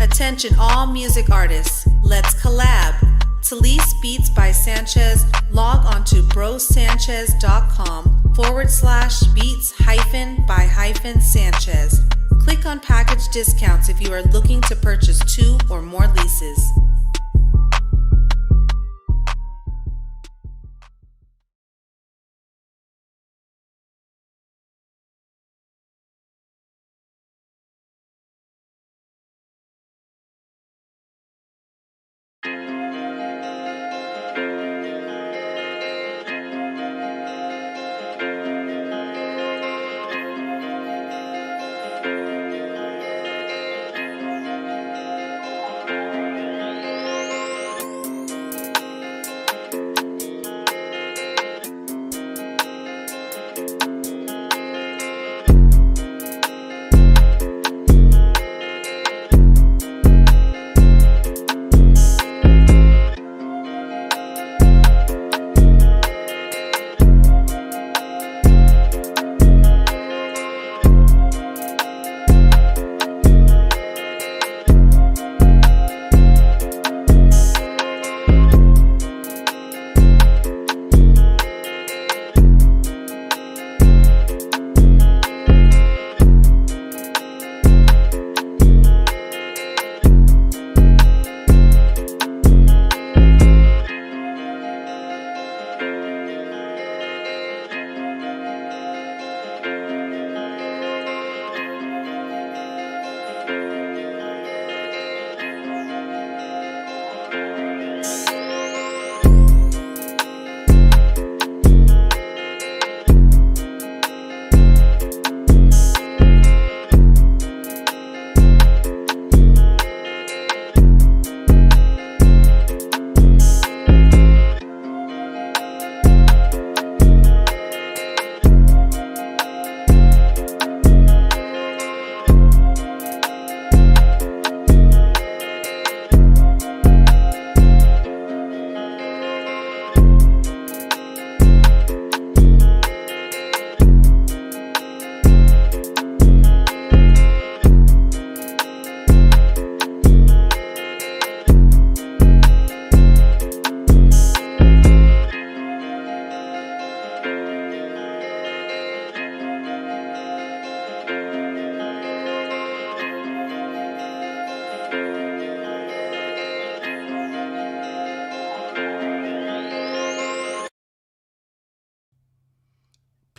Attention all music artists, let's collab. To lease beats by Sanchez, log on to brosancheztv.com/beats-by-Sanchez. Click on package discounts if you are looking to purchase 2 or more leases.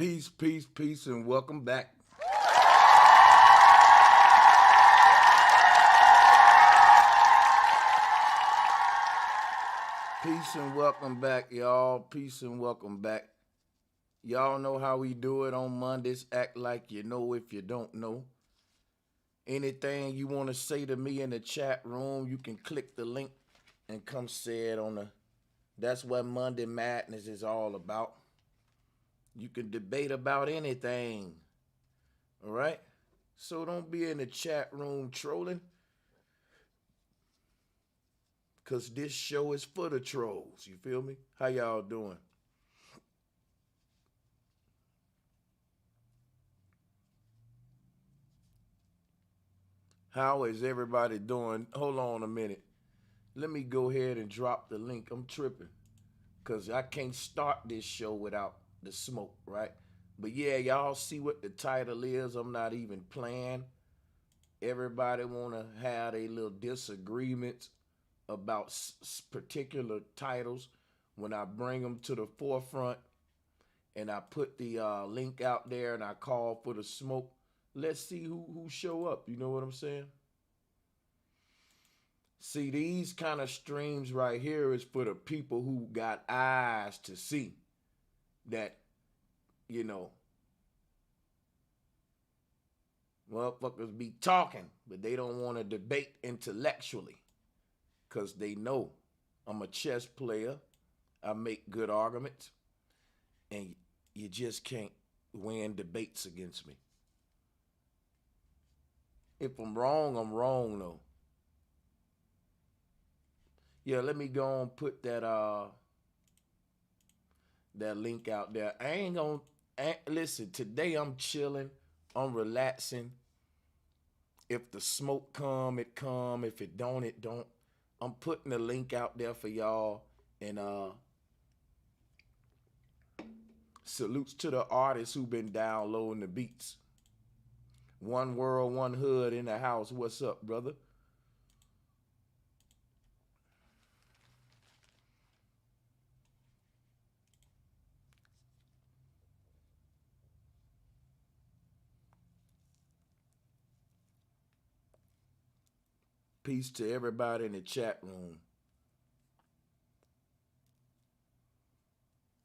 Peace, peace, peace, and welcome back. Peace and welcome back, y'all. Peace and welcome back. Y'all know how we do it on Mondays. Act like you know if you don't know. Anything you want to say to me in the chat room, you can click the link and come say it on the... That's what Monday Madness is all about. You can debate about anything. All right? So don't be in the chat room trolling. Because this show is for the trolls. You feel me? How y'all doing? How is everybody doing? Hold on a minute. Let me go ahead and drop the link. I'm tripping. Because I can't start this show without the smoke, right? But yeah, y'all see what the title is. I'm not even playing. Everybody want to have a little disagreements about particular titles. When I bring them to the forefront and I put the link out there and I call for the smoke, let's see who show up. You know what I'm saying? See, these kind of streams right here is for the people who got eyes to see that, you know, motherfuckers be talking, but they don't want to debate intellectually because they know I'm a chess player. I make good arguments, and you just can't win debates against me. If I'm wrong though. Yeah, let me go and put that link out there. I ain't gonna listen. Today I'm chilling. I'm relaxing. If the smoke come, it come. If it don't, it don't. I'm putting the link out there for y'all. And salutes to the artists who been downloading the beats. One world, one hood in the house. What's up, brother? Peace to everybody in the chat room.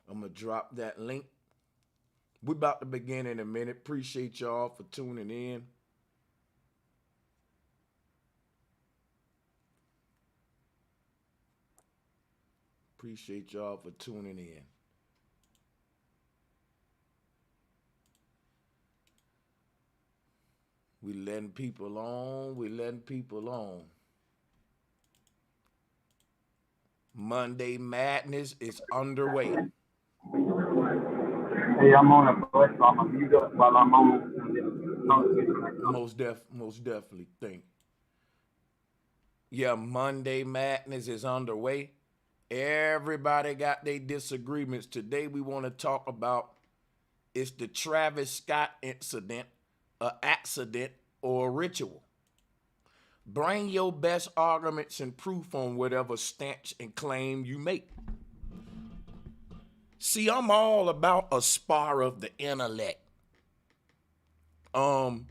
I'm going to drop that link. We're about to begin in a minute. Appreciate y'all for tuning in. Appreciate y'all for tuning in. We letting people on. We letting people on. Monday Madness is underway. Hey, I'm on a bus, so I'm gonna mute up while I'm on. Most definitely think. Yeah, Monday Madness is underway. Everybody got their disagreements. Today we want to talk about, is the Travis Scott incident an accident or a ritual? Bring your best arguments and proof on whatever stance and claim you make. See, I'm all about a spar of the intellect. Come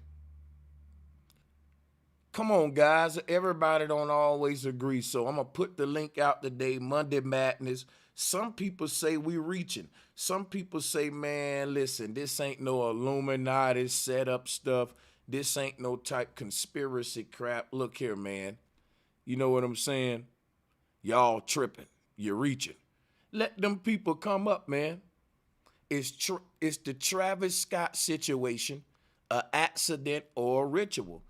on, guys. Everybody don't always agree. So I'm going to put the link out today, Monday Madness. Some people say we reaching. Some people say, man, listen, this ain't no Illuminati setup stuff. This ain't no type conspiracy crap. Look here, man. You know what I'm saying? Y'all tripping. You're reaching. Let them people come up, man. It's the Travis Scott situation an accident or a ritual?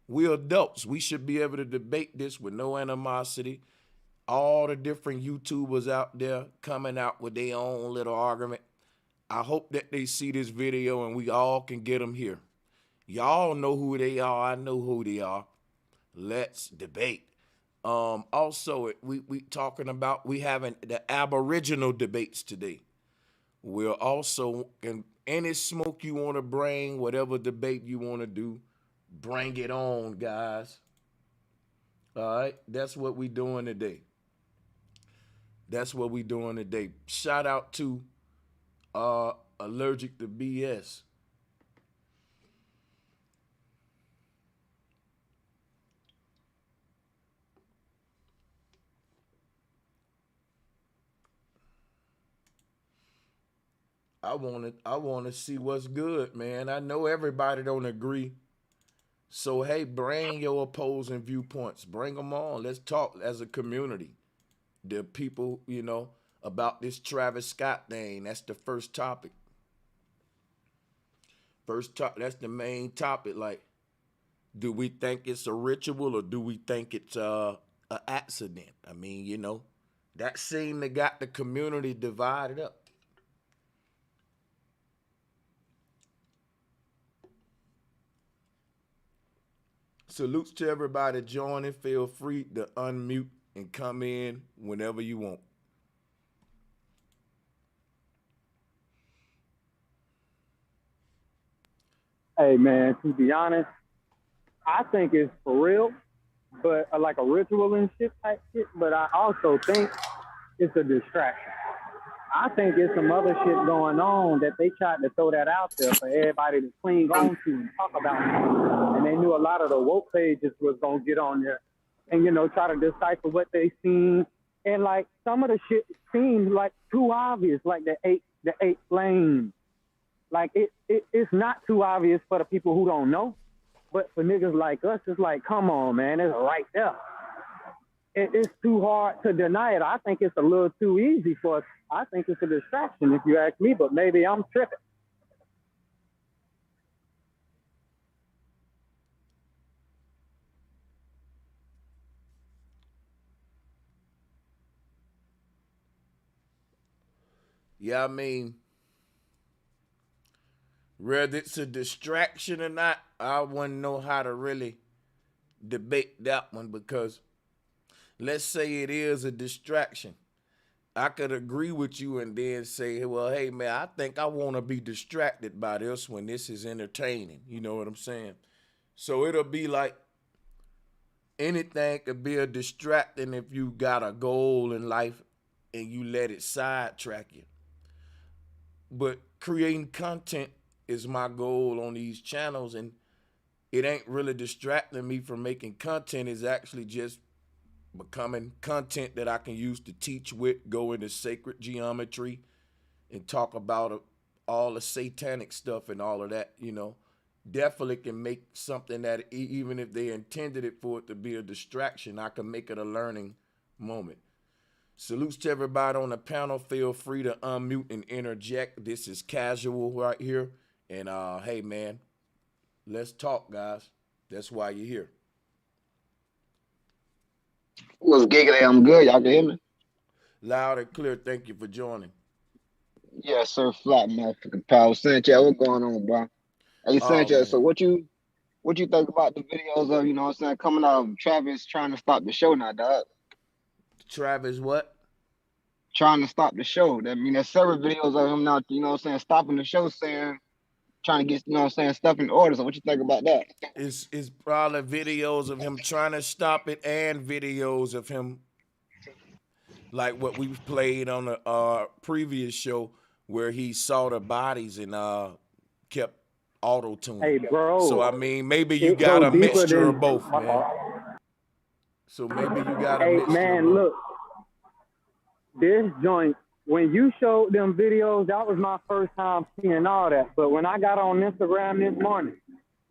We're adults. We should be able to debate this with no animosity. All the different YouTubers out there coming out with their own little argument. I hope that they see this video and we all can get them here. Y'all know who they are. I know who they are. Let's debate. Also, we talking about, we having the Aboriginal debates today. We're also, in any smoke you want to bring, whatever debate you want to do, bring it on, guys. All right, that's what we doing today. That's what we doing today. Shout out to allergic to BS. I want to see what's good, man. I know everybody don't agree. So hey, bring your opposing viewpoints. Bring them on. Let's talk as a community. The people, about this Travis Scott thing. That's the first topic. That's the main topic. Like, do we think it's a ritual or do we think it's an accident? I mean, that seemed to got the community divided up. Salutes to everybody joining. Feel free to unmute and come in whenever you want. Hey, man, to be honest, I think it's for real, but like a ritual and shit type shit, but I also think it's a distraction. I think it's some other shit going on that they tried to throw that out there for everybody to cling on to and talk about. And they knew a lot of the woke pages was going to get on there and, try to decipher what they seen. And, like, some of the shit seemed, like, too obvious, like the eight lanes. Like, it's not too obvious for the people who don't know. But for niggas like us, it's like, come on, man, it's right there. It's too hard to deny it. I think it's a little too easy for us. I think it's a distraction, if you ask me, but maybe I'm tripping. Yeah, I mean, whether it's a distraction or not, I wouldn't know how to really debate that one because let's say it is a distraction. I could agree with you and then say, well, hey, man, I think I want to be distracted by this when this is entertaining. You know what I'm saying? So it'll be like anything could be a distracting if you got a goal in life and you let it sidetrack you. But creating content is my goal on these channels, and it ain't really distracting me from making content. It's actually just becoming content that I can use to teach with, go into sacred geometry and talk about all the satanic stuff and all of that, definitely can make something that even if they intended it for it to be a distraction, I can make it a learning moment. Salutes to everybody on the panel. Feel free to unmute and interject. This is casual right here. And hey, man, let's talk, guys. That's why you're here. What's giggity? I'm good. Y'all can hear me? Loud and clear. Thank you for joining. Yes, sir. Flat motherfucking power. Sanchez, what's going on, bro? Hey, Sanchez, so what you think about the videos of, coming out of Travis trying to stop the show now, dog? Travis what? Trying to stop the show. I mean, there's several videos of him now, stopping the show, trying to get, stuff in order. So what you think about that? It's probably videos of him trying to stop it and videos of him like what we played on the previous show where he saw the bodies and kept auto-tuning. Hey, bro. So, I mean, maybe you got a mixture of both, man. So maybe you got a mixture man, of both. Look, this joint, when you showed them videos, that was my first time seeing all that. But when I got on Instagram this morning,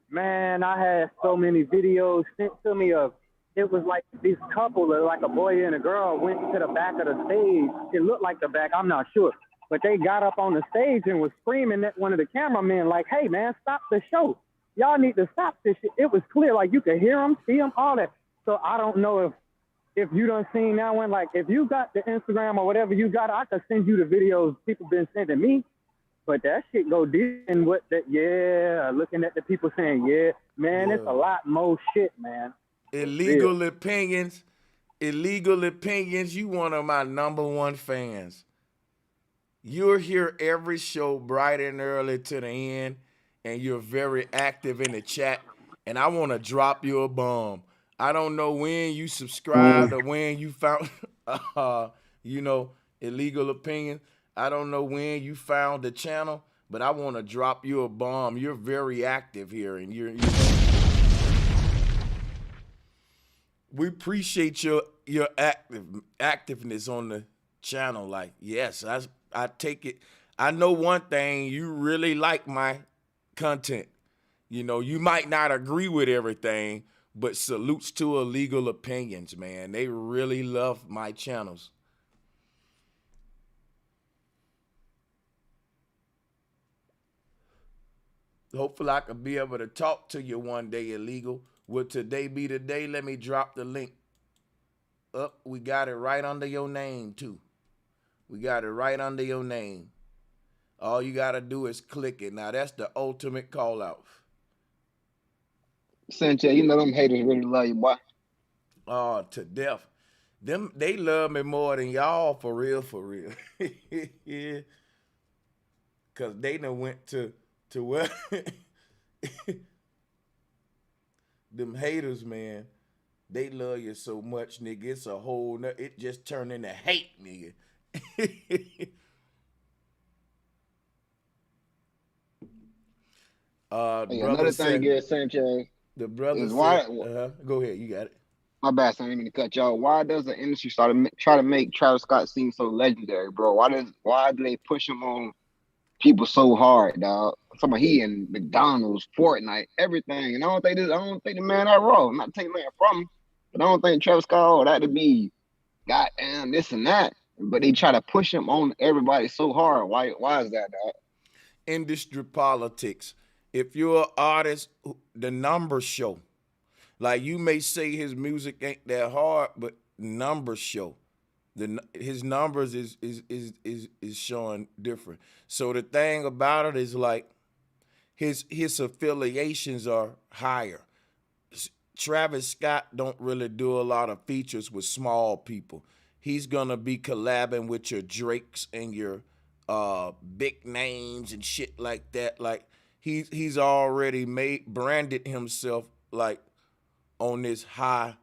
man, I had so many videos sent to me of, it was like this couple, like a boy and a girl, went to the back of the stage. It looked like the back, I'm not sure. But they got up on the stage and was screaming at one of the cameramen like, hey, man, stop the show. Y'all need to stop this shit. It was clear, like you could hear them, see them, all that. So I don't know if you done seen that one. Like if you got the Instagram or whatever you got, I could send you the videos people been sending me. But that shit go deep in what that, looking at the people saying, man, it's a lot more shit, man. Illegal opinions, you one of my number one fans. You're here every show bright and early to the end, and you're very active in the chat, and I want to drop you a bomb. I don't know when you subscribed or when you found, illegal opinion. I don't know when you found the channel, but I want to drop you a bomb. You're very active here, and we appreciate your activeness on the channel. Like, yes, I take it. I know one thing, you really like my content. You know, you might not agree with everything, but salutes to Illegal Opinions, man. They really love my channels. Hopefully I can be able to talk to you one day, Illegal. Will today be the day? Let me drop the link. Up, we got it right under your name, too. We got it right under your name. All you got to do is click it. Now, that's the ultimate call out. Sanchez, you know them haters really love you, boy. Oh, to death. They love me more than y'all, for real, for real. Yeah. Because they done went to where them haters, man, they love you so much, nigga. It's a whole it just turned into hate, nigga. Hey, another thing is, Sanchez, the brother is said, why go ahead, you got it. my bad, son, I didn't mean to cut y'all. Why does the industry try to make Travis Scott seem so legendary, bro? Why do they push him on people so hard, dog? Some of he in McDonald's, Fortnite, everything. And I don't think the man that raw. I'm not taking man from him, but I don't think Travis Scott that to be goddamn this and that. But they try to push him on everybody so hard. Why is that, dog? Industry politics. If you're an artist, the numbers show. Like, you may say his music ain't that hard, but numbers show. His numbers is showing different. So the thing about it is, like, his affiliations are higher. Travis Scott don't really do a lot of features with small people. He's gonna be collabing with your Drakes and your big names and shit like that. Like, he's already branded himself like on this high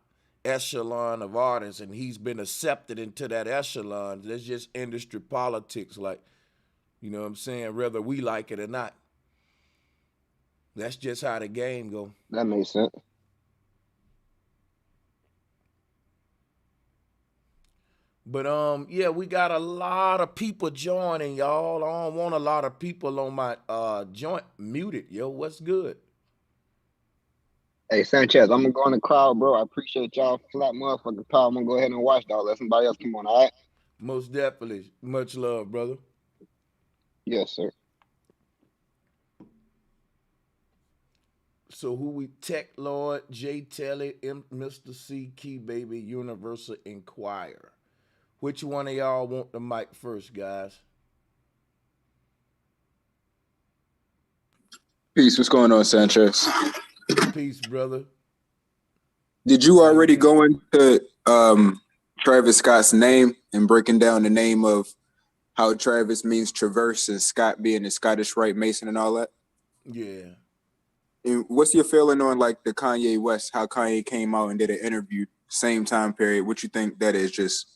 echelon of artists, and he's been accepted into that echelon. There's just industry politics, like, you know what I'm saying, whether we like it or not. That's just how the game go. That makes sense. But yeah, we got a lot of people joining, y'all. I don't want a lot of people on my joint muted. Yo, what's good? Hey, Sanchez, I'm gonna go in the crowd, bro. I appreciate y'all. Flat motherfucking power. I'm gonna go ahead and watch y'all. Let somebody else come on, all right? Most definitely. Much love, brother. Yes, sir. So who we Tech Lord, J Telly, Mr. C, Key Baby, Universal Inquirer. Which one of y'all want the mic first, guys? Peace. What's going on, Sanchez? Peace, brother. Did you already go into Travis Scott's name and breaking down the name of how Travis means traverse and Scott being the Scottish Rite Mason and all that? Yeah. And what's your feeling on like the Kanye West, how Kanye came out and did an interview same time period? What you think that is? Just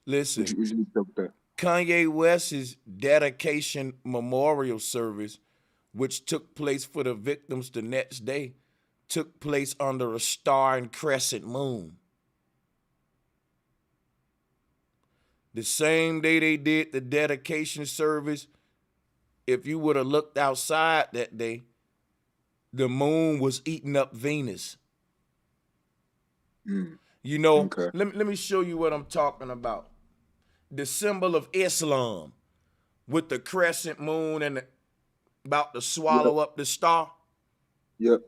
listen. Would you think that? Kanye West's dedication memorial service, which took place for the victims the next day, took place under a star and crescent moon. The same day they did the dedication service, if you would have looked outside that day, the moon was eating up Venus. You know, okay. let me show you what I'm talking about. The symbol of Islam with the crescent moon and about to swallow up the star. Yep.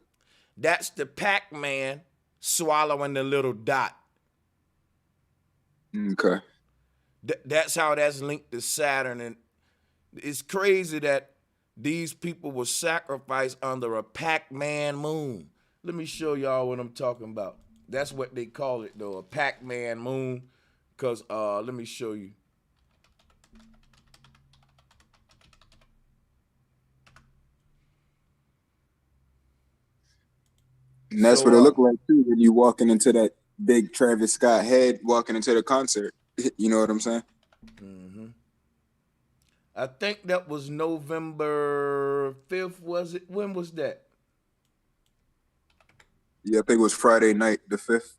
That's the Pac-Man swallowing the little dot. Okay. That's how that's linked to Saturn. And it's crazy that these people were sacrificed under a Pac-Man moon. Let me show y'all what I'm talking about. That's what they call it, though, a Pac-Man moon. Because let me show you. And that's what it looked like, too, when you walking into that big Travis Scott head, walking into the concert. You know what I'm saying? Mm-hmm. I think that was November 5th, was it? When was that? Yeah, I think it was Friday night, the 5th.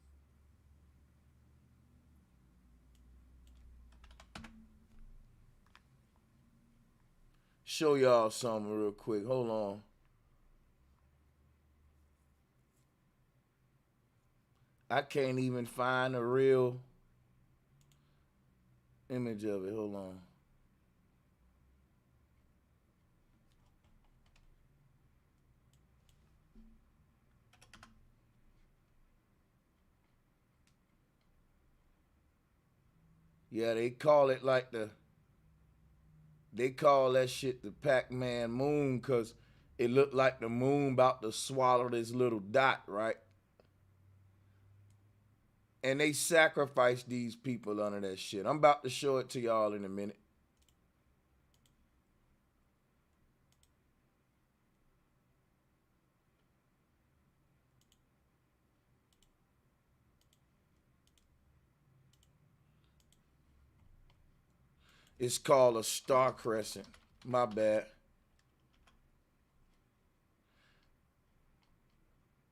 Show y'all something real quick. Hold on. I can't even find a real image of it. Hold on. Yeah, they call it like they call that shit the Pac-Man moon because it looked like the moon about to swallow this little dot, right? And they sacrificed these people under that shit. I'm about to show it to y'all in a minute. It's called a star crescent. My bad.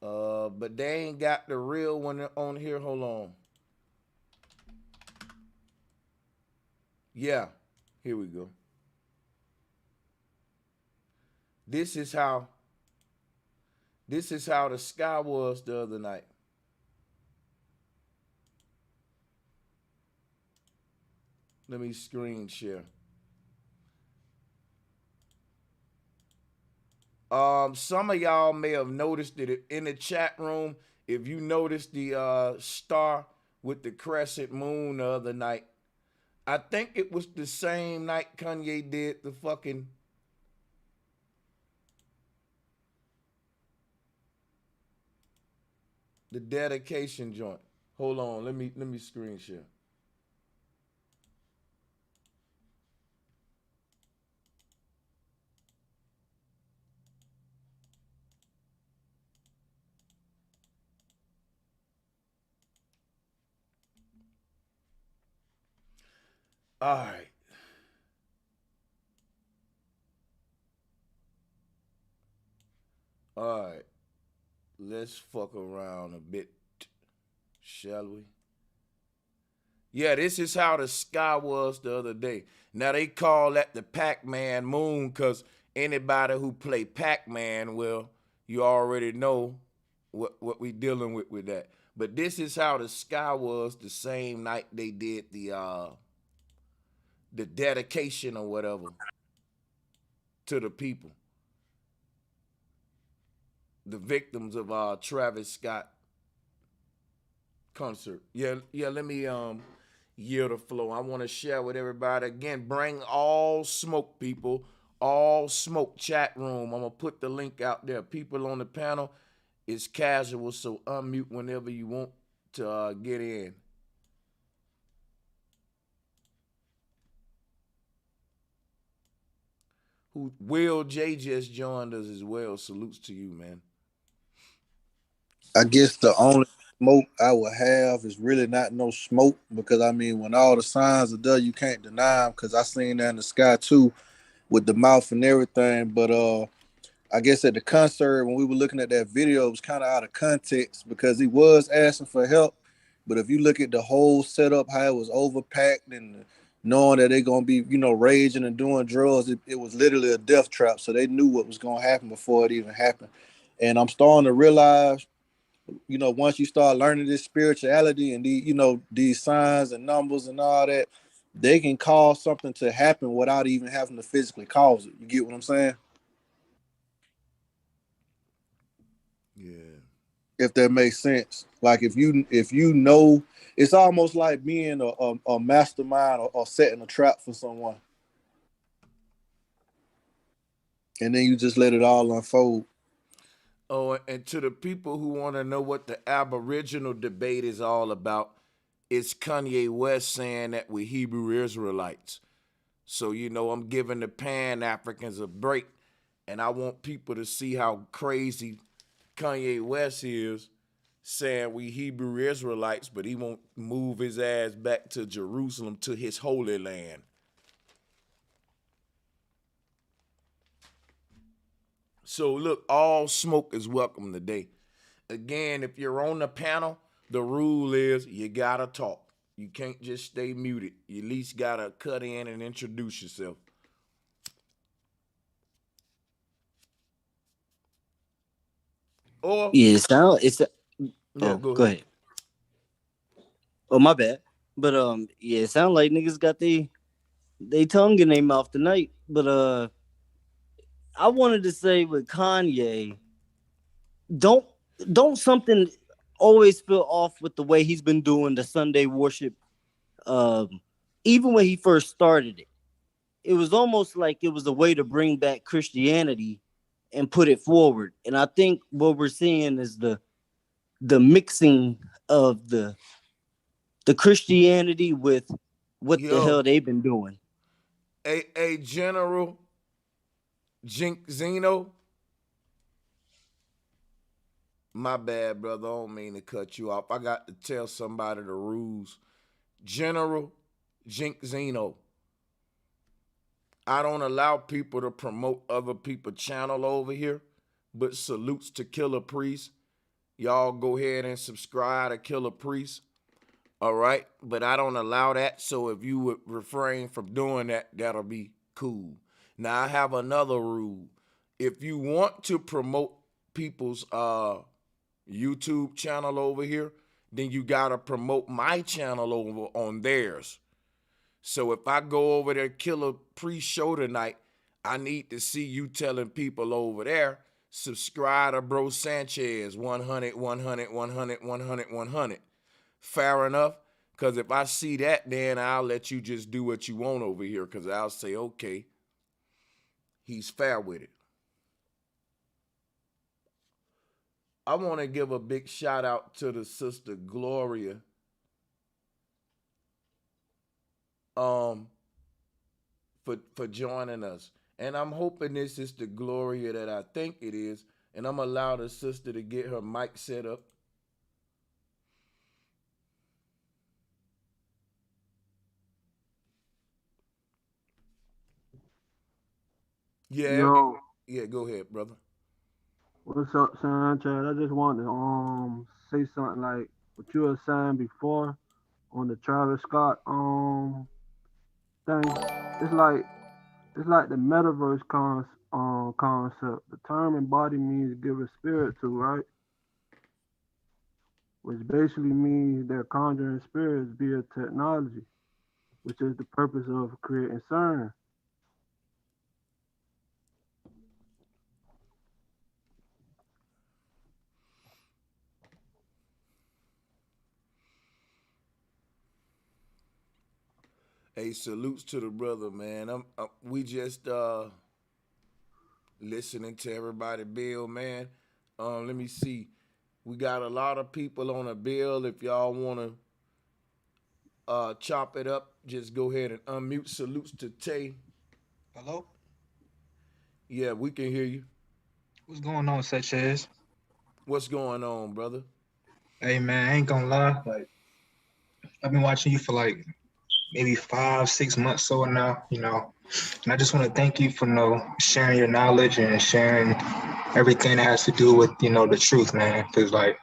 But they ain't got the real one on here. Hold on. Yeah, here we go. This is how the sky was the other night. Let me screen share. Some of y'all may have noticed it in the chat room. If you noticed the star with the crescent moon the other night, I think it was the same night Kanye did the fucking the dedication joint. Hold on, let me screen share. All right. All right. Let's fuck around a bit, shall we? Yeah, this is how the sky was the other day. Now they call that the Pac-Man moon because anybody who play Pac-Man, well, you already know what we dealing with that. But this is how the sky was the same night they did the dedication or whatever to the people, the victims of Travis Scott concert. Yeah, let me yield the flow. I want to share with everybody again. Bring all smoke, people. All smoke chat room. I'm gonna put the link out there. People on the panel, it's casual, so unmute whenever you want to get in. Who Will J just joined us as well. Salutes to you, man. I guess the only smoke I would have is really not no smoke because I mean when all the signs are there, you can't deny them because I seen that in the sky too with the mouth and everything. But I guess at the concert when we were looking at that video, it was kind of out of context because he was asking for help. But if you look at the whole setup, how it was overpacked and knowing that they're gonna be, raging and doing drugs, it was literally a death trap. So they knew what was gonna happen before it even happened. And I'm starting to realize once you start learning this spirituality and these signs and numbers and all that, they can cause something to happen without even having to physically cause it. You get what I'm saying? Yeah. If that makes sense. Like if you know, it's almost like being a mastermind or setting a trap for someone. And then you just let it all unfold. Oh, and to the people who want to know what the Aboriginal debate is all about, it's Kanye West saying that we're Hebrew Israelites. So, I'm giving the Pan-Africans a break, and I want people to see how crazy Kanye West is saying we Hebrew Israelites, but he won't move his ass back to Jerusalem, to his holy land. So look, all smoke is welcome today. Again, if you're on the panel, the rule is you gotta talk. You can't just stay muted. You at least gotta cut in and introduce yourself. Or Yeah, it's yeah, go go ahead. ahead. Oh, my bad. But yeah, it sound like niggas got they tongue in their mouth tonight. But I wanted to say with Kanye, don't something always feel off with the way he's been doing the Sunday worship. Even when he first started it, it was almost like it was a way to bring back Christianity and put it forward. And I think what we're seeing is the mixing of the Christianity with what the Yo, hell they've been doing. a General Jink Zeno. My bad, brother. I don't mean to cut you off. I got to tell somebody the rules. General Jink Zeno. I don't allow people to promote other people's channel over here, but salutes to Killer Priest. Y'all go ahead and subscribe to Killer Priest. All right, but I don't allow that. So if you would refrain from doing that, that'll be cool. Now I have another rule. If you want to promote people's YouTube channel over here, then you gotta promote my channel over on theirs. So if I go over there, Killer Pre-show tonight, I need to see you telling people over there, subscribe to Bro Sanchez 100, 100, 100, 100, 100. Fair enough? Because if I see that, then I'll let you just do what you want over here, because I'll say, okay, he's fair with it. I want to give a big shout out to the sister Gloria. For joining us. And I'm hoping this is the Gloria that I think it is. And I'm going to allow the sister to get her mic set up. Yeah. Yo, Yeah, go ahead, brother. what's up, Sanchez? I just wanted to say something like what you were saying before on the Travis Scott thing. It's like the metaverse concept. The term embody means give a spirit to, right? Which basically means they're conjuring spirits via technology, which is the purpose of creating CERN. Hey, salutes to the brother, man. We just listening to everybody build, man. Let me see. We got a lot of people on a bill. If y'all want to chop it up, just go ahead and unmute. Salutes to Tay. Hello? Yeah, we can hear you. What's going on, Sanchez? What's going on, brother? Hey man, I ain't gonna lie. Like, I've been watching you for like maybe 5-6 months so now, And I just want to thank you for sharing your knowledge and sharing everything that has to do with, the truth, man. Cause like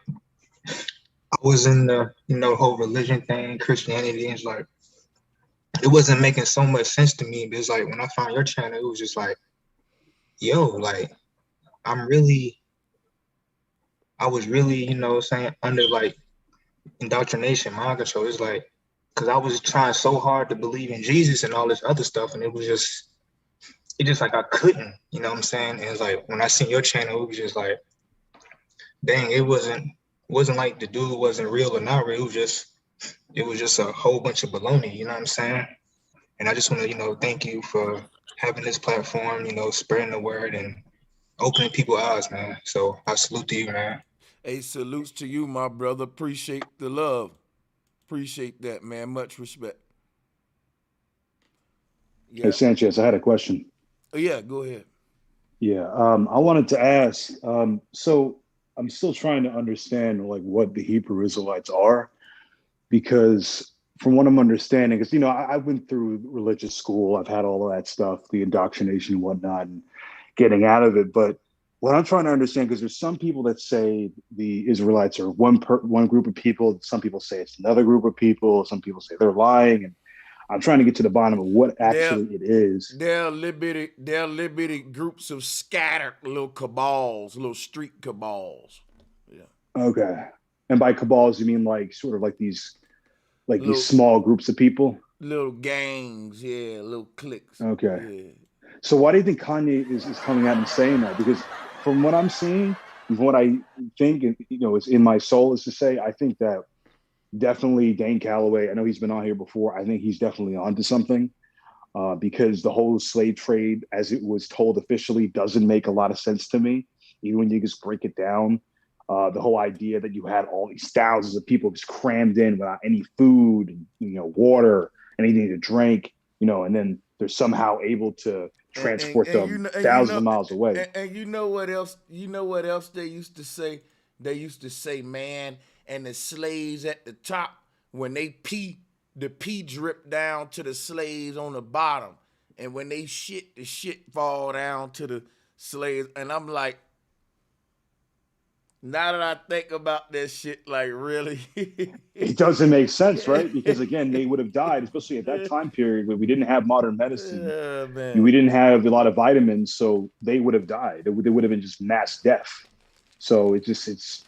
I was in the, whole religion thing, Christianity, and it's like it wasn't making so much sense to me. But it's like when I found your channel, it was just like, yo, like I was really, saying under like indoctrination, mind control. It's like, cause I was trying so hard to believe in Jesus and all this other stuff. And it just like, I couldn't, you know what I'm saying? And it's like, when I seen your channel, it was just like, dang, it wasn't like the dude wasn't real or not real. It was just a whole bunch of baloney, you know what I'm saying? And I just want to, thank you for having this platform, spreading the word and opening people's eyes, man. So I salute to you, man. Hey, salutes to you, my brother. Appreciate the love. Appreciate that, man. Much respect. Yeah. Hey, Sanchez, I had a question. Oh, yeah, go ahead. Yeah, I wanted to ask, so I'm still trying to understand like what the Hebrew Israelites are, because from what I'm understanding, because, I went through religious school, I've had all of that stuff, the indoctrination and whatnot, and getting out of it. But what I'm trying to understand, because there's some people that say the Israelites are one group of people. Some people say it's another group of people. Some people say they're lying, and I'm trying to get to the bottom of what actually it is. They're little bitty groups of scattered little cabals, little street cabals. Yeah. Okay. And by cabals, you mean like sort of like these Little small groups of people? little gangs, yeah, little cliques. Okay. Yeah. So why do you think Kanye is coming out and saying that? Because from what I'm seeing, from what I think, it's in my soul is to say, I think that definitely Dane Calloway, I know he's been on here before. I think he's definitely onto something because the whole slave trade, as it was told officially, doesn't make a lot of sense to me. Even when you just break it down, the whole idea that you had all these thousands of people just crammed in without any food, water, anything to drink, and then they're somehow able to transport them thousands of miles away. And you know what else? You know what else they used to say? They used to say, man, and the slaves at the top, when they pee, the pee drip down to the slaves on the bottom. And when they shit, the shit fall down to the slaves. And I'm like, now that I think about that shit, like really, it doesn't make sense, right? Because again, they would have died, especially at that time period where we didn't have modern medicine. We didn't have a lot of vitamins, so they would have died. They would have been just mass death. So it's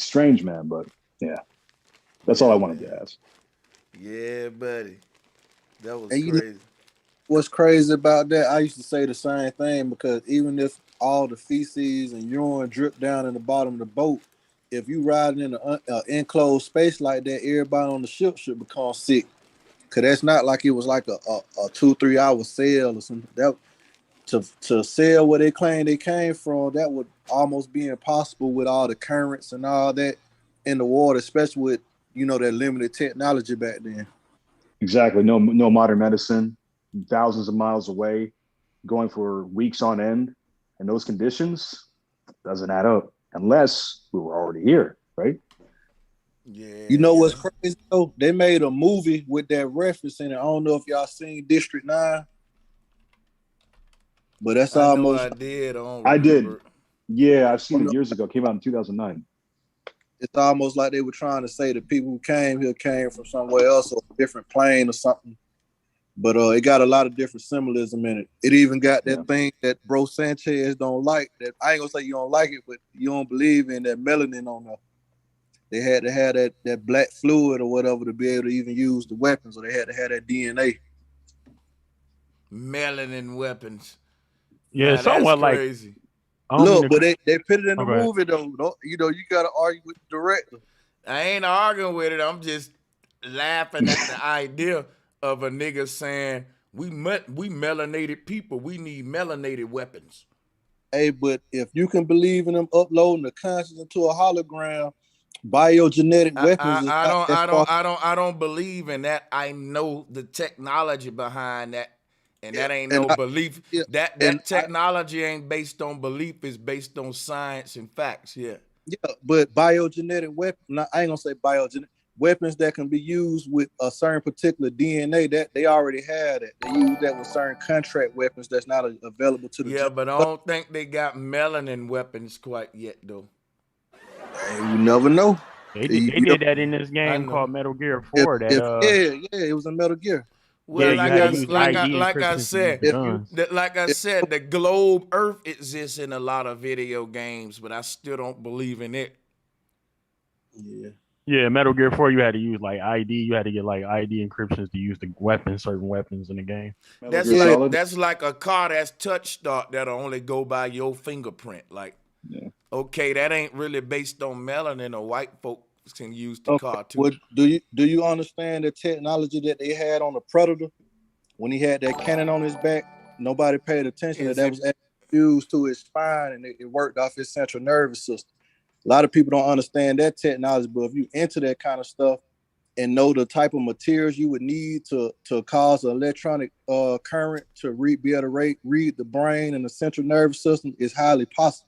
strange, man. But yeah, that's all I wanted to ask. Yeah, buddy, that was And crazy. What's crazy about that? I used to say the same thing, because even if all the feces and urine drip down in the bottom of the boat, if you riding in an enclosed space like that, everybody on the ship should become sick. Cause that's not like it was like a 2-3 hour sail or something. That to sail where they claim they came from, that would almost be impossible with all the currents and all that in the water, especially with that limited technology back then. Exactly. No modern medicine, thousands of miles away, going for weeks on end, and those conditions doesn't add up unless we were already here, right? Yeah. What's crazy though? They made a movie with that reference in it. I don't know if y'all seen District 9, but that's I almost. know I did. I did. Yeah, I've seen it years ago. It came out in 2009. It's almost like they were trying to say the people who came here came from somewhere else or a different plane or something. But it got a lot of different symbolism in it. It even got that thing that Bro Sanchez don't like. That I ain't gonna say you don't like it, but you don't believe in that melanin on there. They had to have that black fluid or whatever to be able to even use the weapons, or they had to have that DNA. Melanin weapons. Yeah, somewhat like. Crazy. Look, but they put it in the movie though. You gotta argue with the director. I ain't arguing with it. I'm just laughing at the idea of a nigga saying we melanated people. We need melanated weapons. Hey, but if you can believe in them uploading the conscience into a hologram, biogenetic weapons. I don't believe in that. I know the technology behind that, and that ain't no belief. That technology ain't based on belief. It's based on science and facts. Yeah. Yeah, but biogenetic weapons. I ain't gonna say biogenetic weapons that can be used with a certain particular DNA. That they already had it. They use that with certain contract weapons that's not available to the. Yeah, but I don't think they got melanin weapons quite yet, though. You never know. They did that in this game called Metal Gear 4. It was a Metal Gear. Well, like I said, the globe Earth exists in a lot of video games, but I still don't believe in it. Yeah, Metal Gear 4, you had to use like ID. You had to get like ID encryptions to use the certain weapons in the game. That's like a car that's touch start that'll only go by your fingerprint. Like, okay, that ain't really based on melanin, or white folks can use the car too. Well, do you understand the technology that they had on the Predator when he had that cannon on his back? Nobody paid attention that was fused to his spine, and it worked off his central nervous system. A lot of people don't understand that technology, but if you into that kind of stuff and know the type of materials you would need to cause an electronic current to be able to read the brain and the central nervous system, is highly possible.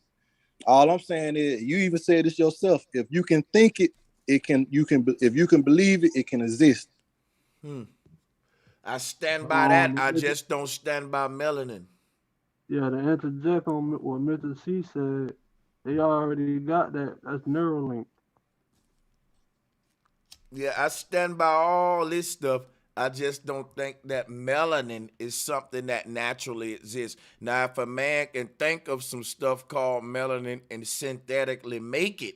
All I'm saying is, you even said this yourself. If you can think it, if you can believe it, it can exist. I stand by that. I just don't stand by melanin. Yeah, to interject on what Mr. C said, they already got that. That's Neuralink. Yeah, I stand by all this stuff. I just don't think that melanin is something that naturally exists. Now, if a man can think of some stuff called melanin and synthetically make it,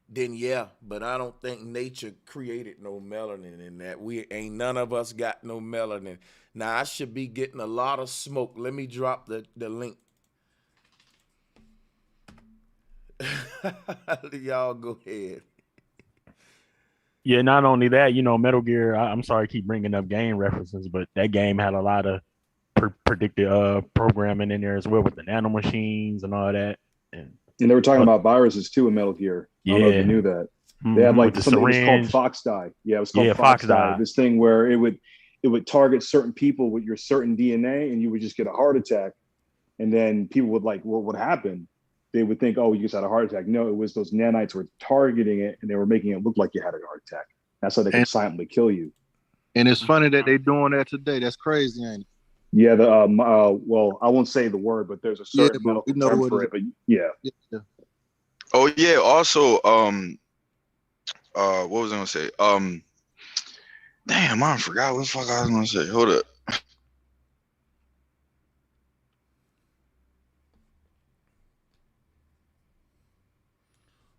then yeah. But I don't think nature created no melanin in that. We ain't none of us got no melanin. Now, I should be getting a lot of smoke. Let me drop the link. Y'all go ahead. Yeah, not only that, Metal Gear. I'm sorry, I keep bringing up game references, but that game had a lot of predicted programming in there as well with the nano machines and all that. And they were talking about viruses too in Metal Gear. I don't know if you knew that. They had like something. It was called Fox Die. Yeah, it was called Fox Die. This thing where it would target certain people with your certain DNA, and you would just get a heart attack. And then people would like, what would happen? They would think, oh, you just had a heart attack. No, it was those nanites were targeting it, and they were making it look like you had a heart attack. That's how they could silently kill you. And it's funny that they're doing that today. That's crazy, ain't it? Yeah, well, I won't say the word, but there's a certain medical term for it. But yeah. Oh yeah. Also, what was I gonna say? Damn, I forgot what the fuck I was gonna say. Hold up.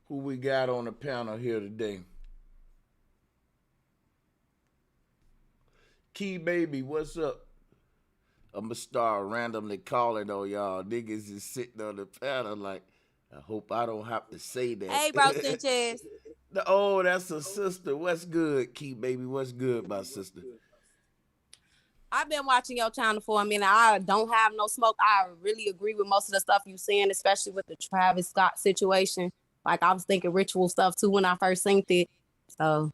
Who we got on the panel here today? Key Baby, what's up? I'm gonna start randomly calling on y'all. Niggas is sitting on the panel like, I hope I don't have to say that. Hey, bro, Sanchez. Oh, that's a sister. What's good, Key Baby? What's good, my sister? I've been watching your channel for a minute. I don't have no smoke. I really agree with most of the stuff you're saying, especially with the Travis Scott situation. Like, I was thinking ritual stuff, too, when I first synced it. So.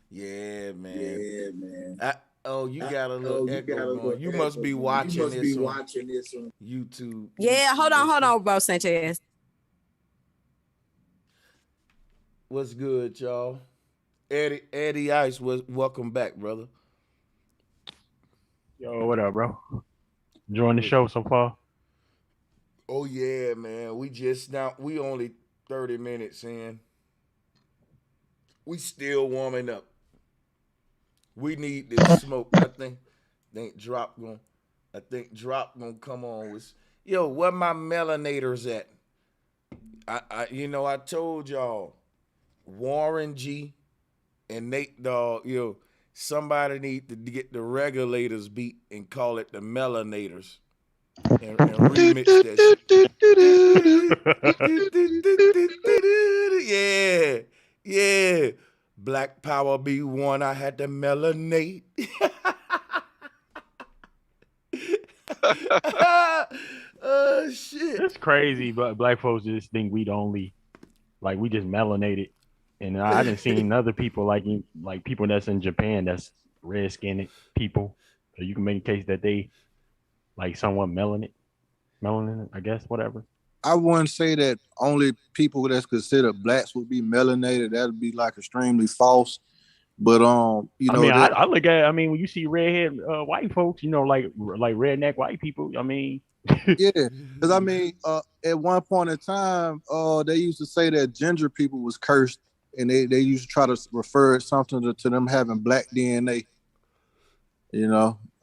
Yeah, man. You got a little echo going. You must be watching this on YouTube. Yeah, hold on, bro, Sanchez. What's good, y'all? Eddie Ice, welcome back, brother. Yo, what up, bro? Enjoying the show so far? Oh, yeah, man. We only 30 minutes in. We still warming up. We need this smoke. I think Drop gonna come on with. Yo, where my melanators at? I told y'all, Warren G and Nate Dogg, somebody need to get the regulators beat and call it the melanators. And remix that shit. Yeah. Black Power B1, I had to melanate. Oh, shit. It's crazy, but black folks just think we just melanated. And I didn't see other people like people that's in Japan that's red-skinned people. So you can make a case that they like somewhat melanin, I guess, whatever. I wouldn't say that only people that's considered blacks would be melanated. That'd be like extremely false. But I look at when you see redhead white folks, like redneck white people. Yeah, because at one point in time, they used to say that ginger people was cursed, and they used to try to refer something to them having black DNA.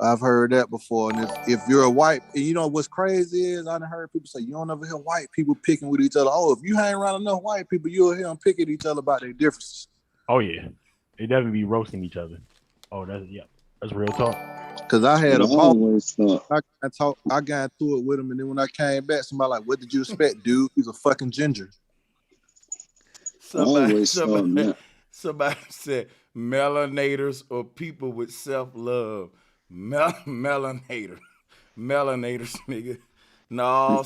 I've heard that before. And if you're a white, and what's crazy is I done heard people say, you don't ever hear white people picking with each other. Oh, if you hang around enough white people, you'll hear them picking at each other about their differences. Oh, yeah. They definitely be roasting each other. Oh, that's real talk. Because I had a problem. I got into it with him, and then when I came back, somebody like, what did you expect, dude? He's a fucking ginger. Somebody said melanators or people with self-love. Melanators, nigga. No,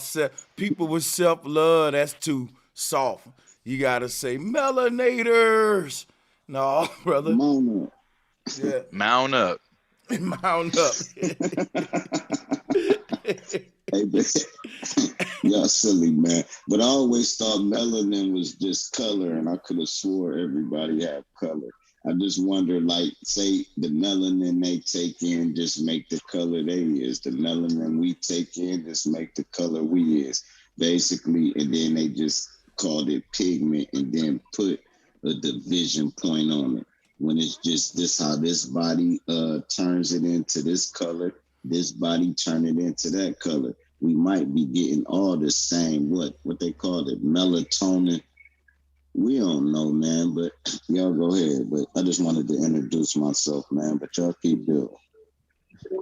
people with self-love, that's too soft. You gotta say melanators. No, brother. Mount up. Yeah. Mount up. Mount up. Hey, man. Y'all silly, man. But I always thought melanin was just color, and I could have swore everybody had color. I just wonder, like, say the melanin they take in just make the color they is. The melanin we take in just make the color we is. Basically, and then they just called it pigment and then put a division point on it. When it's just this how this body turns it into this color, this body turn it into that color. We might be getting all the same, what they call it, melatonin. We don't know, man, but y'all go ahead. But I just wanted to introduce myself, man, but y'all keep building.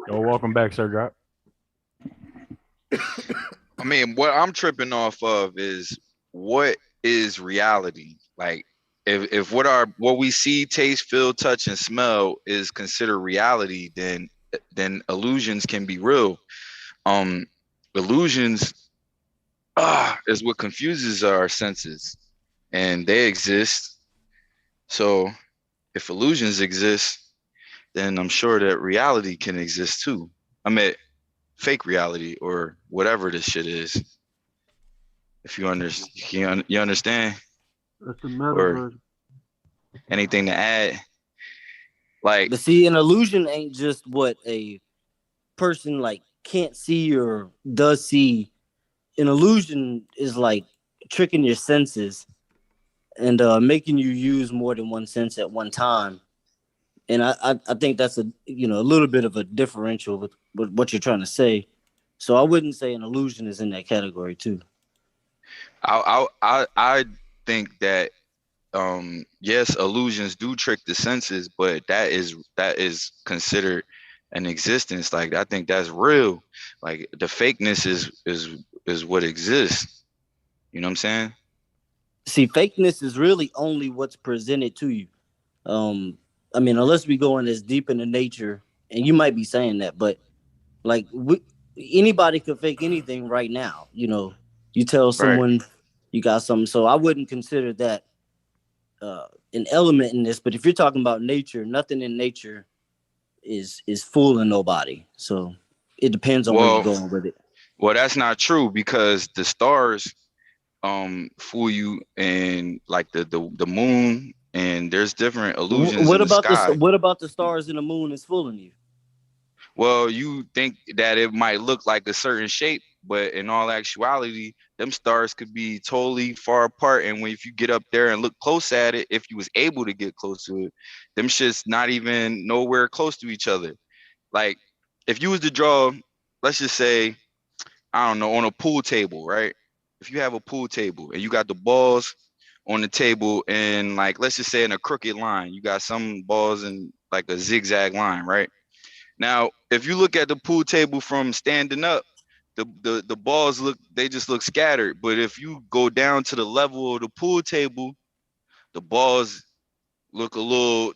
Yo, welcome back, Sir Drop. I mean, what I'm tripping off of is what is reality? Like, if what we see, taste, feel, touch, and smell is considered reality, then illusions can be real. Illusions is what confuses our senses, and they exist. So if illusions exist, then I'm sure that reality can exist too. I mean, fake reality or whatever this shit is. If you understand, you understand? That's the Or metaverse. anything to add? Like, But see, an illusion ain't just what a person like can't see or does see. An illusion is like tricking your senses and making you use more than one sense at one time. And I think that's a little bit of a differential with what you're trying to say. So I wouldn't say an illusion is in that category too. I think that yes, illusions do trick the senses, but that is considered an existence. Like, I think that's real. Like, the fakeness is what exists. You know what I'm saying? See, fakeness is really only what's presented to you. I mean, unless we go in as deep into nature, and you might be saying that, but like anybody could fake anything right now. You tell someone you got something, so I wouldn't consider that an element in this. But if you're talking about nature, nothing in nature is fooling nobody. So it depends on where you're going with it. Well, that's not true, because the stars fool you, and like the moon, and there's different illusions in the sky. What about the stars and the moon is fooling you? Well, you think that it might look like a certain shape, but in all actuality, them stars could be totally far apart. And if you get up there and look close at it, if you was able to get close to it, them shit's not even nowhere close to each other. Like, if you was to draw, let's just say, I don't know, on a pool table, right? If you have a pool table and you got the balls on the table, and like, let's just say in a crooked line, you got some balls in like a zigzag line, right? Now, if you look at the pool table from standing up, the balls just look scattered. But if you go down to the level of the pool table, the balls look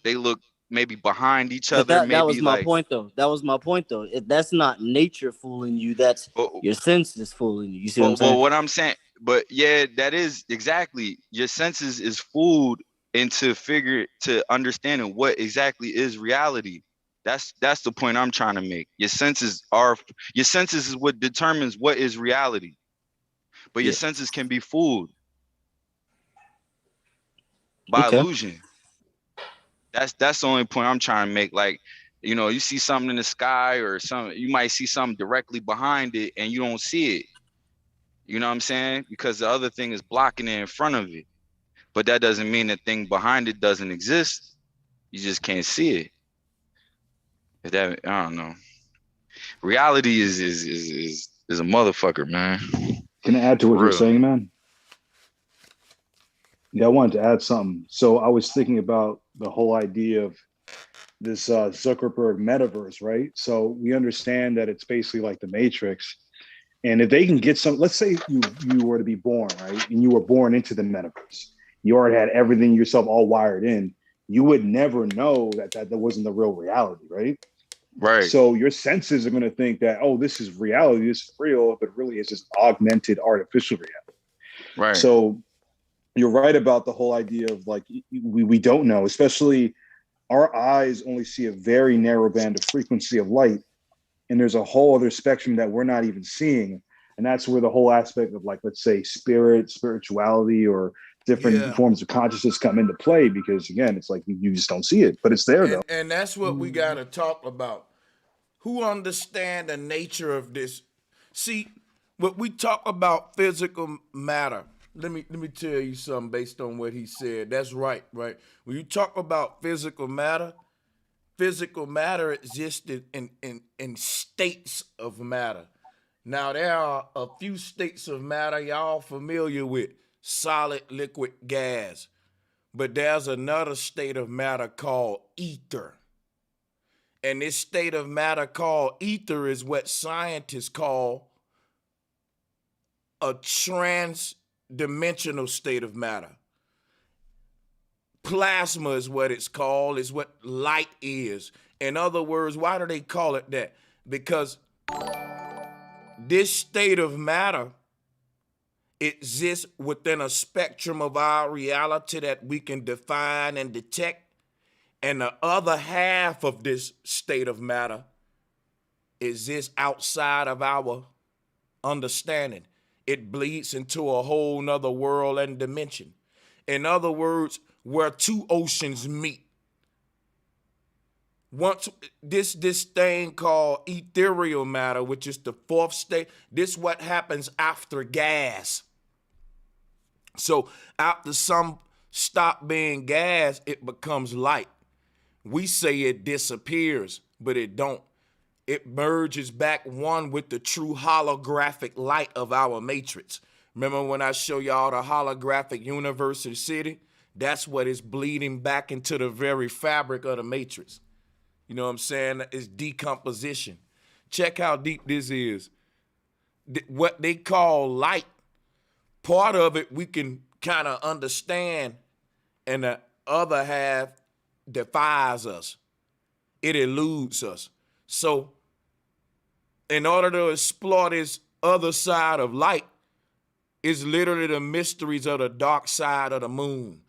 they look maybe behind each But other. that was Maybe my like, point, though. That was my point, though. That's not nature fooling you. That's your senses fooling you. You see what I'm saying? Well, what I'm saying, but yeah, that is exactly, your senses is fooled into understanding what exactly is reality. That's the point I'm trying to make. Your senses is what determines what is reality. But your senses can be fooled by illusion. That's the only point I'm trying to make. Like, you see something in the sky or something, you might see something directly behind it and you don't see it. You know what I'm saying? Because the other thing is blocking it in front of it. But that doesn't mean the thing behind it doesn't exist. You just can't see it. I don't know. Reality is a motherfucker, man. Can I add to what For you're real. saying, man? Yeah, I wanted to add something. So I was thinking about the whole idea of this Zuckerberg metaverse, right? So we understand that it's basically like the Matrix. And if they can get let's say you were to be born, right? And you were born into the metaverse. You already had everything yourself all wired in. You would never know that wasn't the real reality, right? Right. So your senses are going to think that, oh, this is reality, this is real, but really it's just augmented artificial reality. Right. So you're right about the whole idea of like, we don't know, especially our eyes only see a very narrow band of frequency of light. And there's a whole other spectrum that we're not even seeing. And that's where the whole aspect of, like, let's say spirituality or different forms of consciousness come into play, because again, it's like you just don't see it, but it's there though. And that's what we got to talk about. Who understand the nature of this? See, what we talk about physical matter. Let me tell you something based on what he said. That's right. When you talk about physical matter exists in states of matter. Now, there are a few states of matter y'all familiar with: solid, liquid, gas. But there's another state of matter called ether. And this state of matter called ether is what scientists call a trans-dimensional state of matter. Plasma is what it's called, is what light is. In other words, why do they call it that? Because this state of matter exists within a spectrum of our reality that we can define and detect. And the other half of this state of matter exists outside of our understanding. It bleeds into a whole nother world and dimension. In other words, where two oceans meet. Once this thing called ethereal matter, which is the fourth state, this is what happens after gas. So after some stop being gas, it becomes light. We say it disappears, but it don't. It merges back one with the true holographic light of our matrix. Remember when I show y'all the holographic universe of the city? That's what is bleeding back into the very fabric of the matrix. You know what I'm saying? It's decomposition. Check how deep this is. What they call light, part of it we can kind of understand, and the other half defies us. It eludes us. So in order to explore this other side of light, it's literally the mysteries of the dark side of the moon.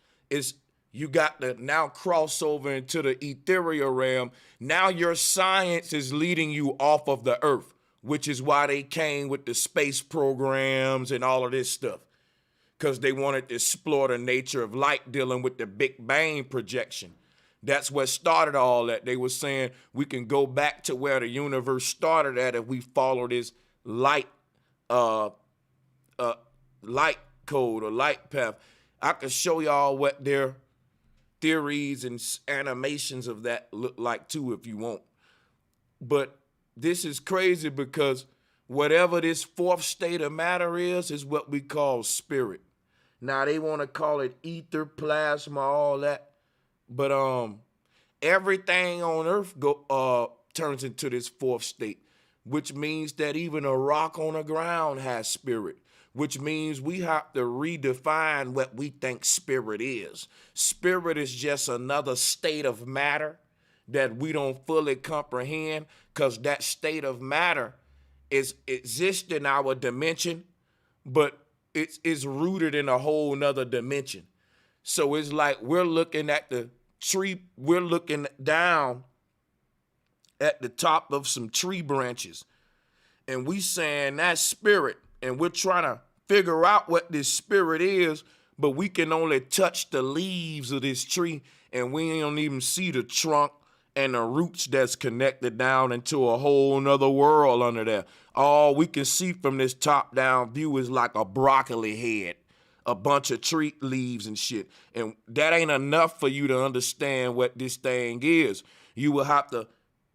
You got to now cross over into the ethereal realm. Now your science is leading you off of the earth, which is why they came with the space programs and all of this stuff, because they wanted to explore the nature of light dealing with the Big Bang projection. That's what started all that. They were saying we can go back to where the universe started at if we follow this light light code or light path. I can show y'all what their theories and animations of that look like too if you want. But this is crazy because whatever this fourth state of matter is what we call spirit. Now they want to call it ether, plasma, all that. But everything on earth turns into this fourth state, which means that even a rock on the ground has spirit, which means we have to redefine what we think spirit is. Spirit is just another state of matter that we don't fully comprehend, because that state of matter exists in our dimension, but it's rooted in a whole nother dimension. So it's like we're looking at the tree, we're looking down at the top of some tree branches, and we saying that's spirit, and we're trying to figure out what this spirit is, but we can only touch the leaves of this tree, and we don't even see the trunk and the roots that's connected down into a whole nother world under there. All we can see from this top-down view is like a broccoli head, a bunch of tree leaves and shit. And that ain't enough for you to understand what this thing is. You will have to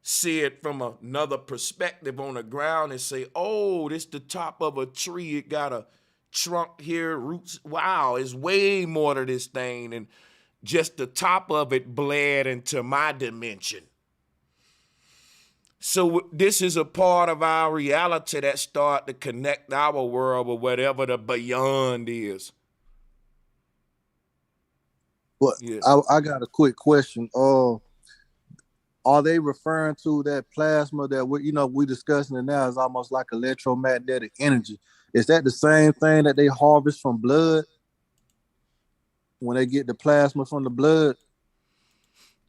see it from another perspective on the ground and say, oh, this the top of a tree. It got a trunk here, roots. Wow, it's way more to this thing than just the top of it bled into my dimension. So this is a part of our reality that start to connect our world with whatever the beyond is. But Yeah. I got a quick question. Are they referring to that plasma that we discussing it now is almost like electromagnetic energy? Is that the same thing that they harvest from blood when they get the plasma from the blood?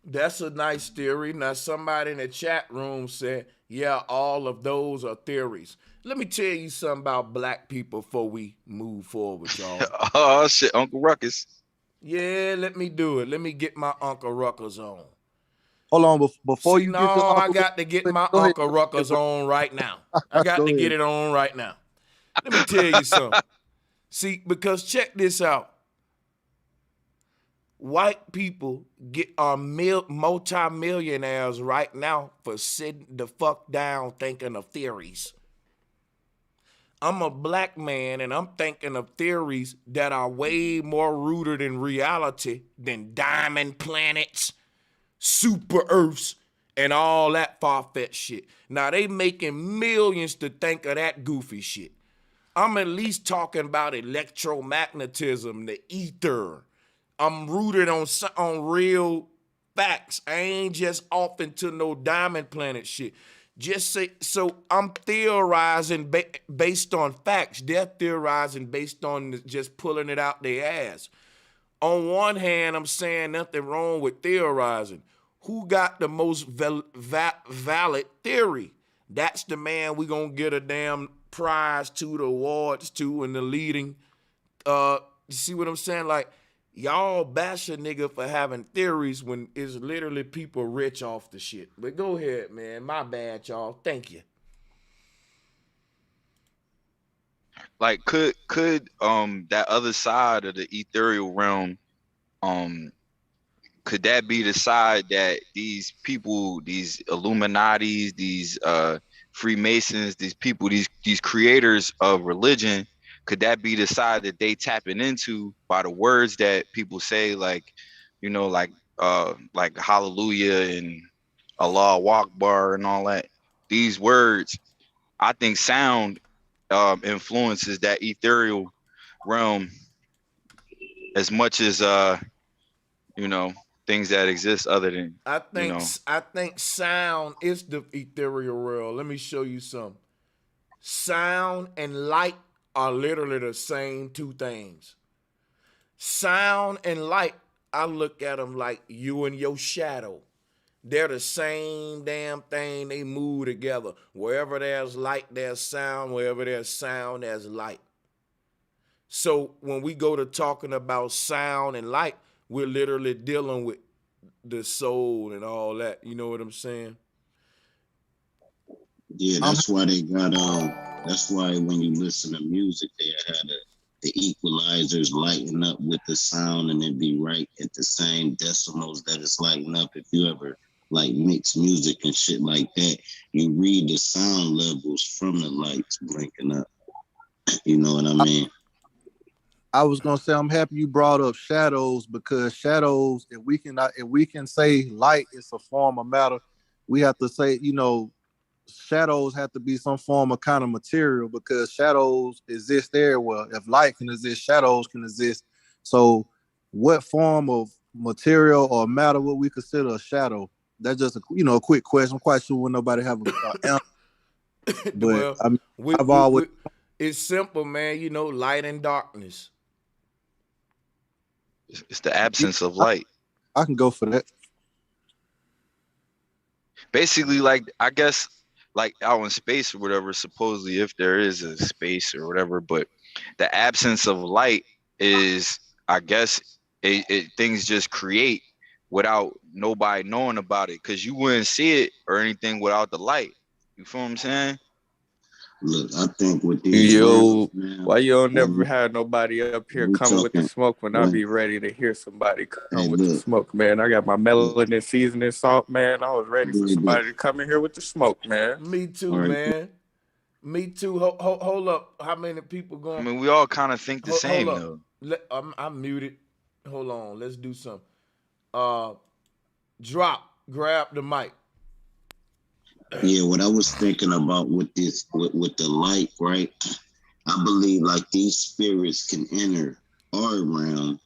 That's a nice theory. Now, somebody in the chat room said, yeah, all of those are theories. Let me tell you something about black people before we move forward, y'all. Oh shit, Uncle Ruckus. Yeah, let me do it. Let me get my Uncle Ruckus on. Hold on, before See, you no, get to I Uncle, got to get my go ahead. Uncle Ruckus on right now. I got Go to get ahead. it on right now. Let me tell you something. See, because check this out. White people are multi-millionaires right now for sitting the fuck down thinking of theories. I'm a black man and I'm thinking of theories that are way more rooted in reality than diamond planets, super earths, and all that far-fetched shit. Now they making millions to think of that goofy shit. I'm at least talking about electromagnetism, the ether. I'm rooted on real facts. I ain't just off into no diamond planet shit. Just say so. I'm theorizing based on facts. They're theorizing based on just pulling it out their ass. On one hand, I'm saying nothing wrong with theorizing. Who got the most valid theory? That's the man we gonna get a damn prize to, the awards to, and the leading. You see what I'm saying? Like, y'all bash a nigga for having theories when it's literally people rich off the shit. But go ahead, man. My bad, y'all. Thank you. Like, could that other side of the ethereal realm, could that be the side that these people, these Illuminatis, these Freemasons, these people, these creators of religion, could that be the side that they tapping into by the words that people say, like, you know, like hallelujah and Allah Akbar and all that? These words, I think sound influences that ethereal realm as much as you know, things that exist other than, I you think know. I think sound is the ethereal world. Let me show you some. Sound and light are literally the same two things. Sound and light, I look at them like you and your shadow. They're the same damn thing. They move together. Wherever there's light, there's sound. Wherever there's sound, there's light. So when we go to talking about sound and light, we're literally dealing with the soul and all that. You know what I'm saying? Yeah, that's why they got that's why when you listen to music, they had the equalizers lighten up with the sound and it be right at the same decimals that it's lighting up. If you ever like mix music and shit like that, you read the sound levels from the lights blinking up. You know what I mean? I was gonna say I'm happy you brought up shadows, because shadows, if we can say light is a form of matter, we have to say, you know, shadows have to be some form of kind of material, because shadows exist there. Well, if light can exist, shadows can exist. So what form of material or matter would we consider a shadow? That's just a quick question. I'm quite sure when nobody have an answer. But Well, I mean, we, I've we, always we, it's simple, man. You know, light and darkness. It's the absence of light. I can go for that. Basically, like, I guess, like out in space or whatever, supposedly, if there is a space or whatever, but the absence of light is, I guess, things just create without nobody knowing about it, because you wouldn't see it or anything without the light. You feel what I'm saying? Look, I think with these Yo, words, man, why you don't never when have nobody up here we coming with the talking, smoke when I when, be ready to hear somebody come hey, with the look, smoke, man? I got my melanin seasoning salt, man. I was ready for look, somebody to come in here with the smoke, man. Me too, all right, man. Me too. Hold up. How many people I going? mean, we all kind of think the Hold same, up. though. I'm muted. Hold on. Let's do some. Drop. Grab the mic. yeah, what I was thinking about with this, with the light, right? I believe like these spirits can enter our realm,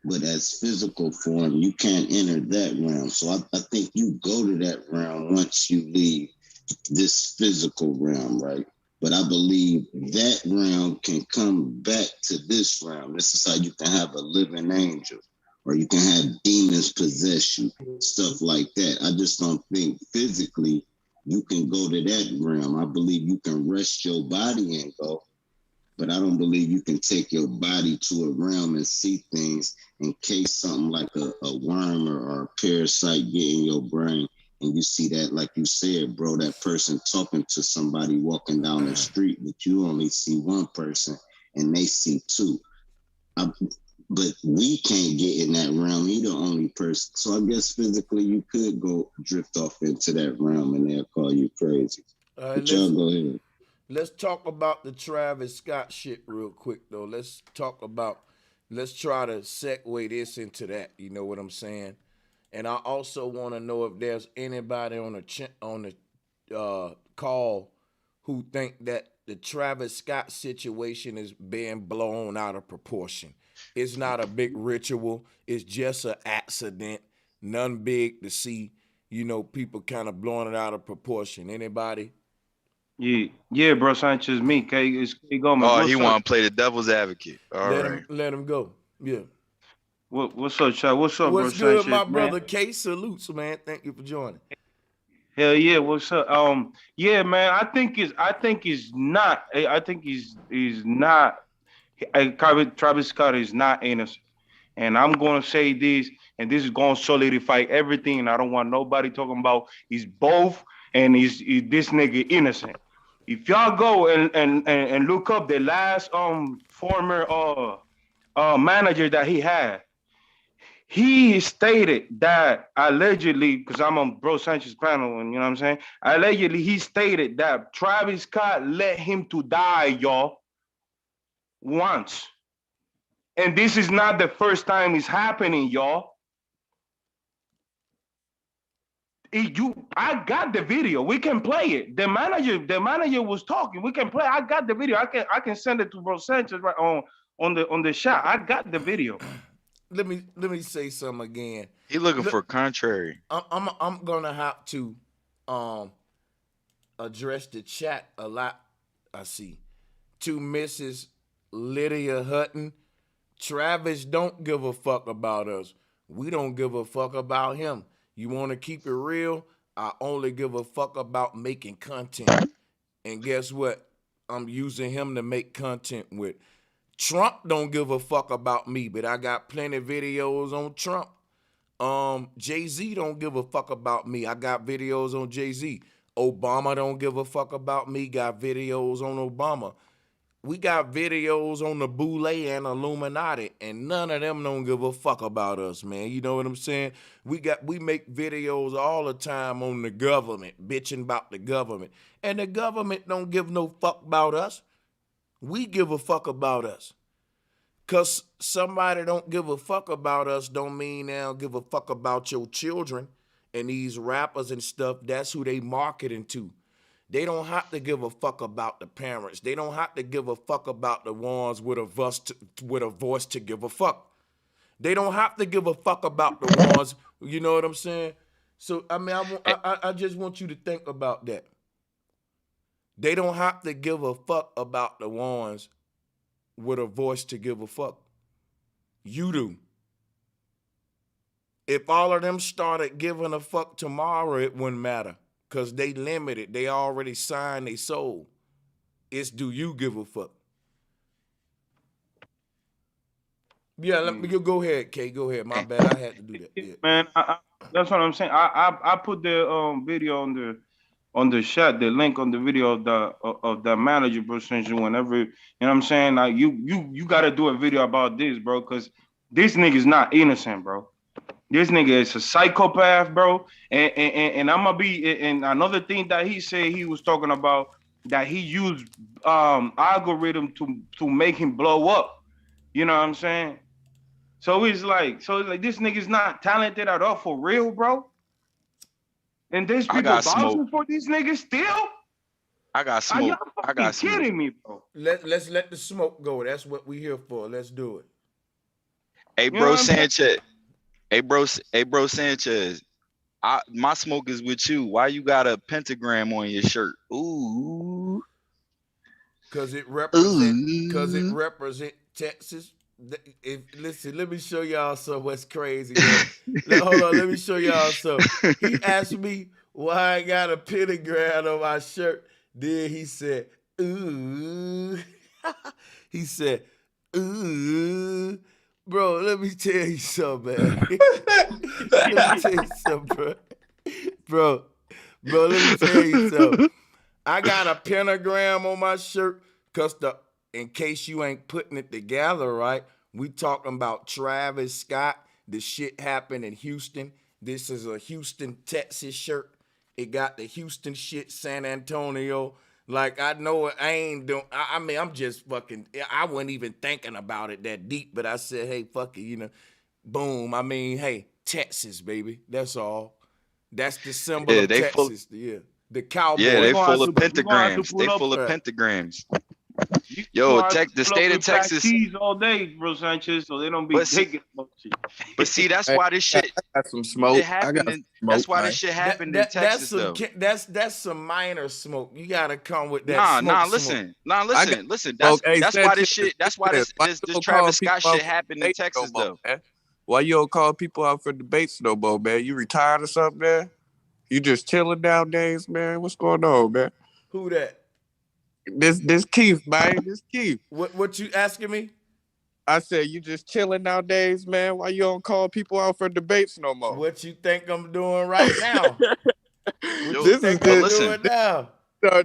but as physical form, you can't enter that realm. So I think you go to that realm once you leave this physical realm, right? But I believe that realm can come back to this realm. This is how you can have a living angel or you can have demons possess you, stuff like that. I just don't think physically you can go to that realm. I believe you can rest your body and go, but I don't believe you can take your body to a realm and see things in case something like a worm or a parasite get in your brain. And you see that, like you said, bro, that person talking to somebody walking down the street, but you only see one person and they see two. But we can't get in that realm. He the only person. So I guess physically you could go drift off into that realm and they'll call you crazy. But y'all go ahead. Let's talk about the Travis Scott shit real quick though. Let's try to segue this into that. You know what I'm saying? And I also want to know if there's anybody on the call who think that the Travis Scott situation is being blown out of proportion. It's not a big ritual. It's just an accident. None big to see. You know, people kind of blowing it out of proportion. Anybody? Yeah, bro. Sanchez, me. It's K Gomez. Oh, he want to play the devil's advocate. All right. Let him go. Yeah. What's up, Chad? What's up, What's bro? good, Sanchez, my man? brother? K salutes, man. Thank you for joining. Hell yeah, what's up? Yeah, man. I think he's not. Travis Scott is not innocent, and I'm gonna say this, and this is gonna solidify everything. I don't want nobody talking about he's both, and is this nigga innocent. If y'all go and look up the last former manager that he had. He stated that allegedly, because I'm on Bro Sanchez's panel, and you know what I'm saying? Allegedly, he stated that Travis Scott let him to die, y'all, once. And this is not the first time it's happening, y'all. I got the video. We can play it. The manager was talking. We can play. I got the video. I can send it to Bro Sanchez right on the shot. I got the video. Let me say something again. He looking for contrary. I'm gonna have to address the chat a lot. I see. To Mrs. Lydia Hutton, Travis don't give a fuck about us. We don't give a fuck about him. You want to keep it real? I only give a fuck about making content. And guess what? I'm using him to make content with. Trump don't give a fuck about me, but I got plenty of videos on Trump. Jay-Z don't give a fuck about me. I got videos on Jay-Z. Obama don't give a fuck about me. Got videos on Obama. We got videos on the Boule and Illuminati, and none of them don't give a fuck about us, man. You know what I'm saying? We make videos all the time on the government, bitching about the government. And the government don't give no fuck about us. We give a fuck about us. Cause somebody don't give a fuck about us don't mean they don't give a fuck about your children. And these rappers and stuff, that's who they marketing to. They don't have to give a fuck about the parents. They don't have to give a fuck about the ones with a voice to give a fuck. They don't have to give a fuck about the ones, you know what I'm saying? So, I mean, I just want you to think about that. They don't have to give a fuck about the ones with a voice to give a fuck. You do. If all of them started giving a fuck tomorrow, it wouldn't matter. Because they limited. They already signed their soul. It's do you give a fuck? Yeah, let me go ahead, Kay. Go ahead. My bad. I had to do that. Yeah. Man, that's what I'm saying. I put the video on the shot, the link on the video of the manager, bro. Since you whenever, you know what I'm saying, like you gotta do a video about this, bro, because this nigga's not innocent, bro. This nigga is a psychopath, bro. And I'm gonna be, and another thing that he said he was talking about that he used algorithm to make him blow up. You know what I'm saying? So it's like this nigga's not talented at all for real, bro. And there's people vouching for these niggas still. I got smoke. I got smoke. Kidding me, bro. Let's let the smoke go. That's what we here for. Let's do it. Hey, bro, Sanchez. Hey, bro, Sanchez. My smoke is with you. Why you got a pentagram on your shirt? Ooh. Cause it represent Texas. Listen, let me show y'all some what's crazy. Hold on, let me show y'all some. He asked me why I got a pentagram on my shirt. Then he said, ooh. He said, ooh. Bro, let me tell you something, man. Let me tell you something, bro. Bro, let me tell you something. I got a pentagram on my shirt because in case you ain't putting it together, right? We talking about Travis Scott. The shit happened in Houston. This is a Houston, Texas shirt. It got the Houston shit, San Antonio. Like, I know I ain't doing, I mean, I'm just fucking, I wasn't even thinking about it that deep, but I said, hey, fuck it, you know, boom. I mean, hey, Texas, baby. That's all. That's the symbol Yeah, of they full. Texas. Yeah. The cowboy. Yeah, they We're full of gonna have to pentagrams. They pull up. full of Right. pentagrams. You Yo, gonna have to the pull up state of with black Texas. cheese all day, bro Sanchez, so they don't be But see, taking no shit. but see, that's Hey, why this I shit got some smoke. it happened in. That's why this shit happened in That's Texas though. some minor smoke. You gotta come with that Nah, smoke. listen. I got Listen. smoke. Hey, That's why Sanchez, this shit. That's why this why this you this don't call Travis people Scott out shit for happened in debates no Texas more, though. man? Why you don't call people out for debates no more, man? You retired or something, man? You just chilling nowadays, man? What's going on, man? Who that? This Keith, man. This Keith. What you asking me? I said you just chilling nowadays, man. Why you don't call people out for debates no more? What you think I'm doing right now? What Yo, you This is think yo, I'm good. listen. doing now?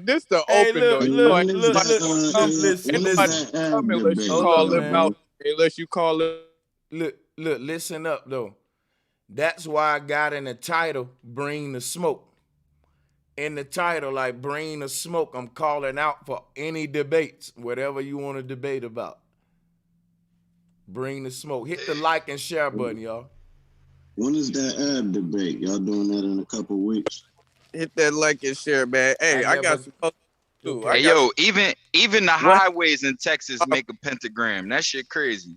This the Hey, open though. look, You Hey, know, look, when ain't is look, nobody that? look, come. listen, Ain't When is nobody listen. that app come unless you debate, Hold call up, though, them man. out. bro? Unless you call them. Look, listen up though. That's why I got in the title, Bring the Smoke. In the title, like Bring the Smoke, I'm calling out for any debates, whatever you want to debate about. Bring the smoke. Hit the like and share button, y'all. When is that app debate? Y'all doing that in a couple weeks? Hit that like and share, man. Hey, I got some other too. I Hey got yo, some. even the What highways in Texas make a pentagram. That shit crazy.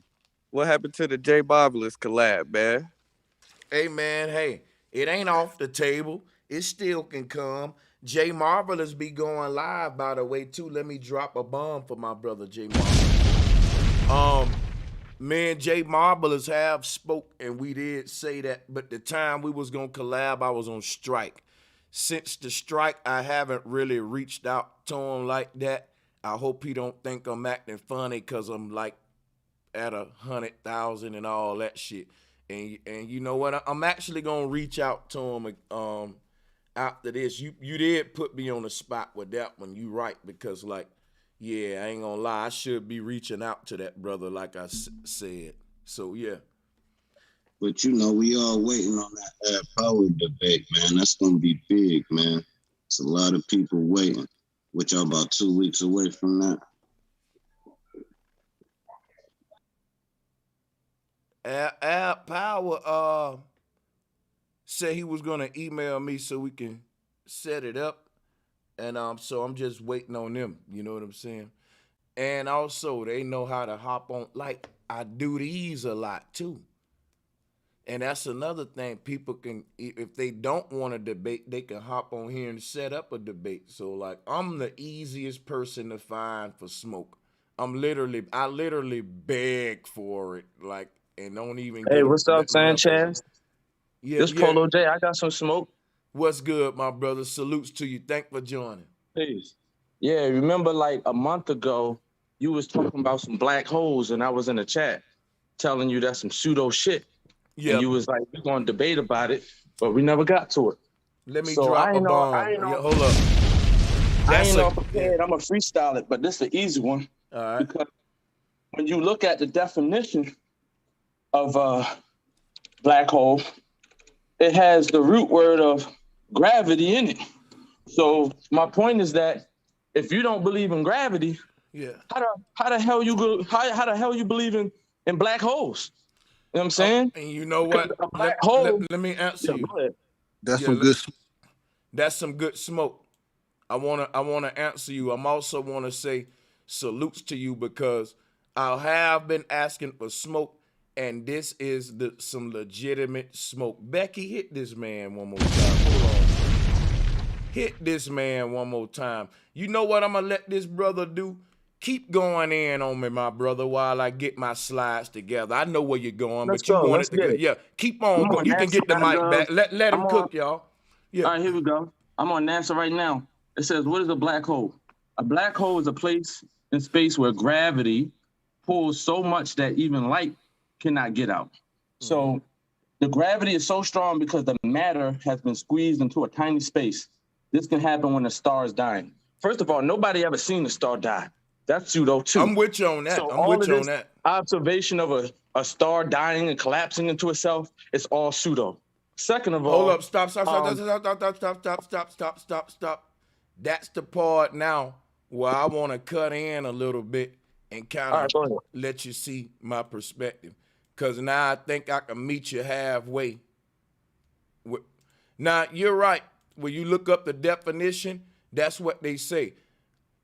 what happened to the J Marvelous collab, man? Hey man, hey, it ain't off the table. It still can come. Jay Marvelous be going live, by the way, too. Let me drop a bomb for my brother Jay Marvelous. Me and Jay Marvelous have spoke, and we did say that, but the time we was gonna collab, I was on strike. Since the strike, I haven't really reached out to him like that. I hope he don't think I'm acting funny because I'm like at 100,000 and all that shit. And you know what? I'm actually gonna reach out to him after this. You did put me on the spot with that one. You right, because like, yeah, I ain't gonna lie. I should be reaching out to that brother, like I said. So yeah. But you know, we all waiting on that app power debate, man. That's gonna be big, man. It's a lot of people waiting. Which y'all about 2 weeks away from that. App Power said he was gonna email me so we can set it up, and so I'm just waiting on them. You know what I'm saying? And also they know how to hop on. Like I do these a lot too, and that's another thing. People can, if they don't want to debate, they can hop on here and set up a debate. So like I'm the easiest person to find for smoke. I literally beg for it, like, and don't even Hey, get what's up, nothing. Sanchez? Yeah, This yeah. Polo J. I got some smoke. What's good, my brother? Salutes to you. Thanks for joining. Peace. Yeah, remember like a month ago, you was talking about some black holes, and I was in the chat telling you that's some pseudo shit. Yeah. And you was like, we're gonna debate about it, but we never got to it. Let me So drop I a ain't bomb. know, Yeah, hold up. I That's ain't a- all prepared. I'm gonna freestyle it, but this is an easy one. All right. Because when you look at the definition of black hole, it has the root word of gravity in it. So my point is that if you don't believe in gravity, Yeah. how the hell you believe in black holes? You know what I'm saying? And you know what? A black hole. Let me answer you. Go ahead. That's Yeah, some good. That's some good smoke. I wanna answer you. I'm also wanna say salutes to you because I have been asking for smoke, and this is some legitimate smoke. Becky, hit this man one more time. Hold on. Hit this man one more time. You know what I'm gonna let this brother do? keep going in on me, my brother, while I get my slides together. I know where you're going, Let's but you go. want Let's it to get go. it. Yeah, keep I'm on going. on You can NASA get the as mic back. Let I'm him on. cook, y'all. Yeah. All right, here we go. I'm on NASA right now. It says, what is a black hole? A black hole is a place in space where gravity pulls so much that even light cannot get out. So the gravity is so strong because the matter has been squeezed into a tiny space. This can happen when a star is dying. First of all, nobody ever seen a star die. That's pseudo too. I'm with you on that. So I'm all with of you on this that. observation of a star dying and collapsing into itself is all pseudo. Second of all, Hold up, stop. That's the part now where I want to cut in a little bit and kind of let you see my perspective. Because now I think I can meet you halfway. Now, you're right. When you look up the definition, that's what they say.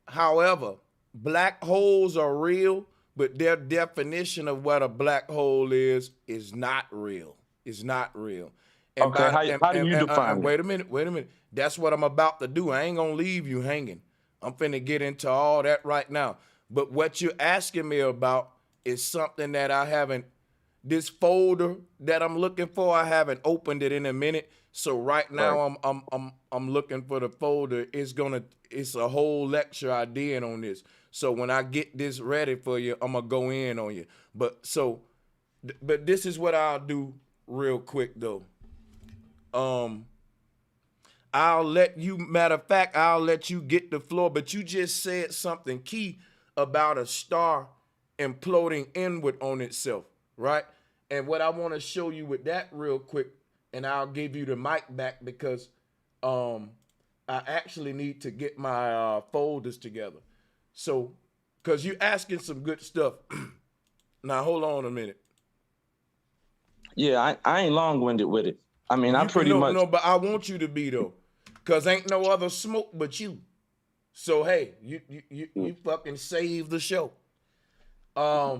However, black holes are real, but their definition of what a black hole is not real. It's not real. And okay, how do you define it? wait a minute. That's what I'm about to do. I ain't gonna leave you hanging. I'm finna get into all that right now. But what you're asking me about is something that I haven't, this folder that I'm looking for, I haven't opened it in a minute. So right now I'm looking for the folder. It's a whole lecture I did on this. So when I get this ready for you, I'm gonna go in on you. But this is what I'll do real quick though. I'll let you, matter of fact, I'll let you get the floor, but you just said something key about a star imploding inward on itself, right? And what I want to show you with that real quick, and I'll give you the mic back because I actually need to get my folders together. So, because you're asking some good stuff. Now, hold on a minute. Yeah, I ain't long-winded with it. I mean, I pretty much. No, but I want you to be though, because ain't no other smoke but you. So, hey, you fucking save the show. A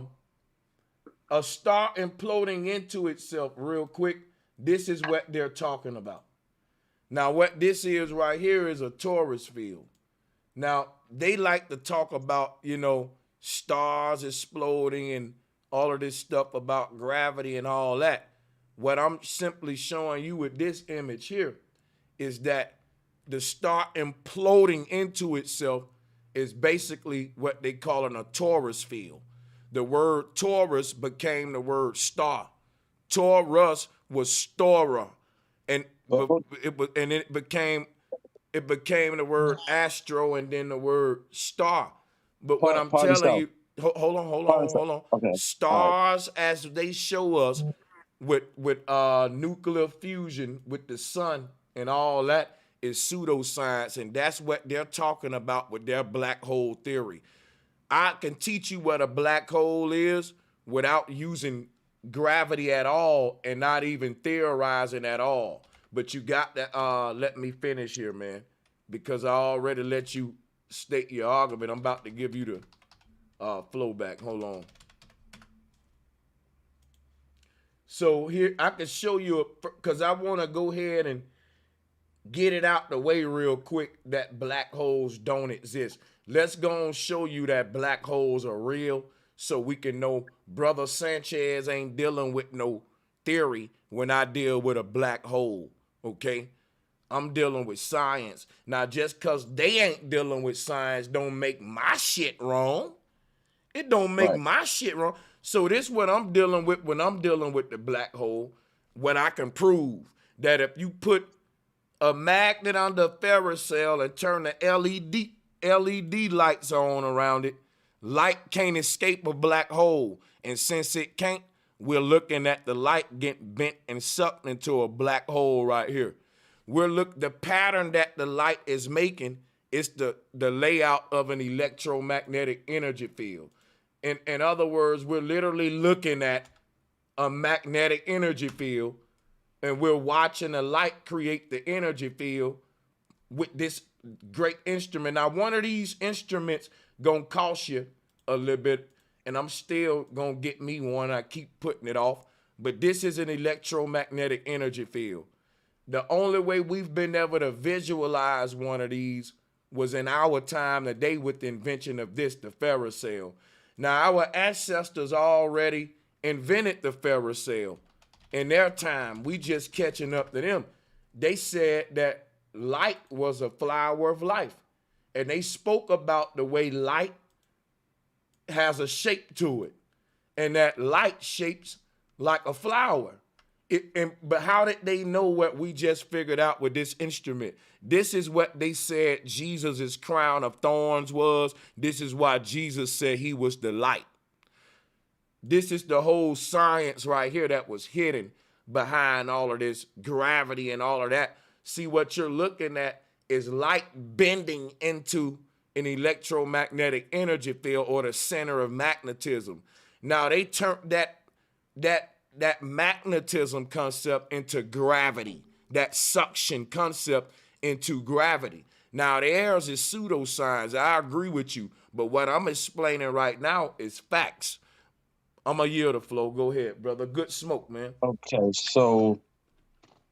star imploding into itself real quick, this is what they're talking about. Now, what this is right here is a torus field. Now, they like to talk about, stars exploding and all of this stuff about gravity and all that. What I'm simply showing you with this image here is that the star imploding into itself is basically what they call a torus field. The word torus became the word star. Torus was stora, and it became the word astro, and then the word star. But what I'm telling you, hold on. Okay. Stars, as they show us with nuclear fusion with the sun and all that, is pseudoscience, and that's what they're talking about with their black hole theory. I can teach you what a black hole is without using gravity at all and not even theorizing at all. But you got to let me finish here, man, because I already let you state your argument. I'm about to give you the flow back. Hold on. So here, I can show you, because I want to go ahead and get it out the way real quick that black holes don't exist. Let's go and show you that black holes are real so we can know Brother Sanchez ain't dealing with no theory when I deal with a black hole, okay? I'm dealing with science. Now, just because they ain't dealing with science don't make my shit wrong. It don't make my shit wrong. So this is what I'm dealing with when I'm dealing with the black hole, when I can prove that if you put a magnet under a ferrocell and turn the LED lights on around it, light can't escape a black hole. And since it can't, we're looking at the light getting bent and sucked into a black hole right here. The pattern that the light is making is the layout of an electromagnetic energy field. In other words, we're literally looking at a magnetic energy field, and we're watching the light create the energy field with this great instrument. Now, one of these instruments gonna cost you a little bit, and I'm still gonna get me one. I keep putting it off, but this is an electromagnetic energy field. The only way we've been able to visualize one of these was in our time today with the invention of this, the ferrocell. Now, our ancestors already invented the ferrocell. In their time, we just catching up to them. They said that light was a flower of life. And they spoke about the way light has a shape to it. And that light shapes like a flower. But how did they know what we just figured out with this instrument? This is what they said Jesus' crown of thorns was. This is why Jesus said he was the light. This is the whole science right here that was hidden behind all of this gravity and all of that. See, what you're looking at is light bending into an electromagnetic energy field, or the center of magnetism. Now they turned that magnetism concept into gravity, that suction concept into gravity. Now theirs is pseudoscience. I agree with you, but what I'm explaining right now is facts. I'm gonna yield the flow. Go ahead, brother. Good smoke, man. Okay, so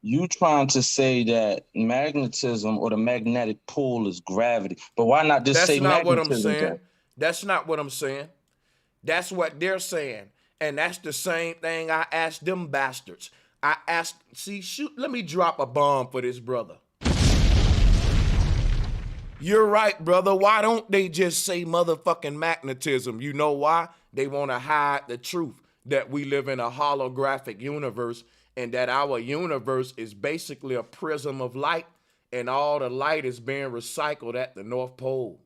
you trying to say that magnetism or the magnetic pull is gravity, but why not just That's say not what I'm magnetism saying. then? That's not what I'm saying. That's what they're saying. And that's the same thing I asked them bastards. I asked, let me drop a bomb for this brother. You're right, brother. Why don't they just say motherfucking magnetism? You know why? They want to hide the truth that we live in a holographic universe, and that our universe is basically a prism of light, and all the light is being recycled at the North Pole.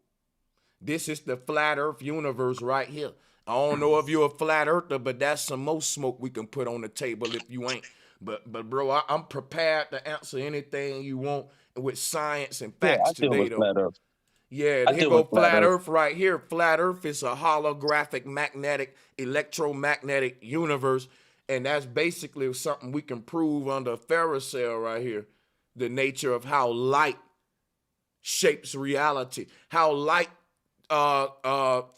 This is the flat earth universe right here. I don't know if you're a flat earther, but that's some more smoke we can put on the table if you ain't. But bro, I'm prepared to answer anything you want with science and Yeah, facts I deal today, with though. flat earth. Yeah, I here deal go with flat flat earth. earth right here. Flat earth is a holographic magnetic, electromagnetic universe. And that's basically something we can prove under ferrocell right here. The nature of how light shapes reality, how light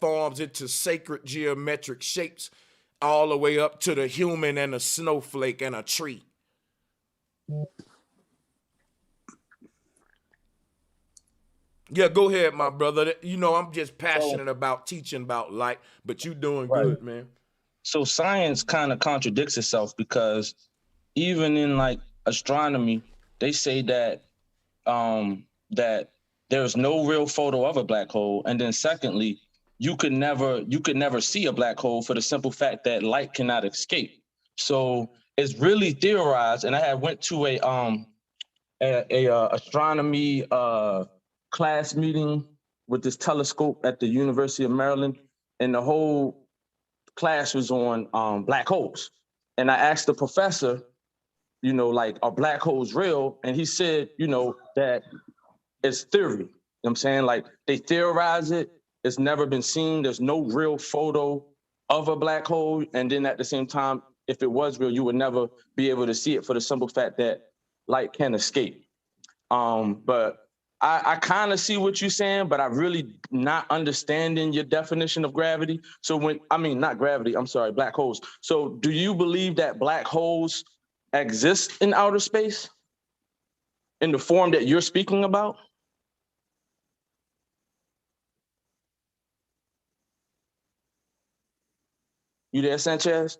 forms into sacred geometric shapes, all the way up to the human and a snowflake and a tree. Yeah, go ahead, my brother. You know, I'm just passionate about teaching about light, but you doing Right. good, man. So science kind of contradicts itself, because even in like astronomy, they say that that there's no real photo of a black hole, and then secondly, you could never see a black hole for the simple fact that light cannot escape. So it's really theorized, and I had went to a astronomy class meeting with this telescope at the University of Maryland, and the whole class was on black holes. And I asked the professor, you know, like, are black holes real? And he said, you know, that it's theory. You know what I'm saying? Like, they theorize it. It's never been seen. There's no real photo of a black hole. And then at the same time, if it was real, you would never be able to see it for the simple fact that light can escape. But I kind of see what you're saying, but I really not understanding your definition of gravity. So not gravity, I'm sorry, black holes. So do you believe that black holes exist in outer space in the form that you're speaking about? You there, Sanchez?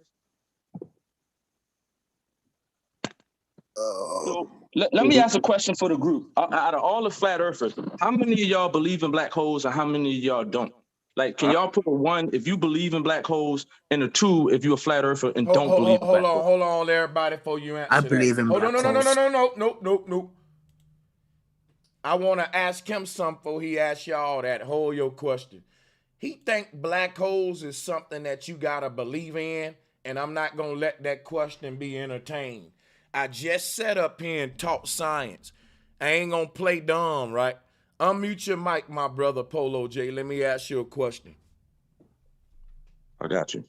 So let me ask a question for the group. Out of all the flat earthers, how many of y'all believe in black holes and how many of y'all don't? Like, can y'all put a 1 if you believe in black holes and a 2 if you're a flat earther and don't believe in black holes? Hold on, everybody, before you answer I that. believe in Hold black on, holes. nope. I want to ask him something before he asks y'all that. Hold your question. He think black holes is something that you got to believe in, and I'm not going to let that question be entertained. I just sat up here and taught science. I ain't going to play dumb, right? Unmute your mic, my brother Polo J. Let me ask you a question. I got you.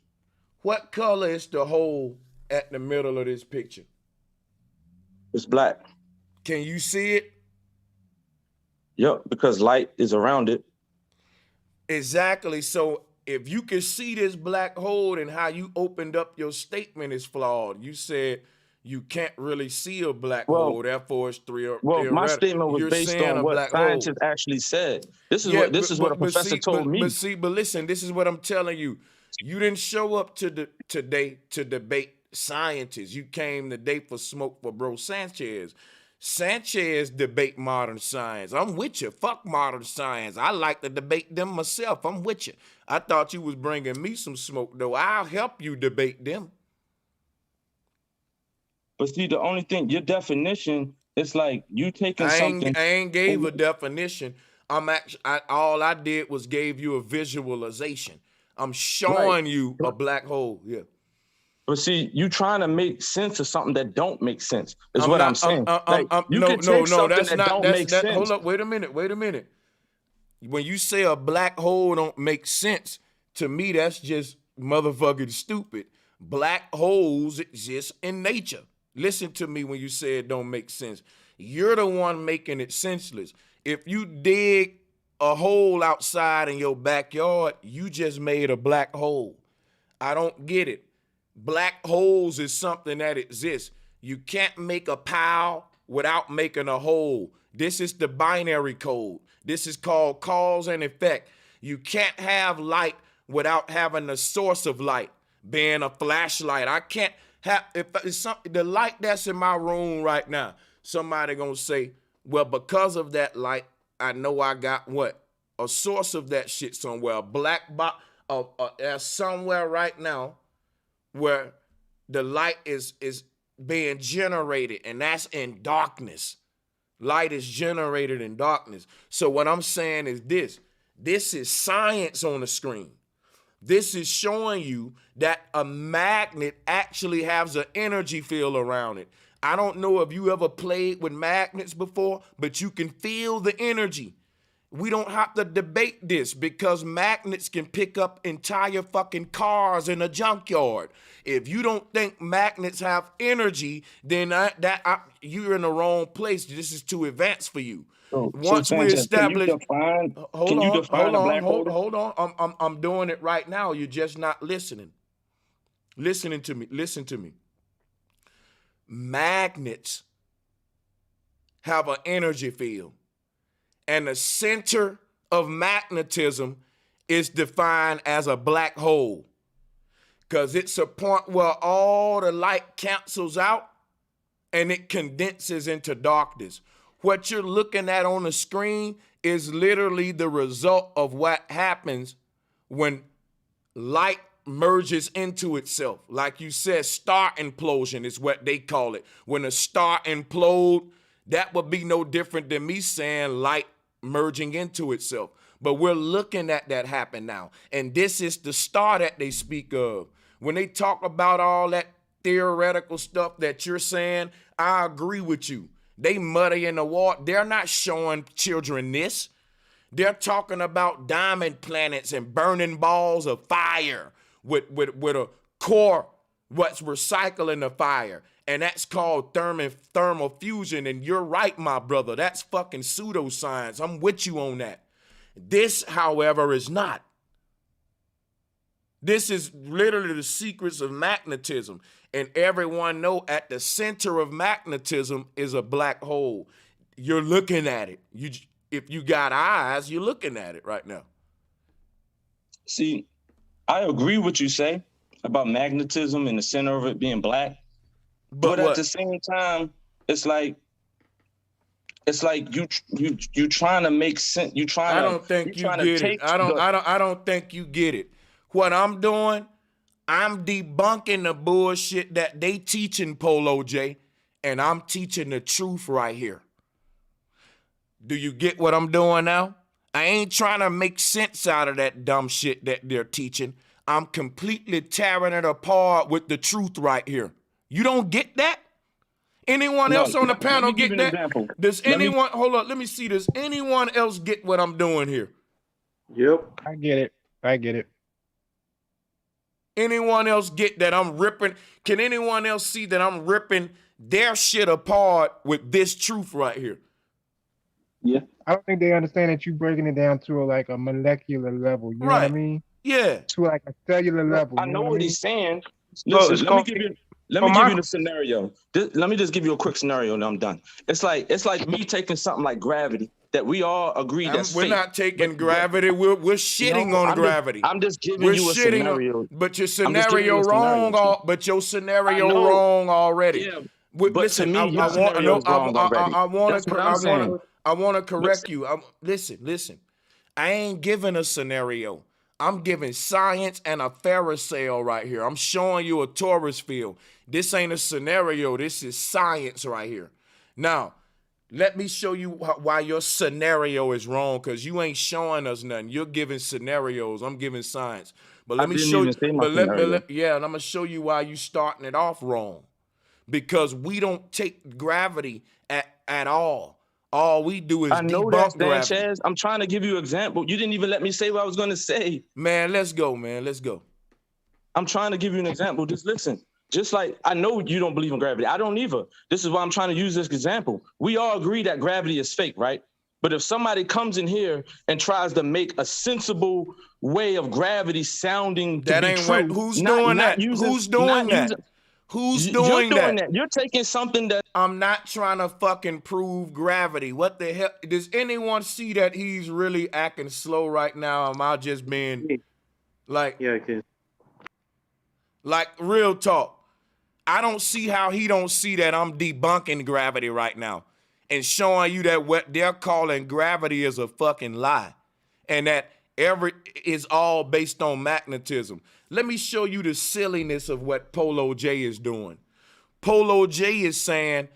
What color is the hole at the middle of this picture? It's black. Can you see it? Yep, because light is around it. Exactly. So if you can see this black hole, and how you opened up your statement is flawed. You said you can't really see a black Well, hole. Therefore, it's well, my theoretical. statement was You're based saying on a what black hole. scientists actually said. This is Yeah, what a professor told me. but listen, this is what I'm telling you. You didn't show up today to debate scientists. You came today for smoke for Bro Sanchez. Sanchez debate modern science. I'm with you. Fuck modern science. I like to debate them myself. I'm with you. I thought you was bringing me some smoke though. I'll help you debate them. But see, the only thing, your definition, it's like you taking something. I ain't gave a definition. All I did was gave you a visualization. I'm showing you a black hole. Yeah. But see, you trying to make sense of something that don't make sense is what I'm saying. You can take something that don't make sense. Hold up, wait a minute. When you say a black hole don't make sense, to me that's just motherfucking stupid. Black holes exist in nature. Listen to me when you say it don't make sense. You're the one making it senseless. If you dig a hole outside in your backyard, you just made a black hole. I don't get it. Black holes is something that exists. You can't make a pile without making a hole. This is the binary code. This is called cause and effect. You can't have light without having the source of light, being a flashlight. I can't have, if it's something, the light that's in my room right now, somebody gonna say, well, because of that light, I know I got what? A source of that shit somewhere. A black box, somewhere right now where the light is being generated, and that's in darkness. Light is generated in darkness. So what I'm saying is this is science on the screen. This is showing you that a magnet actually has an energy field around it. I don't know if you ever played with magnets before, but you can feel the energy. We don't have to debate this because magnets can pick up entire fucking cars in a junkyard. If you don't think magnets have energy, then you're in the wrong place. This is too advanced for you. Once we establish, hold on. I'm doing it right now. You're just not listening. Listen to me. Magnets have an energy field. And the center of magnetism is defined as a black hole. Because it's a point where all the light cancels out and it condenses into darkness. What you're looking at on the screen is literally the result of what happens when light merges into itself. Like you said, star implosion is what they call it. When a star implodes, that would be no different than me saying light merging into itself. But we're looking at that happen now. And this is the star that they speak of. When they talk about all that theoretical stuff that you're saying, I agree with you. They muddy in the water. They're not showing children this. They're talking about diamond planets and burning balls of fire with a core what's recycling the fire. And that's called thermal fusion. And you're right, my brother. That's fucking pseudoscience. I'm with you on that. This, however, is not. This is literally the secrets of magnetism. And everyone know at the center of magnetism is a black hole. You're looking at it. If you got eyes, you're looking at it right now. See, I agree with what you say about magnetism and the center of it being black. But at the same time, it's like you trying to make sense. I don't think you get it. I don't think you get it. What I'm doing, I'm debunking the bullshit that they teaching Polo J, and I'm teaching the truth right here. Do you get what I'm doing now? I ain't trying to make sense out of that dumb shit that they're teaching. I'm completely tearing it apart with the truth right here. You don't get that? Anyone else on the panel get that? Does anyone, hold on, let me see, does anyone else get what I'm doing here? Yep. I get it. Anyone else get that I'm ripping? Can anyone else see that I'm ripping their shit apart with this truth right here? Yeah. I don't think they understand that you breaking it down to a molecular level. You know what I mean? Yeah. To like a cellular level. I know what he's saying. So Listen, Let me give you the scenario. Let me just give you a quick scenario and I'm done. It's like me taking something like gravity that we all agree that's we're fake. not taking gravity. We're shitting on gravity. I'm just giving we're you a shitting scenario. on, but your I'm just giving you scenario a scenario, wrong. But your scenario know. wrong already. Yeah, But to listen, me, your I want scenario no. is wrong already. That's what I'm saying. I want to correct you. Listen. I ain't giving a scenario. I'm giving science and a Pharisee right here. I'm showing you a Taurus field. This ain't a scenario. This is science right here. Now, let me show you why your scenario is wrong, because you ain't showing us nothing. You're giving scenarios. I'm giving science. But let me show you. Yeah, and I'm gonna show you why you starting it off wrong. Because we don't take gravity at all. All we do is debunk gravity. Sanchez. I'm trying to give you an example. You didn't even let me say what I was going to say. Man, let's go, man. Let's go. I'm trying to give you an example. Just listen. Just like I know you don't believe in gravity. I don't either. This is why I'm trying to use this example. We all agree that gravity is fake, right? But if somebody comes in here and tries to make a sensible way of gravity sounding to be true, who's doing that? Who's doing that? Who's doing that? You're taking something that I'm not trying to fucking prove gravity. What the hell? Does anyone see that he's really acting slow right now? Am I just being like, like real talk? I don't see how he don't see that I'm debunking gravity right now and showing you that what they're calling gravity is a fucking lie, and that is all based on magnetism. Let me show you the silliness of what Polo J is doing. Polo J is saying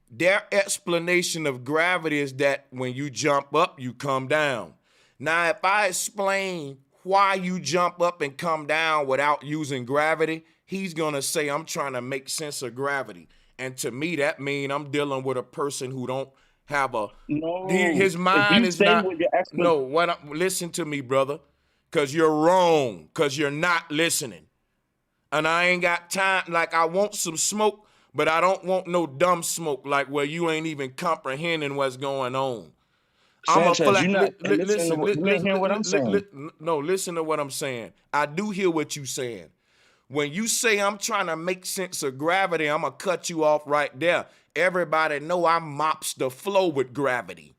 their explanation of gravity is that when you jump up, you come down. Now, if I explain why you jump up and come down without using gravity, he's going to say I'm trying to make sense of gravity. And to me, that means I'm dealing with a person who don't have his mind is not. Listen to me, brother, because you're wrong, because you're not listening. And I ain't got time. Like, I want some smoke, but I don't want no dumb smoke, like where you ain't even comprehending what's going on. Sanchez, you're not listening to what I'm saying. No, listen to what I'm saying. I do hear what you're saying. When you say I'm trying to make sense of gravity, I'm going to cut you off right there. Everybody know I mops the flow with gravity.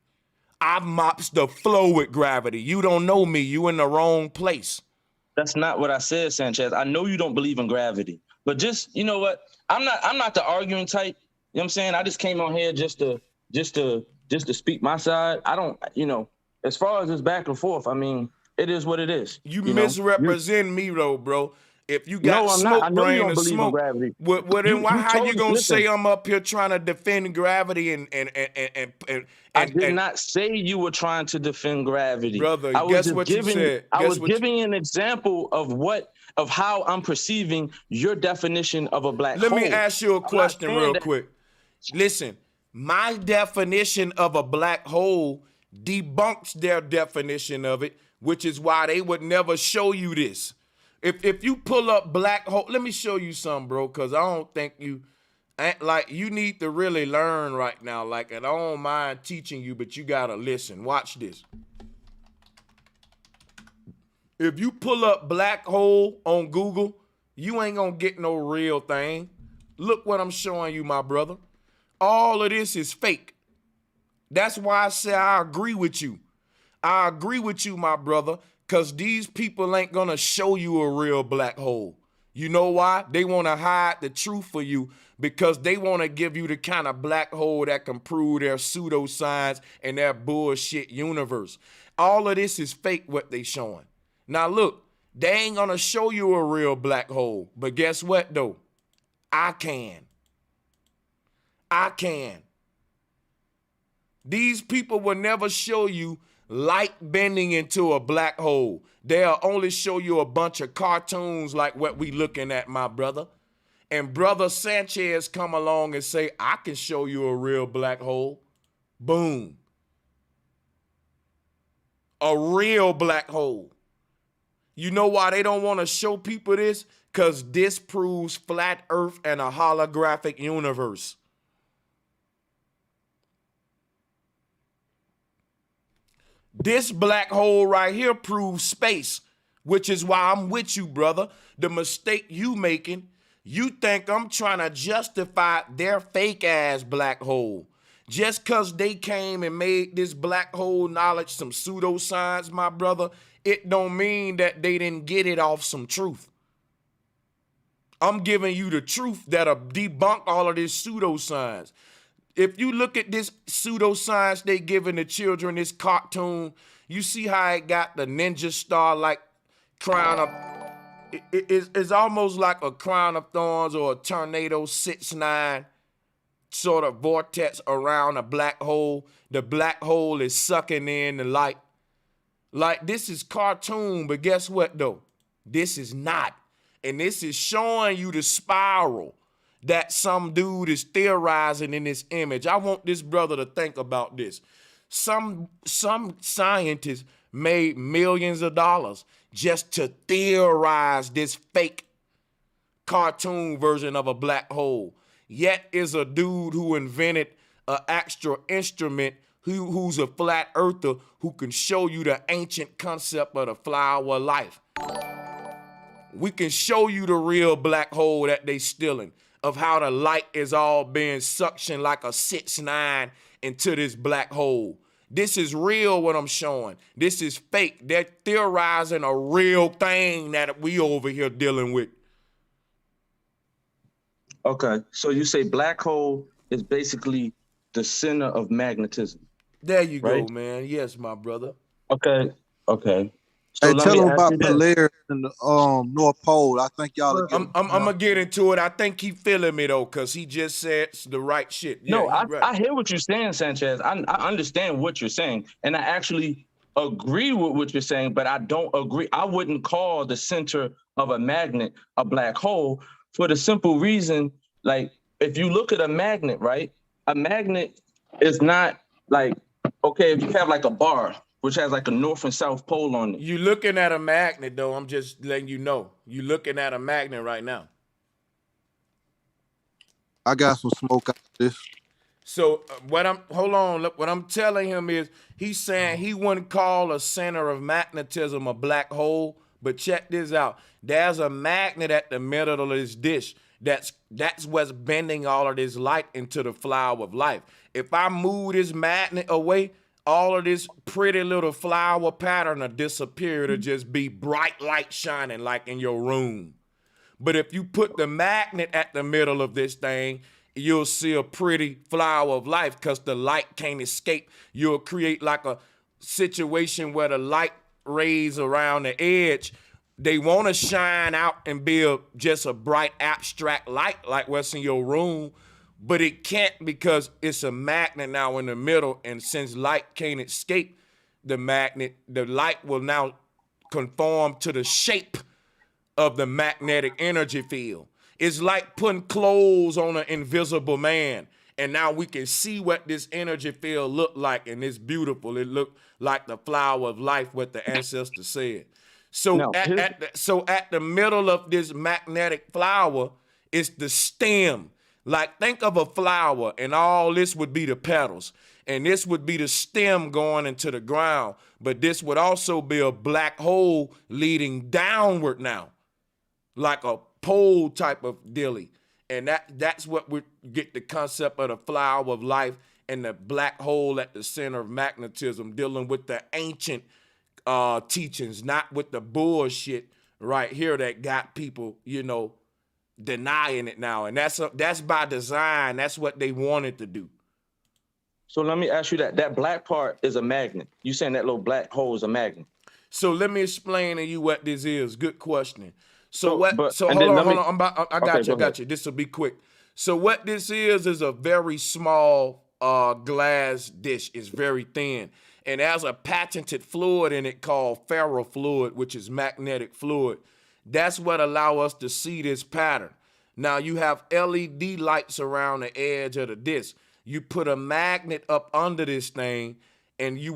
I mops the flow with gravity. You don't know me. You in the wrong place. That's not what I said, Sanchez. I know you don't believe in gravity, but just, you know what? I'm not the arguing type. You know what I'm saying? I just came on here just to speak my side. I don't, as far as this back and forth, I mean, it is what it is. You misrepresent me though, bro. If you got smoke brain or smoke, well, then how you gonna say I'm up here trying to defend gravity and I did not say you were trying to defend gravity, brother. Guess what you said? I was giving an example of how I'm perceiving your definition of a black hole. Let me ask you a question real quick. Listen, my definition of a black hole debunks their definition of it, which is why they would never show you this. If you pull up black hole, let me show you something, bro, because I don't think you need to really learn right now. Like, and I don't mind teaching you, but you gotta listen. Watch this. If you pull up black hole on Google, you ain't gonna get no real thing. Look what I'm showing you, my brother. All of this is fake. That's why I say I agree with you. I agree with you, my brother, because these people ain't going to show you a real black hole. You know why? They want to hide the truth for you because they want to give you the kind of black hole that can prove their pseudoscience and their bullshit universe. All of this is fake, what they showing. Now, look, they ain't going to show you a real black hole. But guess what, though? I can. I can. These people will never show you light bending into a black hole. They'll only show you a bunch of cartoons like what we looking at, my brother. And brother Sanchez come along and say, I can show you a real black hole. Boom. A real black hole. You know why they don't want to show people this? Because this proves flat earth and a holographic universe. This black hole right here proves space, which is why I'm with you, brother. The mistake you making, You think I'm trying to justify their fake ass black hole. Just because they came and made this black hole knowledge some pseudoscience, my brother, it don't mean that they didn't get it off some truth. I'm giving you the truth that'll debunk all of this pseudoscience. If you look at this pseudoscience they giving the children, this cartoon, you see how it got the ninja star like crown of, it's almost like a crown of thorns or a tornado 6ix9ine sort of vortex around a black hole. The black hole is sucking in the light. Like, this is cartoon, but guess what though? This is not. And this is showing you the spiral that some dude is theorizing in this image. I want this brother to think about this. Some scientists made millions of dollars just to theorize this fake cartoon version of a black hole. Yet is a dude who invented an extra instrument who's a flat earther who can show you the ancient concept of the flower of life. We can show you the real black hole that they stealing, of how the light is all being suctioned like a 6ix9ine into this black hole. This is real what I'm showing. This is fake. They're theorizing a real thing that we over here dealing with. Okay, so you say black hole is basically the center of magnetism. There you right? go, man. Yes, my brother. Okay, okay. So Hey, let tell me them ask about you this. Polaris and the North Pole. I think y'all are getting. I'm gonna get into it. I think he feeling me though, cause he just said the right shit. Yeah, No, he right. I hear what you're saying, Sanchez. I understand what you're saying, and I actually agree with what you're saying, but I don't agree. I wouldn't call the center of a magnet a black hole for the simple reason, like, if you look at a magnet, right? A magnet is not like, okay, if you have like a bar, which has like a north and south pole on it. You looking at a magnet though. I'm just letting you know. You looking at a magnet right now. I got some smoke out of this. So hold on, look, what I'm telling him is he's saying he wouldn't call a center of magnetism a black hole, but check this out. There's a magnet at the middle of this dish. That's what's bending all of this light into the flower of life. If I move this magnet away, all of this pretty little flower pattern will disappear. It'll just be bright light shining like in your room. But if you put the magnet at the middle of this thing, you'll see a pretty flower of life because the light can't escape. You'll create like a situation where the light rays around the edge, they want to shine out and be just a bright abstract light like what's in your room, but it can't because it's a magnet now in the middle, and since light can't escape the magnet, the light will now conform to the shape of the magnetic energy field. It's like putting clothes on an invisible man, and now we can see what this energy field look like, and it's beautiful. It looked like the flower of life, what the ancestors said. So Now, at the middle of this magnetic flower is the stem. Like, think of a flower, and all this would be the petals, and this would be the stem going into the ground, but this would also be a black hole leading downward now, like a pole type of dilly. And that's what we get the concept of the flower of life and the black hole at the center of magnetism, dealing with the ancient teachings, not with the bullshit right here that got people, denying it now. And that's by design. That's what they wanted to do. So let me ask you that black part is a magnet. You saying that little black hole is a magnet? So let me explain to you what this is. Good question. So hold on. I got you. This will be quick. So what this is a very small glass dish. It's very thin. And there's a patented fluid in it called ferrofluid, which is magnetic fluid. That's what allow us to see this pattern. Now you have LED lights around the edge of the disc. You put a magnet up under this thing, and you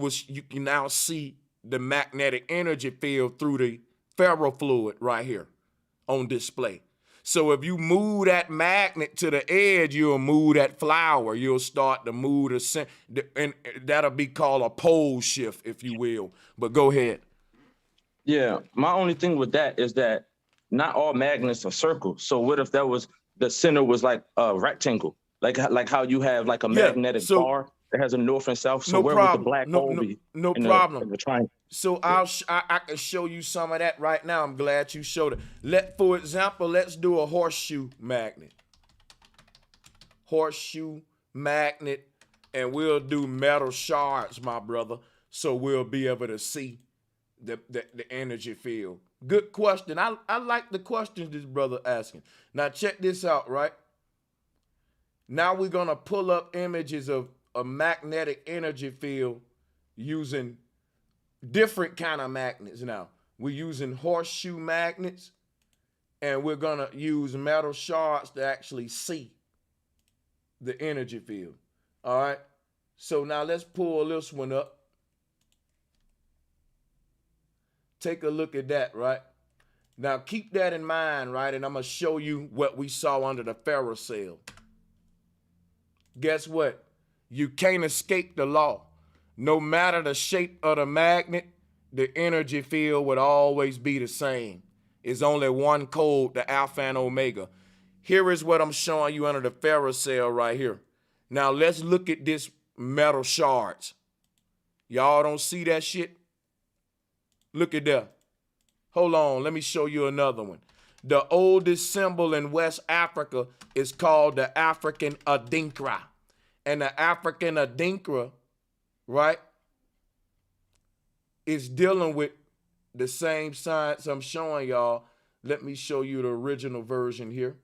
can now see the magnetic energy field through the ferrofluid right here on display. So if you move that magnet to the edge, you'll move that flower. You'll start to move and that'll be called a pole shift, if you will. But go ahead. Yeah, my only thing with that is that not all magnets are circles. So what if that was the center was like a rectangle, like how you have like a magnetic bar that has a north and south. So No where would the problem. black hole be? No in problem. the triangle? So I can show you some of that right now. I'm glad you showed it. For example, let's do a horseshoe magnet. Horseshoe magnet, and we'll do metal shards, my brother, so we'll be able to see the energy field. Good question. I like the questions this brother asking. Now check this out, right? Now we're gonna pull up images of a magnetic energy field using different kind of magnets. Now we're using horseshoe magnets, and we're gonna use metal shards to actually see the energy field. All right. So now let's pull this one up. Take a look at that, right? Now keep that in mind, right? And I'm gonna show you what we saw under the ferrocell. Guess what? You can't escape the law. No matter the shape of the magnet, the energy field would always be the same. It's only one code, the alpha and omega. Here is what I'm showing you under the ferrocell right here. Now let's look at this metal shards. Y'all don't see that shit? Look at that. Hold on, let me show you another one. The oldest symbol in West Africa is called the African Adinkra. And the African Adinkra, right, is dealing with the same science I'm showing y'all. Let me show you the original version here.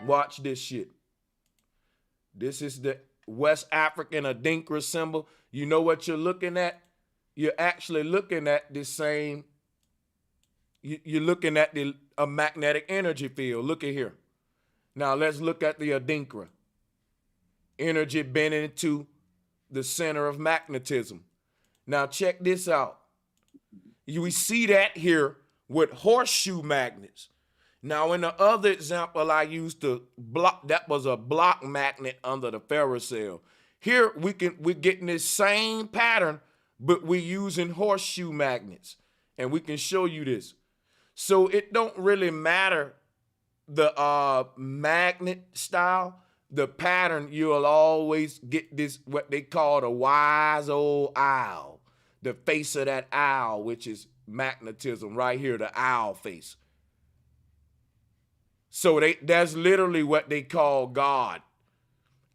Watch this shit. This is the West African Adinkra symbol. You know what you're looking at? You're actually looking at the same, you're looking at a magnetic energy field. Look at here. Now let's look at the Adinkra. Energy bending into the center of magnetism. Now check this out. We see that here with horseshoe magnets. Now in the other example I used to block, that was a block magnet under the ferrocell. Here we're getting this same pattern, but we're using horseshoe magnets, and we can show you this. So it don't really matter the magnet style, the pattern, you'll always get this, what they call the wise old owl, the face of that owl, which is magnetism right here, the owl face. So that's literally what they call God,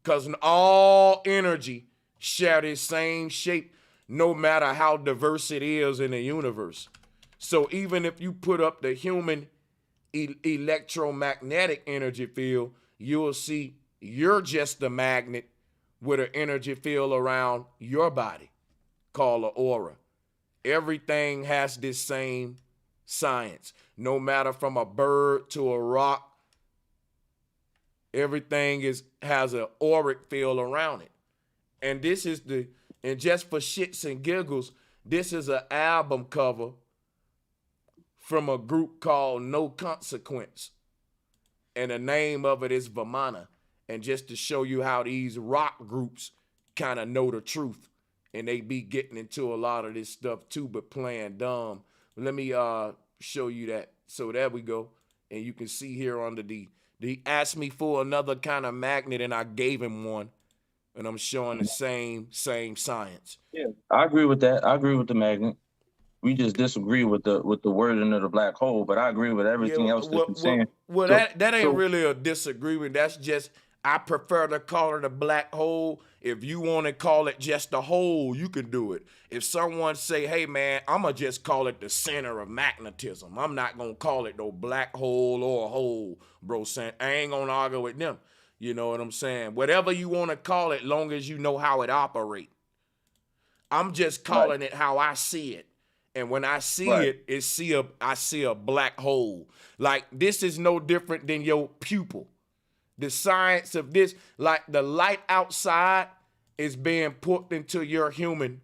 because all energy share the same shape, no matter how diverse it is in the universe. So even if you put up the human electromagnetic energy field, you'll see you're just a magnet with an energy field around your body called an aura. Everything has this same science, no matter from a bird to a rock. Everything has an auric field around it. And this is and just for shits and giggles, this is an album cover from a group called No Consequence. And the name of it is Vamana. And just to show you how these rock groups kind of know the truth. And they be getting into a lot of this stuff too, but playing dumb. Let me show you that. So there we go. And you can see here under he asked me for another kind of magnet, and I gave him one. And I'm showing the same science. Yeah, I agree with that. I agree with the magnet. We just disagree with the wording of the black hole, but I agree with everything else that you're saying. Well, that ain't really a disagreement. That's just, I prefer to call it a black hole. If you want to call it just a hole, you can do it. If someone say, hey man, I'm going to just call it the center of magnetism, I'm not going to call it no black hole or a hole, bro. I ain't going to argue with them. You know what I'm saying? Whatever you want to call it, long as you know how it operates. I'm just calling it how I see it. And when I see it, I see a black hole. Like, this is no different than your pupil. The science of this, like the light outside is being put into your human.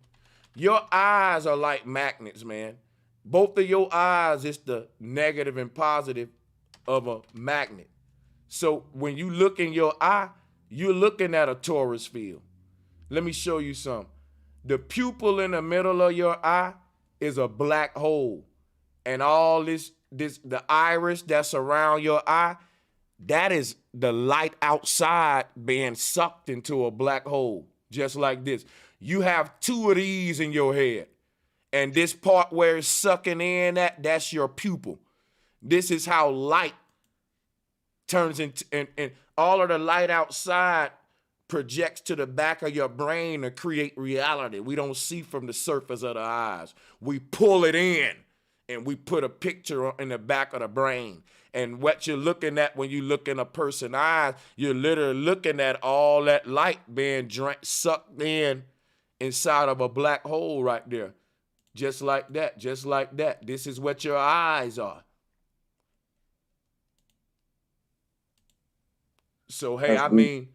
Your eyes are like magnets, man. Both of your eyes is the negative and positive of a magnet. So when you look in your eye, you're looking at a torus field. Let me show you something. The pupil in the middle of your eye is a black hole. and all this the iris that's around your eye, that is the light outside being sucked into a black hole, just like this. You have two of these in your head, and this part where it's sucking in that's your pupil. This is how light turns into, and all of the light outside projects to the back of your brain to create reality. We don't see from the surface of the eyes. We pull it in and we put a picture in the back of the brain. And what you're looking at when you look in a person's eyes, you're literally looking at all that light being sucked in inside of a black hole right there. Just like that, just like that. This is what your eyes are. So, hey, I mean.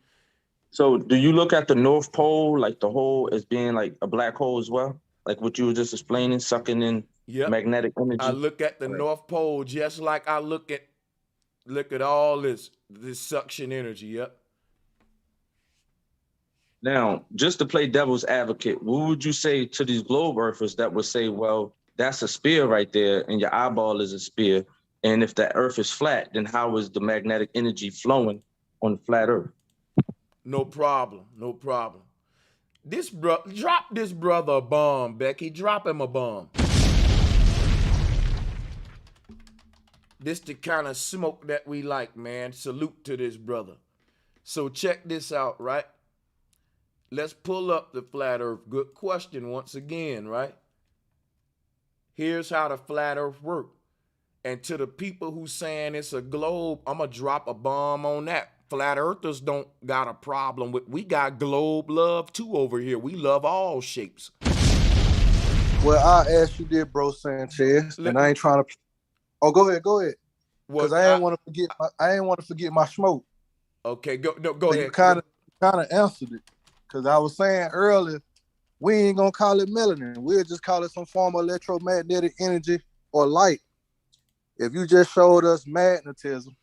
So do you look at the North Pole, like the hole as being like a black hole as well? Like what you were just explaining, sucking in magnetic energy? I look at the North Pole just like I look at all this suction energy, yep. Now, just to play devil's advocate, what would you say to these globe earthers that would say, well, that's a spear right there and your eyeball is a spear. And if the earth is flat, then how is the magnetic energy flowing on the flat earth? No problem, no problem. Drop this brother a bomb, Becky. Drop him a bomb. This the kind of smoke that we like, man. Salute to this brother. So check this out, right? Let's pull up the flat earth. Good question once again, right? Here's how the flat earth works. And to the people who saying it's a globe, I'm going to drop a bomb on that. Flat earthers don't got a problem with, we got globe love too over here. We love all shapes. Well, I asked you this, bro Sanchez, and I ain't trying to. Oh, go ahead. Because I ain't want to forget my smoke. Okay, go ahead. You kind of answered it. Because I was saying earlier, we ain't gonna call it melanin. We'll just call it some form of electromagnetic energy or light. If you just showed us magnetism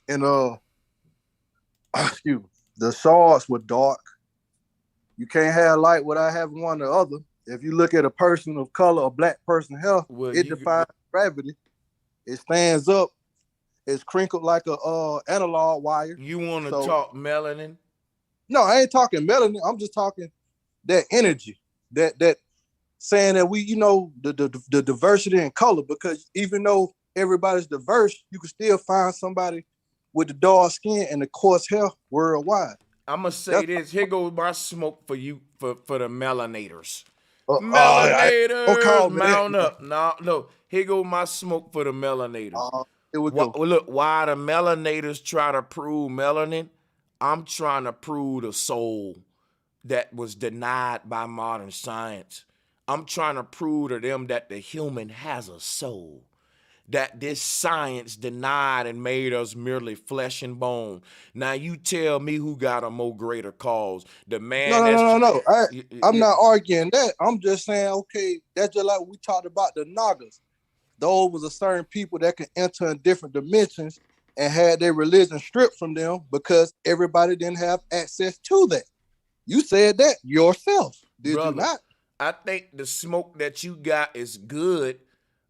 and excuse me, the shards were dark. You can't have light without having one or the other. If you look at a person of color, a black person health, it defies gravity. It stands up. It's crinkled like a analog wire. You want to talk melanin? No, I ain't talking melanin. I'm just talking that energy, that saying that we, the diversity in color, because even though everybody's diverse, you can still find somebody with the dark skin and the coarse hair worldwide. I'm going to say this. Here goes my smoke for you, for the melanators. Melanators, mount up. No. Here goes my smoke for the melanators. Here we go. Look, why the melanators try to prove melanin, I'm trying to prove the soul that was denied by modern science. I'm trying to prove to them that the human has a soul, that this science denied and made us merely flesh and bone. Now you tell me who got a more greater cause. The man No. I'm not arguing that. I'm just saying, okay, that's just like we talked about the Nagas. Those was a certain people that can enter in different dimensions and had their religion stripped from them because everybody didn't have access to that. You said that yourself, did you not? I think the smoke that you got is good,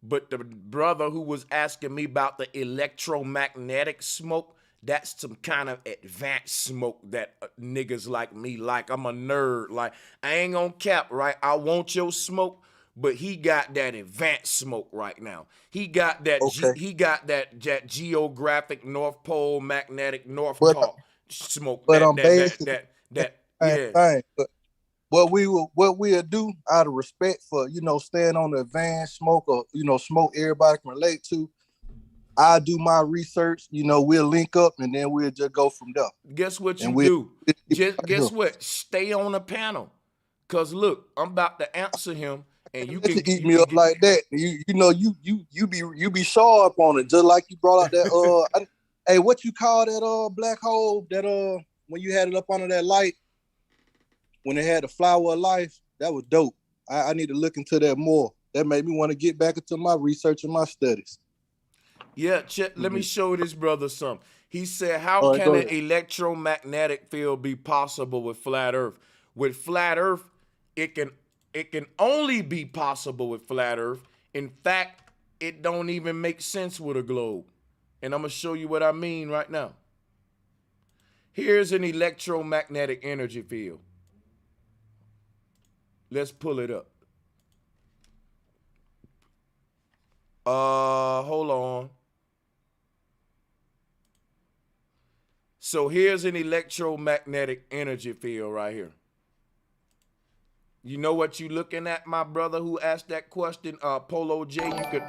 but the brother who was asking me about the electromagnetic smoke, that's some kind of advanced smoke that niggas like me like. I'm a nerd. Like, I ain't gonna cap, right? I want your smoke, but he got that advanced smoke right now. He got that. He got that geographic North Pole magnetic North Talk smoke. But I'm basically thing. But what we'll do out of respect for staying on the advanced smoke or smoke everybody can relate to. I'll do my research. We'll link up and then we'll just go from there. Guess what you do? Guess what? Stay on the panel. Cause look, I'm about to answer him. And you can eat me up like that. You be sharp on it, just like you brought out that hey, what you call that black hole that when you had it up under that light when it had the flower of life? That was dope. I need to look into that more. That made me want to get back into my research and my studies. Yeah, let me show this brother something. He said, how can an electromagnetic field be possible with flat earth? With flat earth, it can only be possible with flat earth. In fact, it don't even make sense with a globe. And I'm gonna show you what I mean right now. Here's an electromagnetic energy field. Let's pull it up. Hold on. So here's an electromagnetic energy field right here. You know what you looking at, my brother who asked that question? Polo J, you could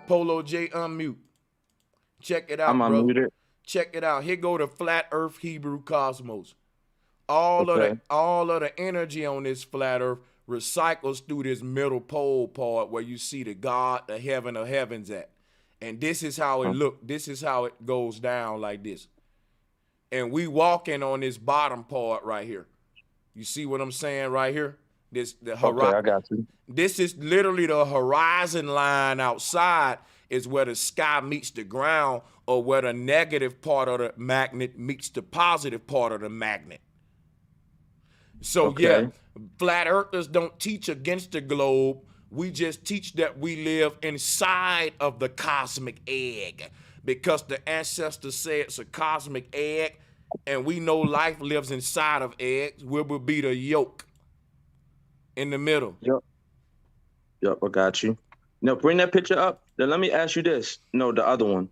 Polo J unmute. Check it out, I'm brother. unmuted. Check it out. Here go the flat earth Hebrew cosmos. All of the energy on this flat earth recycles through this middle pole part where you see the God, the heaven of heavens at. And this is how it look. This is how it goes down like this. And we walking on this bottom part right here. You see what I'm saying right here? Okay, I got you. This is literally the horizon line outside is where the sky meets the ground, or where the negative part of the magnet meets the positive part of the magnet. So yeah, flat earthers don't teach against the globe. We just teach that we live inside of the cosmic egg, because the ancestors say it's a cosmic egg, and we know life lives inside of eggs. We will be the yolk in the middle. Yep, I got you. Now bring that picture up. Then let me ask you this. No, the other one.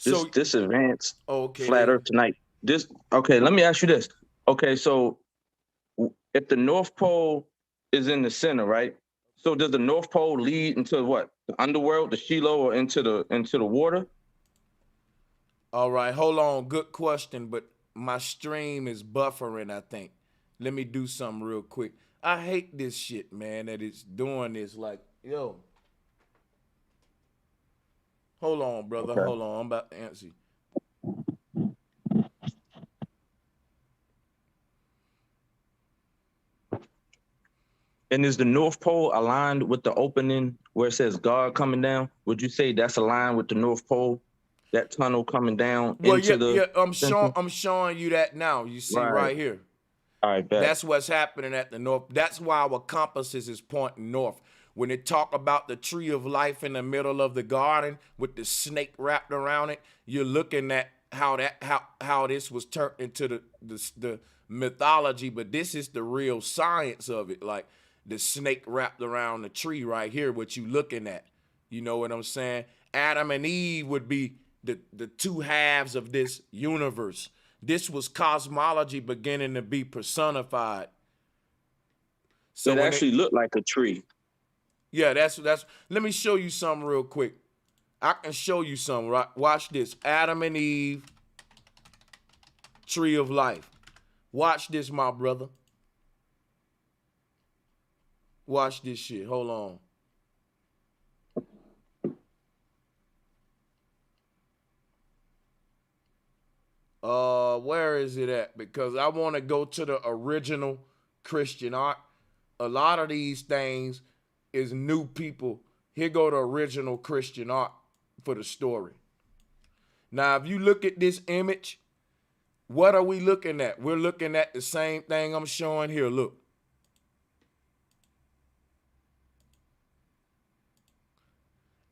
This advanced flat earth tonight. Let me ask you this. Okay, so if the North Pole is in the center, right? So does the North Pole lead into what? The underworld, the Shiloh, or into the water? All right, hold on. Good question, but my stream is buffering, I think. Let me do something real quick. I hate this shit, man, that it's doing this. Like, yo. Hold on, brother. Okay. Hold on. I'm about to answer you. And is the North Pole aligned with the opening where it says God coming down? Would you say that's aligned with the North Pole? That tunnel coming down into the I'm showing you that now. You see right here. All right, bet. That's what's happening at the north. That's why our compasses is pointing north. When they talk about the tree of life in the middle of the garden with the snake wrapped around it, you're looking at how this was turned into the mythology, but this is the real science of it. Like the snake wrapped around the tree right here, what you looking at. You know what I'm saying? Adam and Eve would be the two halves of this universe. This was cosmology beginning to be personified. So it actually looked like a tree. Yeah, that's. Let me show you something real quick. I can show you something. Right? Watch this. Adam and Eve, tree of life. Watch this, my brother. Watch this shit. Hold on. Where is it at? Because I want to go to the original Christian art. A lot of these things is new people. Here go the original Christian art for the story. Now, if you look at this image, what are we looking at? We're looking at the same thing I'm showing here. Look.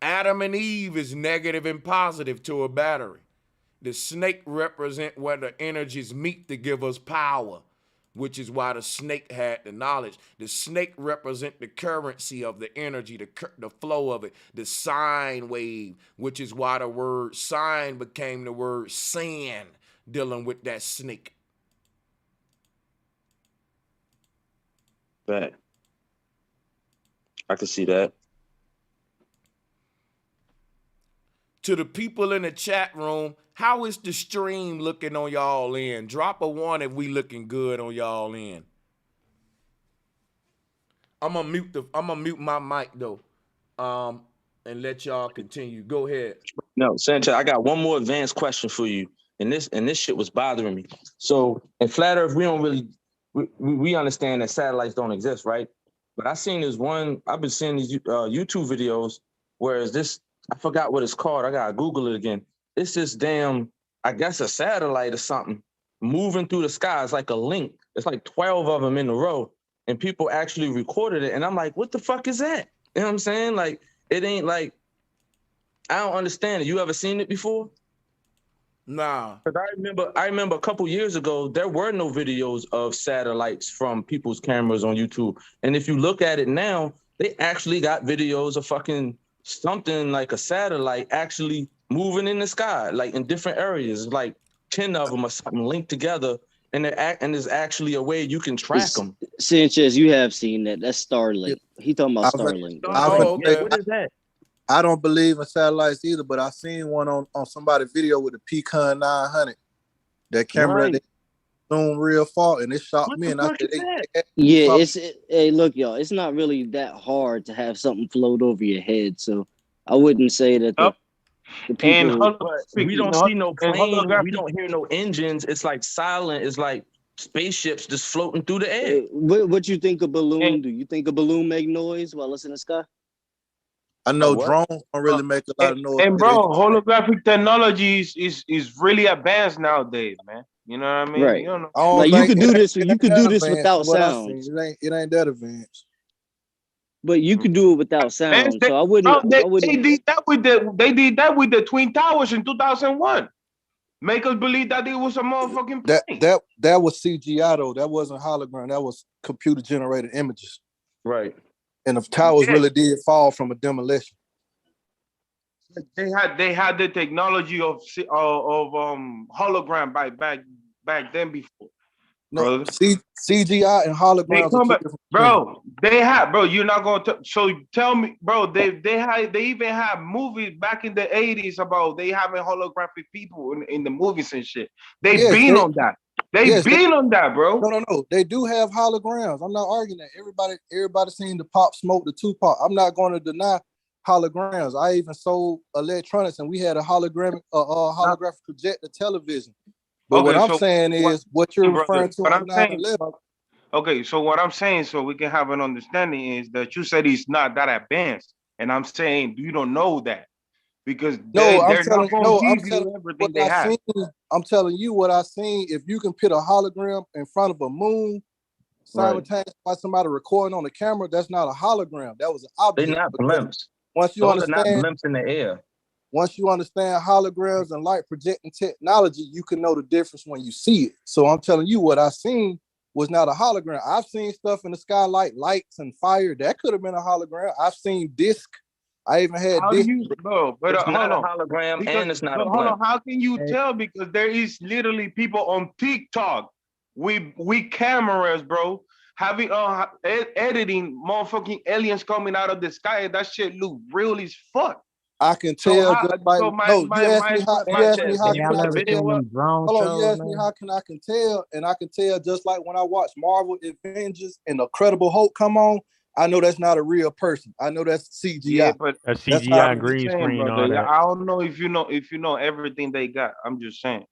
Adam and Eve is negative and positive to a battery. The snake represent where the energies meet to give us power, which is why the snake had the knowledge. The snake represent the currency of the energy, the flow of it, the sine wave, which is why the word sine became the word sin, dealing with that snake. Bet. I can see that. To the people in the chat room, how is the stream looking on y'all end? Drop a 1 if we looking good on y'all end. I'm gonna mute my mic though, and let y'all continue. Go ahead. No, Sanchez, I got one more advanced question for you, and this shit was bothering me. So in flat Earth, we don't really we understand that satellites don't exist, right? But I've been seeing these YouTube videos where is this. I forgot what it's called. I gotta Google it again. It's this damn, I guess a satellite or something moving through the sky. It's like a link. It's like 12 of them in a row. And people actually recorded it. And I'm like, what the fuck is that? You know what I'm saying? Like, it ain't like I don't understand it. You ever seen it before? Nah. Because I remember a couple years ago, there were no videos of satellites from people's cameras on YouTube. And if you look at it now, they actually got videos of fucking something like a satellite actually moving in the sky, like in different areas, like 10 of them or something linked together. And there's actually a way you can track them. Sanchez, you have seen that. That's Starlink. He talking about Starlink. What is that? I don't believe in satellites either, but I seen one on somebody's video with a Pecan 900. That camera, Right. they zoom real far, and it shot me. And I said, Yeah, hey, look, y'all, it's not really that hard to have something float over your head. So I wouldn't say that the people. But we don't see no plane. We don't hear no engines. It's like silent. It's like spaceships just floating through the air. What you think a balloon do? You think a balloon make noise while it's in the sky? I know drones don't really make a lot of noise. And bro, holographic technology is really advanced nowadays, man. You know what I mean? Right. You know? Like you could do this. You could do this without sound. It ain't that advanced. But you could do it without sound. So I wouldn't. They did that with the Twin Towers in 2001. Make us believe that it was a motherfucking plane. That was CGI though. That wasn't hologram. That was computer generated images. Right. And the towers really did fall from a demolition. They had the technology of hologram back then before. No, CGI and holograms are two different bro. They had, bro. You're not going to. So tell me, bro. They even had movies back in the 80s about they having holographic people in the movies and shit. They've been on that. They've been on that, bro. No. They do have holograms. I'm not arguing that. Everybody seen the Pop Smoke, the Tupac. I'm not going to deny holograms. I even sold electronics, and we had a holographic projector television. But what I'm saying is what you're referring to on 9/11. Okay, so what I'm saying, so we can have an understanding, is that you said he's not that advanced, and I'm saying you don't know that because I'm telling you what I seen. If you can put a hologram in front of a moon simultaneously by somebody recording on the camera, that's not a hologram. That was an object. They're not blimps. Once you understand, they're not blimps in the air. Once you understand holograms and light projecting technology, you can know the difference when you see it. So I'm telling you, what I seen was not a hologram. I've seen stuff in the sky like lights and fire. That could have been a hologram. I've seen disc. I even had disc. But it's not a hologram and it's not a blimp. Hold on, how can you tell? Because there is literally people on TikTok with cameras, bro, having editing motherfucking aliens coming out of the sky. That shit look real as fuck. I can tell. You asked me how can I can tell, and I can tell just like when I watch Marvel Avengers and the Incredible Hulk come on, I know that's not a real person. I know that's CGI. Yeah, but that's CGI and green screen. I don't know if you know everything they got. I'm just saying.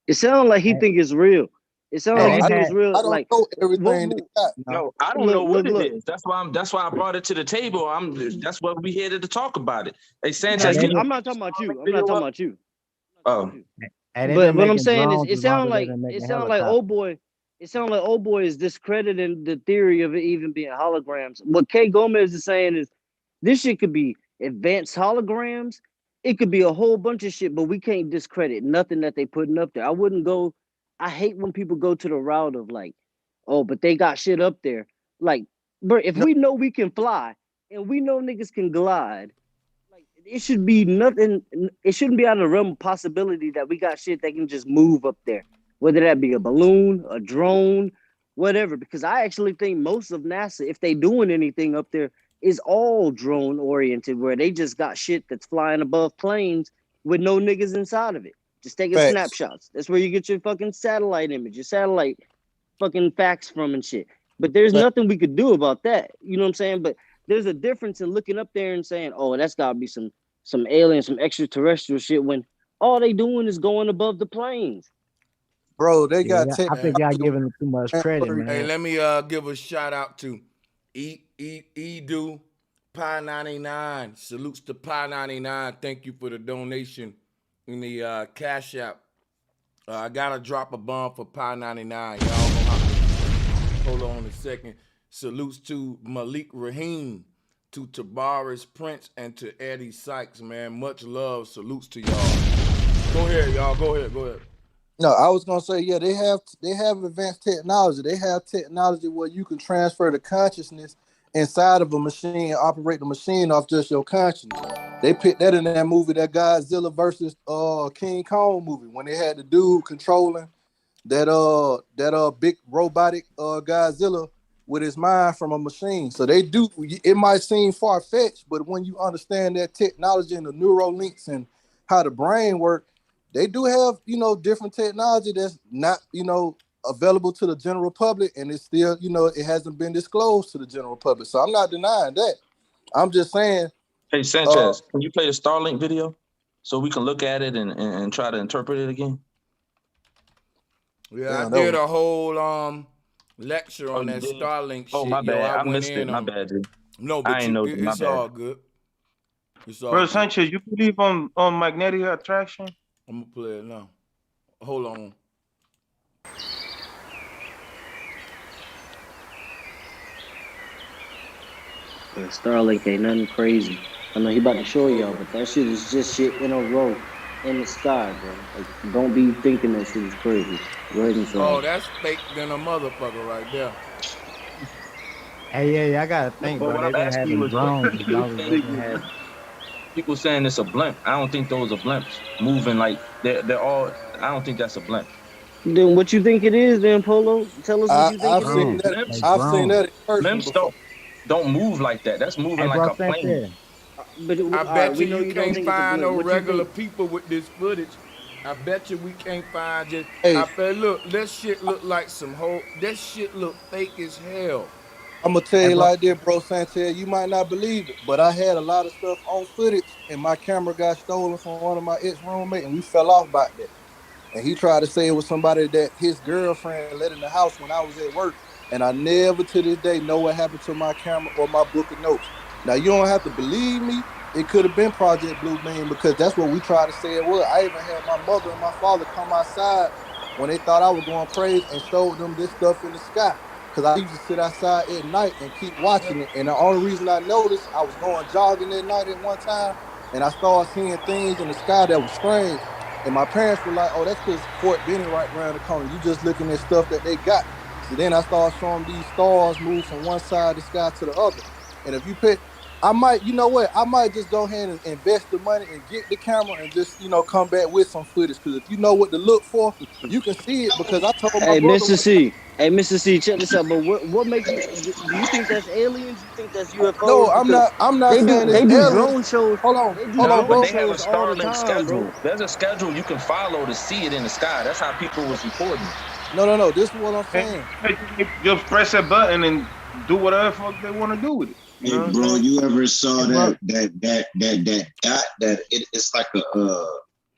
It sounds like he think it's real. It sounds like he think it's real. I don't know everything they got. No, I don't know what it is. That's why I brought it to the table. That's what we here to talk about it. Hey, Sanchez, I'm not talking about you. I'm not talking about you. Oh, but what I'm saying is, it sounds like old boy. It sounds like old boy is discrediting the theory of it even being holograms. What K Gomez is saying is, this shit could be advanced holograms. It could be a whole bunch of shit, but we can't discredit nothing that they putting up there. I wouldn't go. I hate when people go to the route of like, oh, but they got shit up there. Like, bro, if we know we can fly and we know niggas can glide, like it should be nothing. It shouldn't be out of the realm of possibility that we got shit that can just move up there, whether that be a balloon, a drone, whatever. Because I actually think most of NASA, if they doing anything up there, is all drone oriented, where they just got shit that's flying above planes with no niggas inside of it. Just taking snapshots. That's where you get your fucking satellite image, your satellite fucking facts from and shit. But there's nothing we could do about that. You know what I'm saying? But there's a difference in looking up there and saying, oh, that's gotta be some alien, some extraterrestrial shit, when all they doing is going above the planes. Bro, they got I think y'all giving too much credit, man. Hey, let me give a shout out to Edu Pi 99. Salutes to Pi 99. Thank you for the donation in the Cash App. I gotta drop a bomb for Pi 99. Y'all know how to hold on a second. Salutes to Malik Rahim. to Tabaris Prince, and to Eddie Sykes, man. Much love. Salutes to y'all. Go ahead, y'all. Go ahead. No, I was gonna say, yeah, they have advanced technology. They have technology where you can transfer the consciousness inside of a machine, operate the machine off just your consciousness. They picked that in that movie, that Godzilla versus King Kong movie, when they had the dude controlling that big robotic Godzilla with his mind from a machine. So they do. It might seem far fetched, but when you understand that technology and the neural links and how the brain works, they do have different technology that's not available to the general public, and it's still it hasn't been disclosed to the general public. So I'm not denying that. I'm just saying. Hey Sanchez, can you play the Starlink video so we can look at it and try to interpret it again? Yeah, I did a whole lecture on that Starlink shit. My bad. Yo, I missed it. My bad, dude. No, but it's all good. Bro, Sanchez, you believe on magnetic attraction? I'm gonna play it now. Hold on. Starlink ain't nothing crazy. I know he about to show y'all, but that shit is just shit in a row in the sky, bro. Like, don't be thinking that shit is crazy. Go ahead and Oh, that's fake than a motherfucker right there. Hey, yeah, I gotta think, But bro. what They've I'm been asking you having is, drones as long as they've been having. People saying it's a blimp. I don't think those are blimps moving like they're all. I don't think that's a blimp. Then what you think it is, then Polo? Tell us what you think I've it seen is. that. I've seen that in person Blimps before. don't move like that. That's moving like a plane. But I bet we you know you you don't can't think it's a find blimp. no What you regular think? people with this footage. I bet you we can't find just. Hey. I bet look, this shit look like some whole. This shit look fake as hell. I'm gonna tell you like this, bro, Sanchez. You might not believe it, but I had a lot of stuff on footage, and my camera got stolen from one of my ex-roommates, and we fell off about that. And he tried to say it was somebody that his girlfriend let in the house when I was at work. And I never to this day know what happened to my camera or my book of notes. Now, you don't have to believe me. It could have been Project Blue Beam, because that's what we tried to say it was. I even had my mother and my father come outside when they thought I was going crazy and showed them this stuff in the sky. Because I used to sit outside at night and keep watching it. And the only reason I noticed, I was going jogging at night at one time, and I started seeing things in the sky that was strange. And my parents were like, oh, that's because Fort Benning right around the corner. You just looking at stuff that they got. So then I started showing these stars move from one side of the sky to the other. And if you pick, I might just go ahead and invest the money and get the camera and just, come back with some footage. Because if you know what to look for, you can see it. Because I told my Hey, brother. Mr. C, check this out. But what makes you? Do you think that's aliens? You think that's UFOs? No, I'm not saying they it's do aliens. drone shows. Hold on, They do No, but they have a shows all the Starlink time, schedule. bro. There's a schedule you can follow to see it in the sky. That's how people was reporting. No. This is what I'm saying. Just press a button and do whatever the fuck they want to do with it. Hey, bro, you ever saw that dot that it's like a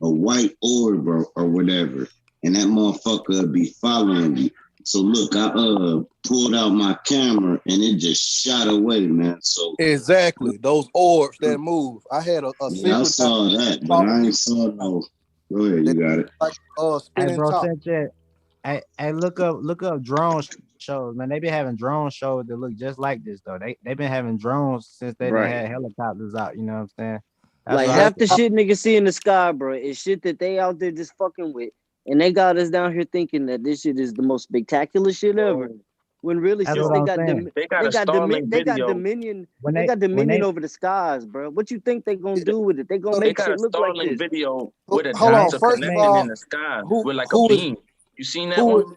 white orb or whatever, and that motherfucker be following you. So look, I pulled out my camera and it just shot away, man. So exactly those orbs that move. I had a I saw that, but I ain't saw no. Go ahead, you got it. Like spinning Hey, bro, top. Sanchez. Hey, look up drone shows, man. They been having drone shows that look just like this though. They been having drones since they done had helicopters out. You know what I'm saying? That's Like half the shit niggas see in the sky, bro, is shit that they out there just fucking with. And they got us down here thinking that this shit is the most spectacular shit ever. When really, That's since what I'm saying. they got dominion over the skies, bro. What you think they gonna do with it? They gonna make shit look like this. Video with a Hold on, dancer first of connecting all, in the sky who- with like who a is- beam. You seen that one?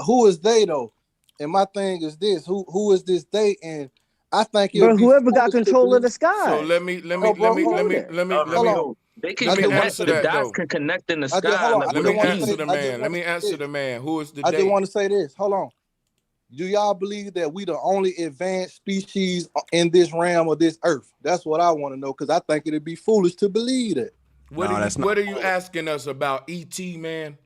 Who is they though? And my thing is this: who is this they? And I think Bro, whoever got control of the sky. So let me They can connect. The dots can connect in the sky. Let me answer the man. Who is the I they? just want to say this. Hold on. Do y'all believe that we the only advanced species in this realm of this earth? That's what I want to know, because I think it'd be foolish to believe that. What are you asking us about, ET, man?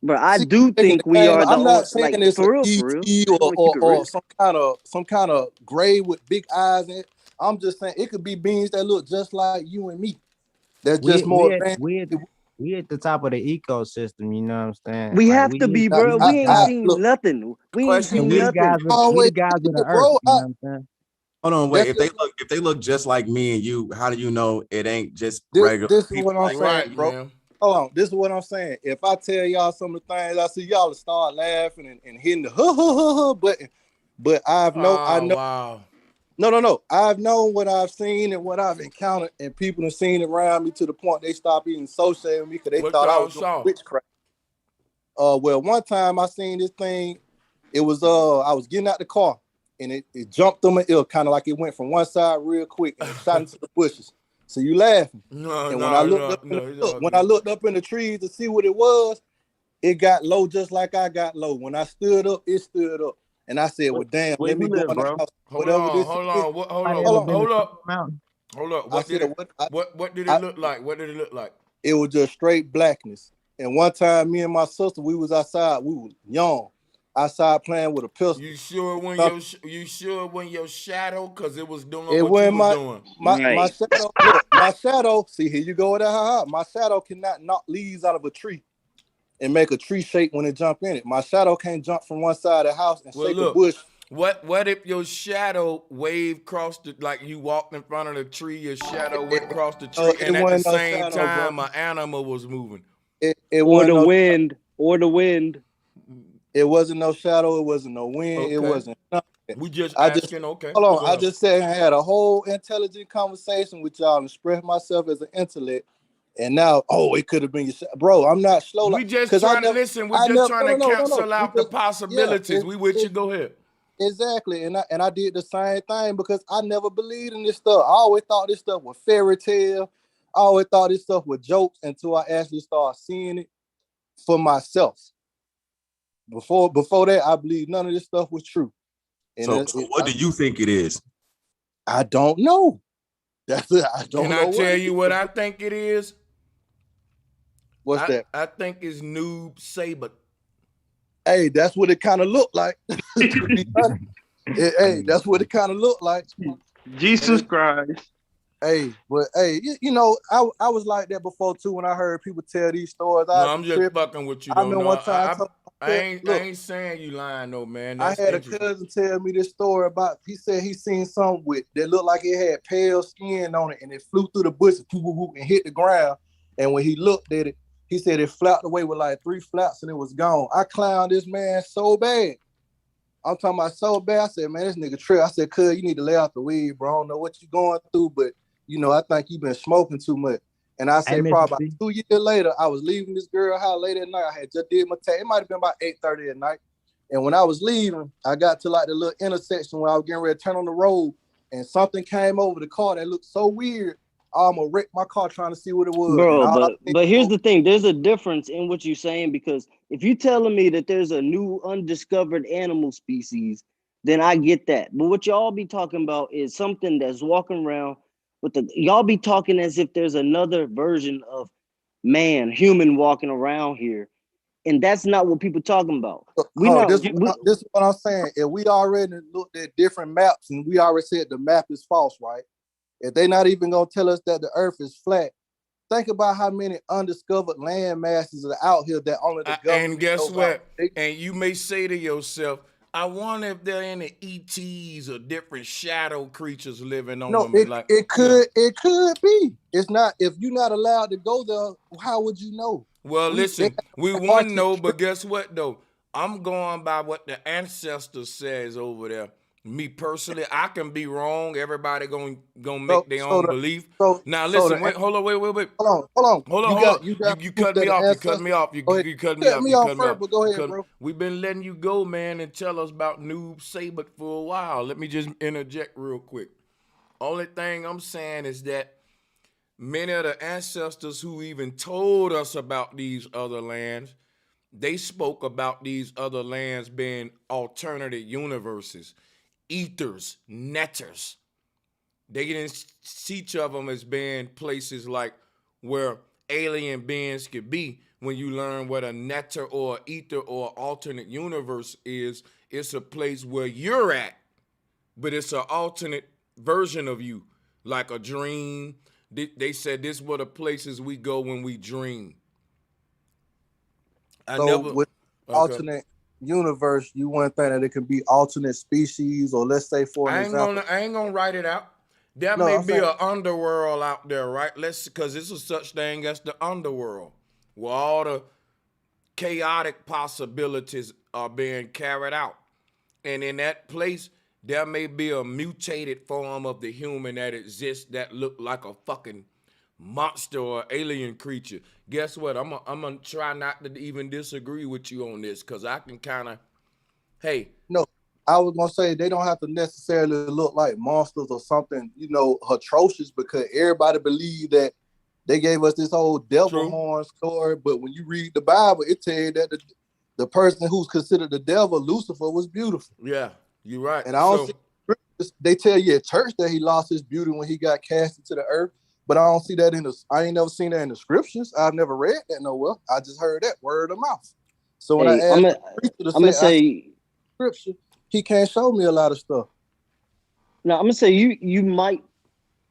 But I do think we are the I'm not saying like, it's for an real. ET or some kind of gray with big eyes in it. I'm just saying it could be beings that look just like you and me. They're just more advanced. We at the top of the ecosystem, you know what I'm saying? We Like, have to be, bro. We ain't seen nothing. We ain't seen We the nothing. guys with the earth, you know what I'm saying? Hold on, wait. That's If they look just like me and you, how do you know it ain't just this, regular this is people? what I'm Like, saying, Right, bro. man. Hold on. This is what I'm saying. If I tell y'all some of the things I see, y'all will start laughing and hitting the button. But I know. Wow. No. I've known what I've seen and what I've encountered, and people have seen it around me to the point they stopped even associating with me because they What thought I y'all was doing saw? witchcraft. Well, one time I seen this thing. It was I was getting out the car and it jumped on my ear, kind of like it went from one side real quick and it shot into the bushes. So you laughing. And when I looked up when I looked up in the trees to see what it was, it got low just like I got low. When I stood up, it stood up. And I said, well, damn, Where let me you go live, in the bro? house. Hold Whatever on. this is. Hold up. I said, What did it look like? What did it look like? It was just straight blackness. And one time, me and my sister, we was outside. We was young, outside playing with a pistol. You sure when your shadow, cause it was doing It what you wasn't were doing. my shadow. Look, my shadow. See, here you go with that. My shadow cannot knock leaves out of a tree and make a tree shake when it jump in it. My shadow can't jump from one side of the house and Well, shake a look. bush. What if your shadow wave crossed the, like you walked in front of the tree, your shadow went across the tree, and It at the wasn't no same shadow, bro. time an animal was moving? It or wasn't the no wind, or the wind. It wasn't no shadow. It wasn't no wind. It Okay. wasn't nothing. We just I asking. just Okay. hold on. Go I ahead. just said I had a whole intelligent conversation with y'all and express myself as an intellect. And now, it could have been your bro. I'm not slow We like just because I trying to never. listen. We I just never. trying to cancel We out the just, yeah. possibilities. We with you. Go ahead. Exactly. And I did the same thing because I never believed in this stuff. I always thought this stuff was fairy tale. I always thought this stuff was jokes until I actually started seeing it for myself. Before that, I believed none of this stuff was true. And So what do you think it is? I don't know. That's it. I don't Can know. I tell you what I think it is? What's that? I think it's Noob Saber. Hey, that's what it kind of looked like. To be honest. Hey, that's what it kind of looked like. Jesus Christ. Hey, but hey, I was like that before too. When I heard people tell these stories, No, I'd I'm be just tripping. fucking with you I though. remember No, one time I ain't saying you lying though, man. I That's had a interesting. cousin tell me this story about. He said he seen something that looked like it had pale skin on it, and it flew through the bushes, and hit the ground. And when he looked at it, he said it flapped away with like 3 flaps, and it was gone. I clowned this man so bad. I'm talking about so bad. I said, man, this nigga trip. I said, cuz, you need to lay out the weed, bro. I don't know what you going through, but I think you been smoking too much. And I say probably about 2 years later, I was leaving this girl house late at night. I had just did my tag. It might have been about 8:30 at night. And when I was leaving, I got to like the little intersection where I was getting ready to turn on the road, and something came over the car that looked so weird. I almost wrecked my car trying to see what it was. Bro, but here's the thing. There's a difference in what you're saying, because if you're telling me that there's a new undiscovered animal species, then I get that. But what y'all be talking about is something that's walking around y'all be talking as if there's another version of human walking around here. And that's not what people talking about. This is what I'm saying. If we already looked at different maps and we already said the map is false, right? If they're not even gonna tell us that the earth is flat, think about how many undiscovered land masses are out here that only the government And guess knows what? about. And you may say to yourself, I wonder if there are any ETs or different shadow creatures living on them. It could be. It's not. If you're not allowed to go there, how would you know? Well, listen, we want to know, but guess what though? I'm going by what the ancestors says over there. Me personally, I can be wrong. Everybody gonna make their own belief. Now listen, wait, hold on, wait. Hold on. You cut me off. You cut me off. You cut me off. But go ahead, bro. We've been letting you go, man, and tell us about Noob Saber for a while. Let me just interject real quick. Only thing I'm saying is that many of the ancestors who even told us about these other lands, they spoke about these other lands being alternative universes, ethers, netters. They didn't see each of them as being places like where alien beings could be. When you learn what a netter or ether or alternate universe is, it's a place where you're at, but it's an alternate version of you, like a dream. They said this were the places we go when we dream. Alternate universe, you wouldn't think that it could be alternate species, or let's say for an example. I ain't gonna write it out. There No, may I'm be saying an underworld out there, right? Because it's a such thing as the underworld, where all the chaotic possibilities are being carried out. And in that place, there may be a mutated form of the human that exists that look like a fucking monster or alien creature. Guess what? I'm gonna try not to even disagree with you on this, because I can kind of, hey. No, I was gonna say they don't have to necessarily look like monsters or something, atrocious, because everybody believe that they gave us this whole devil horn story. But when you read the Bible, it tell you that the person who's considered the devil, Lucifer, was beautiful. Yeah, you're right. And I don't see, they tell you at church that he lost his beauty when he got cast into the earth. But I don't see that I ain't never seen that in the scriptures. I've never read that nowhere. I just heard that word of mouth. So when I asked the preacher to say scripture, he can't show me a lot of stuff. Now I'm gonna say you might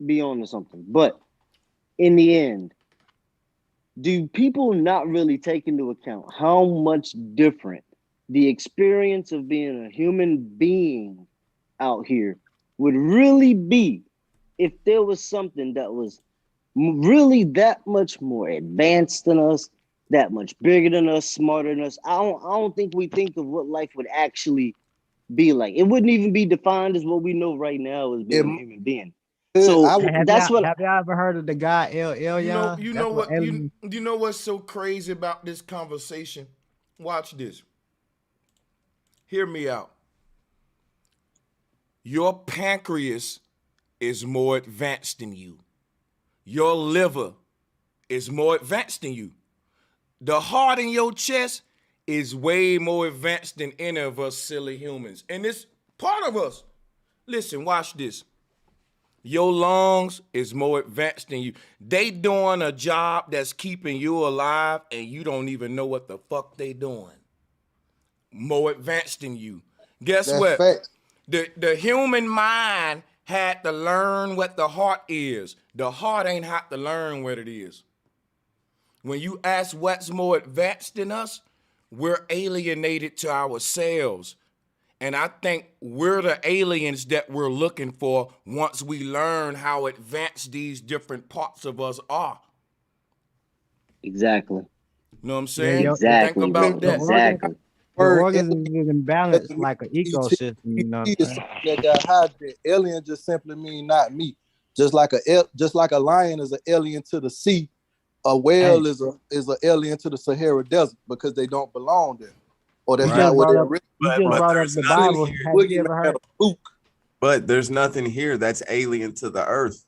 be on to something, but in the end, do people not really take into account how much different the experience of being a human being out here would really be if there was something that was really that much more advanced than us, that much bigger than us, smarter than us? I don't think we think of what life would actually be like. It wouldn't even be defined as what we know right now as being a human being. So have what have y'all ever heard of the guy El You know what's so crazy about this conversation? Watch this. Hear me out. Your pancreas is more advanced than you. Your liver is more advanced than you. The heart in your chest is way more advanced than any of us silly humans. And it's part of us. Listen, watch this. Your lungs is more advanced than you. They doing a job that's keeping you alive, and you don't even know what the fuck they doing. More advanced than you. Guess That's what? fact. The human mind had to learn what the heart is. The heart ain't had to learn what it is. When you ask what's more advanced than us, we're alienated to ourselves. And I think we're the aliens that we're looking for once we learn how advanced these different parts of us are. Exactly. You know what I'm saying? Exactly. Think about that. Exactly. The organism is in balance like an ecosystem. You know what I'm saying? That got hijacked. Alien just simply mean not me. Just like a lion is an alien to the sea, a whale is an alien to the Sahara Desert because they don't belong there, or that's not what they're. Brought up the Bible. Have you ever heard? But there's nothing here that's alien to the earth.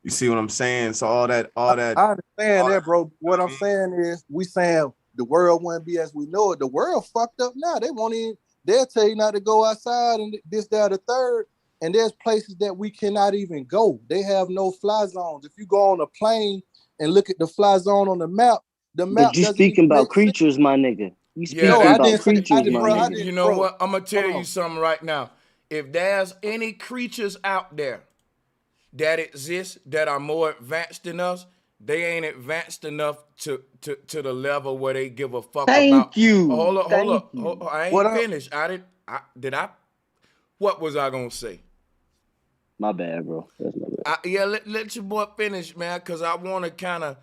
You see what I'm saying? So all that. I understand that, bro. What I'm saying is, we saying the world wouldn't be as we know it. The world fucked up now. They won't even. They'll tell you not to go outside and this, that, the third. And there's places that we cannot even go. They have no fly zones. If you go on a plane and look at the fly zone on the map, But you speaking about creatures, my nigga. You speaking about creatures, my nigga. You know what? I'm gonna tell you something right now. If there's any creatures out there that exist that are more advanced than us, they ain't advanced enough to the level where they give a fuck about. Thank you. Hold up. I ain't finished. What was I gonna say? My bad, bro. That's my bad. Let your boy finish, man, because I want to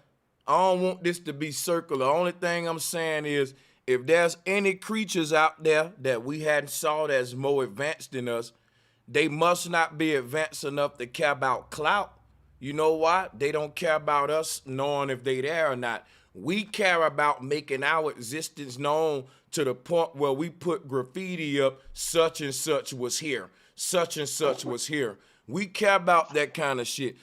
I don't want this to be circular. The only thing I'm saying is, if there's any creatures out there that we hadn't saw that's more advanced than us, they must not be advanced enough to care about clout. You know why? They don't care about us knowing if they there or not. We care about making our existence known to the point where we put graffiti up, such and such was here. Such and such was here. We care about that kind of shit.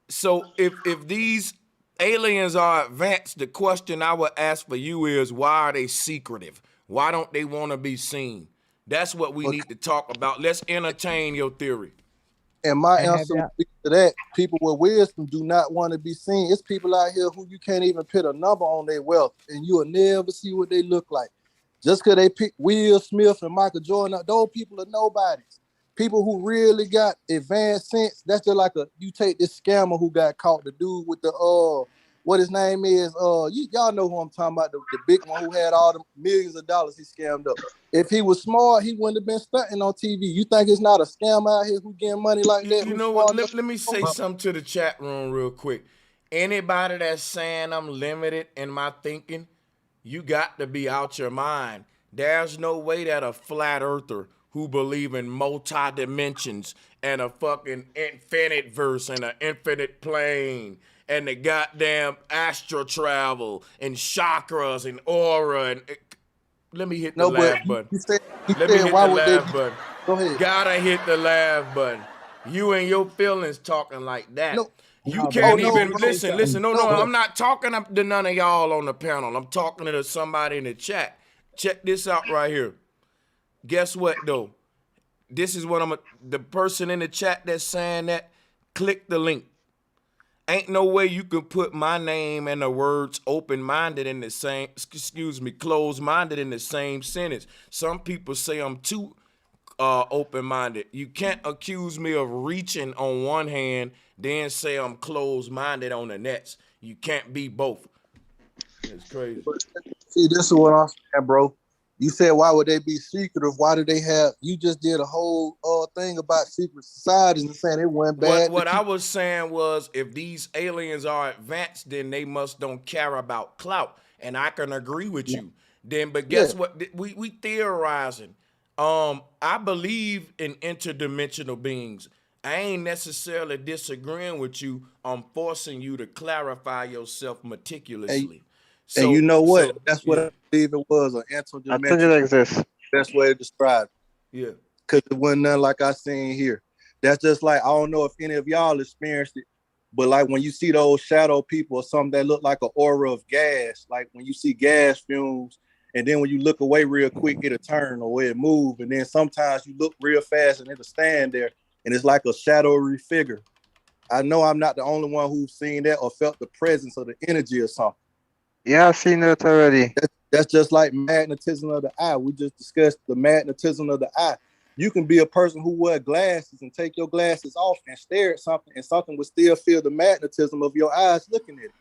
So if these aliens are advanced, the question I would ask for you is, why are they secretive? Why don't they want to be seen? That's what we need to talk about. Let's entertain your theory. And my answer to that, people with wisdom do not want to be seen. It's people out here who you can't even put a number on their wealth, and you'll never see what they look like. Just because they pick Will Smith and Michael Jordan, those people are nobodies. People who really got advanced sense, that's just like you take this scammer who got caught, the dude with what his name is. Y'all know who I'm talking about, the big one who had all the millions of dollars he scammed up. If he was smart, he wouldn't have been stunting on TV. You think it's not a scam out here who getting money like that? You Who's know what? smart? Let me say something to the chat room real quick. Anybody that's saying I'm limited in my thinking, you got to be out your mind. There's no way that a flat earther who believe in multi-dimensions and a fucking infinite verse and an infinite plane and the goddamn astral travel and chakras and aura and let me hit the No, but laugh button. you Let me said hit why the would they? laugh button. Go ahead. Gotta hit the laugh button. You and your feelings talking like that. No. You Oh, can't no, even bro. listen. No, No, bro. I'm not talking to none of y'all on the panel. I'm talking to somebody in the chat. Check this out right here. Guess what though? This is what the person in the chat that's saying that, click the link. Ain't no way you can put my name and the words open-minded in the same, closed-minded in the same sentence. Some people say I'm too open-minded. You can't accuse me of reaching on one hand, then say I'm closed-minded on the next. You can't be both. It's crazy. See, this is what I'm saying, bro. You said, why would they be secretive? Why do they have? You just did a whole thing about secret societies and saying it went bad. What I was saying was, if these aliens are advanced, then they must don't care about clout, and I can agree with you. Then, but guess what? We theorizing. I believe in interdimensional beings. I ain't necessarily disagreeing with you. I'm forcing you to clarify yourself meticulously. And you know what? That's what I believe it was, an interdimensional. I think it exists. Best way to describe it. Yeah. Because it wasn't nothing like I seen here. That's just like, I don't know if any of y'all experienced it, but like when you see those shadow people or something that look like an aura of gas, like when you see gas fumes, and then when you look away real quick, it'll turn or it'll move. And then sometimes you look real fast and it'll stand there, and it's like a shadowy figure. I know I'm not the only one who's seen that or felt the presence of the energy or something. Yeah, I've seen that already. That's just like magnetism of the eye. We just discussed the magnetism of the eye. You can be a person who wear glasses and take your glasses off and stare at something, and something will still feel the magnetism of your eyes looking at it,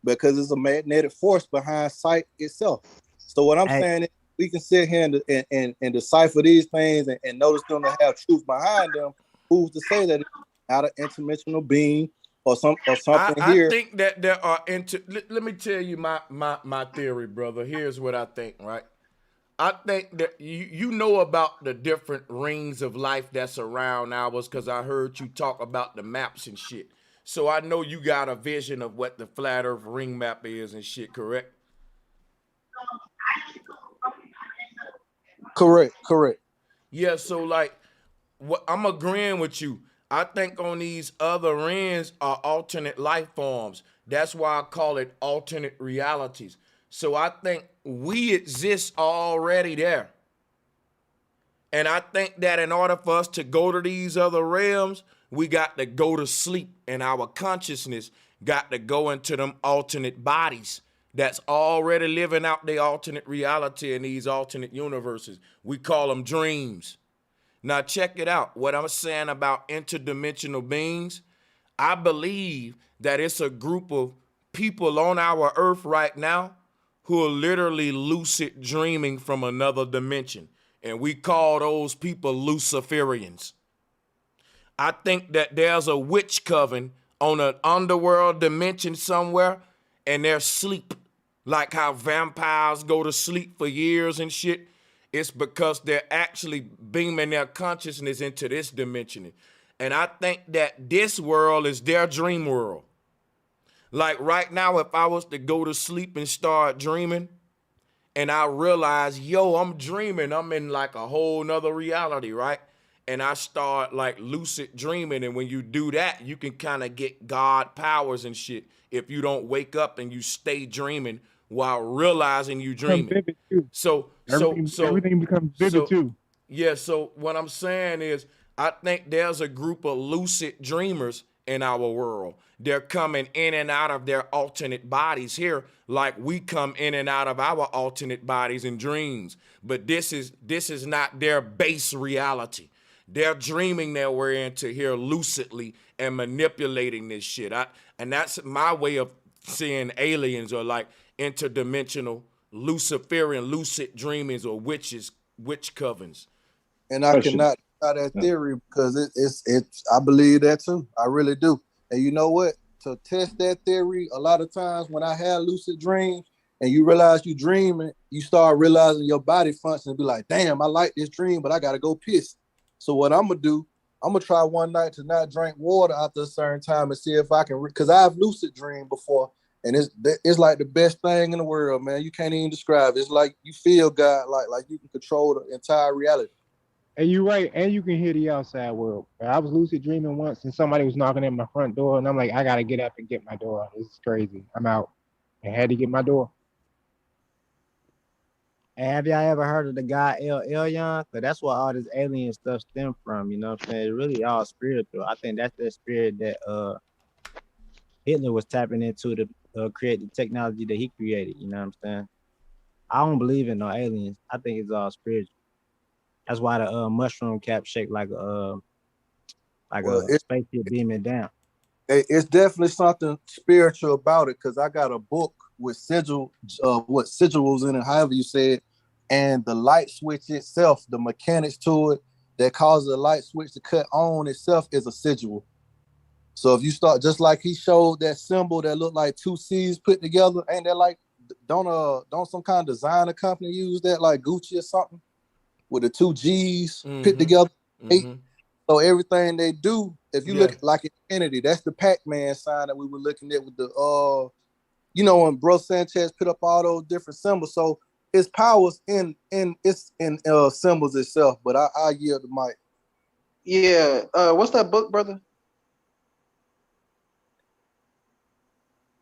because it's a magnetic force behind sight itself. So what I'm saying is, we can sit here and decipher these things and notice them to have truth behind them. Who's to say that it's not an interdimensional being or something here? I think that there are let me tell you my theory, brother. Here's what I think, right? I think that you know about the different rings of life that's around ours, because I heard you talk about the maps and shit. So I know you got a vision of what the flat earth ring map is and shit, correct? Correct. Yeah, so like what I'm agreeing with you. I think on these other rings are alternate life forms. That's why I call it alternate realities. So I think we exist already there. And I think that in order for us to go to these other realms, we got to go to sleep, and our consciousness got to go into them alternate bodies that's already living out their alternate reality in these alternate universes. We call them dreams. Now check it out. What I'm saying about interdimensional beings, I believe that it's a group of people on our earth right now who are literally lucid dreaming from another dimension. And we call those people Luciferians. I think that there's a witch coven on an underworld dimension somewhere, and they're asleep. Like how vampires go to sleep for years and shit. It's because they're actually beaming their consciousness into this dimension. And I think that this world is their dream world. Like right now, if I was to go to sleep and start dreaming, and I realize, yo, I'm dreaming, I'm in like a whole nother reality, right? And I start like lucid dreaming. And when you do that, you can kind of get God powers and shit if you don't wake up and you stay dreaming while realizing you dreaming. So everything becomes vivid too. Yeah, so what I'm saying is, I think there's a group of lucid dreamers in our world. They're coming in and out of their alternate bodies here, like we come in and out of our alternate bodies in dreams. But this is not their base reality. They're dreaming their way into here lucidly and manipulating this shit. And that's my way of seeing aliens or like interdimensional Luciferian lucid dreamings or witch covens. And I cannot deny that theory because it's I believe that too. I really do. And you know what? To test that theory, a lot of times when I had lucid dreams and you realize you dreaming, you start realizing your body function and be like, damn, I like this dream, but I gotta go piss. So what I'm gonna do, I'm gonna try one night to not drink water after a certain time and see if I can, because I've lucid dreamed before, and it's like the best thing in the world, man. You can't even describe it. It's like you feel God, like you can control the entire reality. And you're right, and you can hear the outside world. I was lucid dreaming once, and somebody was knocking at my front door, and I'm like, I gotta get up and get my door. This is crazy. I'm out. I had to get my door. And have y'all ever heard of the guy El Elyon? Because that's where all this alien stuff stem from. You know what I'm saying? It's really all spiritual. I think that's the spirit that Hitler was tapping into to create the technology that he created. You know what I'm saying? I don't believe in no aliens. I think it's all spiritual. That's why the mushroom cap shaped like a spaceship beaming down. It's definitely something spiritual about it because I got a book with sigils in it, however you say it, and the light switch itself, the mechanics to it that causes the light switch to cut on itself is a sigil. So if you start just like he showed that symbol that looked like two C's put together, ain't that like don't some kind of designer company use that like Gucci or something with the two G's put together? So everything they do, if you look at like Infinity, that's the Pac-Man sign that we were looking at with the when Bro Sanchez put up all those different symbols. So its powers in symbols itself. But I yield the mic. Yeah. What's that book, brother?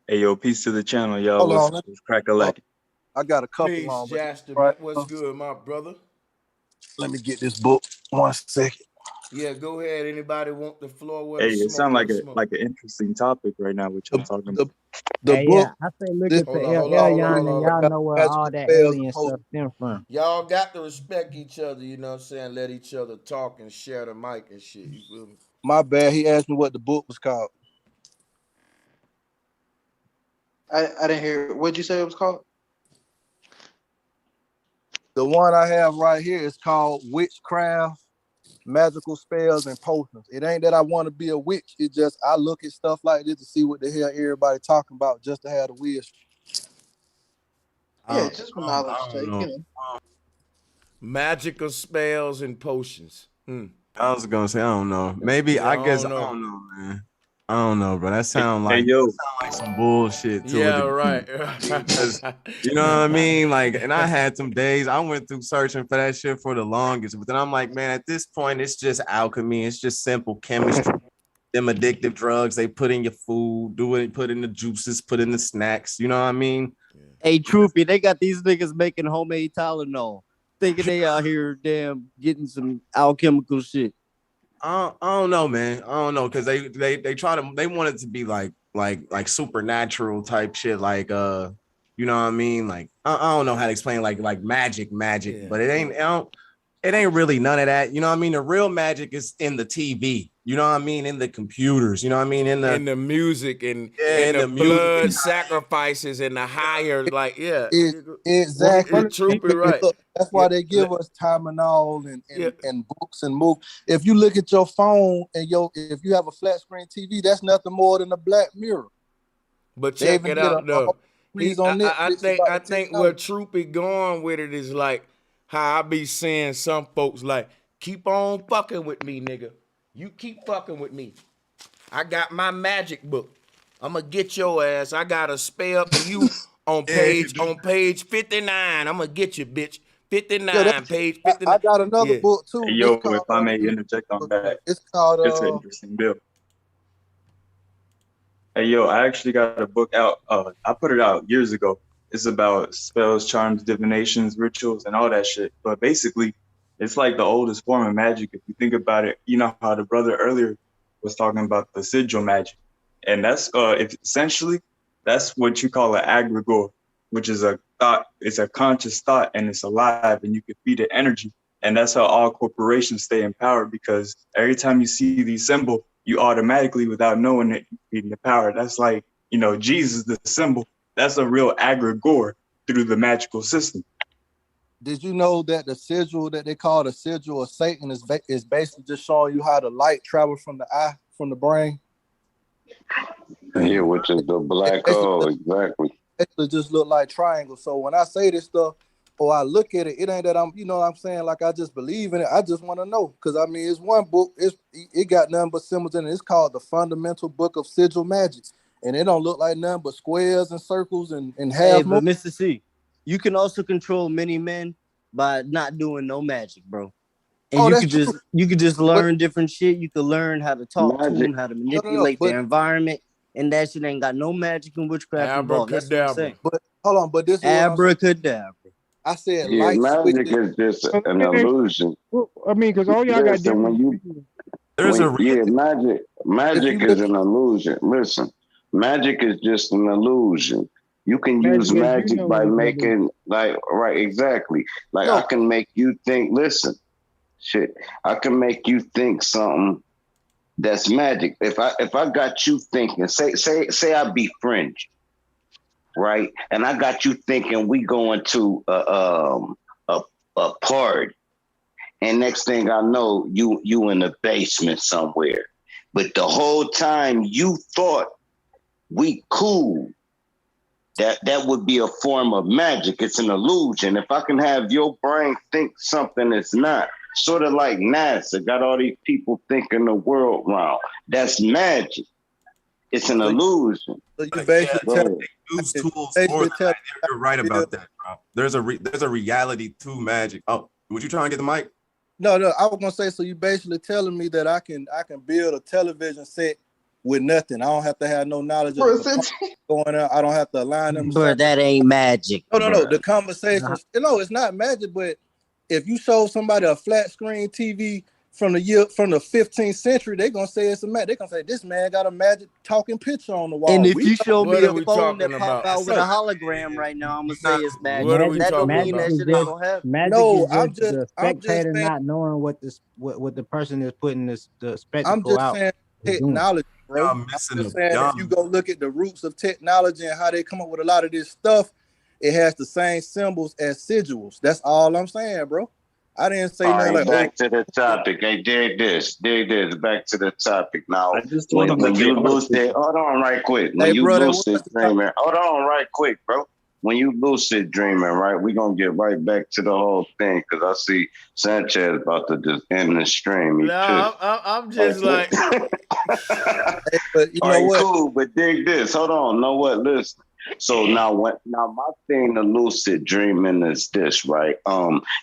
Hey, yo, peace to the channel, y'all. Hold What's on. crack-a-lack? I got a couple Peace, on, but Jasper. right, What's good, my brother? let me get this book 1 second. Yeah, go ahead. Anybody want the floor? Where Hey, the it smoke? sounds Where like the an smoke? interesting topic right now, which y'all talking about. The Hey, book. I say look at the Hold El on. Elyon, and y'all know where all that alien stuff stem from. Y'all got to respect each other, you know what I'm saying? Let each other talk and share the mic and shit. You feel me? My bad. He asked me what the book was called. I didn't hear. What'd you say it was called? The one I have right here is called Witchcraft, Magical Spells, and Potions. It ain't that I want to be a witch. It just I look at stuff like this to see what the hell everybody talking about just to have the wisdom. Yeah, just for knowledge sake, you know. Magical spells and potions. I was gonna say I don't know. Maybe Yeah, I guess I don't know, man. I don't know, bro. That sound like some bullshit to Yeah, it. right. Because you know what I mean? Like, and I had some days I went through searching for that shit for the longest, but then I'm like, man, at this point, it's just alchemy. It's just simple chemistry. Them addictive drugs they put in your food, put in the juices, put in the snacks. You know what I mean? Hey, Troopy, they got these niggas making homemade Tylenol, thinking they out here damn getting some alchemical shit. I don't know, man. I don't know because they want it to be like supernatural type shit, like you know what I mean? Like I don't know how to explain like magic, but it ain't really none of that. You know what I mean? The real magic is in the TV. You know what I mean? In the computers. You know what I mean? In the music and in the the music blood and sacrifices and the higher Exactly. Troopy, right. Look, that's why they give us Tylenol and books and movies. If you look at your phone and if you have a flat screen TV, that's nothing more than a black mirror. But They check even it did out though. I the think where Troopy going with it is like how I be seeing some folks like, keep on fucking with me, nigga. You keep fucking with me. I got my magic book. I'ma get your ass. I got a spell for you on page 59. I'ma get you, bitch. 59, page 59. I got another book too. Hey, yo, if I may interject on that, it's called it's an interesting bill. Hey, yo, I actually got a book out. I put it out years ago. It's about spells, charms, divinations, rituals, and all that shit. But basically, it's like the oldest form of magic. If you think about it, you know how the brother earlier was talking about the sigil magic. And that's essentially, that's what you call an egregore, which is a thought. It's a conscious thought, and it's alive, and you can feed it energy. And that's how all corporations stay in power, because every time you see these symbols, you automatically, without knowing it, feeding the power. That's like Jesus, the symbol, that's a real egregore through the magical system. Did you know that the sigil that they call the sigil of Satan is basically just showing you how the light travels from the eye, from the brain? Yeah, which is the black hole, exactly. It just look like triangles. So when I say this stuff or I look at it, it ain't that I'm, you know what I'm saying, like I just believe in it. I just want to know. Because I mean, it's one book, it got nothing but symbols in it. It's called the Fundamental Book of Sigil Magic. And it don't look like nothing but squares and circles and half. Hey, but Mr. C, you can also control many men by not doing no magic, bro. And you could just learn different shit. You could learn how to talk to them, how to manipulate their environment, and that shit ain't got no magic and witchcraft involved. That's what I'm saying. But hold on, but this is abracadabra. I said light magic is just an illusion. I mean, because all y'all got different. Magic is an illusion. Listen, magic is just an illusion. You can use magic by making exactly. I can make you think. Listen, shit, I can make you think something that's magic. If I got you thinking, say I befriend you, right? And I got you thinking we going to a party, and next thing I know, you in the basement somewhere. But the whole time you thought we cool. That would be a form of magic. It's an illusion. If I can have your brain think something that's not, sort of like NASA, got all these people thinking the world round. That's magic. It's an illusion. So you basically use tools for that. You're right about that, bro. There's a reality to magic. Oh, would you try and get the mic? No, I was gonna say, so you basically telling me that I can build a television set with nothing. I don't have to have no knowledge of going on. I don't have to align them. But that ain't magic. No. The conversation. No, it's not magic. But if you show somebody a flat screen TV from the 15th century, they're gonna say it's a magic. They're gonna say this man got a magic talking picture on the wall. And if you show me a phone that pop out with a hologram right now, I'm gonna say it's magic. That don't mean that shit ain't gonna happen. No, I'm just the spectator not knowing what the person is putting the spectacle I'm just out. saying technology, bro. I'm just saying if you go look at the roots of technology and how they come up with a lot of this stuff, it has the same symbols as sigils. That's all I'm saying, bro. I didn't say nothing like back to the topic. Hey, dig this. Back to the topic. Now, when you lucid, hold on right quick. When you lucid dreaming, hold on right quick, bro. When you lucid dreaming, right, we're going to get right back to the whole thing because I see Sanchez about to just end the stream. I'm just like. But you know what? Cool, but dig this. Hold on. Know what? Listen. So now my thing to lucid dreaming is this, right?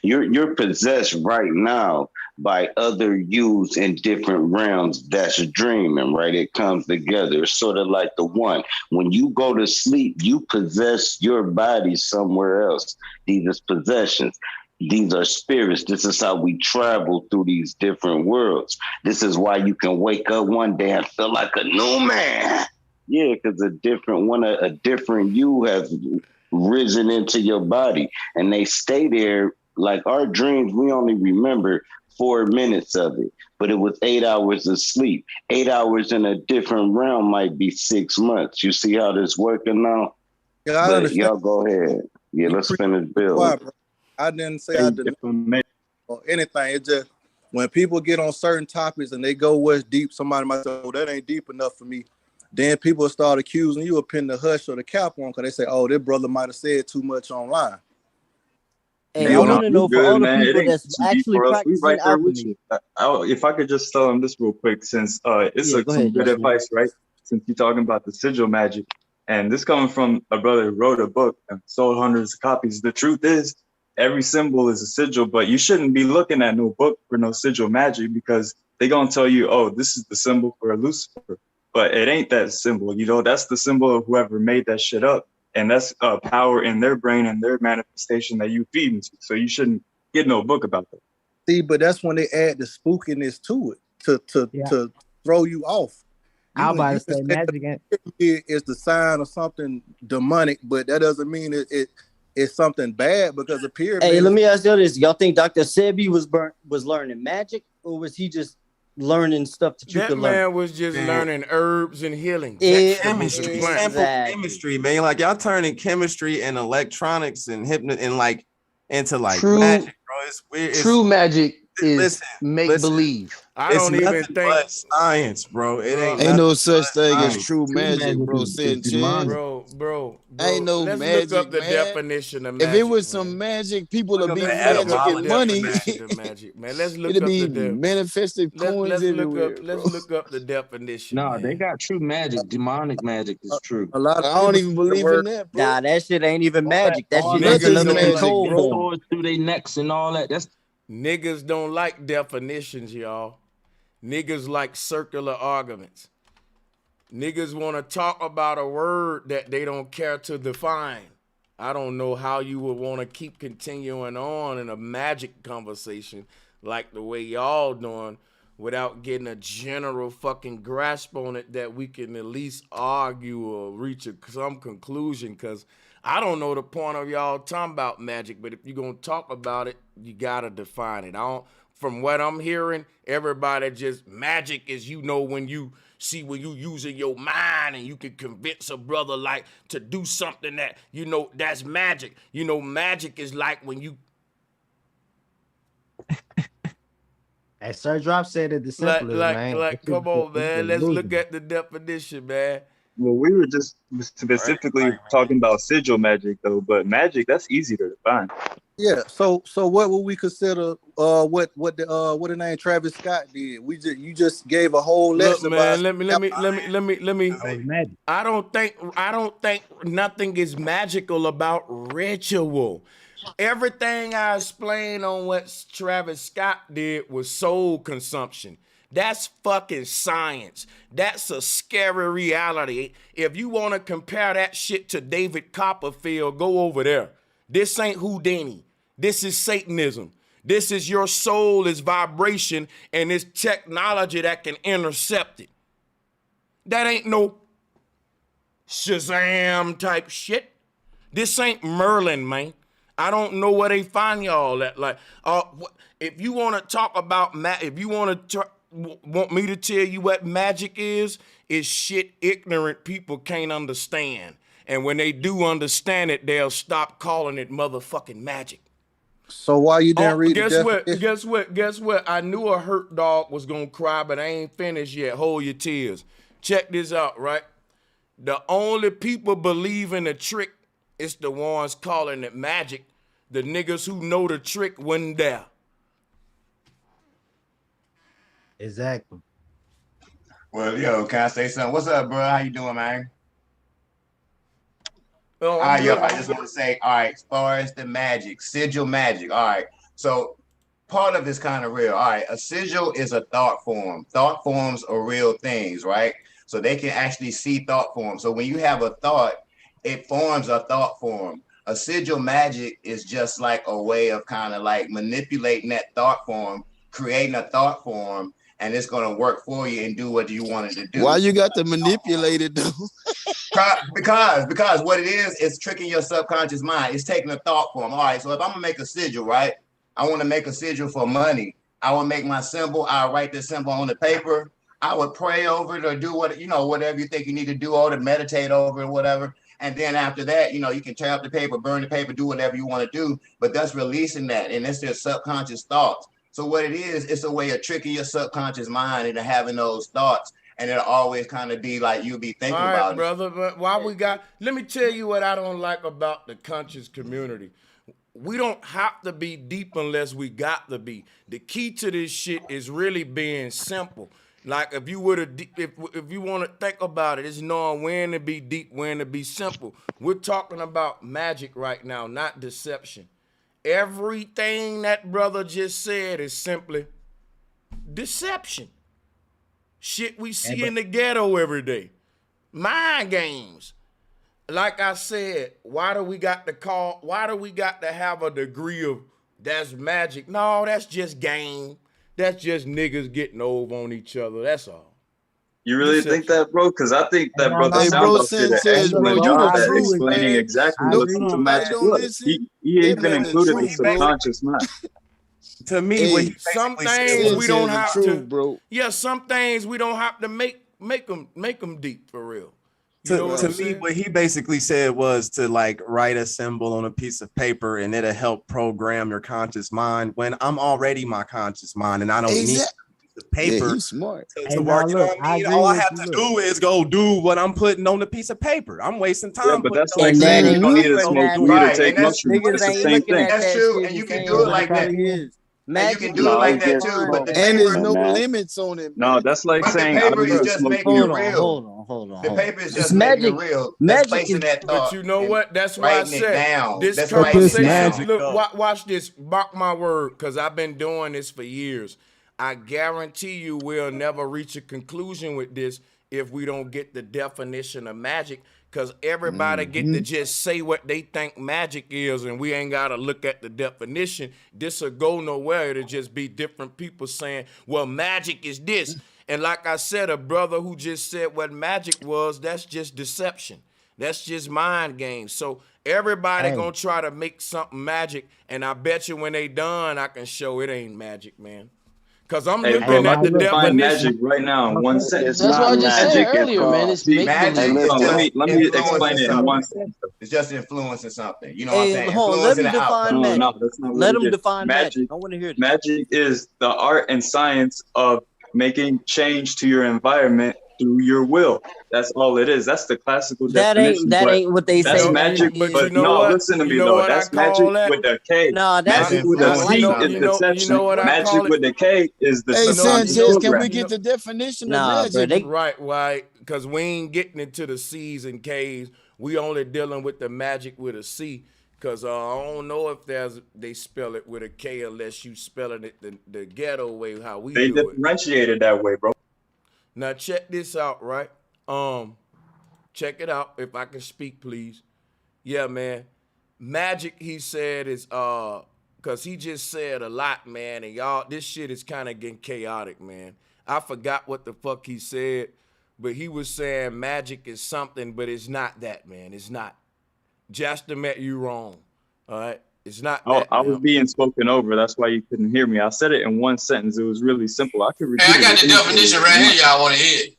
You're possessed right now by other yous in different realms that's dreaming, right? It comes together. It's sort of like the one. When you go to sleep, you possess your body somewhere else. These are possessions. These are spirits. This is how we travel through these different worlds. This is why you can wake up one day and feel like a new man. Yeah, because a different you has risen into your body and they stay there. Like our dreams, we only remember 4 minutes of it, but it was 8 hours of sleep. 8 hours in a different realm might be 6 months. You see how this working now? Yeah, I understand. Y'all go ahead. Yeah, let's finish building. I didn't say I didn't or anything. It's just when people get on certain topics and they go what's deep, somebody might say, oh, that ain't deep enough for me. Then people start accusing you of pinning the hush or the cap on because they say, oh, this brother might have said too much online. And I want to know for all the people that's actually practicing alchemy. If I could just tell him this real quick, since it's some good advice, right? Since you're talking about the sigil magic, and this coming from a brother who wrote a book and sold hundreds of copies. The truth is, every symbol is a sigil, but you shouldn't be looking at no book for no sigil magic because they're gonna tell you, oh, this is the symbol for Lucifer. But it ain't that symbol, that's the symbol of whoever made that shit up. And that's power in their brain and their manifestation that you feed into. So you shouldn't get no book about that. See, but that's when they add the spookiness to it to throw you off. I'm about to say magic is the sign of something demonic, but that doesn't mean it's something bad because the pyramid. Hey, let me ask you this. Y'all think Dr. Sebi was learning magic or was he just learning stuff that you That could learn. man was just learning herbs and healing. Chemistry, Plants. simple chemistry, man. Like y'all turning chemistry and electronics and and like into like True magic, bro. It's weird. True magic is make believe. I don't even nothing think but science, bro. It ain't Ain't no nothing such but thing as science. true magic, bro. Bro. Ain't no Let's magic, look up the man. definition of magic. If it was some magic, people would be Let's magic look up and the money. definition of magic, man. Let's look It'd up be the manifested coins everywhere. Let's look up the definition. No, man. they got true magic. Demonic magic is true. A lot of I don't even believe in that, bro. Nah, that shit ain't even magic. That All shit that is another magic, control they form. swords through their necks and all that. That's Niggas don't like definitions, y'all. Niggas like circular arguments. Niggas want to talk about a word that they don't care to define. I don't know how you would want to keep continuing on in a magic conversation like the way y'all doing without getting a general fucking grasp on it that we can at least argue or reach some conclusion, because I don't know the point of y'all talking about magic, but if you're going to talk about it, you got to define it. From what I'm hearing, everybody just magic is, when you see when you using your mind and you can convince a brother like to do something that, that's magic. Magic is like when you. As Sir Drop said it the simplest, man. Come on, man. Let's look at the definition, man. Well, we were just specifically talking about sigil magic, though. But magic, that's easy to define. Yeah. So what would we consider? What the name Travis Scott did? You just gave a whole lesson. Look, man. Let me. I don't think nothing is magical about ritual. Everything I explained on what Travis Scott did was soul consumption. That's fucking science. That's a scary reality. If you want to compare that shit to David Copperfield, go over there. This ain't Houdini. This is Satanism. This is your soul is vibration and it's technology that can intercept it. That ain't no Shazam type shit. This ain't Merlin, man. I don't know where they find y'all at. Like, if you want to talk about if you want me to tell you what magic is shit ignorant people can't understand. And when they do understand it, they'll stop calling it motherfucking magic. So why you didn't read Guess what? I knew a hurt dog was gonna cry, but I ain't finished yet. Hold your tears. Check this out, right? The only people believing the trick is the ones calling it magic. The niggas who know the trick wasn't there. Exactly. Well, yo, can I say something? What's up, bro? How you doing, man? Oh, all right, yo, I just want to say, all right, as far as the magic, sigil magic, all right. So part of it's kind of real. All right, a sigil is a thought form. Thought forms are real things, right? So they can actually see thought forms. So when you have a thought, it forms a thought form. A sigil magic is just like a way of kind of like manipulating that thought form, creating a thought form, and it's going to work for you and do what you wanted to do. Why you got to manipulate it, though? Because what it is, it's tricking your subconscious mind. It's taking a thought form. All right, so if I'm gonna make a sigil, right? I want to make a sigil for money. I will make my symbol. I'll write the symbol on the paper. I would pray over it or do whatever you think you need to do, or to meditate over it, or whatever. And then after that, you can tear up the paper, burn the paper, do whatever you want to do. But that's releasing that, and it's just subconscious thoughts. So what it is, it's a way of tricking your subconscious mind into having those thoughts. And it'll always kind of be like you'll be thinking all right, about brother, it. But let me tell you what I don't like about the conscious community. We don't have to be deep unless we got to be. The key to this shit is really being simple. Like if you want to think about it, it's knowing when to be deep, when to be simple. We're talking about magic right now, not deception. Everything that brother just said is simply deception. Shit we see in the ghetto every day. Mind games. Like I said, why do we got to have a degree of that's magic? No, that's just game. That's just niggas getting over on each other. That's all. You really think that, bro? Because I think that brother sounds like that explaining exactly what true magic was. He even included the subconscious mind. To me, what he some basically things said we was, don't have to. bro. Yeah, some things we don't have to make them deep for real. You know what to I'm me, saying? what he basically said was to like write a symbol on a piece of paper and it'll help program your conscious mind when I'm already my conscious mind and I don't need a piece of paper Yeah, he's smart. to work. You know what I mean? All I have to do is go do what I'm putting on the piece of paper. I'm wasting time. Yeah, but that's putting like on saying paper. you don't need to smoke weed or Right, take and that's mushrooms. It's the same thing. That's true, and you can do it like that. And you can do it like that too, but the And there's paper, no limits on it. No, that's like but the saying I paper don't need is to just smoke making weed. it real. The paper is just making it real. That's placing that thought. But you know what? That's why I writing it said down. this That's writing it conversation. down. Look, watch this. Mark my word, because I've been doing this for years. I guarantee you we'll never reach a conclusion with this if we don't get the definition of magic, because everybody get to just say what they think magic is, and we ain't got to look at the definition. This will go nowhere. It'll just be different people saying, well, magic is this. And like I said, a brother who just said what magic was, that's just deception. That's just mind games. So everybody gonna try to make something magic, and I bet you when they done, I can show it ain't magic, man. Cause I'm Hey, looking bro, at I the can define definition. magic right now in one sentence. That's what I just said Magic is earlier, man. called- It's make Magic believe. is let just me explain influencing it in one something. sentence. It's just influencing something. You know Hey, what I'm saying? hold on. Let Influencing him the define outcome. magic. No, that's not Let what him it is. define magic. I want to hear this. Magic is the art and science of making change to your environment through your will. That's all it is. That's the classical definition. That but ain't what they that's say. magic. But But you know no, what? listen to You me know though. what I That's magic call that? with a K. No, that's Magic with a influencing C something. is You know deception. what I Magic call it? with the K is the Hey, subconscious Sanchez, can program. we get the definition of Nah, bro. magic? Right, because we ain't getting into the C's and K's. We only dealing with the magic with a C. Cause I don't know if they spell it with a K unless you spelling it the ghetto way how we They do it. differentiate it that way, bro. Now check this out, right? Check it out. If I can speak, please. Yeah, man. Magic, he said, is cause he just said a lot, man, and y'all, this shit is kind of getting chaotic, man. I forgot what the fuck he said, but he was saying magic is something, but it's not that, man. It's not. Just met you wrong. All right. It's not Oh, that. I was Now. being spoken over. That's why you couldn't hear me. I said it in one sentence. It was really simple. I could repeat Hey, I got it. the definition right here. Y'all want to hear it?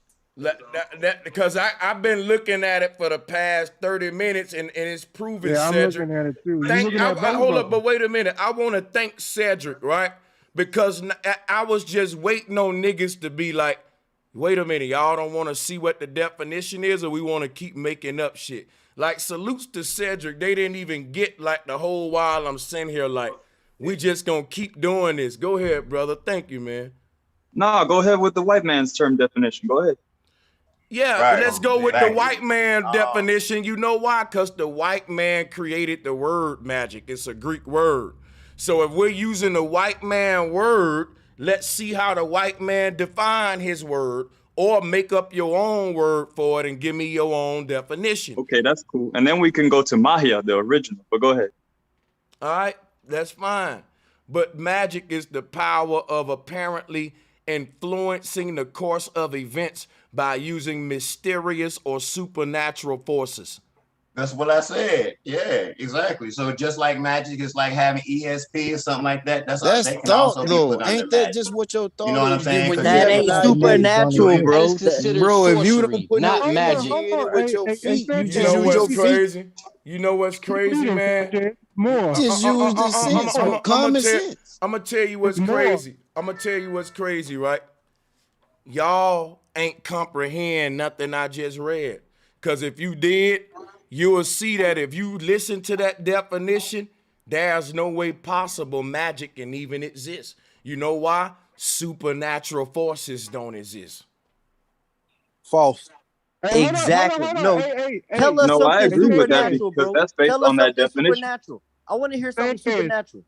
Because I've been looking at it for the past 30 minutes and it's proven, Yeah, I'm Cedric. looking at it too. You looking at both Hold of up, but wait a minute. I want to thank Cedric, right? Because I was just waiting on niggas to be like, wait a minute, y'all don't want to see what the definition is, or we want to keep making up shit. Like, salutes to Cedric. They didn't even get like the whole while I'm sitting here like, we just gonna keep doing this. Go ahead, brother. Thank you, man. No, go ahead with the white man's term definition. Go ahead. Yeah, Right. let's go with the Exactly. white man definition. You know why? Because the white man created the word magic. It's a Greek word. So if we're using the white man word, let's see how the white man define his word, or make up your own word for it and give me your own definition. Okay, that's cool. And then we can go to Maya, the original. But go ahead. All right, that's fine. But magic is the power of apparently influencing the course of events by using mysterious or supernatural forces. That's what I said. Yeah, exactly. So just like magic is like having ESP or something like that. That's they can also thought be though. put under Ain't that magic. just what your thought You know what I'm is? saying? When you That have ain't an idea, supernatural, That bro. is considered bro, if you sorcery, don't put not no magic. energy in it with your feet, you You just know use what's your feet. crazy? You know what's crazy, man? More. Just use the sense, bro. Common sense. I'm gonna tell you what's It's more. crazy. I'm gonna tell you what's crazy, right? Y'all ain't comprehend nothing I just read. Cause if you did, you will see that if you listen to that definition, there's no way possible magic can even exist. You know why? Supernatural forces don't exist. False. Hey, Exactly. hold on. No. Hey, Tell us No, I something agree with that supernatural, because bro. that's based Tell us on that something definition. supernatural. I want to hear something Hey, supernatural.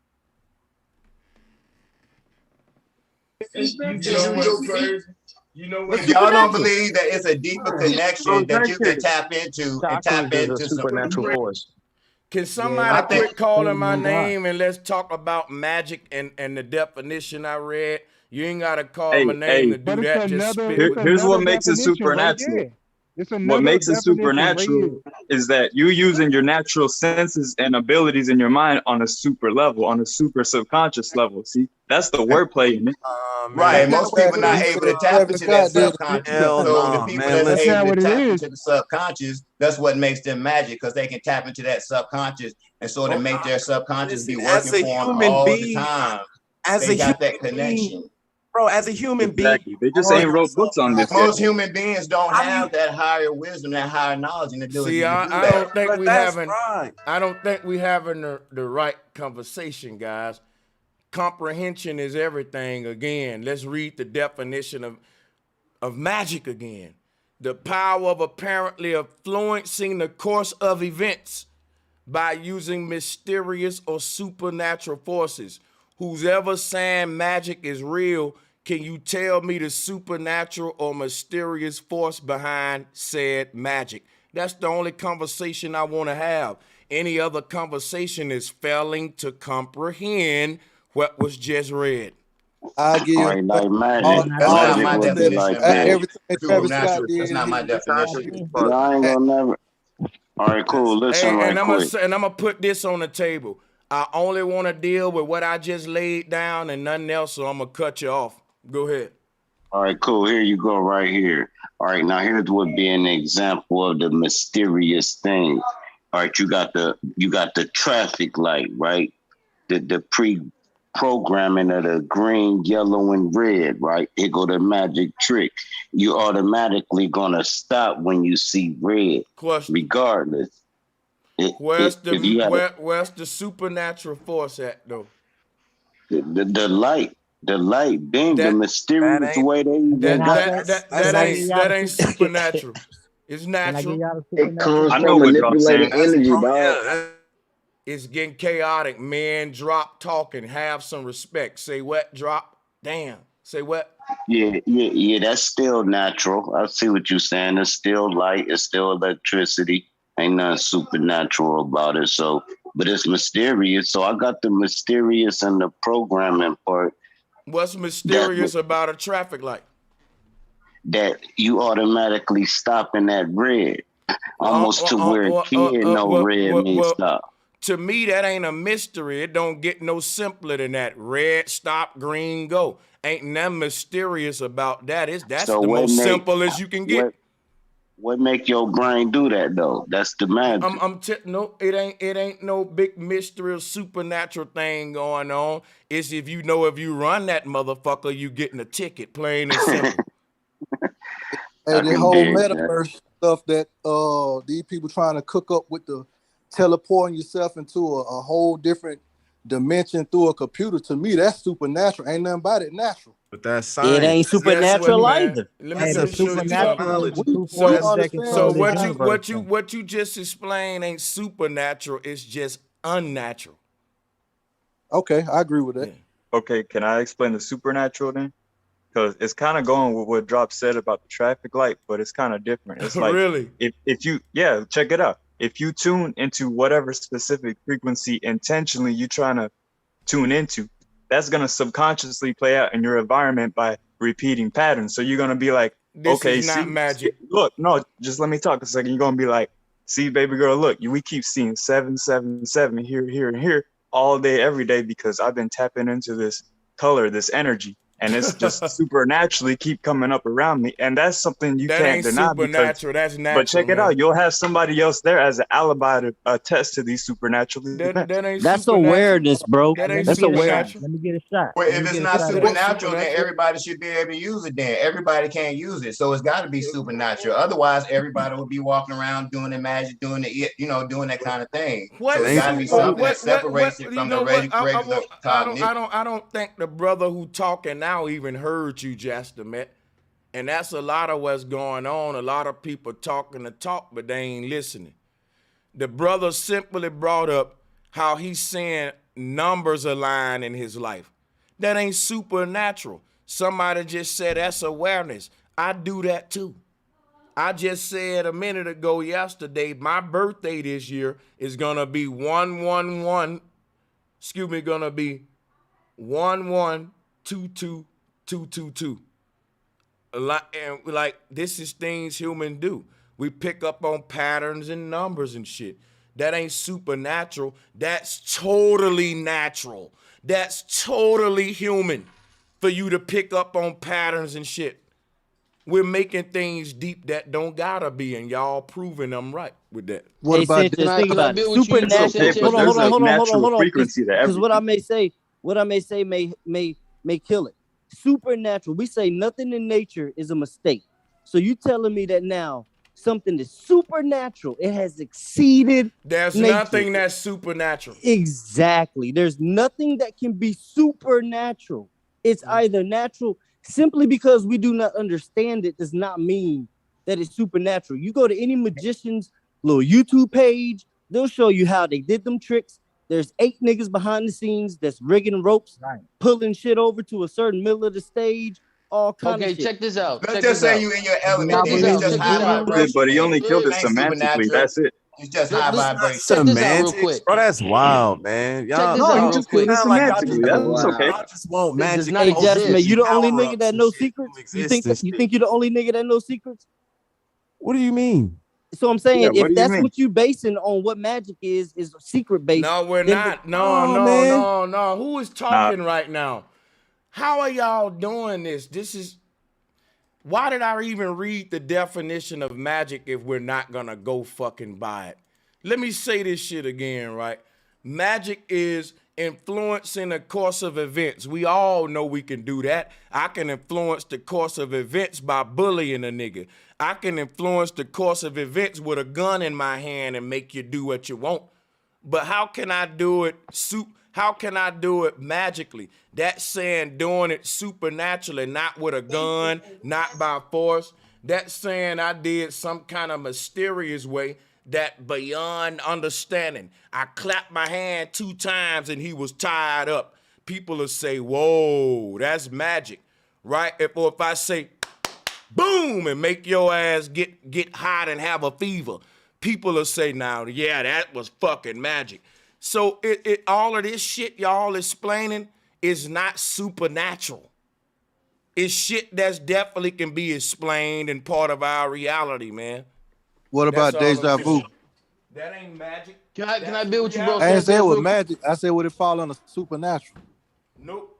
You know what? If y'all don't believe that it's a deeper connection that you can tap into and tap Chakras is a into some supernatural force. Can somebody I think- quit calling my name and let's talk about magic and the definition I read? You ain't gotta call Hey, my name hey. to do But it's that. Just another- spit it's with Here's me. what another makes it definition, bro. supernatural. Yeah. It's what another makes it definition right here. supernatural is that you're using your natural senses and abilities in your mind on a super level, on a super subconscious level. See, that's the wordplay in it. Right. Most people not He able said to tap Travis into that Scott did it. subconscious. Hell So the no, people man. that's That's able not to what it tap is. into the subconscious, that's what makes them magic, because they can tap into that subconscious and sort of make their subconscious be Listen, working as a for them human all the being, time. as They a got that human being, connection. bro, as a human being, Exactly. They just all ain't your wrote books on this yet. Most human beings don't How do you? have that higher wisdom, that higher knowledge, and ability See, to do I that. don't think But we that's having. right. I don't think we having the right conversation, guys. Comprehension is everything. Again, let's read the definition of magic again. The power of apparently influencing the course of events by using mysterious or supernatural forces. Who's ever saying magic is real, can you tell me the supernatural or mysterious force behind said magic? That's the only conversation I want to have. Any other conversation is failing to comprehend what was just read. I give Like all, magic. That's not Magic my would be definition like of magic. everything Travis Scott Supernatural. did That's not in my his definition. Yeah, I ain't gonna never. All right, cool. Listen And right I'm quick. gonna put this on the table. I only want to deal with what I just laid down and nothing else, so I'm gonna cut you off. Go ahead. All right, cool. Here you go, right here. All right, now here's would be an example of the mysterious thing. All right, you got the traffic light, right? The pre-programming of the green, yellow, and red, right? Here go the magic trick. You automatically gonna stop when you see red, Question. regardless. Where's If you had where's the supernatural force at though? the light being the That mysterious way they even got. that ain't supernatural. It's natural. It comes I know from what Drop manipulating saying. energy, dog. It's getting chaotic. Man, drop talking. Have some respect. Say what? Drop. Damn. Say what? Yeah. That's still natural. I see what you're saying. It's still light. It's still electricity. Ain't nothing supernatural about it. So, but it's mysterious. So I got the mysterious and the programming part. What's mysterious about a traffic light? That you automatically stop in that red, almost to where a kid know red means stop. To me, that ain't a mystery. It don't get no simpler than that. Red, stop, green, go. Ain't nothing mysterious about that. That's So the what most make- simple as you can get. What make your brain do that though? That's the magic. No, it ain't no big mystery or supernatural thing going on. It's if you run that motherfucker, you getting a ticket, plain and simple. Hey, the whole metaverse stuff that these people trying to cook up with the teleporting yourself into a whole different dimension through a computer, to me that's supernatural. Ain't nothing about it natural. But that's science. It ain't supernatural either. Let That's me a show you supernatural. something. So what you just explained ain't supernatural. It's just unnatural. Okay, I agree with that. Okay, can I explain the supernatural then? Because it's kind of going with what Drop said about the traffic light, but it's kind of different. It's like Really? if you check it out. If you tune into whatever specific frequency intentionally you're trying to tune into, that's gonna subconsciously play out in your environment by repeating patterns. So you're gonna be like, This okay, is not magic. Look, no, just let me talk a second. You're gonna be like, see, baby girl, look, we keep seeing 777 here, here, and here all day, every day, because I've been tapping into this color, this energy. And it's just supernaturally keep coming up around me. And that's something you can't ain't deny. supernatural. That's natural. But check it out. You'll have somebody else there as an alibi to attest to these supernatural events. That's awareness, bro. That ain't That's awareness. supernatural. Let me get a shot. Well, if it's not What's supernatural, then everybody should be able to use it. Then everybody can't use it, so it's got to be supernatural. Otherwise, everybody would be walking around doing the magic, doing doing that kind of thing. What? So it's got to be something that separates it from the regular I don't think the brother who talking now even heard you, Jastamet. And that's a lot of what's going on. A lot of people talking the talk, but they ain't listening. The brother simply brought up how he's seeing numbers align in his life. That ain't supernatural. Somebody just said that's awareness. I do that too. I just said a minute ago yesterday, my birthday this year is gonna be 111. Excuse me, gonna be 1122222. Like this is things humans do. We pick up on patterns and numbers and shit. That ain't supernatural. That's totally natural. That's totally human for you to pick up on patterns and shit. We're making things deep that don't gotta be, and y'all proving I'm right with that. What hey, about Sanchez, think about it. Supernatural. Hold on. Because what I may say may kill it. Supernatural. We say nothing in nature is a mistake. So you telling me that now something is supernatural? It has exceeded. There's nature. Nothing that's supernatural. Exactly. There's nothing that can be supernatural. It's either natural. Simply because we do not understand it does not mean that it's supernatural. You go to any magician's little YouTube page, they'll show you how they did them tricks. There's 8 niggas behind the scenes that's rigging ropes, pulling shit over to a certain middle of the stage, all kind of shit. Okay, check this out. Let's just say you in your element. It's just high vibration. But he only killed it semantically. That's it. It's just high vibration. Semantics, bro. That's wild, man. Y'all, no, you just killed it semantically. That's okay. I just want magic. Hey, Jasmine, you the only nigga that knows secrets? You think you're the only nigga that knows secrets? What do you mean? So I'm saying, if that's what you basing on what magic is secret based. No, we're not. No. Who is talking right now? How are y'all doing this? Why did I even read the definition of magic if we're not gonna go fucking buy it? Let me say this shit again, right? Magic is influencing the course of events. We all know we can do that. I can influence the course of events by bullying a nigga. I can influence the course of events with a gun in my hand and make you do what you want. But how can I do it magically? That's saying doing it supernaturally, not with a gun, not by force. That's saying I did some kind of mysterious way that beyond understanding. I clapped my hand 2 times and he was tied up. People will say, whoa, that's magic, right? If I say, boom, and make your ass get hot and have a fever, people will say, now, yeah, that was fucking magic. So all of this shit y'all explaining is not supernatural. It's shit that's definitely can be explained and part of our reality, man. What about deja vu? That ain't magic. Can I build with you, bro? I ain't say with magic. I said would it fall under supernatural? Nope.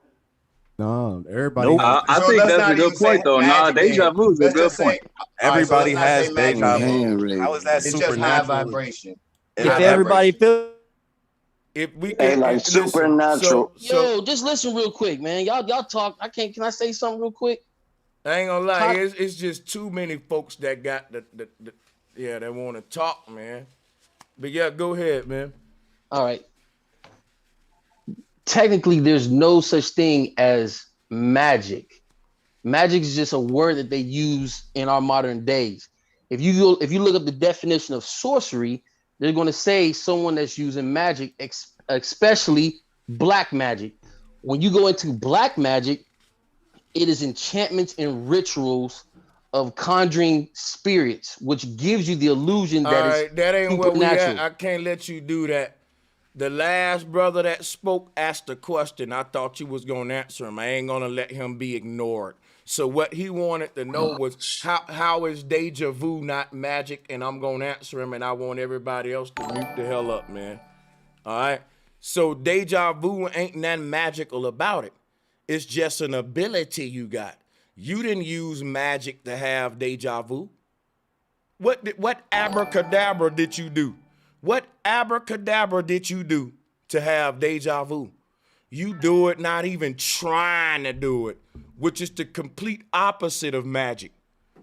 No, everybody. I think that's a good point, though. Nah, deja vu is a good point. Everybody has deja vu. How is that It's supernatural? just high vibration. If everybody feels. If we can, like supernatural. Yo, just listen real quick, man. Y'all talk. Can I say something real quick? I ain't gonna lie, it's just too many folks that got they want to talk, man. But yeah, go ahead, man. All right. Technically, there's no such thing as magic. Magic is just a word that they use in our modern days. If you look up the definition of sorcery, they're going to say someone that's using magic, especially black magic. When you go into black magic, it is enchantments and rituals of conjuring spirits, which gives you the illusion that that ain't what we at. I can't let you do that. The last brother that spoke asked a question. I thought you was gonna answer him. I ain't gonna let him be ignored. So what he wanted to know was how is deja vu not magic? And I'm gonna answer him, and I want everybody else to mute the hell up, man. All right. So deja vu ain't nothing magical about it. It's just an ability you got. You didn't use magic to have deja vu. What abracadabra did you do? What abracadabra did you do to have deja vu? You do it not even trying to do it, which is the complete opposite of magic.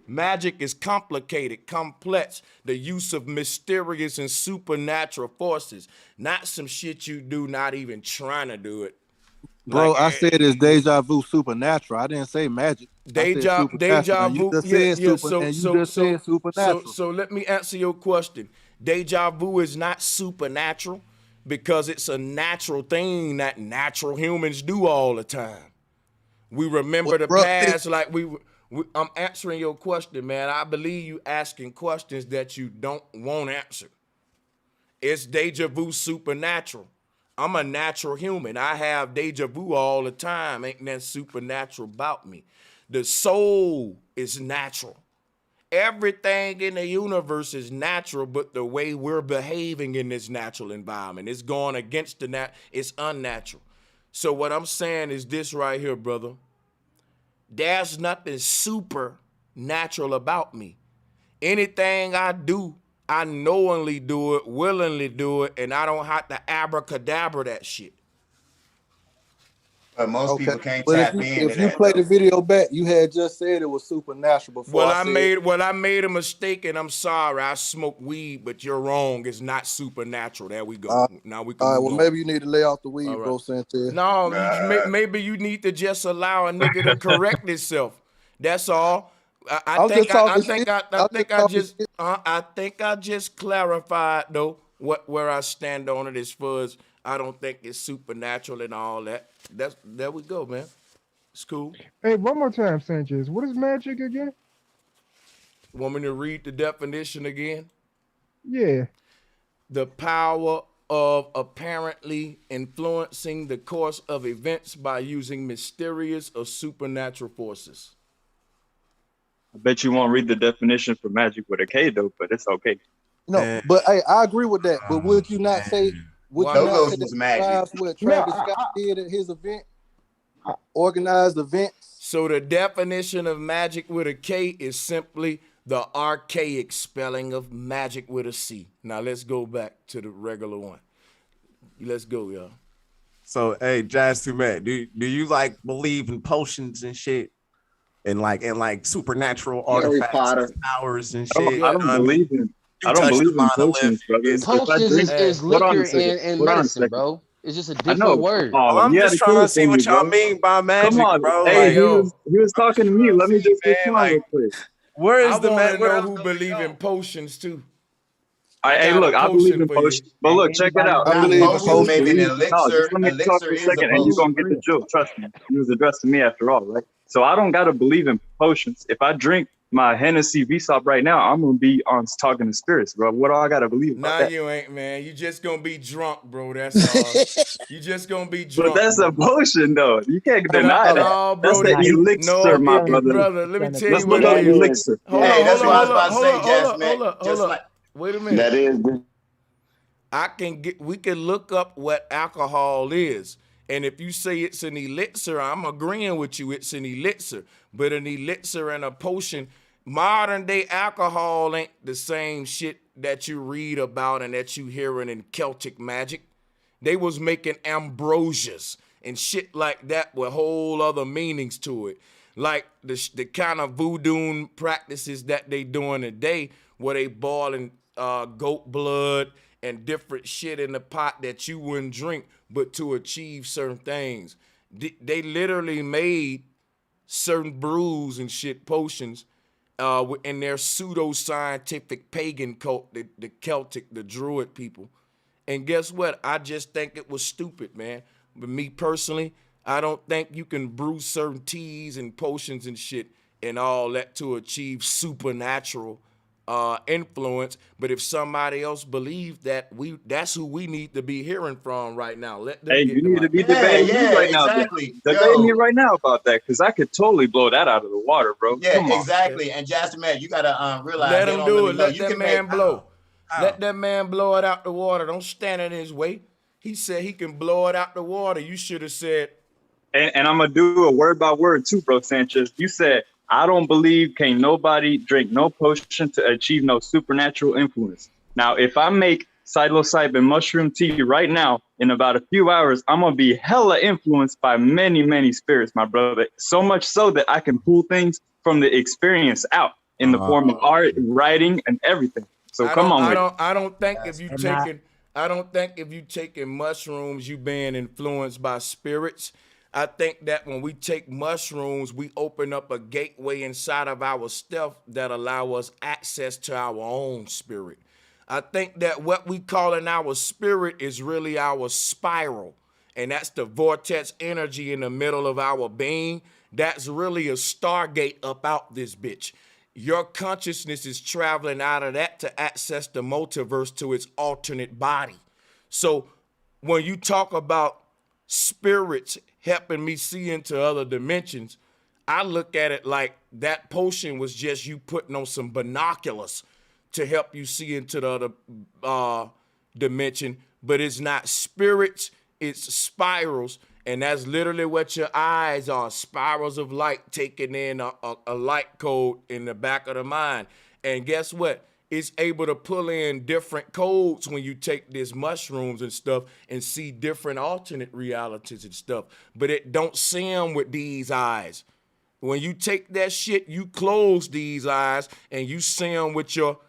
Magic is complicated, complex, the use of mysterious and supernatural forces, not some shit you do not even trying to do it. Bro, I said it's deja vu supernatural. I didn't say magic. Deja vu. You just said supernatural. So let me answer your question. Deja vu is not supernatural because it's a natural thing that natural humans do all the time. We remember the past like I'm answering your question, man. I believe you asking questions that you don't want answered. It's deja vu supernatural. I'm a natural human. I have deja vu all the time. Ain't that supernatural about me? The soul is natural. everything in the universe is natural, but the way we're behaving in this natural environment, it's going against it's unnatural. So what I'm saying is this right here, brother. There's nothing supernatural about me. Anything I do, I knowingly do it, willingly do it, and I don't have to abracadabra that shit. But most people can't But tap if into you that. play the video back, you had just said it was supernatural before. I made a mistake, and I'm sorry. I smoke weed, but you're wrong. It's not supernatural. There we go. Now we can. All right. move Well, on. maybe you need to lay off the weed, All right. bro, Sanchez. No, maybe you need to just allow a nigga to correct itself. That's all. I think I just clarified though where I stand on it as far as I don't think it's supernatural and all that. There we go, man. It's cool. Hey, one more time, Sanchez. What is magic again? Want me to read the definition again? Yeah. The power of apparently influencing the course of events by using mysterious or supernatural forces. I bet you won't read the definition for magic with a K though, but it's okay. No, but hey, I agree with that. But would you not say what Travis Scott did at his event? Organized events. So the definition of magic with a K is simply the archaic spelling of magic with a C. Now let's go back to the regular one. Let's go, y'all. So, hey, Jazz to Matt, do you like believe in potions and shit, and like supernatural artifacts, and powers and shit? I don't believe in potions, brother. Potions is liquor and medicine, bro. It's just a different word. I'm just trying to see what y'all mean by magic, bro. Hey, he was talking to me. Let me just respond real quick. Where is the man? Know who believe in potions too? Hey, look, I believe in potions, but look, check it out. I believe in potions. Maybe an elixir. Let me talk for a second, and you're gonna get the joke. Trust me. He was addressing me after all, right? So I don't gotta believe in potions. If I drink my Hennessy V-Stop right now, I'm gonna be on talking to spirits, bro. What do I gotta believe about that? You ain't, man. You just gonna be drunk, bro. That's all. You just gonna be drunk. But that's a potion, though. You can't deny that. No, bro, that's the elixir, my brother. Let me tell Let's you look what up elixir. Hey, that's what I was about to say, Jasmine. Hold up. Wait a minute. That is. We can look up what alcohol is. And if you say it's an elixir, I'm agreeing with you. It's an elixir. But an elixir and a potion, modern day alcohol ain't the same shit that you read about and that you hearing in Celtic magic. They was making ambrosias and shit like that with whole other meanings to it. Like the kind of voodoo practices that they doing today where they boiling goat blood and different shit in the pot that you wouldn't drink, but to achieve certain things. They literally made certain brews and shit, potions, in their pseudo-scientific pagan cult, the Celtic, the Druid people. And guess what? I just think it was stupid, man. But me personally, I don't think you can brew certain teas and potions and shit and all that to achieve supernatural influence. But if somebody else believes that, that's who we need to be hearing from right now. Let them you need to be debating me right now. Debate me right now about that, because I could totally blow that out of the water, bro. Yeah, exactly. And Jasmine, you gotta realize. Let him do it. Let that man blow. Let that man blow it out the water. Don't stand in his way. He said he can blow it out the water. You should have said. And I'm gonna do a word by word too, bro, Sanchez. You said, I don't believe can't nobody drink no potion to achieve no supernatural influence. Now, if I make psilocybin mushroom tea right now, in about a few hours, I'm gonna be hella influenced by many, many spirits, my brother. So much so that I can pull things from the experience out in the form of art, writing, and everything. So come on. I don't think if you taking mushrooms, you being influenced by spirits. I think that when we take mushrooms, we open up a gateway inside of our stuff that allow us access to our own spirit. I think that what we call in our spirit is really our spiral. And that's the vortex energy in the middle of our being. That's really a stargate up out this bitch. Your consciousness is traveling out of that to access the multiverse to its alternate body. So when you talk about spirits helping me see into other dimensions, I look at it like that potion was just you putting on some binoculars to help you see into the other dimension, but it's not spirits, it's spirals, and that's literally what your eyes are, spirals of light taking in a light code in the back of the mind. And guess what? It's able to pull in different codes when you take these mushrooms and stuff and see different alternate realities and stuff, but it don't see them with these eyes. When you take that shit, you close these eyes and you see them with your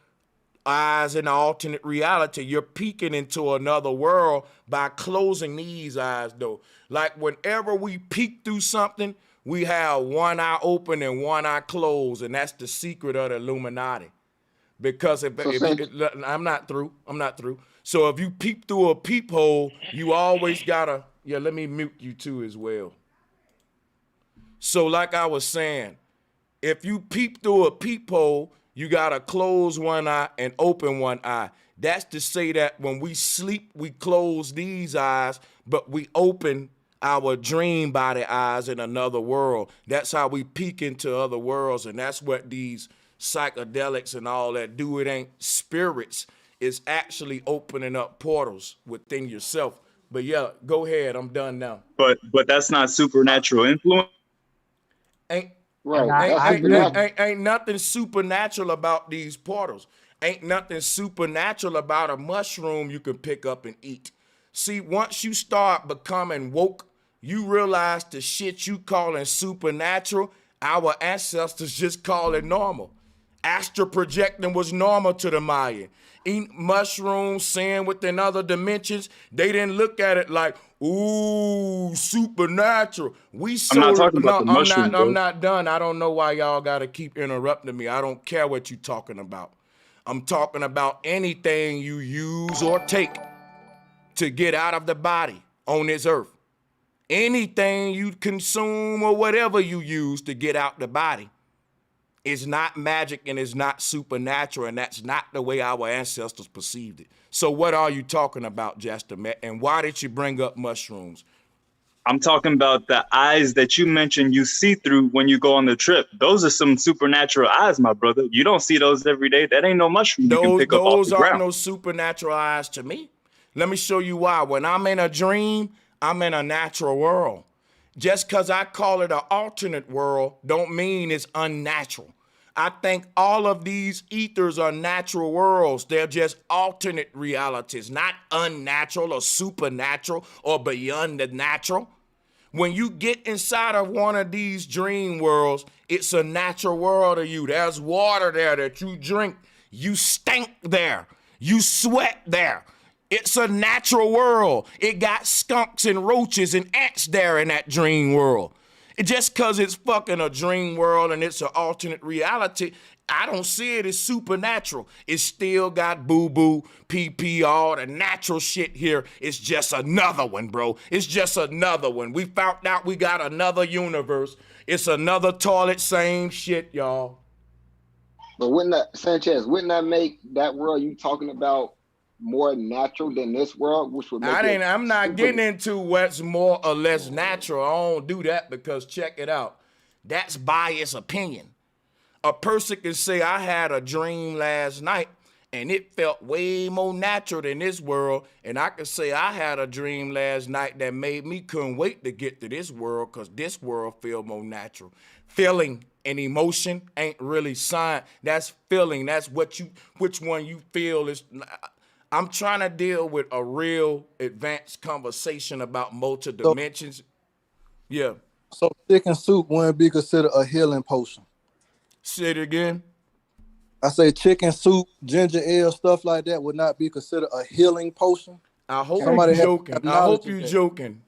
eyes in an alternate reality. You're peeking into another world by closing these eyes, though. Like whenever we peek through something, we have one eye open and one eye closed, and that's the secret of the Illuminati. Because I'm not through. So if you peep through a peephole, you always gotta, let me mute you too as well. So like I was saying, if you peep through a peephole, you gotta close one eye and open one eye. That's to say that when we sleep, we close these eyes, but we open our dream body eyes in another world. That's how we peek into other worlds, and that's what these psychedelics and all that do. It ain't spirits. It's actually opening up portals within yourself. But yeah, go ahead. I'm done now. But that's not supernatural influence. Ain't nothing supernatural about these portals. Ain't nothing supernatural about a mushroom you can pick up and eat. See, once you start becoming woke, you realize the shit you calling supernatural, our ancestors just call it normal. Astral projecting was normal to the Mayan. Eating mushrooms, seeing within other dimensions, they didn't look at it like, ooh, supernatural. I'm not done. I don't know why y'all gotta keep interrupting me. I don't care what you're talking about. I'm talking about anything you use or take to get out of the body on this earth. Anything you consume or whatever you use to get out the body is not magic and is not supernatural, and that's not the way our ancestors perceived it. So what are you talking about, Jester, and why did you bring up mushrooms? I'm talking about the eyes that you mentioned you see through when you go on the trip. Those are some supernatural eyes, my brother. You don't see those every day. That ain't no mushroom you can pick up off the ground. Those aren't no supernatural eyes to me. Let me show you why. When I'm in a dream, I'm in a natural world. Just because I call it an alternate world don't mean it's unnatural. I think all of these ethers are natural worlds. They're just alternate realities, not unnatural or supernatural or beyond the natural. When you get inside of one of these dream worlds, it's a natural world to you. There's water there that you drink. You stink there. You sweat there. It's a natural world. It got skunks and roaches and ants there in that dream world. Just because it's fucking a dream world and it's an alternate reality, I don't see it as supernatural. It still got boo-boo, pee-pee, all the natural shit here. It's just another one, bro. It's just another one. We found out we got another universe. It's another toilet, same shit, y'all. But wouldn't that make that world you talking about more natural than this world, which would make I'm not getting into what's more or less natural. I don't do that because check it out. That's biased opinion. A person can say, I had a dream last night and it felt way more natural than this world. And I can say I had a dream last night that made me couldn't wait to get to this world because this world feel more natural. Feeling and emotion ain't really science. That's feeling. That's which one you feel is. I'm trying to deal with a real advanced conversation about multi-dimensions. Yeah. So chicken soup wouldn't be considered a healing potion. Say it again. I say chicken soup, ginger ale, stuff like that would not be considered a healing potion. I hope you're joking. I hope you're joking.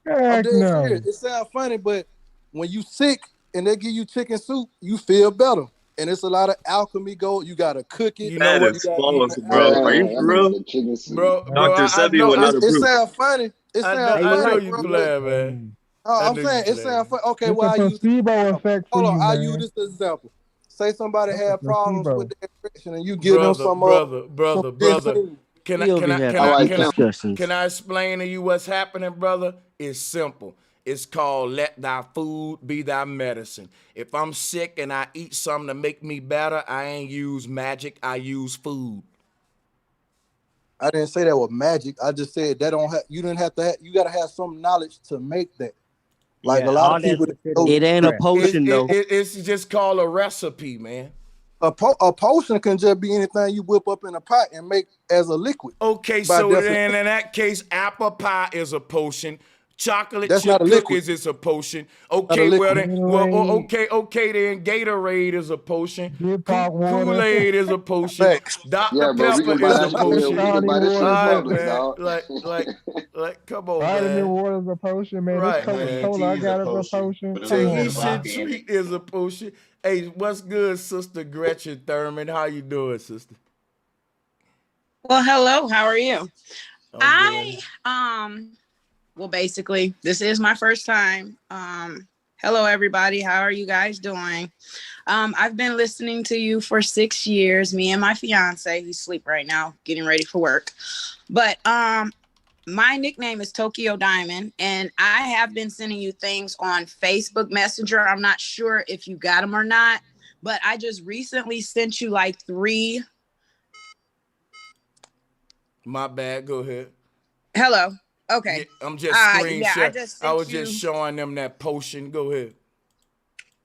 I'm dead serious. It sounds funny, but when you sick and they give you chicken soup, you feel better. And it's a lot of alchemy go. You gotta cook it. You know what? Flawless, bro. Are you for real? Bro, Dr. Sebi without a It sounds funny. It sounds funny. I know you playing, man. I'm saying it sounds funny. Okay, well, I use hold on. I use this as an example. Say somebody had problems with their erection, and you give them some brother. Can I explain to you what's happening, brother? It's simple. It's called Let Thy Food Be Thy Medicine. If I'm sick and I eat something to make me better, I ain't use magic, I use food. I didn't say that was magic. I just said that don't have. You didn't have to. You got to have some knowledge to make that. Like a Yeah, lot all of that's people. considered It ain't a witchcraft. potion though. It's just called a recipe, man. A potion can just be anything you whip up in a pot and make as a liquid. Okay, so then in that case, apple pie is a potion. Chocolate That's chip not a liquid. cookies is a potion. Not a Okay, well liquid. then, okay then, Gatorade is a potion. Kool-Aid is a potion. Dr. Yeah, bro, we Pepper can buy is a that shit here. potion. We can buy this shit All in right, Publix, man. dog. Like, come on, Vitamin man. water is a potion, man. Right, This man. Coca-Cola, I got it as a potion. Come on, Tahitian man. treat is a potion. Hey, what's good, Sister Gretchen Thurman? How you doing, sister? Well, hello. How are you? Well, basically, this is my first time. Hello, everybody. How are you guys doing? I've been listening to you for 6 years. Me and my fiance, he's asleep right now, getting ready for work. But my nickname is Tokyo Diamond, and I have been sending you things on Facebook Messenger. I'm not sure if you got them or not, but I just recently sent you like 3. My bad. Go ahead. Hello. Okay. Yeah, I'm just screenshot. I was you... just showing them that potion. Go ahead.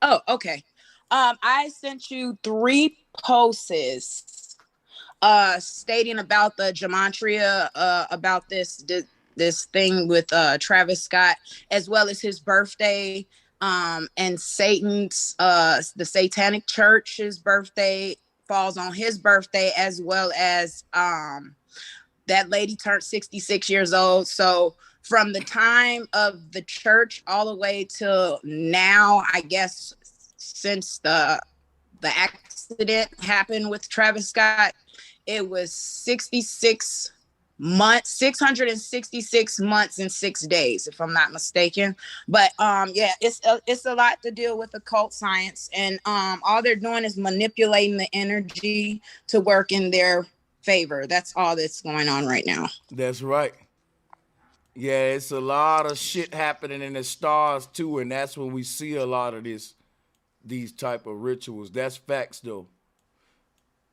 Oh, okay. I sent you 3 posts stating about the gematria, about this thing with Travis Scott, as well as his birthday, and Satan's the Satanic Church's birthday falls on his birthday, as well as that lady turned 66 years old. So from the time of the church all the way till now, I guess since the accident happened with Travis Scott, it was 666 months and 6 days, if I'm not mistaken. But yeah, it's a lot to deal with occult science, and all they're doing is manipulating the energy to work in their favor. That's all that's going on right now. That's right. Yeah, it's a lot of shit happening in the stars too, and that's when we see a lot of these type of rituals. That's facts though.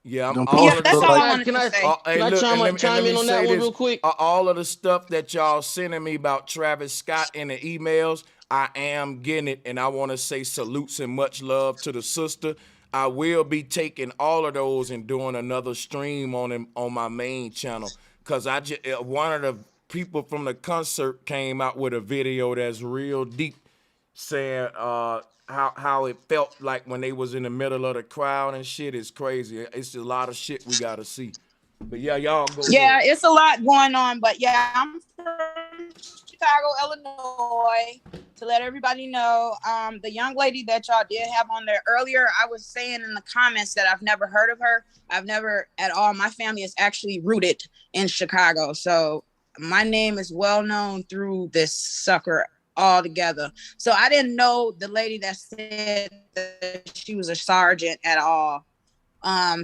Yeah, that's all I wanted to say. Can I chime in on that one real quick? All of the stuff that y'all sending me about Travis Scott in the emails, I am getting it, and I want to say salutes and much love to the sister. I will be taking all of those and doing another stream on him on my main channel, because one of the people from the concert came out with a video that's real deep, saying how it felt like when they was in the middle of the crowd and shit. Is crazy. It's a lot of shit we gotta see. But yeah, y'all go. Yeah, ahead. It's a lot going on. But yeah, I'm from Chicago, Illinois. To let everybody know, the young lady that y'all did have on there earlier, I was saying in the comments that I've never heard of her. I've never at all. My family is actually rooted in Chicago, so my name is well known through this sucker altogether. So I didn't know the lady that said that she was a sergeant at all.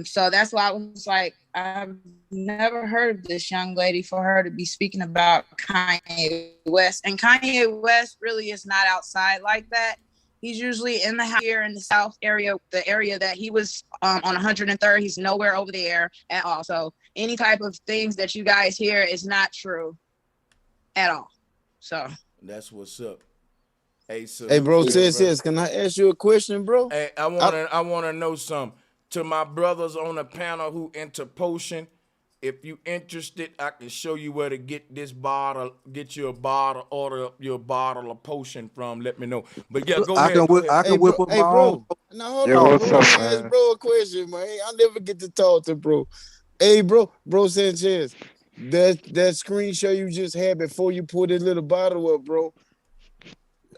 So that's why I was like, I've never heard of this young lady for her to be speaking about Kanye West. And Kanye West really is not outside like that. He's usually in the house here in the South area, the area that he was on 103rd. He's nowhere over there at all. So any type of things that you guys hear is not true at all. So that's what's up. Hey, so bro, says, can I ask you a question, bro? Hey, I wanna know something. To my brothers on the panel who into potion, if you interested, I can show you where to get this bottle, order up your bottle of potion from. Let me know. But yeah, go ahead. I can whip up my own. Now hold on, bro. Ask bro a question, man. I never get to talk to bro. Hey, bro Sanchez, that screenshot you just had before you pulled this little bottle up, bro.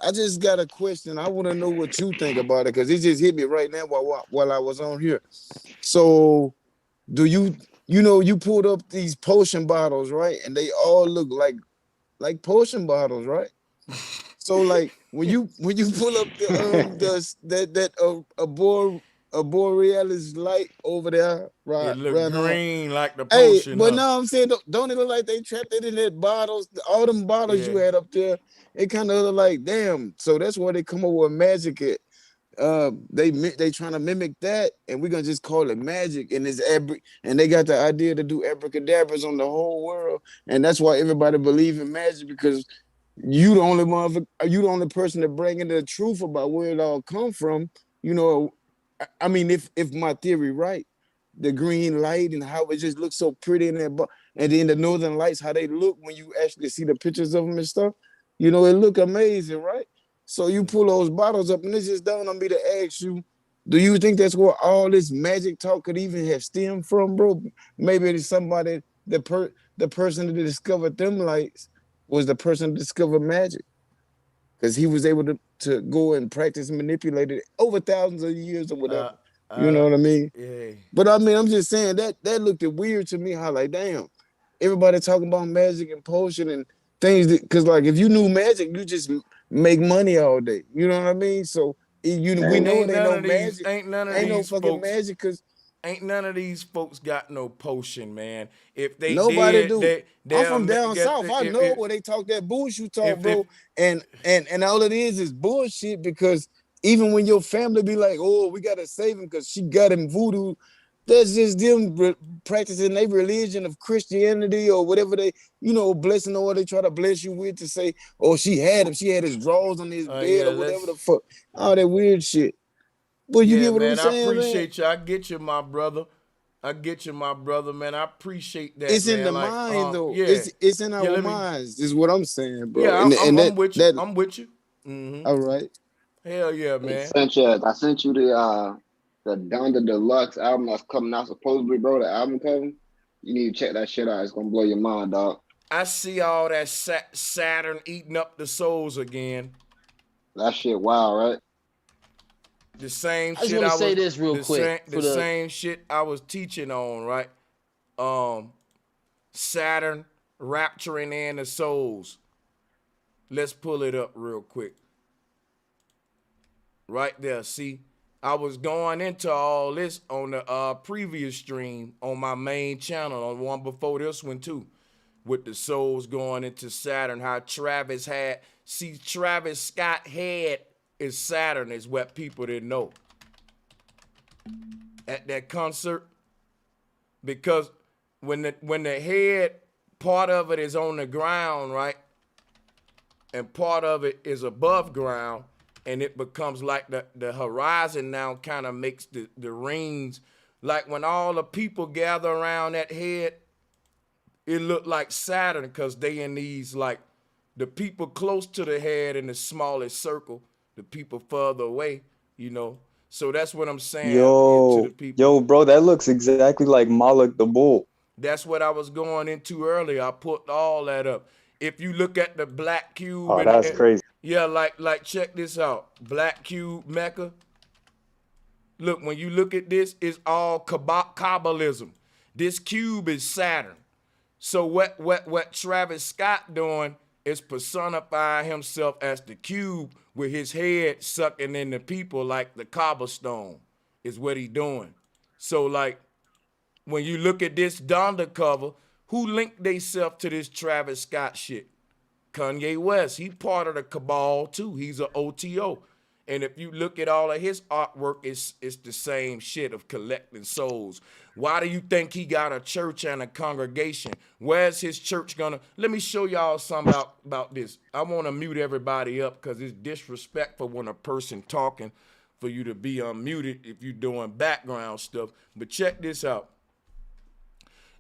I just got a question. I want to know what you think about it, because it just hit me right now while I was on here. So, do you pulled up these potion bottles, right? And they all look like potion bottles, right? So, like when you pull up the a borealis light over there, right? It look Right on. green like the Hey, potion, but huh? now I'm saying, don't it look like they trapped it in that bottles? All them bottles you Yeah. had up there, it kind of look like, damn. So that's why they come up with magic. They trying to mimic that, and we're gonna just call it magic. And and they got the idea to do abracadabras on the whole world, and that's why everybody believe in magic, because you the only you the only person that bring in the truth about where it all come from. You know, I mean, if my theory right, the green light and how it just looks so pretty in that, and then the northern lights, how they look when you actually see the pictures of them and stuff, you know, it look amazing, right? So you pull those bottles up, and it's just dawned on me to ask you, do you think that's where all this magic talk could even have stemmed from, bro? Maybe it's somebody, the person that discovered them lights was the person that discovered magic, because he was able to go and practice and manipulate it over thousands of years or whatever. You know what I mean? Yeah. But I mean, I'm just saying that looked weird to me. How like, damn, everybody talking about magic and potion and things, because like if you knew magic, you just make money all day. You know what I mean? So we know it ain't no magic, Ain't none of ain't no these fucking folks. magic, because Ain't none of these folks got no potion, man. If they nobody did, do. I'm they'll from down get south. I know where they talk that bullshit talk, bro. And all it is bullshit, because even when your family be like, oh, we gotta save him because she got him voodoo, that's just them practicing their religion of Christianity or whatever they, blessing or what they try to bless you with, to say, oh, she had him, she had his drawers on his bed yeah, or whatever the fuck, all that weird shit. But you yeah, get what I'm man. I saying, man? appreciate you. I get you, my brother. I get you, my brother, man. I appreciate that, It's in man. the Like, mind, though. yeah, It's in yeah. our minds, is what I'm saying, bro. Yeah, And I'm with you. that I'm with you. Mm-hmm. all right. Hell yeah, Hey, man. Sanchez, I sent you the Donda Deluxe album that's coming out supposedly, bro. The album cover. You need to check that shit out. It's gonna blow your mind, dog. I see all that Saturn eating up the souls again. That shit wild, right? The same I just shit want I to say was this real the quick same same shit I was teaching on, right? Saturn rapturing in the souls. Let's pull it up real quick. Right there, see? I was going into all this on the previous stream on my main channel, on one before this one too, with the souls going into Saturn, how Travis Scott head is Saturn, is what people didn't know at that concert. Because when the head, part of it is on the ground, right? And part of it is above ground, and it becomes like the horizon now kind of makes the rings. Like when all the people gather around that head, it looked like Saturn, because they in these, like, the people close to the head in the smallest circle, the people further away, So that's what I'm saying to the people. Yo, bro, that looks exactly like Moloch the bull. That's what I was going into earlier. I put all that up. If you look at the black cube, Oh, that's crazy. Yeah, like check this out. Black cube Mecca. Look, when you look at this, it's all Kabbalism. This cube is Saturn. So what Travis Scott doing is personifying himself as the cube with his head sucking in the people like the cobblestone is what he doing. So like when you look at this Donda cover, who linked theyself to this Travis Scott shit? Kanye West. He part of the cabal too. He's an OTO. And if you look at all of his artwork, it's the same shit of collecting souls. Why do you think he got a church and a congregation? Where's his church gonna? Let me show y'all something about this. I want to mute everybody up because it's disrespectful when a person talking for you to be unmuted if you're doing background stuff. But check this out.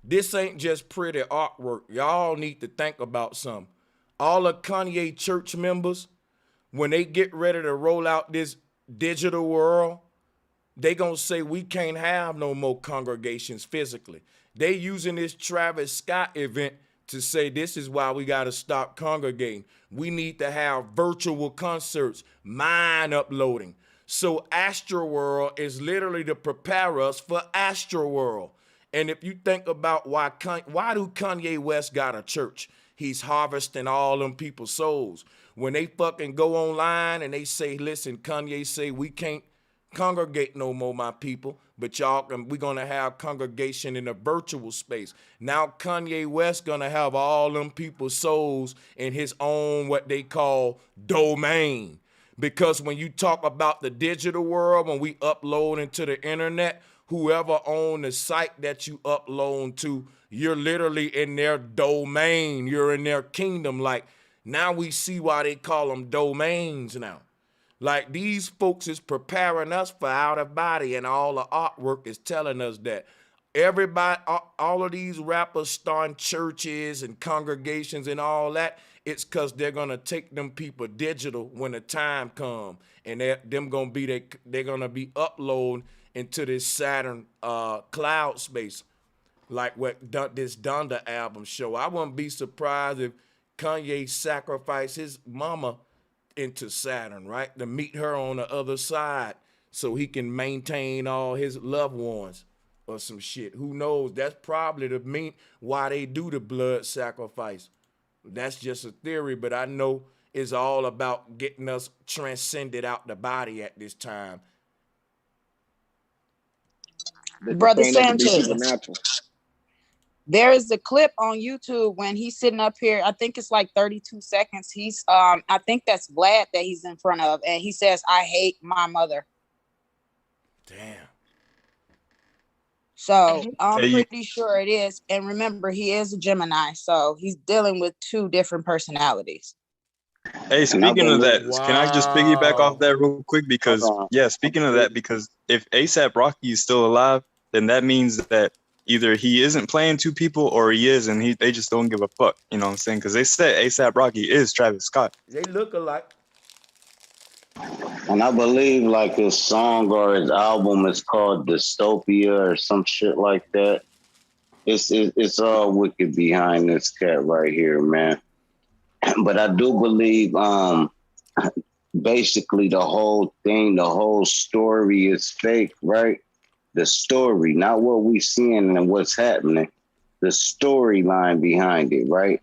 This ain't just pretty artwork. Y'all need to think about something. All of Kanye church members, when they get ready to roll out this digital world, they gonna say we can't have no more congregations physically. They using this Travis Scott event to say this is why we gotta stop congregating. We need to have virtual concerts, mind uploading. So Astroworld is literally to prepare us for Astroworld. And if you think about why do Kanye West got a church? He's harvesting all them people's souls. When they fucking go online and they say, listen, Kanye say we can't congregate no more, my people. But y'all, we're gonna have congregation in a virtual space. Now Kanye West gonna have all them people's souls in his own what they call domain. Because when you talk about the digital world, when we upload into the internet, whoever owns the site that you upload to, you're literally in their domain. You're in their kingdom. Like, now we see why they call them domains now. Like, these folks is preparing us for out of body, and all the artwork is telling us that. Everybody, all of these rappers starting churches and congregations and all that, it's because they're gonna take them people digital when the time come, and they're gonna be uploading into this Saturn cloud space, like what this Donda album show. I wouldn't be surprised if Kanye sacrificed his mama into Saturn, right, to meet her on the other side, so he can maintain all his loved ones or some shit. Who knows? That's probably the mean why they do the blood sacrifice. That's just a theory, but I know it's all about getting us transcended out the body at this time. Brother Sanchez, there is a clip on YouTube when he's sitting up here. I think it's like 32 seconds. He's I think that's Vlad that he's in front of, and he says, "I hate my mother." Damn. So I'm pretty sure it is. And remember, he is a Gemini, so he's dealing with two different personalities. Hey, speaking of that, can I just piggyback off that real quick? Because speaking of that, because if ASAP Rocky is still alive, then that means that either he isn't playing two people or he is, and they just don't give a fuck. You know what I'm saying? Because they said ASAP Rocky is Travis Scott. They look alike. And I believe like his song or his album is called Dystopia or some shit like that. It's all wicked behind this cat right here, man. But I do believe basically the whole thing, the whole story is fake, right? The story, not what we seeing and what's happening, the storyline behind it, right?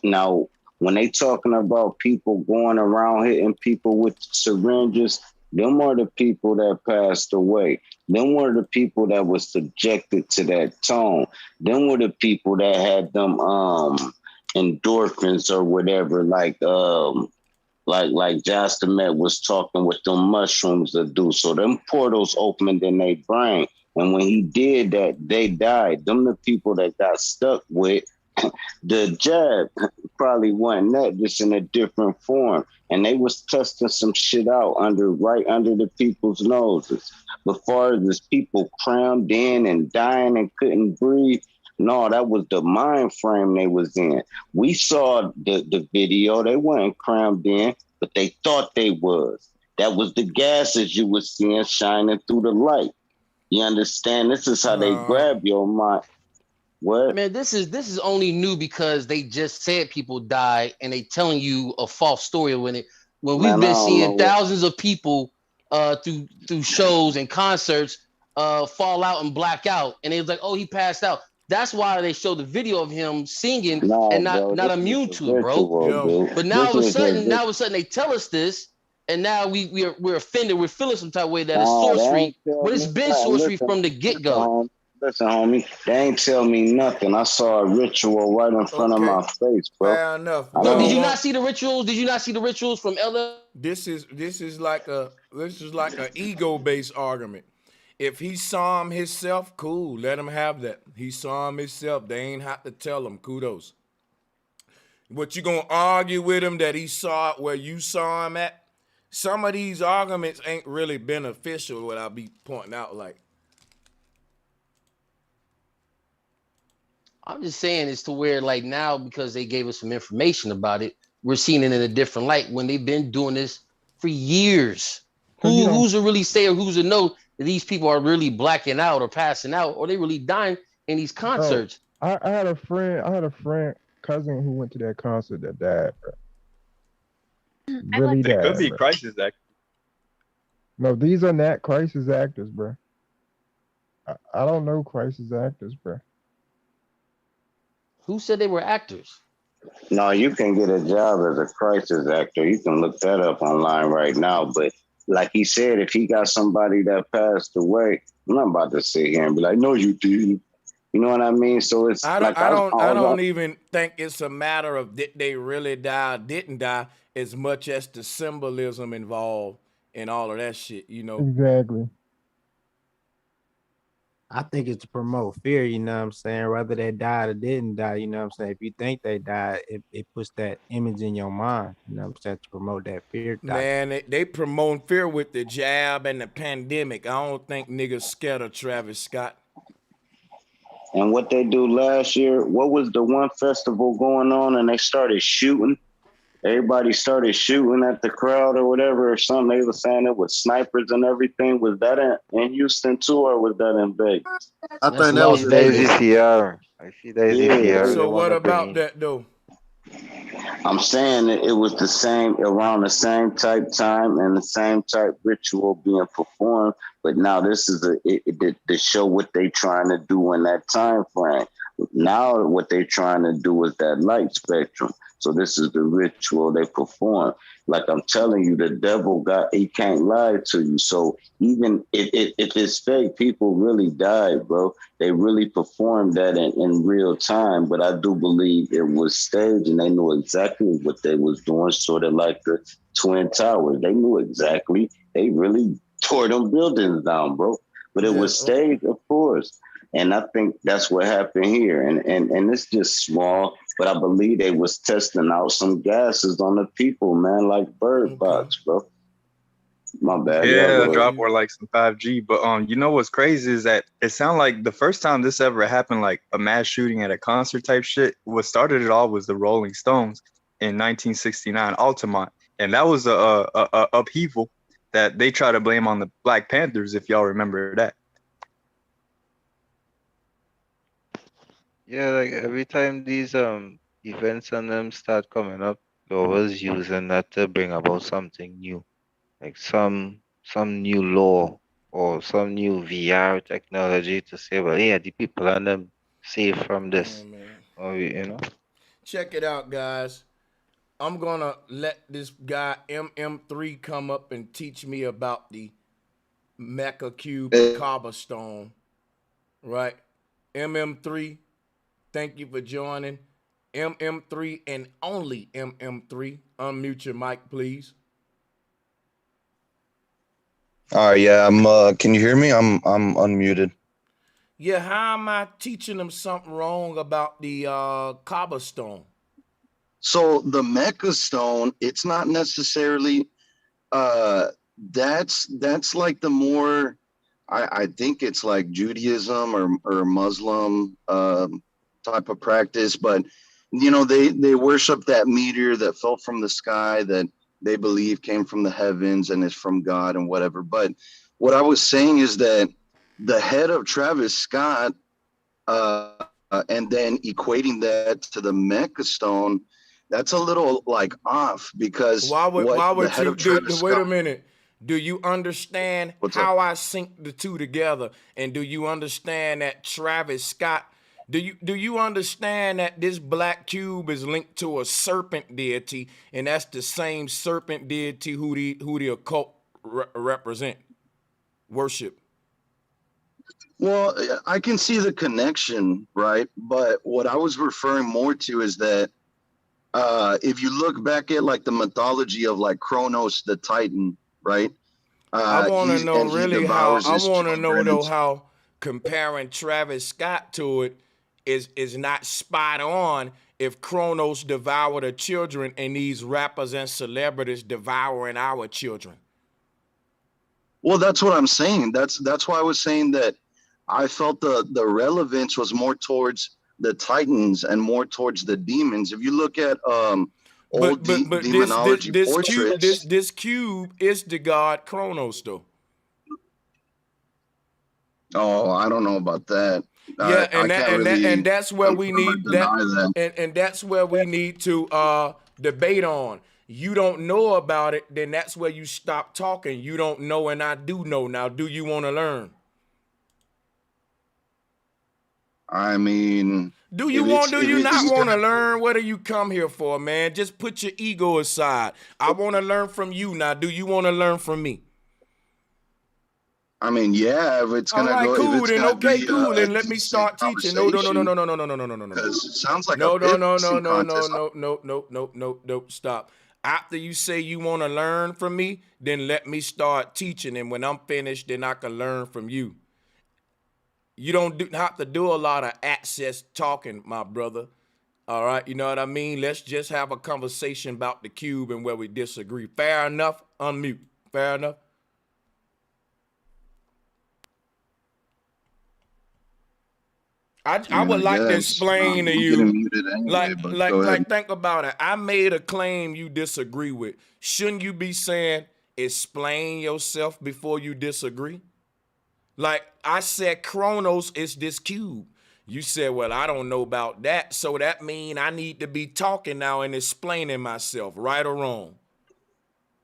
Now, when they talking about people going around hitting people with syringes, them are the people that passed away. Them were the people that was subjected to that tone. Them were the people that had them endorphins or whatever, like Jastamet was talking with them mushrooms to do. So them portals opened in their brain. And when he did that, they died. Them the people that got stuck with the jab probably wasn't that, just in a different form. And they was testing some shit out right under the people's noses. But far as this people crammed in and dying and couldn't breathe, no, that was the mind frame they was in. We saw the video. They weren't crammed in, but they thought they was. That was the gases you was seeing shining through the light. You understand? This is how they grab your mind. What? Man, this is only new because they just said people die and they telling you a false story when we've been seeing thousands of people through shows and concerts fall out and black out, and it was like, oh, he passed out. That's why they show the video of him singing and not immune to it, bro. But now all of a sudden they tell us this, and now we're offended. We're feeling some type of way that it's sorcery, but it's been sorcery from the get-go. Listen, homie, they ain't tell me nothing. I saw a ritual right in front of my face, bro. Fair enough. No, did you not see the rituals? Did you not see the rituals from LL? This is like a ego-based argument. If he saw him himself, cool, let him have that. He saw him himself. They ain't have to tell him. Kudos. But you gonna argue with him that he saw it where you saw him at? Some of these arguments ain't really beneficial, what I be pointing out, like. I'm just saying it's to where, like, now because they gave us some information about it, we're seeing it in a different light when they've been doing this for years. Who's to really say or who's to know that these people are really blacking out or passing out or they really dying in these concerts? I had a friend, cousin who went to that concert that died, bro. Really died. It could be bro. crisis actors. No, these are not crisis actors, bro. I don't know crisis actors, bro. Who said they were actors? No, you can get a job as a crisis actor. You can look that up online right now. But like he said, if he got somebody that passed away, I'm not about to sit here and be like, no, you did. You know what I mean? So it's like I don't even think it's a matter of did they really die or didn't die as much as the symbolism involved and all of that shit, you know. Exactly. I think it's to promote fear, you know what I'm saying? Whether they died or didn't die, you know what I'm saying? If you think they died, it puts that image in your mind, you know what I'm saying, to promote that fear factor. Man, they promote fear with the jab and the pandemic. I don't think niggas scared of Travis Scott. And what they do last year, what was the one festival going on and they started shooting? Everybody started shooting at the crowd or whatever or something. They were saying it with snipers and everything. Was that in Houston too, or was that in Vegas? I think that was in Vegas. I see that is ECR. So what about that though? I'm saying that it was the same, around the same type time and the same type ritual being performed. But now this is to show what they trying to do in that time frame. Now what they trying to do is that light spectrum. So this is the ritual they perform. Like I'm telling you, the devil he can't lie to you. So even if it's fake, people really died, bro. They really performed that in real time. But I do believe it was staged and they knew exactly what they was doing, sort of like the Twin Towers. They knew exactly. They really tore them buildings down, bro. But it was staged, of course. And I think that's what happened here. And it's just small, but I believe they was testing out some gases on the people, man, like bird box, bro. My bad. Yeah, drop or like some 5G. But you know what's crazy is that it sounded like the first time this ever happened, like a mass shooting at a concert type shit, what started it all was the Rolling Stones in 1969, Altamont. And that was a upheaval that they try to blame on the Black Panthers, if y'all remember that. Yeah, like every time these events and them start coming up, they're always using that to bring about something new, like some new law or some new VR technology to say, well, yeah, the people are them safe from this, or you know. Check it out, guys. I'm gonna let this guy MM3 come up and teach me about the Mecca Cube cobblestone. Right? MM3, thank you for joining. MM3 and only MM3. Unmute your mic, please. All right, yeah, can you hear me? I'm unmuted. Yeah, how am I teaching them something wrong about the cobblestone? So the Mecca stone, it's not necessarily that's like the more I think it's like Judaism or Muslim type of practice, but you know, they worship that meteor that fell from the sky that they believe came from the heavens and is from God and whatever. But what I was saying is that the head of Travis Scott and then equating that to the Mecca stone, that's a little like off because why would you Travis wait a Scott, minute? Do you understand how I sync the two together? And do you understand that Travis Scott? Do you understand that this black cube is linked to a serpent deity, and that's the same serpent deity who the occult represent, worship? Well, I can see the connection, right? But what I was referring more to is that if you look back at like the mythology of like Kronos, the Titan, right? I want to know really how. I want to know though and how comparing Travis Scott to it is not spot on. If Kronos devoured the children and these rappers and celebrities devouring our children. Well, that's what I'm saying. That's why I was saying that I felt the relevance was more towards the Titans and more towards the demons. If you look at old demonology portraits, this cube is the god Kronos, though. Oh, I don't know about that. Yeah, and that's where we need that, and that's where we need to debate on. You don't know about it, then that's where you stop talking. You don't know, and I do know. Now, do you want to learn? I mean, do you not want to learn? What do you come here for, man? Just put your ego aside. I want to learn from you now. Do you want to learn from me? I mean, yeah, if it's All gonna right, go, if cool. it's Then gonna okay, be cool. a Then let me decent start teaching. No, no, no, no, conversation, no, no, no, no, no, no, no, no, no. because it sounds like a No, no, no, no, pissing no, no, contest. no, no, no, no, no, no. Stop. After you say you want to learn from me, then let me start teaching. And when I'm finished, then I can learn from you. You don't have to do a lot of access talking, my brother. All right, you know what I mean? Let's just have a conversation about the cube and where we disagree. Fair enough? Unmute. Fair enough? I mean, would I like to guess explain to I'm getting you, muted anyway, but go ahead. think about it. I made a claim you disagree with. Shouldn't you be saying, explain yourself before you disagree? Like I said, Chronos is this cube. You said, well, I don't know about that. So that means I need to be talking now and explaining myself, right or wrong?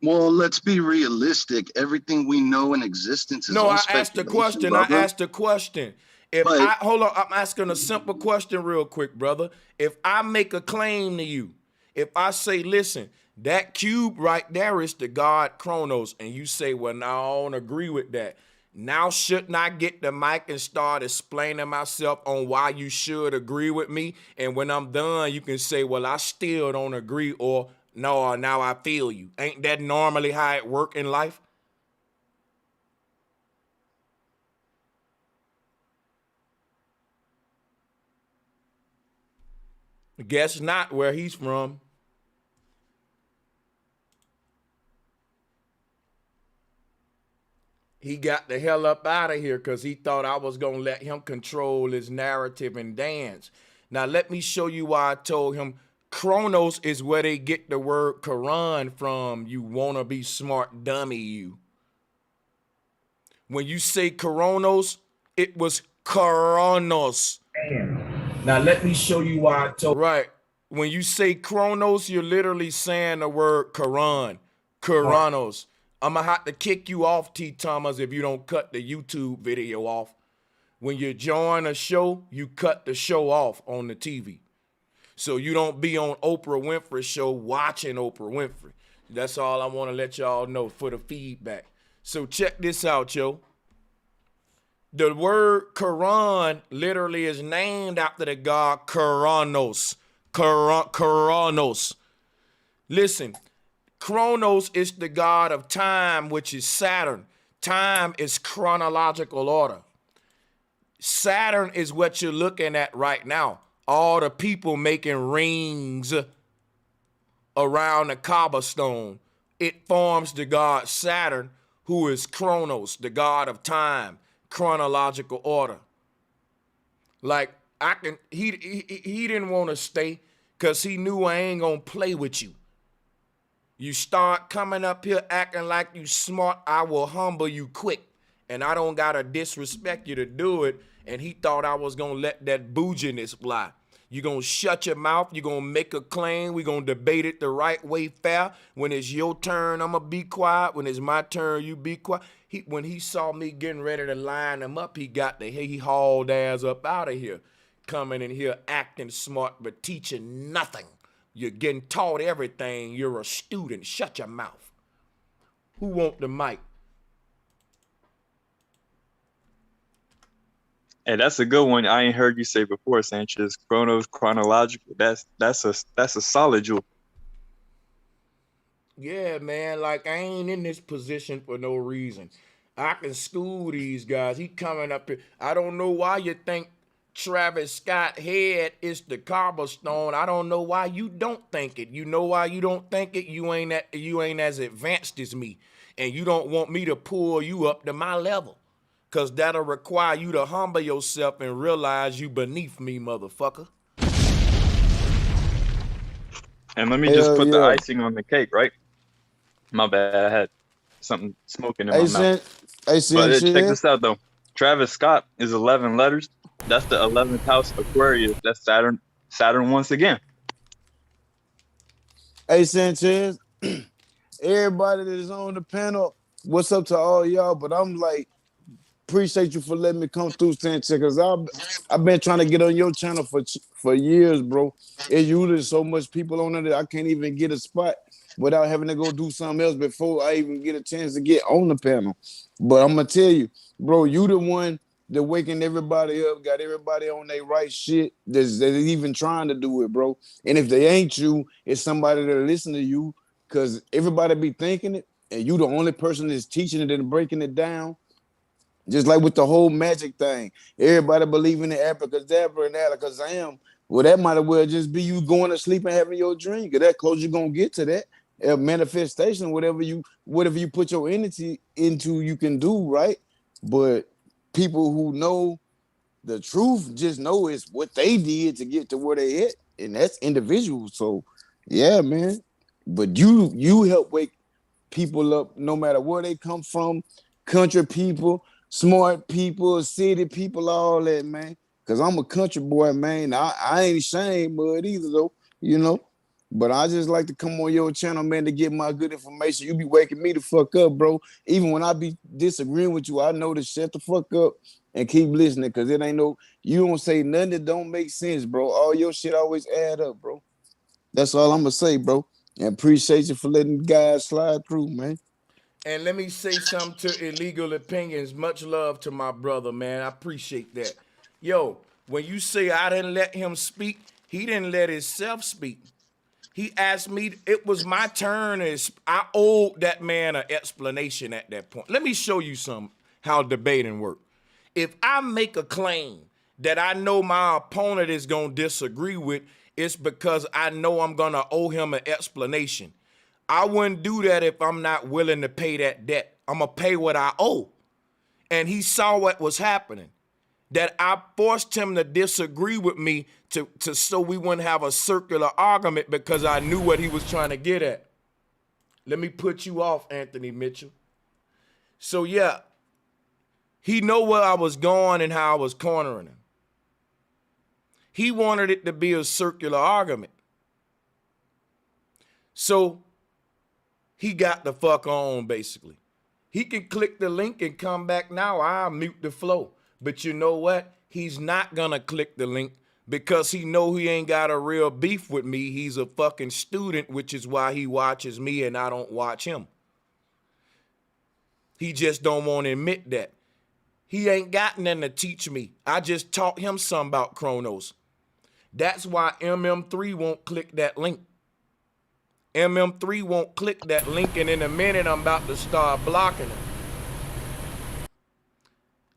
Well, let's be realistic. Everything we know in existence is No, all I asked the speculation, question. I brother. asked the question. Hold on, I'm asking a simple question real quick, brother. If I make a claim to you, if I say, listen, that cube right there is the God Chronos, and you say, well, no, I don't agree with that. Now, shouldn't I get the mic and start explaining myself on why you should agree with me? And when I'm done, you can say, well, I still don't agree, or no, now I feel you. Ain't that normally how it work in life? Guess not where he's from. He got the hell up out of here because he thought I was going to let him control his narrative and dance. Now, let me show you why I told him Chronos is where they get the word Quran from, you wanna be smart dummy, you. When you say Coronos, it was Coronos. Now, let me show you why I told. Right. When you say Chronos, you're literally saying the word Quran. Coronos. I'm going to have to kick you off, T. Thomas, if you don't cut the YouTube video off. When you join a show, you cut the show off on the TV. So you don't be on Oprah Winfrey's show watching Oprah Winfrey. That's all I want to let y'all know for the feedback. So check this out, yo. The word Quran literally is named after the god Kronos. Kronos. Listen, Kronos is the god of time, which is Saturn. Time is chronological order. Saturn is what you're looking at right now. All the people making rings around the cobblestone. It forms the god Saturn, who is Kronos, the god of time, chronological order. Like he didn't want to stay because he knew I ain't gonna play with you. You start coming up here acting like you smart, I will humble you quick. And I don't gotta disrespect you to do it. And he thought I was gonna let that bouginess fly. You're gonna shut your mouth, you're gonna make a claim, we're gonna debate it the right way, fair. When it's your turn, I'm gonna be quiet. When it's my turn, you be quiet. When he saw me getting ready to line him up, he hauled ass up out of here. Coming in here acting smart, but teaching nothing. You're getting taught everything. You're a student. Shut your mouth. Who want the mic? Hey, that's a good one. I ain't heard you say before, Sanchez. Chronos chronological. That's a solid jewel. Yeah, man. Like I ain't in this position for no reason. I can school these guys. He coming up here. I don't know why you think Travis Scott head is the cobblestone. I don't know why you don't think it. You know why you don't think it? You ain't as advanced as me. And you don't want me to pull you up to my level. Cause that'll require you to humble yourself and realize you beneath me, motherfucker. And let me just put the icing on the cake, right? My bad. I had something smoking in my mouth. But check this out though. Travis Scott is 11 letters. That's the 11th house Aquarius. That's Saturn. Saturn once again. Hey Sanchez, everybody that is on the panel, what's up to all y'all? But I'm like, appreciate you for letting me come through, Sanchez, because I've been trying to get on your channel for years, bro. It's usually so much people on there that I can't even get a spot. without having to go do something else before I even get a chance to get on the panel. But I'm gonna tell you, bro, you the one that waking everybody up, got everybody on their right shit. That's even trying to do it, bro. And if they ain't you, it's somebody that listen to you, cause everybody be thinking it, and you the only person that's teaching it and breaking it down. Just like with the whole magic thing, everybody believe in the abracadabra and alakazam. Well, that might as well just be you going to sleep and having your dream. Cause that close you're gonna get to that manifestation, whatever you put your energy into, you can do, right? But people who know the truth just know it's what they did to get to where they at, and that's individual. So, yeah, man. But you help wake people up no matter where they come from, country people, smart people, city people, all that, man. Cause I'm a country boy, man. I ain't ashamed of it either, though, you know. But I just like to come on your channel, man, to get my good information. You be waking me the fuck up, bro. Even when I be disagreeing with you, I know to shut the fuck up and keep listening, cause it ain't no, you don't say nothing that don't make sense, bro. All your shit always add up, bro. That's all I'm gonna say, bro. And appreciate you for letting guys slide through, man. And let me say something to Illegal Opinions. Much love to my brother, man. I appreciate that. Yo, when you say I didn't let him speak, he didn't let himself speak. He asked me, it was my turn. I owed that man an explanation at that point. Let me show you how debating works. If I make a claim that I know my opponent is going to disagree with, it's because I know I'm going to owe him an explanation. I wouldn't do that if I'm not willing to pay that debt. I'm going to pay what I owe. And he saw what was happening, that I forced him to disagree with me to so we wouldn't have a circular argument, because I knew what he was trying to get at. Let me put you off, Anthony Mitchell. So yeah, he know where I was going and how I was cornering him. He wanted it to be a circular argument. So he got the fuck on, basically. He can click the link and come back now. I'll mute the flow. But you know what? He's not gonna click the link because he know he ain't got a real beef with me. He's a fucking student, which is why he watches me and I don't watch him. He just don't want to admit that. He ain't got nothing to teach me. I just taught him something about Chronos. That's why MM3 won't click that link. MM3 won't click that link, and in a minute I'm about to start blocking him.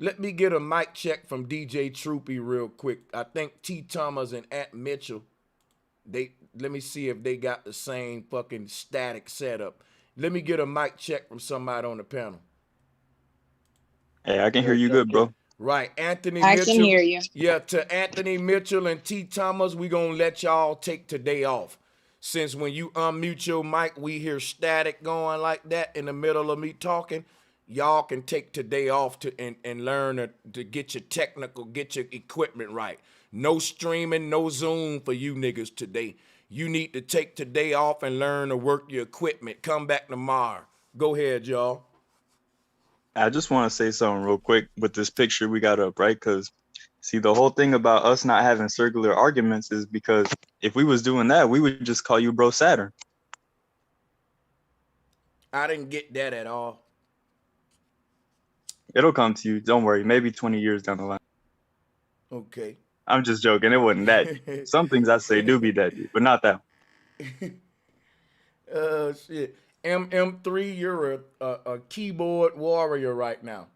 Let me get a mic check from DJ Troopy real quick. I think T. Thomas and Ant Mitchell, let me see if they got the same fucking static setup. Let me get a mic check from somebody on the panel. Hey, I can hear you good, bro. Right, Anthony I Mitchell. can hear you. Yeah, to Anthony Mitchell and T. Thomas, we gonna let y'all take today off. Since when you unmute your mic, we hear static going like that in the middle of me talking, y'all can take today off and learn to get your get your equipment right. No streaming, no Zoom for you niggas today. You need to take today off and learn to work your equipment. Come back tomorrow. Go ahead, y'all. I just want to say something real quick with this picture we got up, right? Because see, the whole thing about us not having circular arguments is because if we was doing that, we would just call you Bro Saturn. I didn't get that at all. It'll come to you. Don't worry. Maybe 20 years down the line. Okay. I'm just joking. It wasn't that deep. Some things I say do be that deep, but not that one. Shit. MM3, you're a keyboard warrior right now.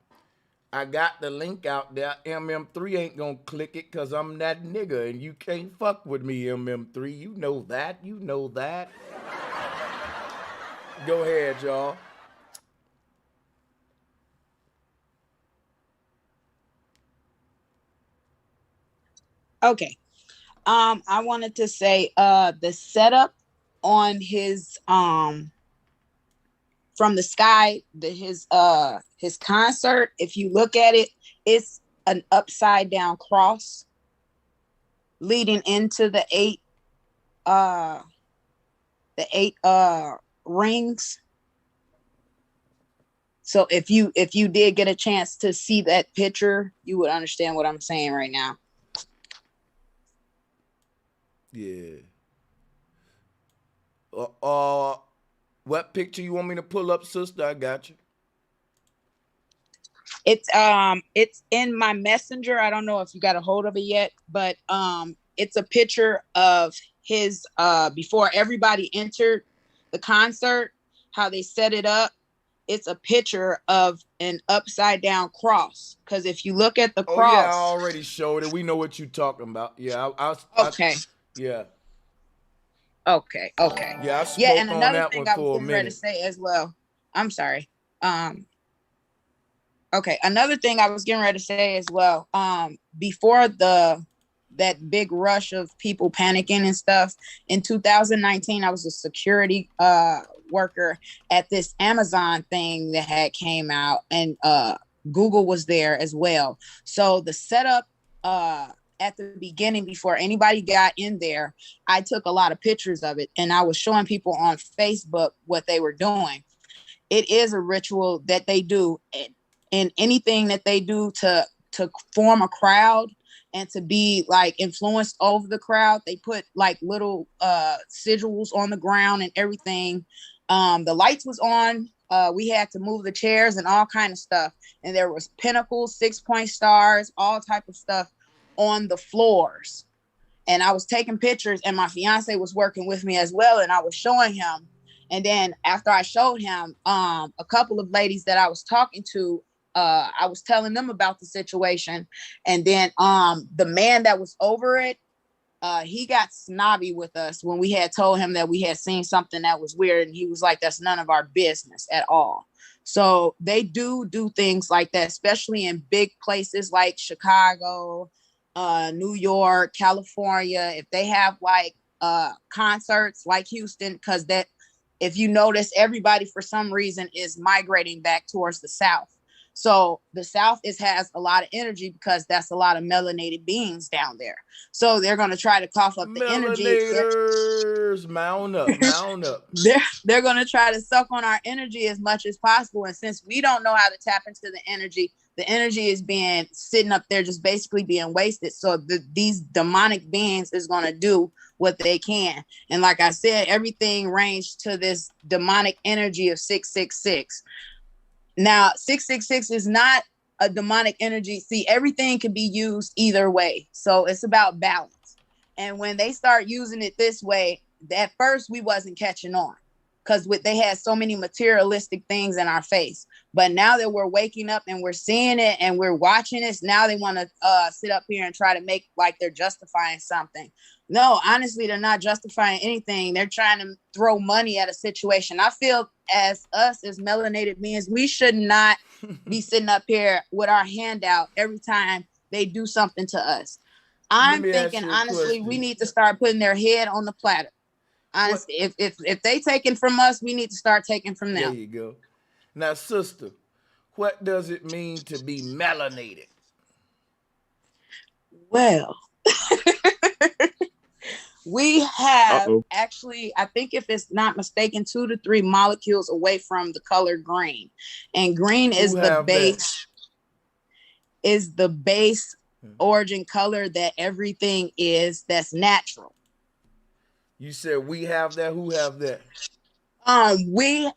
I got the link out there. MM3 ain't gonna click it because I'm that nigga and you can't fuck with me, MM3. You know that. You know that. Go ahead, y'all. Okay. I wanted to say the setup on his from the sky, his concert, if you look at it, it's an upside down cross leading into the eight rings. So if you did get a chance to see that picture, you would understand what I'm saying right now. Yeah. What picture you want me to pull up, sister? I got you. It's in my messenger. I don't know if you got a hold of it yet, but it's a picture of his before everybody entered the concert, how they set it up. It's a picture of an upside down cross. Because if you look at the Oh yeah, I cross, already showed it. We know what you're talking about. Yeah, okay. Yeah. Okay. Yeah, I Yeah, spoke and on another that thing one I was for a getting ready to minute. say as well. I'm sorry. Okay, another thing I was getting ready to say as well. Before that big rush of people panicking and stuff in 2019, I was a security worker at this Amazon thing that had came out, and Google was there as well. So the setup at the beginning, before anybody got in there, I took a lot of pictures of it, and I was showing people on Facebook what they were doing. It is a ritual that they do, and anything that they do to form a crowd and to be like influenced over the crowd, they put like little sigils on the ground and everything. The lights was on. We had to move the chairs and all kind of stuff, and there was pinnacles, 6-point stars, all type of stuff on the floors. And I was taking pictures, and my fiance was working with me as well, and I was showing him. And then after I showed him, a couple of ladies that I was talking to, I was telling them about the situation. And then the man that was over it, he got snobby with us when we had told him that we had seen something that was weird. And he was like, that's none of our business at all. So they do things like that, especially in big places like Chicago, New York, California. If they have like concerts like Houston, because that, if you notice, everybody for some reason is migrating back towards the South. So the South has a lot of energy because that's a lot of melanated beings down there. So they're going to try to cough up the energy. Melanators, mount up. They're going to try to suck on our energy as much as possible. And since we don't know how to tap into the energy is being sitting up there, just basically being wasted. So these demonic beings is going to do what they can. And like I said, everything ranged to this demonic energy of 666. Now, 666 is not a demonic energy. See, everything can be used either way. So it's about balance. And when they start using it this way, at first we wasn't catching on because they had so many materialistic things in our face. But now that we're waking up and we're seeing it and we're watching this, now they want to sit up here and try to make like they're justifying something. No, honestly, they're not justifying anything. They're trying to throw money at a situation. I feel as us as melanated beings, we should not be sitting up here with our hand out every time they do something to us. I'm thinking, honestly, we need to start putting their head on the platter. Honestly, if they taking from us, we need to start taking from them. There you go. Now, sister, what does it mean to be melanated? Well, we have actually, I think if it's not mistaken, 2 to 3 molecules away from the color green. And green is the base origin color that everything is that's natural. You said we have that. Who have that? We,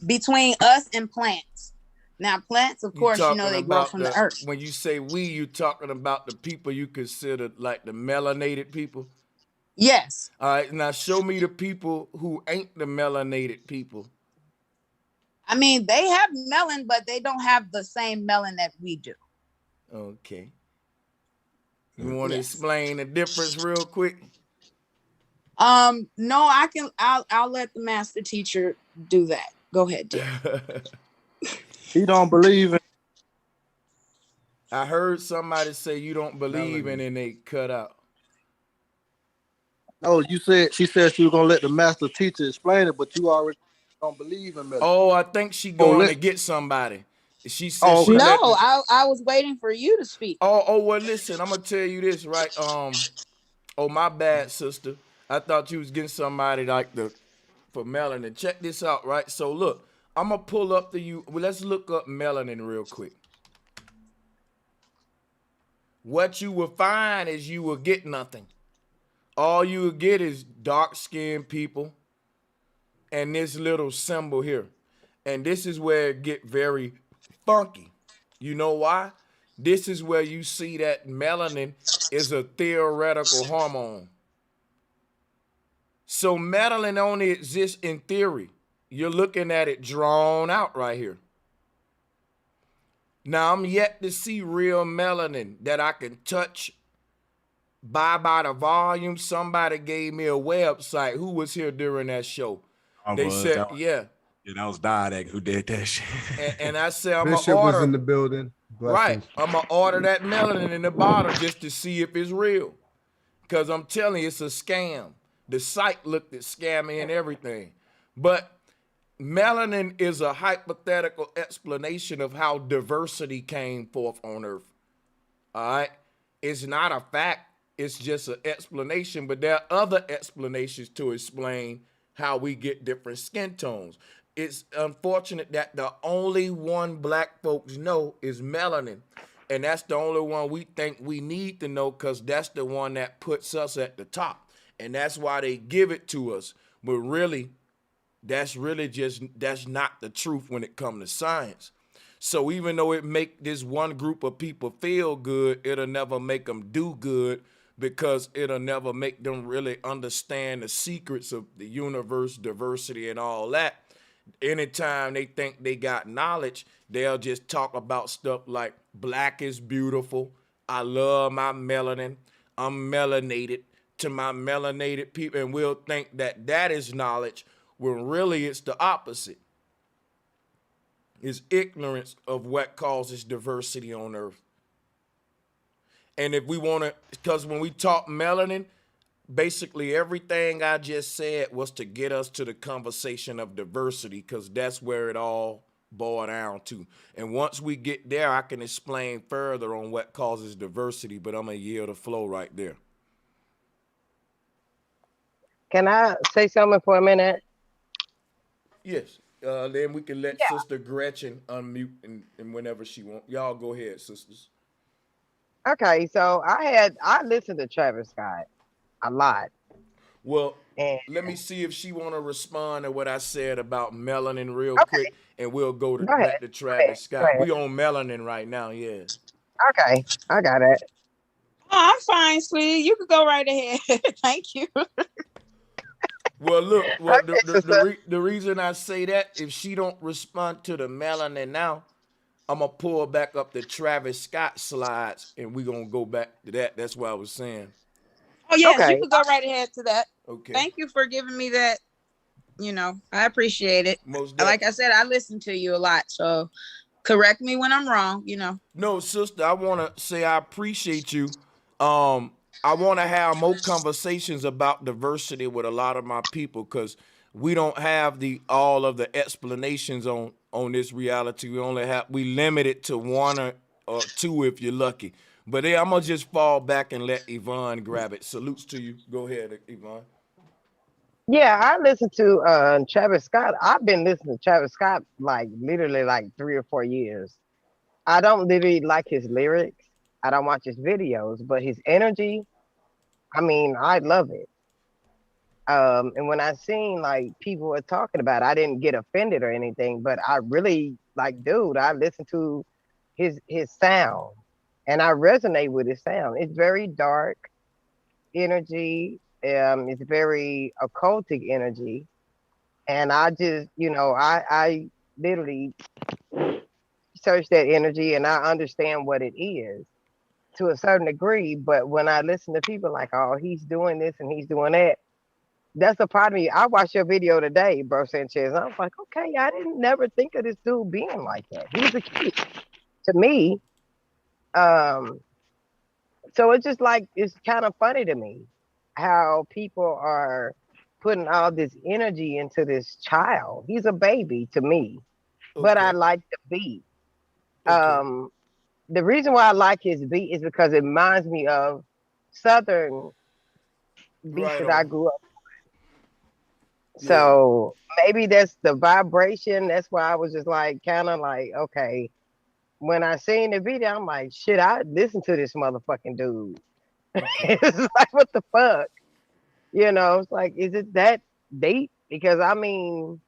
between us and plants. Now, plants, of course, they grow from the earth. When you say we, you talking about the people you consider like the melanated people? Yes. All right. Now, show me the people who ain't the melanated people. I mean, they have melon, but they don't have the same melon that we do. Okay. You want to explain the difference real quick? No, I'll let the master teacher do that. Go ahead, Jeff. He don't believe in. I heard somebody say you don't believe in it and they cut out. Oh, she said she was gonna let the master teacher explain it, but you already don't believe in melon. Oh, I think she going to get somebody. She said I was waiting for you to speak. Oh, well, listen, I'm gonna tell you this, right? Oh, my bad, sister. I thought you was getting somebody like for melanin. Check this out, right? So look, I'm gonna pull up let's look up melanin real quick. What you will find is you will get nothing. All you will get is dark-skinned people, and this little symbol here. And this is where it get very funky. You know why? This is where you see that melanin is a theoretical hormone. So melanin only exists in theory. You're looking at it drawn out right here. Now I'm yet to see real melanin that I can touch, buy by the volume. Somebody gave me a website. Who was here during that show? They said, yeah. Yeah, that was Dodek who did that shit. And I said, I'm gonna Bishop order. was in the building. Right. Blessings. I'm gonna order that melanin in the bottle just to see if it's real. Cause I'm telling you, it's a scam. The site looked at scammy and everything. But melanin is a hypothetical explanation of how diversity came forth on Earth. All right. It's not a fact. It's just an explanation, but there are other explanations to explain how we get different skin tones. It's unfortunate that the only one black folks know is melanin. And that's the only one we think we need to know because that's the one that puts us at the top. And that's why they give it to us. But really, that's not the truth when it comes to science. So even though it make this one group of people feel good, it'll never make them do good because it'll never make them really understand the secrets of the universe, diversity, and all that. Anytime they think they got knowledge, they'll just talk about stuff like black is beautiful. I love my melanin. I'm melanated to my melanated people. And we'll think that that is knowledge when really it's the opposite. It's ignorance of what causes diversity on Earth. And if we want to, because when we talk melanin, basically everything I just said was to get us to the conversation of diversity because that's where it all boiled down to. And once we get there, I can explain further on what causes diversity, but I'm going to yield the flow right there. Can I say something for a minute? Yes. Then we can let Sister Gretchen unmute and whenever she wants. Y'all go ahead, sisters. Okay, so I listened to Travis Scott a lot. Well, let me see if she want to respond to what I said about melanin real quick, and we'll go back to Travis Scott. We on melanin right now, yeah. Okay, I got it. Oh, I'm fine, sweetie. You could go right ahead. Thank you. Well, look, the reason I say that, if she don't respond to the melanin now, I'm going to pull back up the Travis Scott slides, and we're going to go back to that. That's what I was saying. Oh, yes, you could go right ahead to that. Okay. Thank you for giving me that. You know, I appreciate it. Like I said, I listen to you a lot, so correct me when I'm wrong, you know. No, sister, I want to say I appreciate you. I want to have more conversations about diversity with a lot of my people because we don't have all of the explanations on this reality. We limit it to one or two if you're lucky. But yeah, I'm gonna just fall back and let Yvonne grab it. Salutes to you. Go ahead, Yvonne. Yeah, I listened to Travis Scott. I've been listening to Travis Scott literally 3 or 4 years. I don't literally like his lyrics. I don't watch his videos, but his energy, I mean, I love it. And when I seen people were talking about it, I didn't get offended or anything, but I really dude, I listened to his sound and I resonate with his sound. It's very dark energy. It's very occultic energy. And I just, I literally search that energy and I understand what it is to a certain degree. But when I listen to people oh, he's doing this and he's doing that, that's a part of me. I watched your video today, Bro Sanchez. I was like, okay, I didn't never think of this dude being like that. He's a kid to me. So it's just it's kind of funny to me how people are putting all this energy into this child. He's a baby to me, but I like the beat. The reason why I like his beat is because it reminds me of Southern beats that I grew up with. So maybe that's the vibration. That's why I was just okay. When I seen the video, I'm like, shit, I listen to this motherfucking dude. It's what the fuck? It's is it that deep? because I mean,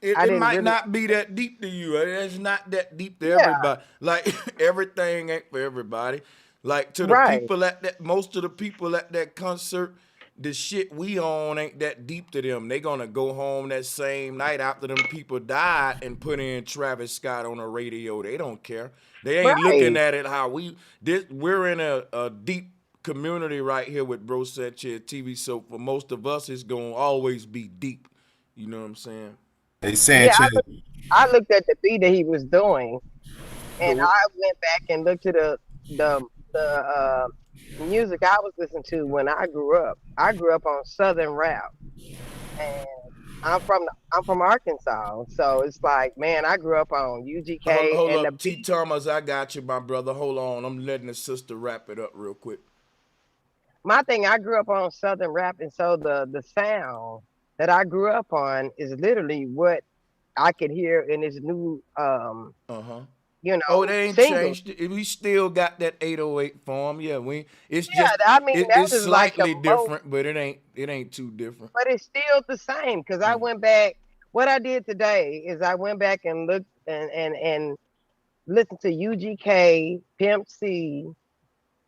I It didn't might really. not be that deep to you. It's not that deep to Yeah, everybody. Like everything ain't for everybody. Like to the right, people at that, most of the people at that concert, the shit we on ain't that deep to them. They gonna go home that same night after them people died and put in Travis Scott on the radio. They don't care. They ain't looking right. at it how we're in a deep community right here with Bro Sanchez TV. So for most of us, it's gonna always be deep. You know what I'm saying? Hey Yeah, Sanchez. I looked at the beat that he was doing, and The I went back and looked to the music I was listening to when I grew up. I grew up on Southern rap, and I'm from Arkansas, so it's like, man, I grew up on UGK hold and the up, T. beat. Thomas, I got you, my brother. Hold on, I'm letting the sister wrap it up real quick. My thing, I grew up on Southern rap, and so the sound that I grew up on is literally what I could hear in this new Oh, they ain't single. changed it. We still got that 808 form. Yeah, it's Yeah, just I mean it's that is like the slightly most, different, but it ain't too different. but it's still the same because I Mm. went back. What I did today is I went back and looked and listened to UGK, Pimp C,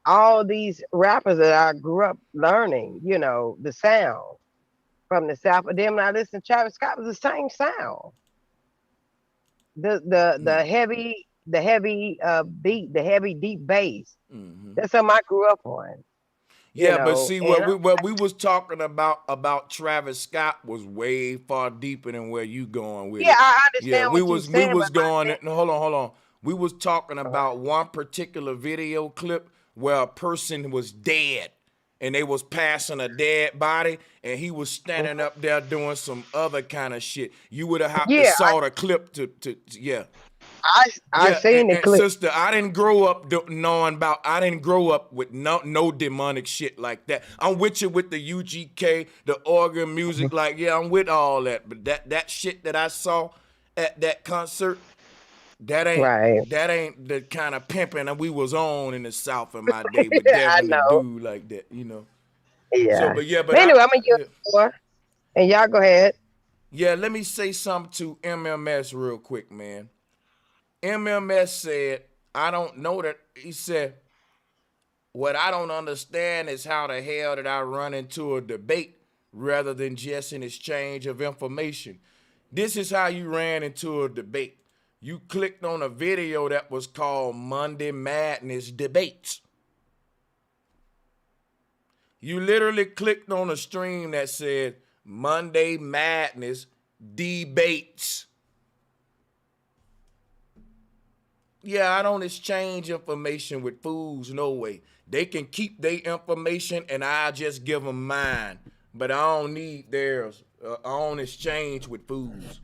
all these rappers that I grew up learning. The sound from the South. But then when I listened to Travis Scott, it was the same sound. The heavy beat, the heavy deep bass. That's something I grew up on. Yeah, but see And what we was talking about Travis Scott was way far deeper than where you going with yeah, it. I Yeah, understand we what you're was we saying, was but my going. thing, No, hold on. We was talking about one particular video clip where a person was dead and they was passing a dead body and he was standing up there doing some other kind of shit. You would have had to yeah, saw the clip to yeah. I Yeah, seen the and clip. sister, I didn't grow up knowing about. I didn't grow up with no demonic shit like that. I'm with you with the UGK, the organ music. Like, yeah, I'm with all that. But that shit that I saw at that concert, that ain't Right. that ain't the kind of pimping that we was on in the South in my day with I Devin the know. dude like that. So, Yeah. but yeah, But but anyway, I'm gonna yeah. use more, and y'all go ahead. Yeah, let me say something to MMS real quick, man. MMS said, I don't know that. He said, what I don't understand is how the hell did I run into a debate rather than just an exchange of information. This is how you ran into a debate. You clicked on a video that was called Monday Madness Debates. You literally clicked on a stream that said Monday Madness Debates. Yeah, I don't exchange information with fools, no way. They can keep their information and I just give them mine. But I don't need theirs. I don't exchange with fools.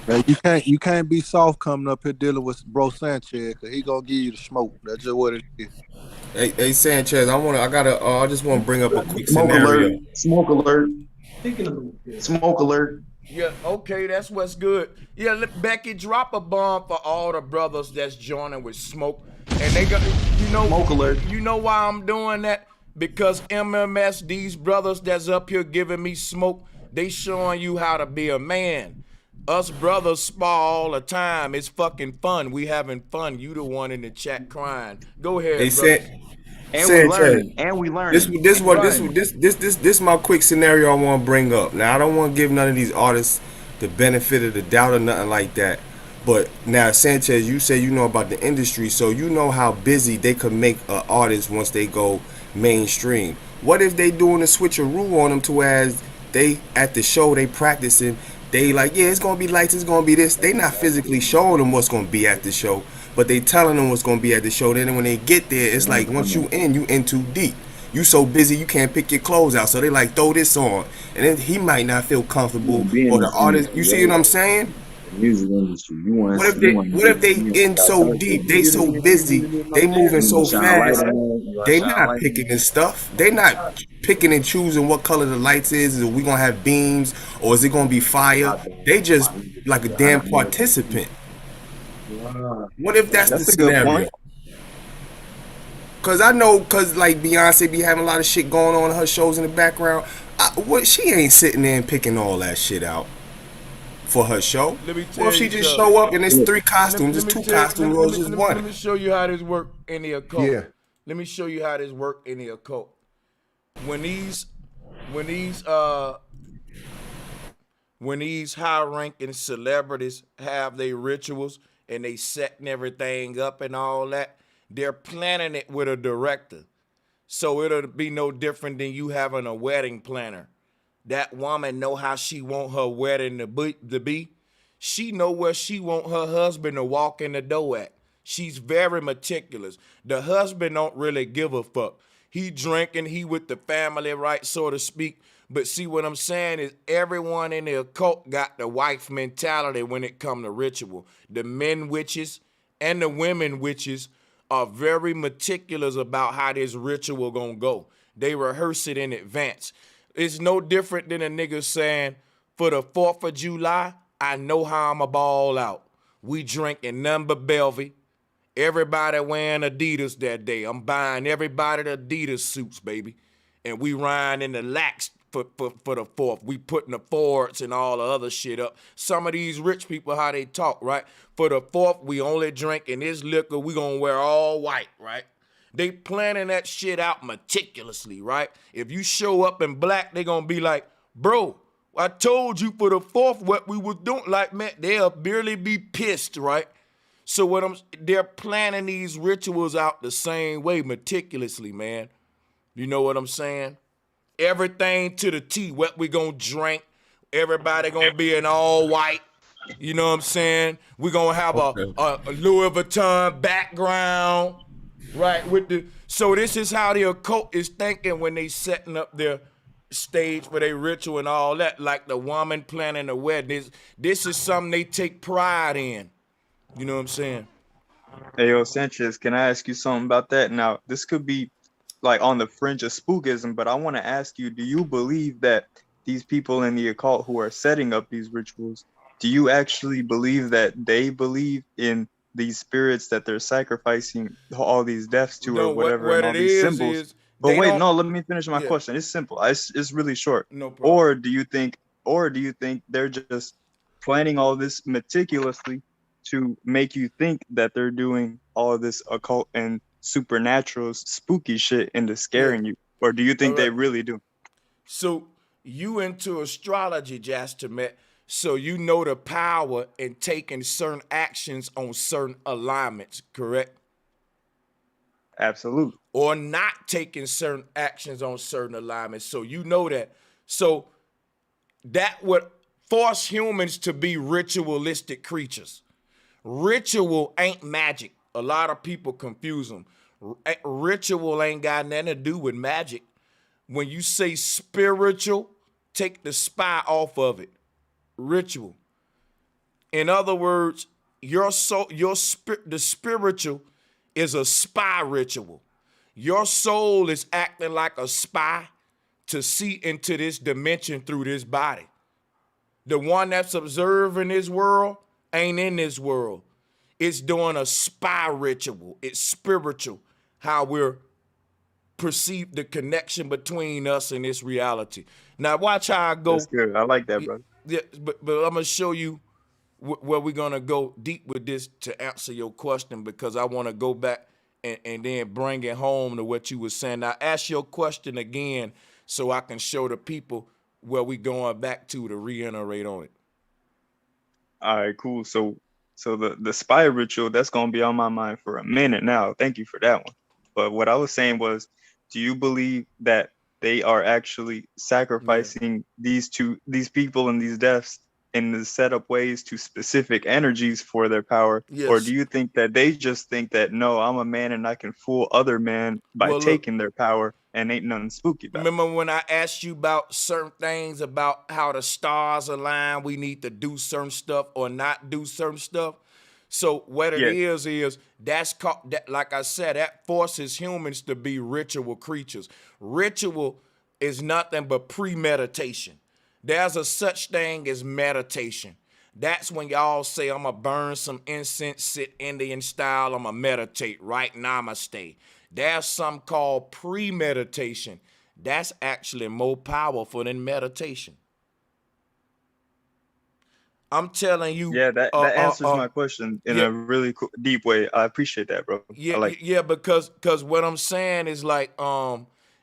Man, you can't be soft coming up here dealing with Bro Sanchez because he gonna give you the smoke. That's just what it is. Hey Sanchez, I just want to bring up a quick Smoke alert. scenario. Smoke alert. Smoke alert. Yeah, okay, that's what's good. Yeah, Becky, drop a bomb for all the brothers that's joining with Smoke. And they got, Smoke alert. You know why I'm doing that? Because MMS, these brothers that's up here giving me smoke, they showing you how to be a man. Us brothers spar all the time. It's fucking fun. We having fun. You the one in the chat crying. Go Hey ahead, brother. And we Sanchez, learning. And we learning. this my quick scenario I want to bring up. Now I don't want to give none of these artists the benefit of the doubt or nothing like that. But now Sanchez, you say you know about the industry, so you know how busy they could make an artist once they go mainstream. What if they doing a switcheroo on them to whereas they at the show they practicing, they like, yeah, it's gonna be lights, it's gonna be this. They not physically showing them what's gonna be at the show, but they telling them what's gonna be at the show. Then when they get there, it's like once you in too deep. You so busy you can't pick your clothes out. So they like throw this on, and then he might not feel comfortable. Or the artist, you see what I'm saying? Music industry. You want What if they in so deep, they so busy, they moving so fast, they not picking and stuff. They not picking and choosing what color the lights is. Are we gonna have beams or is it gonna be fire? They just like a damn participant. What if that's the a good scenario? point. Cause I know, cause like Beyonce be having a lot of shit going on in her shows in the background. What? She ain't sitting there and picking all that shit out for her show. Let me Or tell if she you just something. show up and it's 3 costumes, it's 2 costumes, or it's just Let one. me show you how this work in the occult. Yeah. Let me show you how this work in the occult. When these high ranking celebrities have their rituals and they setting everything up and all that, they're planning it with a director. So it'll be no different than you having a wedding planner. That woman know how she want her wedding to be. She know where she want her husband to walk in the door at. She's very meticulous. The husband don't really give a fuck. He drinking, he with the family, right, so to speak. But see, what I'm saying is everyone in the occult got the wife mentality when it come to ritual. The men witches and the women witches are very meticulous about how this ritual gonna go. They rehearse it in advance. It's no different than a nigga saying, for the 4th of July, I know how I'ma ball out. We drinking nothing but Belvy. Everybody wearing Adidas that day. I'm buying everybody the Adidas suits, baby. And we riding in the lax for the 4th. We putting the Fords and all the other shit up. Some of these rich people, how they talk, right? For the 4th, we only drinking this liquor. We gonna wear all white, right? They planning that shit out meticulously, right? If you show up in black, they gonna be like, bro, I told you for the 4th what we was doing. Like, man, they'll barely be pissed, right? So they're planning these rituals out the same way meticulously, man. You know what I'm saying? Everything to the T, what we gonna drink. Everybody gonna be in all white. You know what I'm saying? We gonna have a Louis Vuitton background, right? So this is how the occult is thinking when they setting up their stage for their ritual and all that. Like the woman planning the wedding. This is something they take pride in. You know what I'm saying? Hey, yo, Sanchez, can I ask you something about that? Now, this could be like on the fringe of spookism, but I want to ask you, do you believe that these people in the occult who are setting up these rituals, do you actually believe that they believe in these spirits that they're sacrificing all these deaths to or whatever and all these symbols? But wait, no, let me finish my question. It's simple. It's really short. No problem. Or do you think they're just planning all this meticulously to make you think that they're doing all of this occult and supernatural spooky shit into scaring you? Or do you think they really do? So you into astrology, Jastamet, so you know the power in taking certain actions on certain alignments, correct? Absolutely. Or not taking certain actions on certain alignments. So you know that. So that would force humans to be ritualistic creatures. Ritual ain't magic. A lot of people confuse them. Ritual ain't got nothing to do with magic. When you say spiritual, take the spy off of it. Ritual. In other words, the spiritual is a spy ritual. Your soul is acting like a spy to see into this dimension through this body. The one that's observing this world ain't in this world. It's doing a spy ritual. It's spiritual, how we're perceive the connection between us and this reality. Now watch how I go. That's good. I like that, brother. Yeah, but I'm gonna show you where we're gonna go deep with this to answer your question, because I want to go back and then bring it home to what you were saying. Now ask your question again so I can show the people where we going back to reiterate on it. All right, cool. So the spy ritual, that's gonna be on my mind for a minute now. Thank you for that one. But what I was saying was, do you believe that they are actually sacrificing these people and these deaths in the setup ways to specific energies for their power? Yes. Or do you think that they just think that, no, I'm a man and I can fool other men by taking their power and ain't nothing spooky about it? Remember when I asked you about certain things, about how the stars align, we need to do certain stuff or not do certain stuff? So what it is that's called, that, like I said, that forces humans to be ritual creatures. Ritual is nothing but premeditation. There's a such thing as meditation. That's when y'all say, I'm going to burn some incense, sit Indian style, I'm going to meditate, right? Namaste. There's something called premeditation. That's actually more powerful than meditation. I'm telling you. Yeah, that answers my question in yeah, a really deep way. I appreciate that, bro. I like. yeah, because what I'm saying is like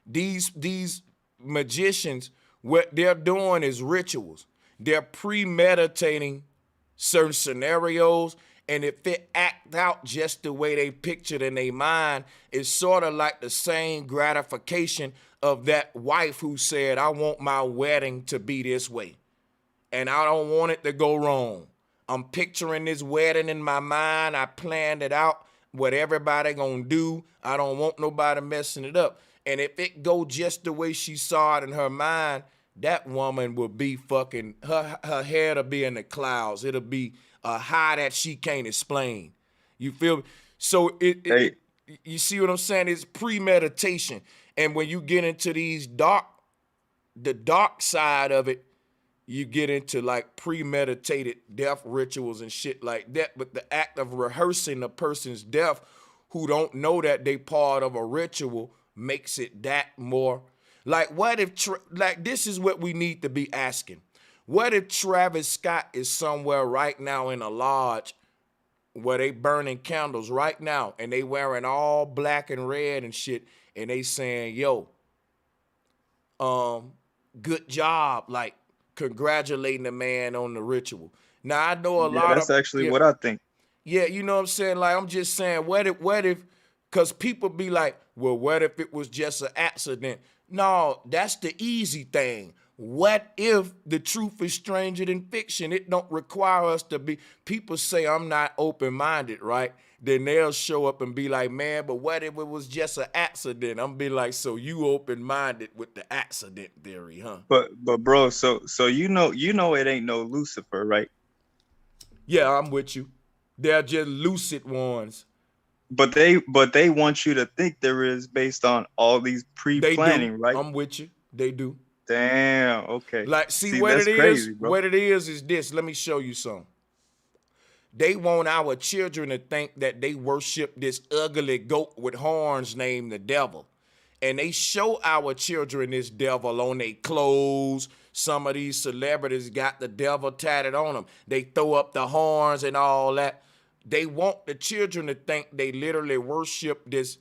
these magicians, what they're doing is rituals. They're premeditating certain scenarios, and if it act out just the way they pictured in their mind, it's sort of like the same gratification of that wife who said, I want my wedding to be this way, and I don't want it to go wrong. I'm picturing this wedding in my mind. I planned it out, what everybody gonna do. I don't want nobody messing it up. And if it go just the way she saw it in her mind, that woman will be fucking, her head will be in the clouds. It'll be a high that she can't explain. You feel me? So you see what I'm saying? It's premeditation. And when you get into the dark side of it, you get into like premeditated death rituals and shit like that. But the act of rehearsing a person's death who don't know that they part of a ritual makes it that more. Like, what if, like, this is what we need to be asking. What if Travis Scott is somewhere right now in a lodge where they burning candles right now and they wearing all black and red and shit, and they saying, yo, good job, like congratulating the man on the ritual. Now I know a lot that's of actually what I think. Yeah, you know what I'm saying? Like, I'm just saying, what if, because people be like, well, what if it was just an accident? No, that's the easy thing. What if the truth is stranger than fiction? It don't require us to be, people say I'm not open-minded, right? Then they'll show up and be like, man, but what if it was just an accident? I'm be like, so you open-minded with the accident theory, huh? But bro, so you know it ain't no Lucifer, right? Yeah, I'm with you. They're just lucid ones. But they want you to think there is based on all these pre-planning, right? I'm with you. They do. Damn. Okay. Like, see what that's it is. Crazy, bro. What it is this. Let me show you something. They want our children to think that they worship this ugly goat with horns named the devil. And they show our children this devil on their clothes. Some of these celebrities got the devil tatted on them. They throw up the horns and all that. They want the children to think they literally worship this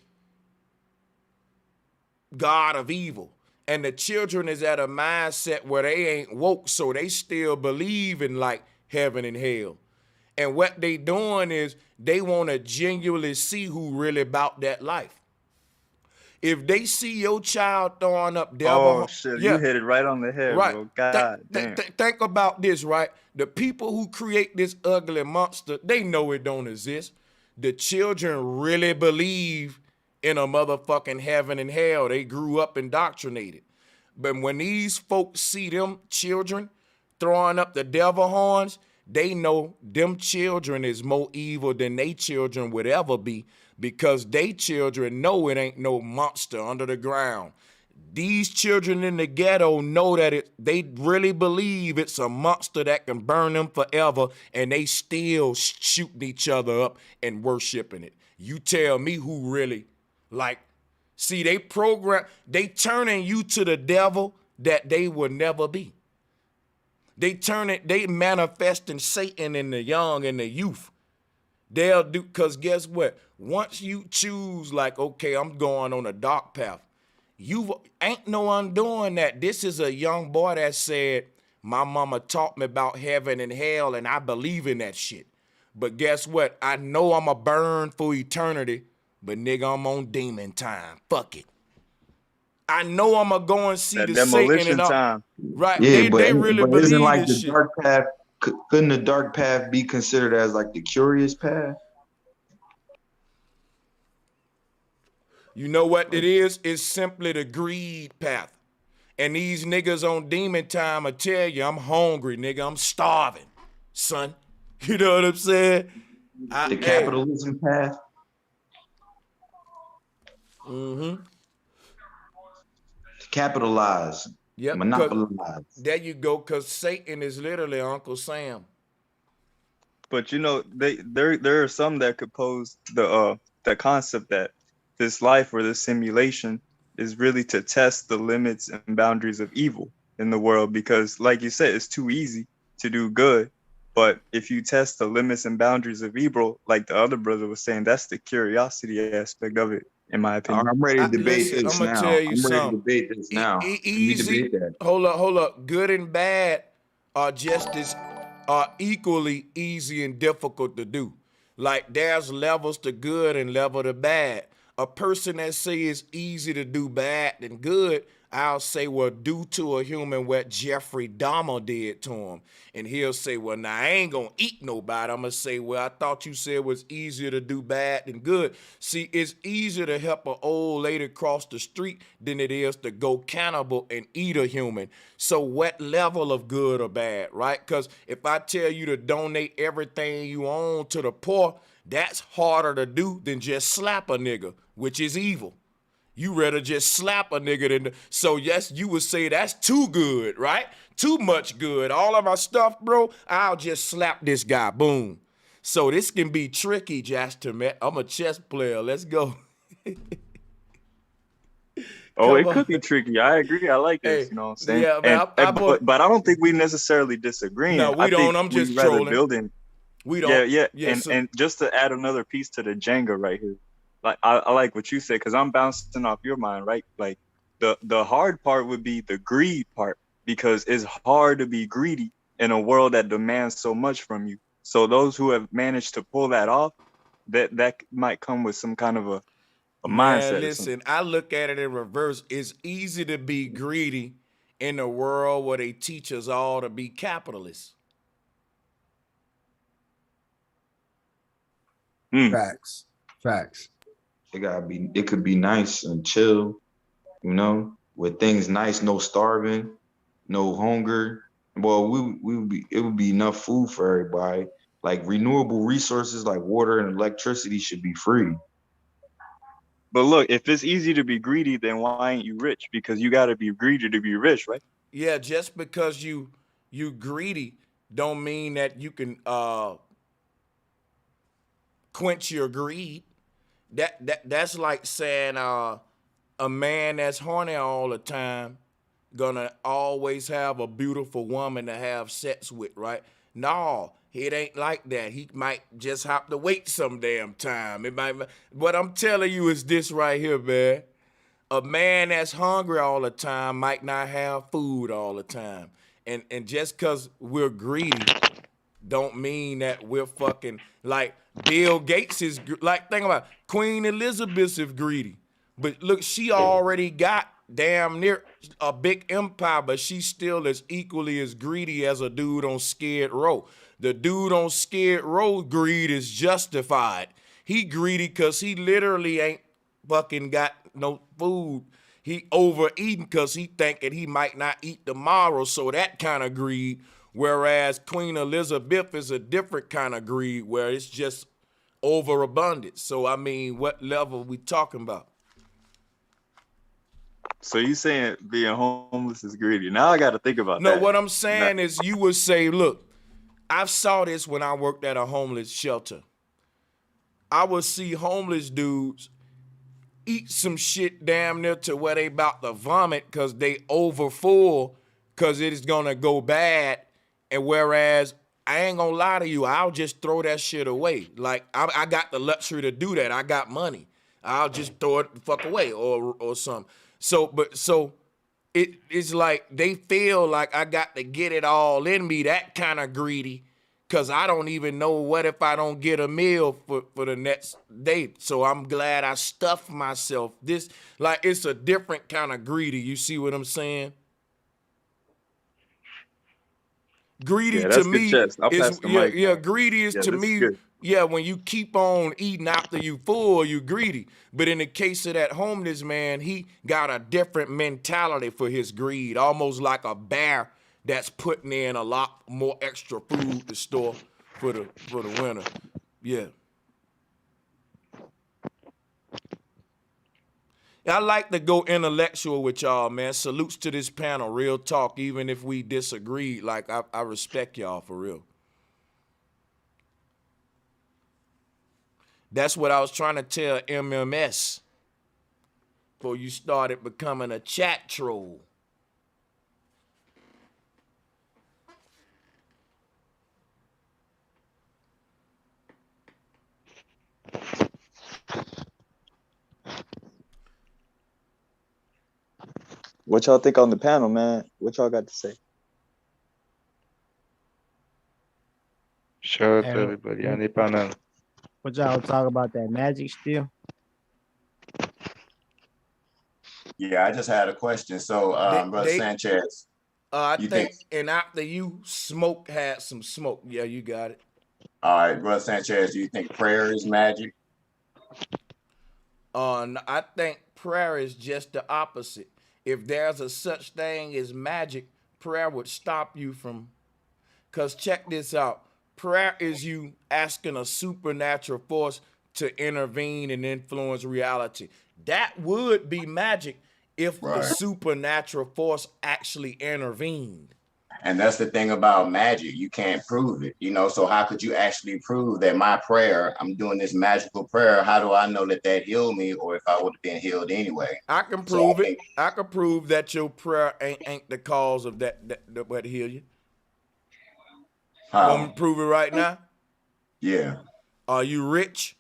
God of evil. And the children is at a mindset where they ain't woke, so they still believe in like heaven and hell. And what they doing is they want to genuinely see who really about that life. If they see your child throwing up devil, shit, you hit it right on the head, right, bro. God damn. Think about this, right? The people who create this ugly monster, they know it don't exist. The children really believe in a motherfucking heaven and hell. They grew up indoctrinated. But when these folks see them children throwing up the devil horns, they know them children is more evil than they children would ever be, because they children know it ain't no monster under the ground. These children in the ghetto know that they really believe it's a monster that can burn them forever, and they still shooting each other up and worshiping it. You tell me who really, like, see, they turning you to the devil that they will never be. They manifesting Satan in the young and the youth. They'll do, because guess what? Once you choose, like, okay, I'm going on a dark path, you ain't no undoing that. This is a young boy that said, my mama taught me about heaven and hell, and I believe in that shit. But guess what? I know I'm a burn for eternity, but nigga, I'm on demon time. Fuck it. I know I'm gonna go and see that the demolition Satan and time. Right? Yeah, they really but isn't believe like this the shit. dark path? Couldn't the dark path be considered as like the curious path? You know what it is? It's simply the greed path. And these niggas on demon time will tell you, I'm hungry, nigga. I'm starving, son. You know what I'm saying? The capitalism path. Mm-hmm. Capitalize. Yep. Monopolize. There you go, because Satan is literally Uncle Sam. But you know, there are some that could pose the concept that this life or this simulation is really to test the limits and boundaries of evil in the world, because like you said, it's too easy to do good. But if you test the limits and boundaries of evil, like the other brother was saying, that's the curiosity aspect of it, in my opinion. I'm ready to debate Listen, I'm this gonna now. tell you I'm ready to something. debate this now. Can we Easy. debate that? Hold up. Good and bad are just as are equally easy and difficult to do. Like there's levels to good and level to bad. A person that say it's easy to do bad than good, I'll say, well, do to a human what Jeffrey Dahmer did to him. And he'll say, well, now I ain't gonna eat nobody. I'm gonna say, well, I thought you said it was easier to do bad than good. See, it's easier to help an old lady cross the street than it is to go cannibal and eat a human. So what level of good or bad, right? Because if I tell you to donate everything you own to the poor, that's harder to do than just slap a nigga, which is evil. You rather just slap a nigga than so yes, you would say that's too good, right? Too much good. All of my stuff, bro, I'll just slap this guy. Boom. So this can be tricky, Jasper, man. I'm a chess player. Let's go. Oh, Come it on. could be tricky. I agree. I like this. Hey, You know what I'm saying? yeah, man. But I don't think we necessarily disagreeing. No, I we think don't. I'm we just rather trolling. building. We Yeah, don't. yeah. Yeah, so And just to add another piece to the Jenga right here, like I like what you said, because I'm bouncing off your mind, right? Like the hard part would be the greed part, because it's hard to be greedy in a world that demands so much from you. So those who have managed to pull that off, that might come with some kind of a man, mindset or something. listen, I look at it in reverse. It's easy to be greedy in a world where they teach us all to be capitalists. Facts. Facts. It could be nice and chill, with things nice, no starving, no hunger. Well, it would be enough food for everybody. Like renewable resources like water and electricity should be free. But look, if it's easy to be greedy, then why ain't you rich? Because you got to be greedy to be rich, right? Yeah, just because you greedy don't mean that you can quench your greed. That's like saying a man that's horny all the time gonna always have a beautiful woman to have sex with, right? No, it ain't like that. He might just have to wait some damn time. It might. What I'm telling you is this right here, man. A man that's hungry all the time might not have food all the time. And just because we're greedy don't mean that we're fucking like Bill Gates is like think about it. Queen Elizabeth is greedy. But look, she already got damn near a big empire, but she still is equally as greedy as a dude on Skid Row. The dude on Skid Row greed is justified. He greedy because he literally ain't fucking got no food. He overeating because he thinking he might not eat tomorrow. So that kind of greed. Whereas Queen Elizabeth is a different kind of greed where it's just overabundance. So I mean, what level we talking about? So you saying being homeless is greedy? Now I got to think about No, that. what I'm saying is you would say, look, I saw this when I worked at a homeless shelter. I would see homeless dudes eat some shit damn near to where they about to vomit because they over full because it is gonna go bad. And whereas I ain't gonna lie to you, I'll just throw that shit away. Like I got the luxury to do that. I got money. I'll just throw it the fuck away or something. So it's like they feel like I got to get it all in me, that kind of greedy. Cause I don't even know what if I don't get a meal for the next day. So I'm glad I stuffed myself. This like it's a different kind of greedy. You see what I'm saying? Greedy Yeah, to that's good me chest. I'll is pass the mic, man. greedy is Yeah, to this is me, good. yeah, when you keep on eating after you full, you greedy. But in the case of that homeless man, he got a different mentality for his greed, almost like a bear that's putting in a lot more extra food to store for the winter. Yeah. I like to go intellectual with y'all, man. Salutes to this panel, real talk, even if we disagree. Like, I respect y'all for real. That's what I was trying to tell MMS. before you started becoming a chat troll. What y'all think on the panel, man? What y'all got to say? Shout out to And everybody on the panel. what y'all talk about that magic still? Yeah, I just had a question. So, Brother Sanchez, I you think, and after you, Smoke had some smoke. Yeah, you got it. All right, Brother Sanchez, do you think prayer is magic? I think prayer is just the opposite. If there's a such thing as magic, prayer would stop you from. Because check this out. Prayer is you asking a supernatural force to intervene and influence reality. That would be magic if the supernatural force actually intervened. And that's the thing about magic. You can't prove it, you know? So how could you actually prove that my prayer, I'm doing this magical prayer, how do I know that that healed me or if I would have been healed anyway? I can prove it. I can prove that your prayer ain't the cause of that what heal you. How? Want me to prove it right now? Yeah. Are you rich?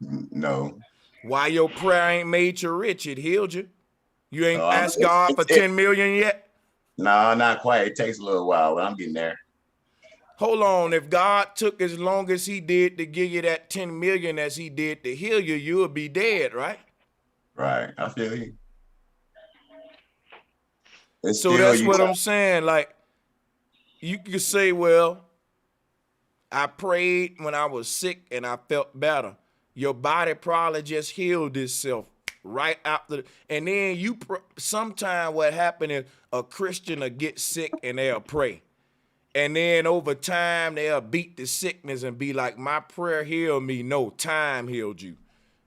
No. Why your prayer ain't made you rich? It healed you. You ain't asked God for 10 million yet? No, not quite. It takes a little while, but I'm getting there. Hold on. If God took as long as he did to give you that 10 million as he did to heal you, you would be dead, right? Right. I feel you. So that's what I'm saying. Like, you could say, well, I prayed when I was sick and I felt better. Your body probably just healed itself right after. And then sometime what happened is a Christian will get sick and they'll pray. And then over time, they'll beat the sickness and be like, my prayer healed me. No, time healed you.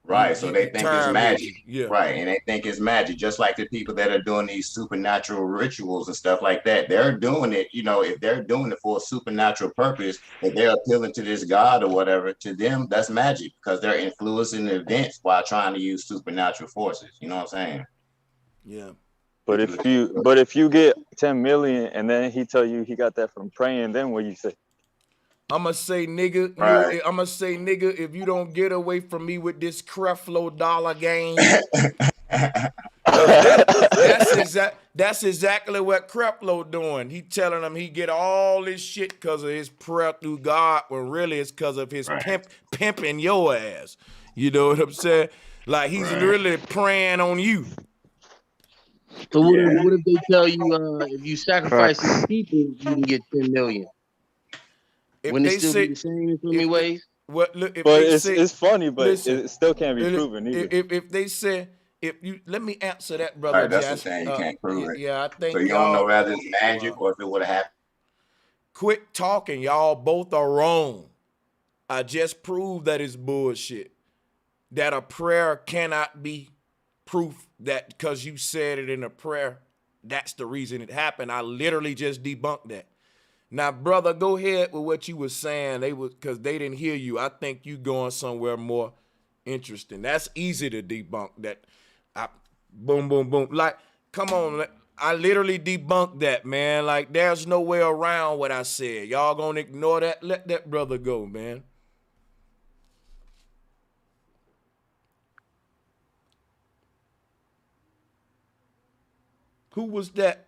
Right. So they think it's magic. Yeah. Right. And they think it's magic. Just like the people that are doing these supernatural rituals and stuff like that. They're doing it, you know, if they're doing it for a supernatural purpose, if they're appealing to this God or whatever, to them, that's magic because they're influencing the events while trying to use supernatural forces. You know what I'm saying? Yeah. But if you get 10 million and then he tell you he got that from praying, then what you say? I'ma say, nigga, I'ma say, nigga, if you don't get away from me with this Creflo dollar game, that's exactly what Creflo doing. He telling them he get all this shit because of his prayer through God, when really it's because of his pimping your ass. You know what I'm saying? Like he's really praying on you. So what if they tell you if you sacrifice these people, you can get 10 million? Wouldn't it still be the same in so many ways? But it's funny, but it still can't be proven either. If they say, let me answer that, brother. Right, that's the thing. You can't prove it. Yeah, I think so you don't know whether it's magic or if it would have happened. Quit talking, y'all. Both are wrong. I just proved that it's bullshit. That a prayer cannot be proof that because you said it in a prayer, that's the reason it happened. I literally just debunked that. Now, brother, go ahead with what you were saying. Because they didn't hear you. I think you going somewhere more interesting. That's easy to debunk. That, boom, boom, boom. Like, come on. I literally debunked that, man. Like, there's no way around what I said. Y'all gonna ignore that? Let that brother go, man. Who was that?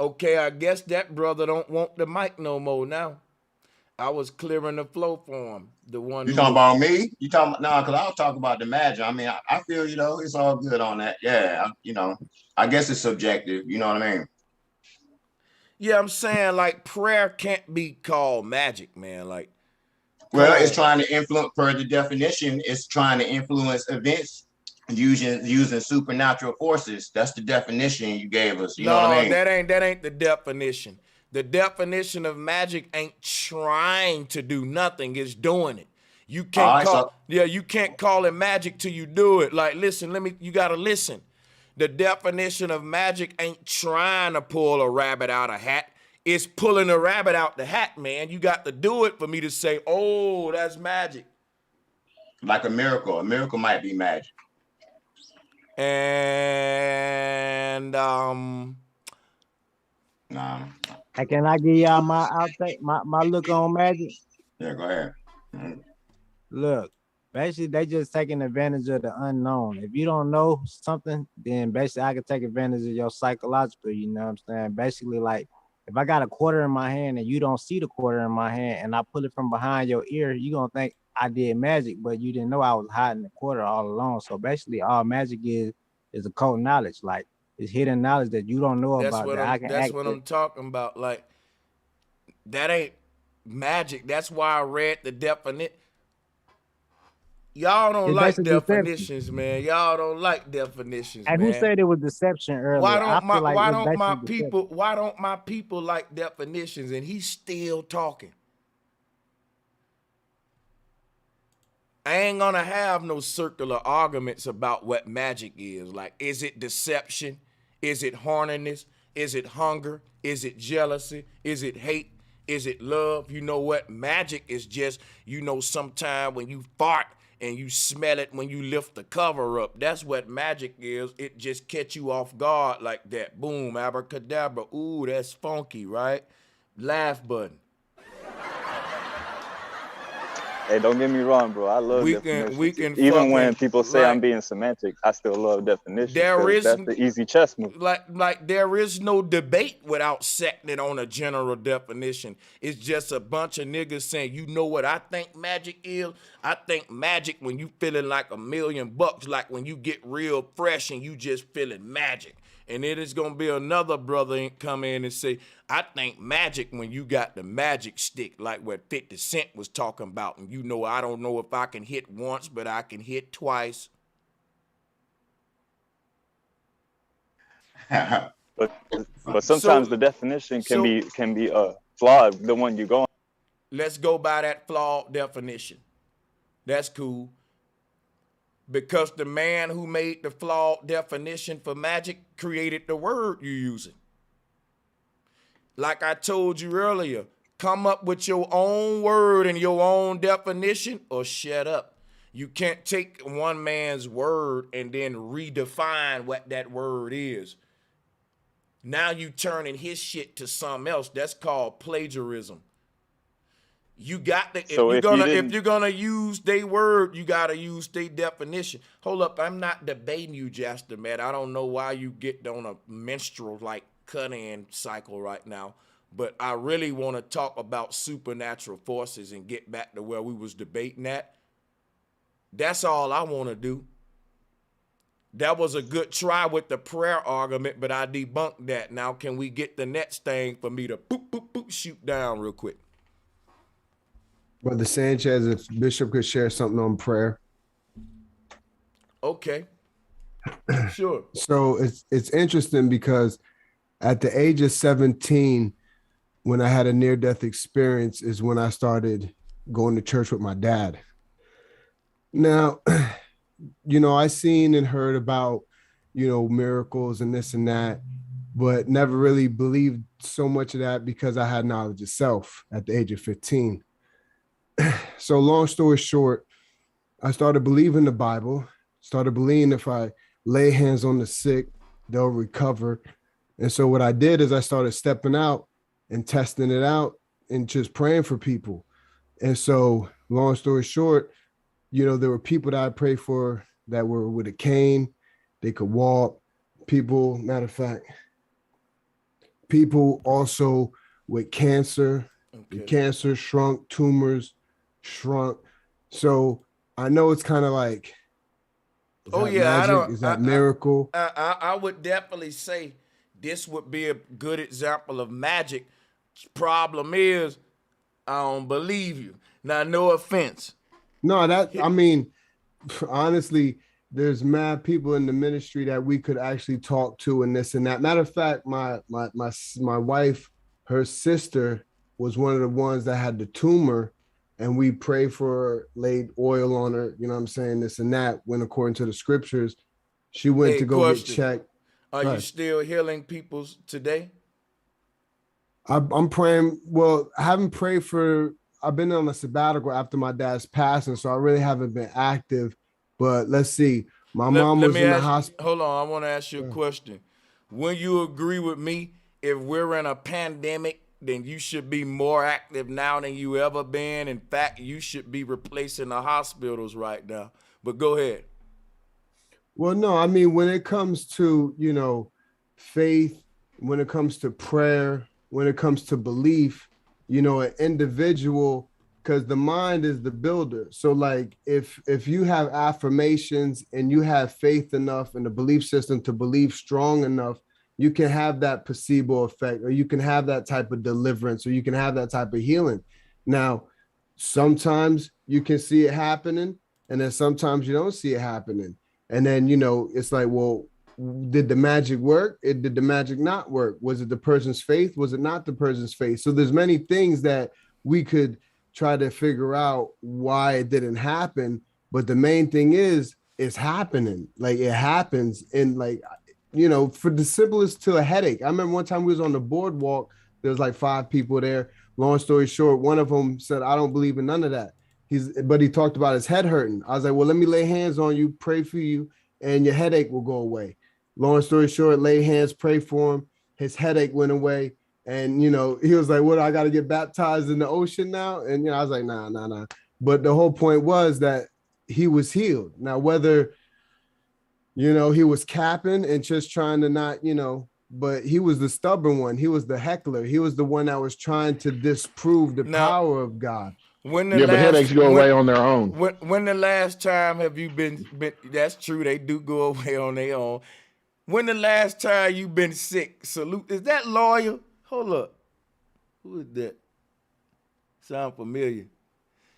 Okay, I guess that brother don't want the mic no more now. I was clearing the flow for him. The one you talking about me? You talking about no? Because I was talking about the magic. I mean, I feel it's all good on that. Yeah, I guess it's subjective. You know what I mean? Yeah, I'm saying like prayer can't be called magic, man. Like, well, it's trying to influence. Per the definition, it's trying to influence events using supernatural forces. That's the definition you gave us. You know what I mean? that ain't the definition. The definition of magic ain't trying to do nothing, it's doing it. You can't you can't call it magic till you do it. Like, listen, you gotta listen. The definition of magic ain't trying to pull a rabbit out of a hat. It's pulling a rabbit out the hat, man. You got to do it for me to say, oh, that's magic. Like a miracle. A miracle might be magic. And Nah. Hey, can I give y'all my outtake, my look on magic? Yeah, go ahead. Look, basically they just taking advantage of the unknown. If you don't know something, then basically I can take advantage of your psychological, you know what I'm saying? Basically, like if I got a quarter in my hand and you don't see the quarter in my hand and I pull it from behind your ear, you gonna think I did magic, but you didn't know I was hiding the quarter all along. So basically all magic is occult knowledge. Like it's hidden knowledge that you don't know about that I can that's what access. I'm talking about. Like that ain't magic. That's why I read the definition. Y'all don't It's like basically deception. definitions, man. Y'all don't like definitions, And man. who said it was deception earlier? Why I feel like why it's don't my basically people deception. why don't my people like definitions and he's still talking? I ain't gonna have no circular arguments about what magic is. Like, is it deception? Is it horniness? Is it hunger? Is it jealousy? Is it hate? Is it love? You know what? Magic is just, you know, sometime when you fart and you smell it when you lift the cover up. That's what magic is. It just catch you off guard like that. Boom, abracadabra. Ooh, that's funky, right? Laugh button. Hey, don't get me wrong, bro. I love definitions. Even when people say I'm being semantic, I still love definitions. That's the easy chess move. Like there is no debate without setting it on a general definition. It's just a bunch of niggas saying, you know what I think magic is? I think magic when you feeling like $1 million, like when you get real fresh and you just feeling magic. And then it's gonna be another brother come in and say, I think magic when you got the magic stick, like what 50 Cent was talking about. And you know, I don't know if I can hit once, but I can hit twice. but sometimes the definition can be flawed, the one you go on. Let's go by that flawed definition. That's cool. Because the man who made the flawed definition for magic created the word you're using. Like I told you earlier, come up with your own word and your own definition or shut up. You can't take one man's word and then redefine what that word is. Now you turning his shit to something else. That's called plagiarism. You got to, if you're gonna use their word, you gotta use their definition. Hold up, I'm not debating you, Jasper, man. I don't know why you get on a menstrual like cut-in cycle right now, but I really want to talk about supernatural forces and get back to where we was debating at. That's all I want to do. That was a good try with the prayer argument, but I debunked that. Now can we get the next thing for me to shoot down real quick? Brother Sanchez, if Bishop could share something on prayer. Okay. Sure. So it's interesting because at the age of 17, when I had a near-death experience, is when I started going to church with my dad. Now, you know, I seen and heard about, you know, miracles and this and that, but never really believed so much of that because I had knowledge of self at the age of 15. So long story short, I started believing the Bible, started believing if I lay hands on the sick, they'll recover. And so what I did is I started stepping out and testing it out and just praying for people. And so long story short, you know, there were people that I prayed for that were with a cane, they could walk. People, matter of fact, people also with cancer, the cancer shrunk, tumors shrunk. So I know it's kind of like, magic? Is that miracle? I would definitely say this would be a good example of magic. Problem is, I don't believe you. Now, no offense. No, I mean, honestly, there's mad people in the ministry that we could actually talk to and this and that. Matter of fact, my wife, her sister was one of the ones that had the tumor, and we prayed for her, laid oil on her, you know what I'm saying, this and that, when according to the scriptures, she went to go get checked. Are you still healing people today? I'm praying. Well, I haven't prayed for. I've been on a sabbatical after my dad's passing, so I really haven't been active. But let's see. My mom Let was me in the ask. hospital. Hold on, I want to ask you a question. When you agree with me, if we're in a pandemic, then you should be more active now than you ever been. In fact, you should be replacing the hospitals right now. But go ahead. Well, no, I mean, when it comes to, faith, when it comes to prayer, when it comes to belief, an individual, because the mind is the builder. So like if you have affirmations and you have faith enough in the belief system to believe strong enough, you can have that placebo effect, or you can have that type of deliverance, or you can have that type of healing. Now, sometimes you can see it happening, and then sometimes you don't see it happening. And then, it's like, well, did the magic work? Did the magic not work? Was it the person's faith? Was it not the person's faith? So there's many things that we could try to figure out why it didn't happen. But the main thing is it's happening. Like it happens. And like, for the simplest to a headache. I remember one time we was on the boardwalk, there was like 5 people there. Long story short, one of them said, I don't believe in none of that. But he talked about his head hurting. I was like, well, let me lay hands on you, pray for you, and your headache will go away. Long story short, lay hands, pray for him. His headache went away. And, he was like, what, I got to get baptized in the ocean now? And, I was like, nah. But the whole point was that he was healed. Now, whether, he was capping and just trying to not, but he was the stubborn one. He was the heckler. He was the one that was trying to disprove the power of God. When but headaches go away on their own. When the last time have you been? That's true. They do go away on their own. When the last time you been sick? Salute. Is that lawyer? Hold up. Who is that? Sound familiar?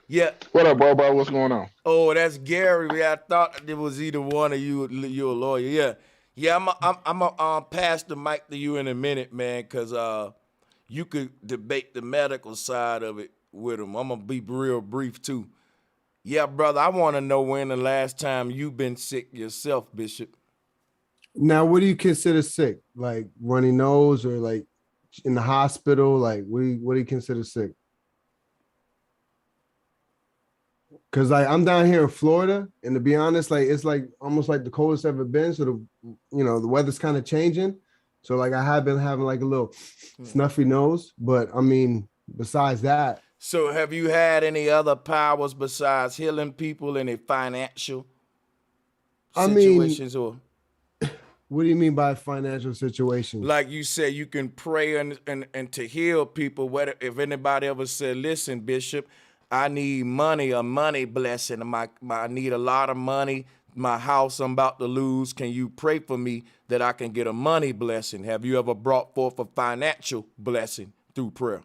Yeah. What up, bro? What's going on? Oh, that's Gary. Yeah, I thought it was either one of you. You're a lawyer. Yeah. I'm a pass the mic to you in a minute, man, because you could debate the medical side of it with him. I'm gonna be real brief too. Yeah, brother. I want to know when the last time you been sick yourself, Bishop. Now, what do you consider sick? Like runny nose, or like in the hospital? Like what do you consider sick? Cause like I'm down here in Florida, and to be honest, like it's like almost like the coldest ever been. So the weather's kind of changing. So like I have been having like a little snuffy nose, but I mean, besides that. So have you had any other powers besides healing people, any financial situations? Or what do you mean by financial situations? Like you said, you can pray and to heal people. If anybody ever said, listen, Bishop, I need money, a money blessing. I need a lot of money. My house I'm about to lose. Can you pray for me that I can get a money blessing? Have you ever brought forth a financial blessing through prayer?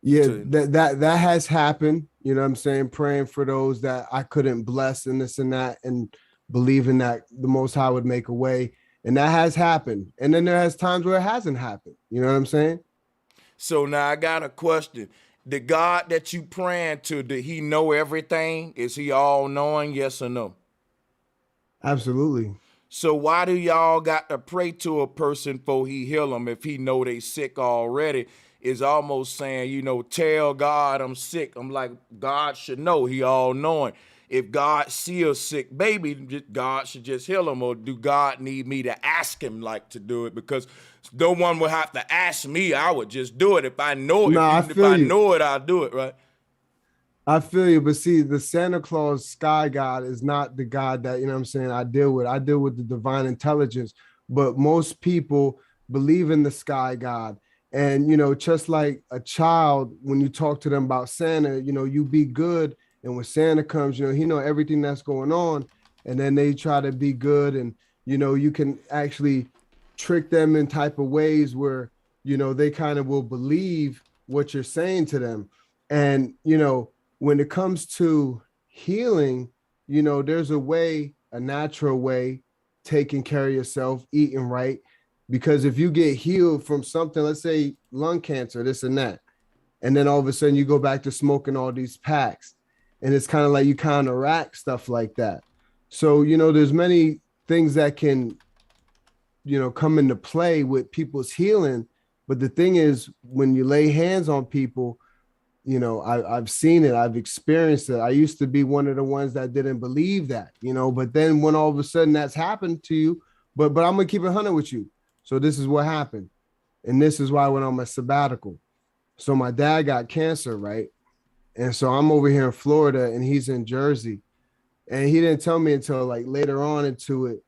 Yeah, that has happened. You know what I'm saying? Praying for those that I couldn't bless and this and that, and believing that the Most High would make a way. And that has happened. And then there has times where it hasn't happened. You know what I'm saying? So now I got a question. The God that you praying to, did he know everything? Is he all knowing? Yes or no? Absolutely. So why do y'all got to pray to a person before he heal them if he know they sick already? Is almost saying, tell God I'm sick. I'm like, God should know. He all knowing. If God see a sick baby, God should just heal him. Or do God need me to ask him to do it? Because no one would have to ask me. I would just do it. If I know it, if I know it, I'll do it, right? I feel you, but see, the Santa Claus sky god is not the God that, I deal with. I deal with the divine intelligence. But most people believe in the sky god. And, just like a child, when you talk to them about Santa, you be good. And when Santa comes, he know everything that's going on. And then they try to be good. And, you can actually trick them in type of ways where, they kind of will believe what you're saying to them. And, when it comes to healing, there's a natural way, taking care of yourself, eating right. Because if you get healed from something, let's say lung cancer, this and that, and then all of a sudden you go back to smoking all these packs, and it's kind of like you counteract stuff like that. So, there's many things that can, come into play with people's healing. But the thing is, when you lay hands on people, you know, I've seen it, I've experienced it. I used to be one of the ones that didn't believe that, you know, but then when all of a sudden that's happened to you, but I'm gonna keep it 100 with you. So this is what happened. And this is why I went on my sabbatical. So my dad got cancer, right? And so I'm over here in Florida and he's in Jersey. And he didn't tell me until like later on into it.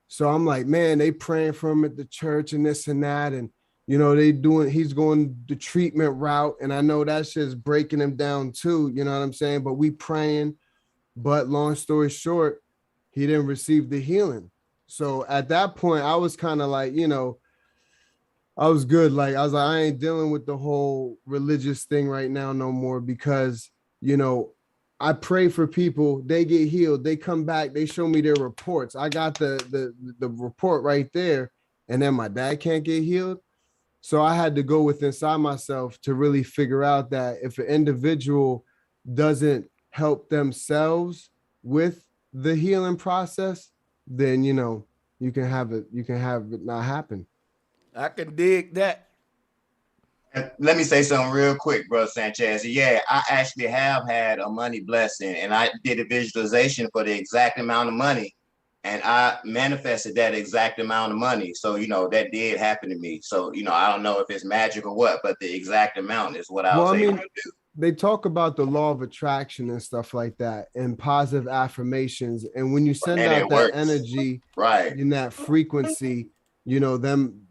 So I'm like, man, they praying for him at the church and this and that. And, you know, he's going the treatment route. And I know that's just breaking him down too. You know what I'm saying? But we praying. But long story short, he didn't receive the healing. So at that point, I was kind of like, you know, I was good. Like, I was like, I ain't dealing with the whole religious thing right now no more because, you know, I pray for people, they get healed, they come back, they show me their reports. I got the report right there, and then my dad can't get healed. So I had to go with inside myself to really figure out that if an individual doesn't help themselves with the healing process, then, you know, you can have it not happen. I can dig that. Let me say something real quick, Brother Sanchez. Yeah, I actually have had a money blessing, and I did a visualization for the exact amount of money, and I manifested that exact amount of money. So, you know, that did happen to me. So, you know, I don't know if it's magic or what, but the exact amount is what I was able to do. They talk about the law of attraction and stuff like that and positive affirmations. And when you send out that energy in that frequency, you know,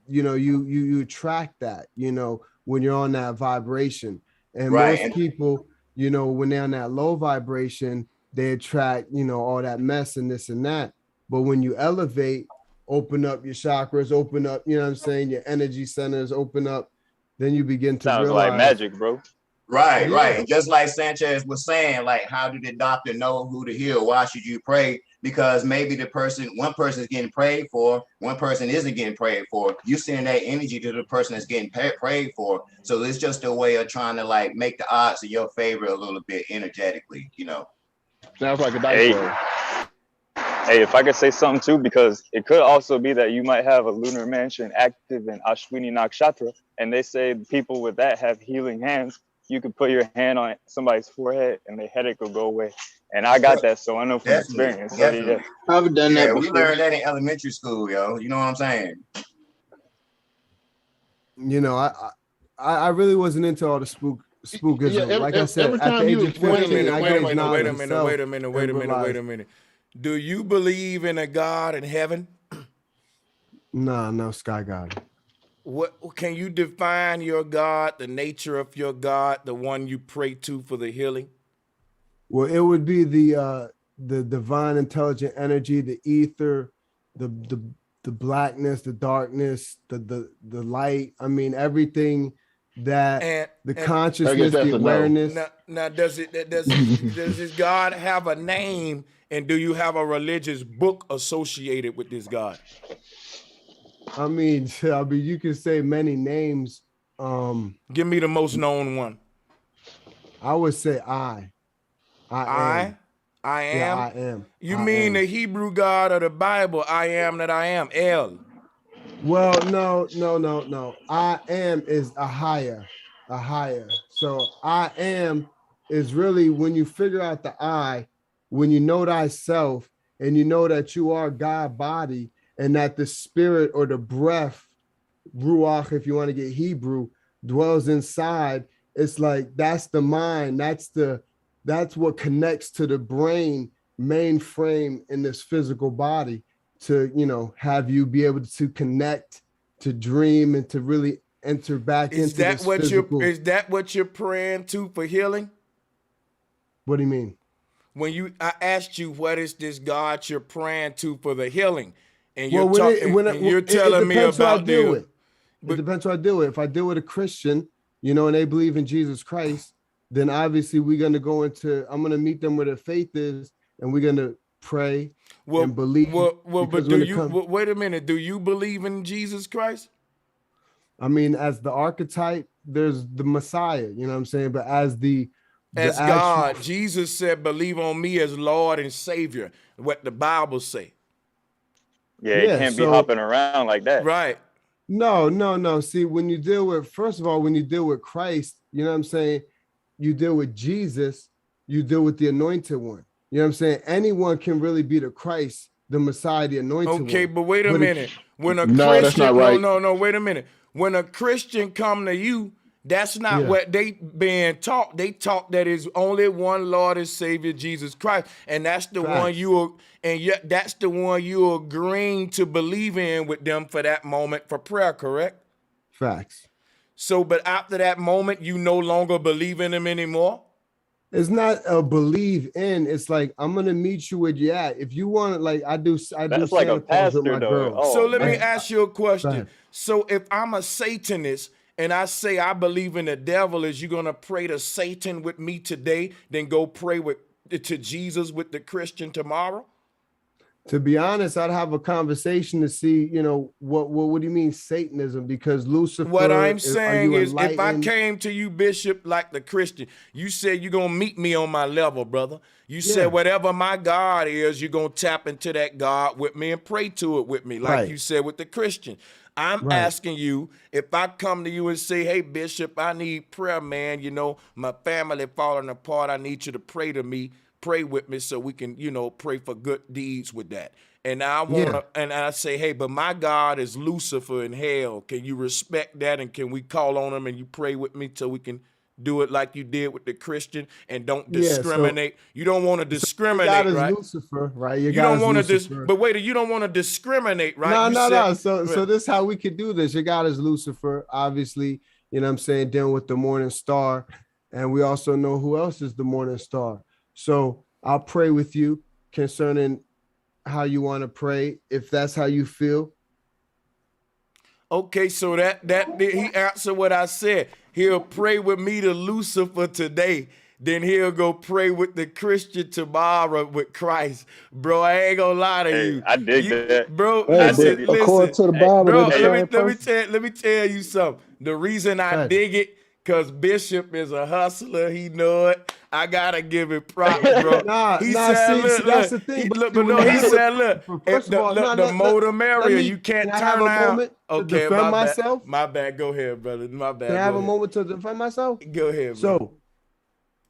you attract that, you know, when you're on that vibration. And most people, you know, when they're on that low vibration, they attract, you know, all that mess and this and that. But when you elevate, open up your chakras, open up, you know what I'm saying, your energy centers open up, then you begin to realize. Like magic, bro. Right, right. And just like Sanchez was saying, like, how did the doctor know who to heal? Why should you pray? Because maybe one person is getting prayed for, one person isn't getting prayed for. You send that energy to the person that's getting prayed for. So it's just a way of trying to like make the odds in your favor a little bit energetically, you know. Sounds like a dice roll. Hey, if I could say something too, because it could also be that you might have a lunar mansion active in Ashwini Nakshatra, and they say people with that have healing hands. You could put your hand on somebody's forehead and the headache will go away. And I got that, so I know from experience. So, yeah. I've done that before. We learned that in elementary school, yo. You know what I'm saying? You know, I really wasn't into all the spookism. Yeah, like I said, at the age of 15, I gained knowledge myself. Wait a minute. Do you believe in a God in heaven? Nah, no sky God. What can you define your God, the nature of your God, the one you pray to for the healing? Well, it would be the divine intelligent energy, the ether, the blackness, the darkness, the light. I mean, everything that the consciousness, the awareness. Now, does this God have a name, and do you have a religious book associated with this God? I mean, you can say many names. Give me the most known one. I would say I am. Yeah, I am. You mean the Hebrew God of the Bible? I am that I am. El. Well, no. I am is a higher. So I am is really when you figure out the I, when you know thyself and you know that you are God body. And that the spirit or the breath, ruach, if you want to get Hebrew, dwells inside. It's like that's the mind. That's what connects to the brain mainframe in this physical body to, you know, have you be able to connect, to dream, and to really enter back into this physical. Is that what you're praying to for healing? What do you mean? When I asked you what is this God you're praying to for the healing? And you're telling me about it. It depends who I deal with. If I deal with a Christian, you know, and they believe in Jesus Christ, then obviously I'm going to meet them where their faith is, and we're going to pray and believe. But wait a minute. Do you believe in Jesus Christ? I mean, as the archetype, there's the Messiah, you know what I'm saying? But as God, Jesus said, believe on me as Lord and Savior, what the Bible say. Yeah, it can't be hopping around like that. Right. No. See, when you deal with, first of all, when you deal with Christ, you know what I'm saying? You deal with Jesus, you deal with the anointed one. You know what I'm saying? Anyone can really be the Christ, the Messiah, the anointed Okay, one. but wait a But it, minute. When a No, that's not Christian, no, right. no, no, wait a minute. When a Christian come to you, that's not yeah, what they been taught. They taught that is only one Lord and Savior, Jesus Christ, and that's the one facts, you are, and yet that's the one you're agreeing to believe in with them for that moment for prayer, correct? facts. So, but after that moment, you no longer believe in him anymore. It's not a believe in. It's like I'm gonna meet you where you at. If you want, like I do That's like a Santa Claus with pastor, my though. girls. So Oh let me man. ask you a Go question. ahead. So if I'm a Satanist and I say I believe in the devil, is you gonna pray to Satan with me today, then go pray with to Jesus with the Christian tomorrow? To be honest, I'd have a conversation to see, what do you mean Satanism? Because What Lucifer, I'm are saying you is, if I enlightened? came to you, Bishop, like the Christian, you said you're going to meet me on my level, brother. You said Yeah, whatever my God is, you're going to tap into that God with me and pray to it with me, like right, you said with the Christian. I'm right. asking you, if I come to you and say, hey, Bishop, I need prayer, man. My family falling apart. I need you to pray to me, pray with me so we can, pray for good deeds with that. And I want Yeah. to, and I say, hey, but my God is Lucifer in hell. Can you respect that? And can we call on him and you pray with me so we can do it like you did with the Christian and don't Yeah. So, discriminate? You don't want to your God discriminate, is right? Lucifer, right? Your You God don't is want to Lucifer. but wait, you don't want to discriminate, right? No, You no, said, no. So this is how we could do this. Your God is Lucifer, obviously, you know what I'm saying, dealing with the morning star. And we also know who else is the morning star. So I'll pray with you concerning how you want to pray, if that's how you feel. okay, so that he answered what I said. He'll pray with me to Lucifer today. Then he'll go pray with the Christian tomorrow with Christ. Bro, I ain't gonna lie to Hey, you. I dig that. Bro, Hey, I but dig it. according listen. to the Hey, Bible, they're Bro, the hey, same person. let me tell you something. The reason I Good. dig it, cause Bishop is a hustler. He know it. I gotta give it props, bro. He Nah, said, see, that's look, the thing. he But look, see, but when no, you he deal with said, look, Lucifer, if first of all, no, the no, motor let Mario, you me, can can't I have turn a out. moment to Okay, defend my bad. myself? My bad. Go ahead, brother. My Can I bad. Go have a ahead. moment to defend myself? Go ahead, bro. So,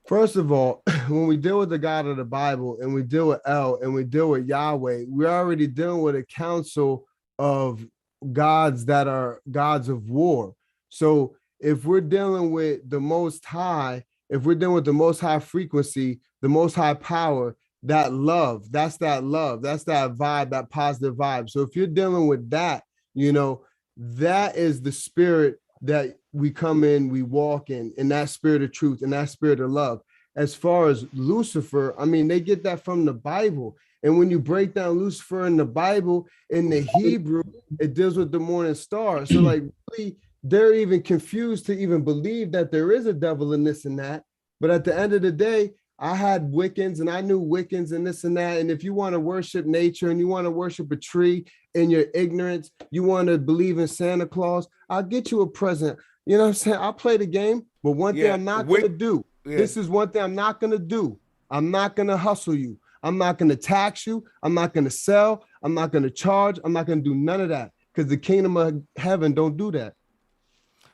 first of all, when we deal with the God of the Bible and we deal with El and we deal with Yahweh, we're already dealing with a council of gods that are gods of war. So if we're dealing with the most high, if we're dealing with the most high frequency, the most high power, that love, that's that vibe, that positive vibe. So if you're dealing with that, you know, that is the spirit that we come in, we walk in that spirit of truth and that spirit of love. As far as Lucifer, I mean, they get that from the Bible. And when you break down Lucifer in the Bible, in the Hebrew, it deals with the morning star. So, like, really, they're even confused to even believe that there is a devil in this and that. But at the end of the day, I had Wiccans and I knew Wiccans and this and that. And if you want to worship nature and you want to worship a tree in your ignorance, you want to believe in Santa Claus, I'll get you a present. You know what I'm saying? I'll play the game, but one thing Yeah, I'm not going to do, yeah. this is one thing I'm not going to do. I'm not going to hustle you. I'm not going to tax you. I'm not going to sell. I'm not going to charge. I'm not going to do none of that because the kingdom of heaven don't do that.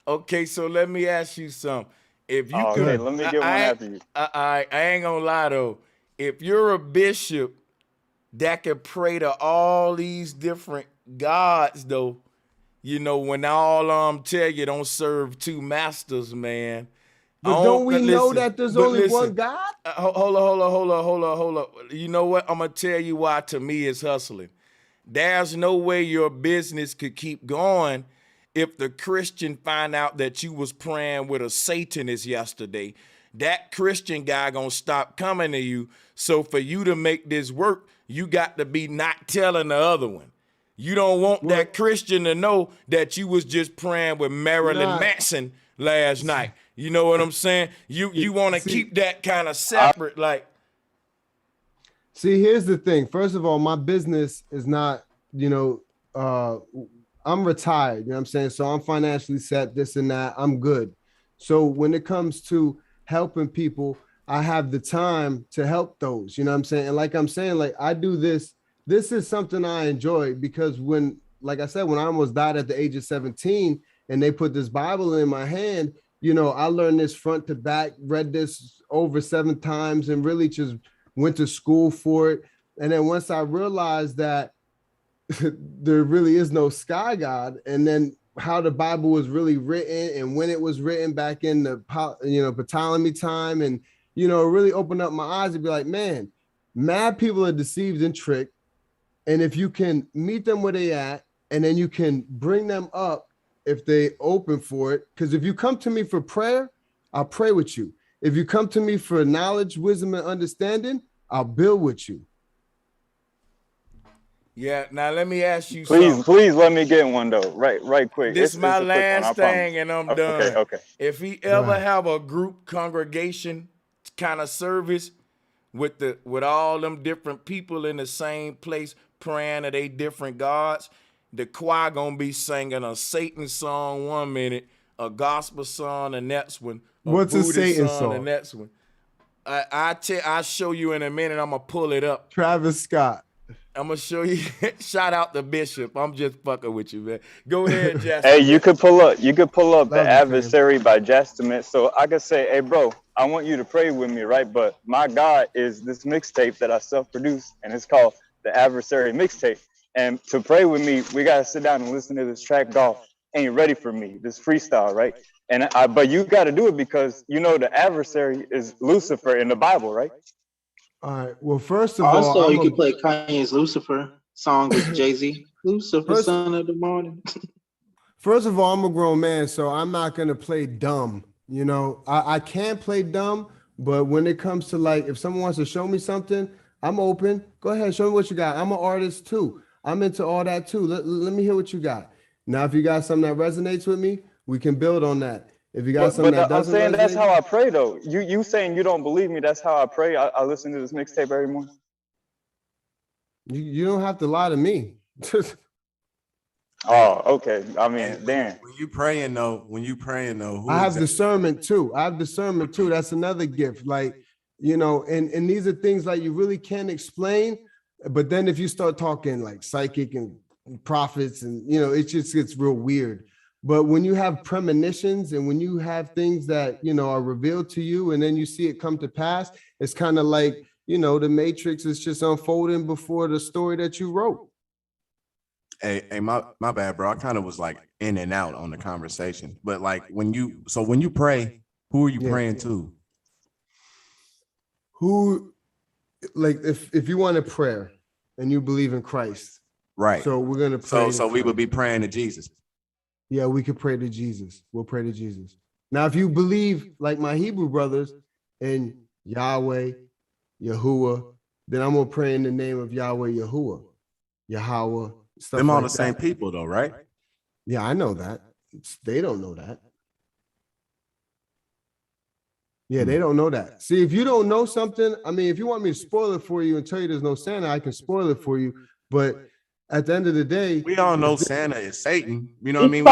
Okay, so let me ask you something. If you Oh, could, okay, Good. let me get one after you. I ain't gonna lie though. If you're a bishop that can pray to all these different gods, though, when all tell you don't serve two masters, man. I But don't we know listen, that there's but only listen. one God? Hold on. You know what? I'm gonna tell you why. To me, it's hustling. There's no way your business could keep going if the Christian find out that you was praying with a Satanist yesterday. That Christian guy gonna stop coming to you. So for you to make this work, you got to be not telling the other one. You don't want Well, that Christian to know that you was just praying with Marilyn nah. Manson last night. You know what I'm saying? You want to See, keep that kind of separate, like. See, here's the thing. First of all, my business is not, uh, I'm retired, you know what I'm saying? So I'm financially set, this and that. I'm good. So when it comes to helping people, I have the time to help those, you know what I'm saying? And like I'm saying, like I do this is something I enjoy because when like I said, when I almost died at the age of 17, and they put this Bible in my hand, you know, I learned this front to back, read this over 7 times, and really just went to school for it. And then once I realized that there really is no sky god, and then how the Bible was really written and when it was written back in the Ptolemy time, and it really opened up my eyes to be like, man, mad people are deceived and tricked. And if you can meet them where they at, and then you can bring them up if they open for it. Because if you come to me for prayer, I'll pray with you. If you come to me for knowledge, wisdom, and understanding, I'll build with you. Yeah, now let me ask you Please, something. please let me get one though, right quick. This is my it's a quick one, I last promise. thing, and I'm done. Okay. If he ever have a group congregation kind of service with all them different people in the same place praying to they different gods, the choir gonna be singing a Satan song 1 minute, a gospel song the next one, What's a Buddhist Satan song the song? next one. I'll show you in a minute. I'm gonna pull it up. Travis Scott. I'm gonna show you. Shout out to Bishop. I'm just fucking with you, man. Go ahead, Jasper. Hey, you could pull up The Love you, Adversary by Justament. So I could say, hey bro, I want you to pray with me, right? But my God is this mixtape that I self-produced, and it's called The Adversary Mixtape. And to pray with me, we gotta sit down and listen to this track Golf Ain't Ready For Me, this freestyle, right? And but you gotta do it because the adversary is Lucifer in the Bible, right? All right. Well, first of all, Also, you could play Kanye's Lucifer song with Jay-Z. Lucifer, son of the morning. First of all, I'm a grown man, so I'm not gonna play dumb. I can play dumb, but when it comes to, like, if someone wants to show me something, I'm open. Go ahead, show me what you got. I'm an artist too. I'm into all that too. Let me hear what you got. Now, if you got something that resonates with me, we can build on that. If you got something that I'm doesn't saying resonate, that's how I pray though. You saying you don't believe me? That's how I pray. I listen to this mixtape every morning. you don't have to lie to me. Oh, okay. I mean, damn. When you praying though, who I have exactly- discernment too. That's another gift. Like, and these are things like you really can't explain. But then if you start talking like psychic and prophets, and it just gets real weird. But when you have premonitions and when you have things that are revealed to you, and then you see it come to pass, it's kind of like the Matrix is just unfolding before the story that you wrote. Hey, my bad, bro. I kind of was like in and out on the conversation, but like when you pray, who are you praying to? Who, like, if you want a prayer and you believe in Christ, right? So we're gonna pray. So we would be praying to Jesus. Yeah, we could pray to Jesus. We'll pray to Jesus. Now, if you believe like my Hebrew brothers in Yahweh, Yahuwah, then I'm gonna pray in the name of Yahweh, Yahuwah, Yahweh. Stuff Them all like the same that. people though, right? Yeah, I know that. They don't know that. Yeah, they don't know that. See, if you don't know something, I mean, if you want me to spoil it for you and tell you there's no Santa, I can spoil it for you. But at the end of the day, we all know Santa is Satan. You know what I mean?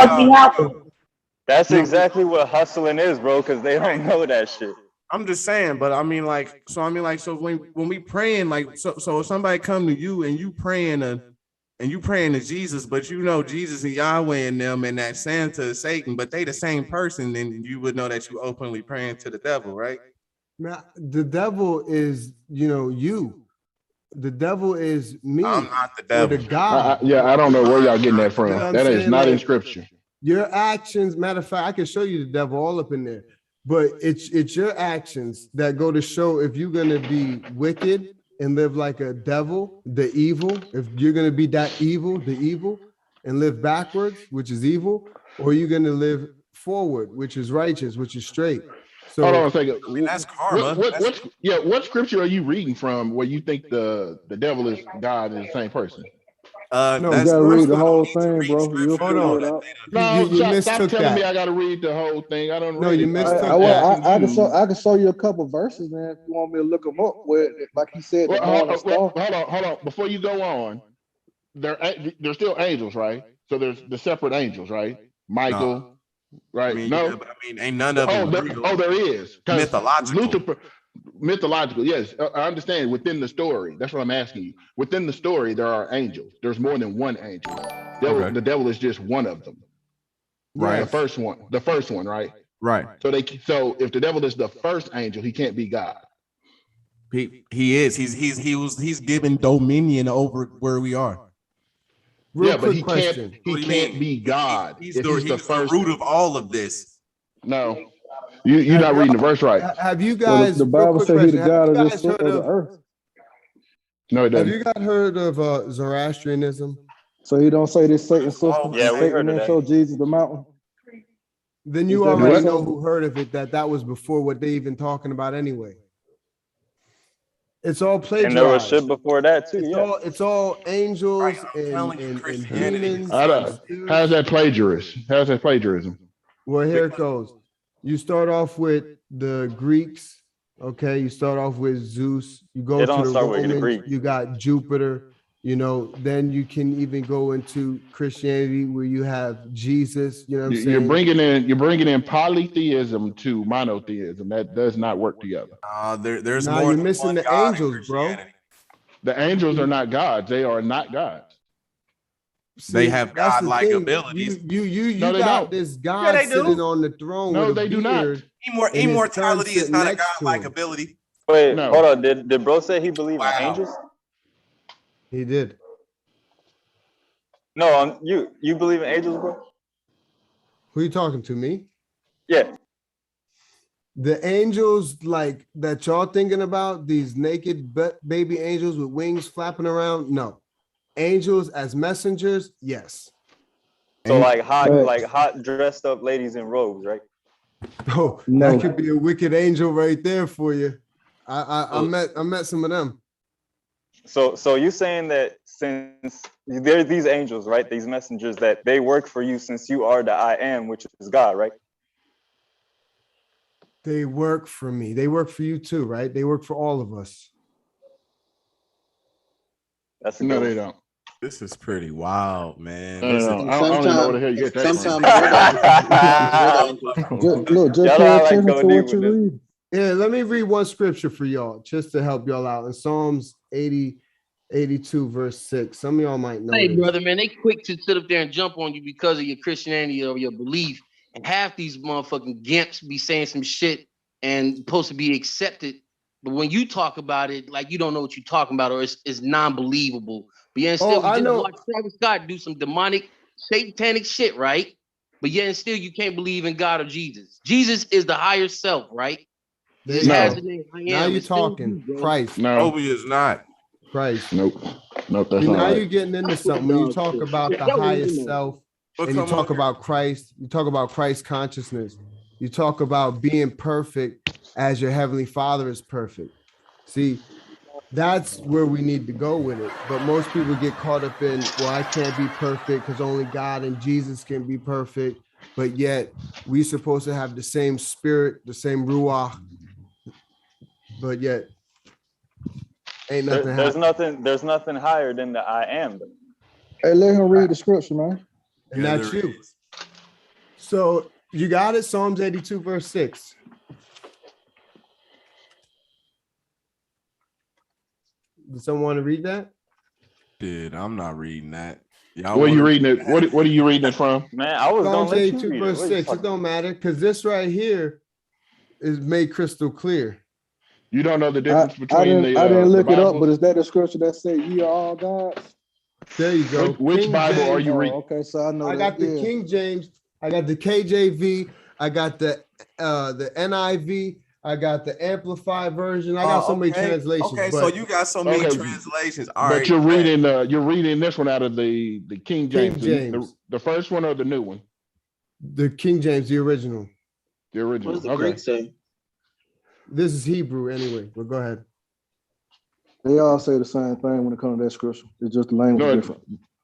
That's exactly what hustling is, bro, because they don't know that shit. I'm just saying, but I mean, like, so when we praying, like, so if somebody come to you and you praying to Jesus, but Jesus and Yahweh and them, and that Santa is Satan, but they the same person, then you would know that you openly praying to the devil, right? Now, the devil is, you. The devil is me. I'm not the devil. Or the God. I don't know where y'all getting that from. That is not in Like, scripture. Your actions, matter of fact, I can show you the devil all up in there, but it's your actions that go to show if you're gonna be wicked and live like a devil, the evil, if you're gonna be that evil, the evil, and live backwards, which is evil, or you're gonna live forward, which is righteous, which is straight. So Hold on a second. I mean, that's karma. What scripture are you reading from where you think the devil is God is the same person? No, you gotta read the whole thing, bro. You'll figure it out. No, you stop mistook telling me that. I got to read the whole thing. I don't. No, you mistook that. I can show you a couple verses, man. If you want me to look them up, where, like he said, the morning star. Hold on. Before you go on, they're still angels, right? So there's the separate angels, right? Michael, right? I mean, ain't none of them. There is mythological. Lucifer. mythological. Yes, I understand. Within the story, that's what I'm asking you. Within the story, there are angels. There's more than one angel. Okay. The devil is just one of them. Right. The first one, right? Right. So if the devil is the first angel, he can't be God. He is. He's given dominion over where we are. Real quick he question. He can't be God. He's the root of all of this. No. You're not reading the verse right. Have you guys? The Bible says he's the God of the earth. No, it doesn't. Have you guys heard of Zoroastrianism? So he don't say this Satan sister. Yeah, we Satan heard of and that. show Jesus the mountain. Then you Is that already right? know who heard of it. That was before what they even talking about anyway. It's all plagiarized. And there was shit before that too. It's all angels and demons. How's that plagiarism? How's that plagiarism? Well, here it goes. You start off with the Greeks. Okay, you start off with Zeus. You go It to don't the start with the Romans. Greek. You got Jupiter. You know, then you can even go into Christianity where you have Jesus. You know what I'm saying? You're bringing in polytheism to monotheism. That does not work together. There's Now more. you're missing the angels, bro. The angels are not gods. They are not gods. They have that's the godlike thing. abilities. You No, they got don't. this God Yeah, they do. sitting on the throne. No, with a they do not. beard, and his Immortality son is not a sitting next to godlike him. ability. Wait, No. hold on. Did bro say he believed in angels? He did. No, you believe in angels, bro? Who you talking to? Me? Yeah. The angels like that y'all thinking about, these naked baby angels with wings flapping around? No. Angels as messengers? Yes. So like hot dressed up ladies in robes, right? Oh, No. that could be a wicked angel right there for you. I met some of them. So you saying that since there's these angels, right? These messengers that they work for you since you are the I am, which is God, right? They work for me. They work for you too, right? They work for all of us. That's a No, good they one. don't. This is pretty wild, man. No, no, no. I don't even know where the hell you get that from. Look, just Y'all pay not like attention to going deep what you with this. read. Yeah, let me read one scripture for y'all just to help y'all out. In Psalms 82, verse 6. Some of y'all might know Hey, this. brother, man, they quick to sit up there and jump on you because of your Christianity or your belief. And half these motherfucking gimps be saying some shit and supposed to be accepted. But when you talk about it, like you don't know what you're talking about, or it's non-believable. But yeah, and still, I we just know. watch Travis Scott do some demonic, satanic shit, right? But yet and still, you can't believe in God or Jesus. Jesus is the higher self, right? He just has the name. I am. Now you're It's still talking. you, bro. Christ. No. Obi is not. Christ. Nope. Nope, that's See, not now right. you're getting into something. When you talk about the highest self, and you talk about Christ, you talk about Christ consciousness. You talk about being perfect as your heavenly Father is perfect. See, that's where we need to go with it. But most people get caught up in, well, I can't be perfect because only God and Jesus can be perfect. But yet we're supposed to have the same spirit, the same ruach. But yet ain't nothing happening. There's nothing higher than the I am. Though. Hey, let him read the scripture, man. And that's you. So you got it, Psalms 82, verse 6. Did someone want to read that? Dude, I'm not reading that. Where are you reading it? What are you reading it from? Man, I was Psalms gonna let you 82, read verse it. 6. It don't matter because this right here is made crystal clear. You don't know the difference I between didn't look the it up, Bibles? but is that the scripture that say ye are all gods? There you go. Which King Bible are James. you reading? Okay, so I know I that. got the Yeah. King James. I got the KJV. I got the NIV. I got the Amplified version. I got so many translations. Okay, but so you got so many translations. All but right, you're reading this one out of the King James. King James. The first one or the new one? The King James, the original. The original. What does the Greek say? This is Hebrew anyway, but go ahead. They all say the same thing when it comes to that scripture. It's just the language different.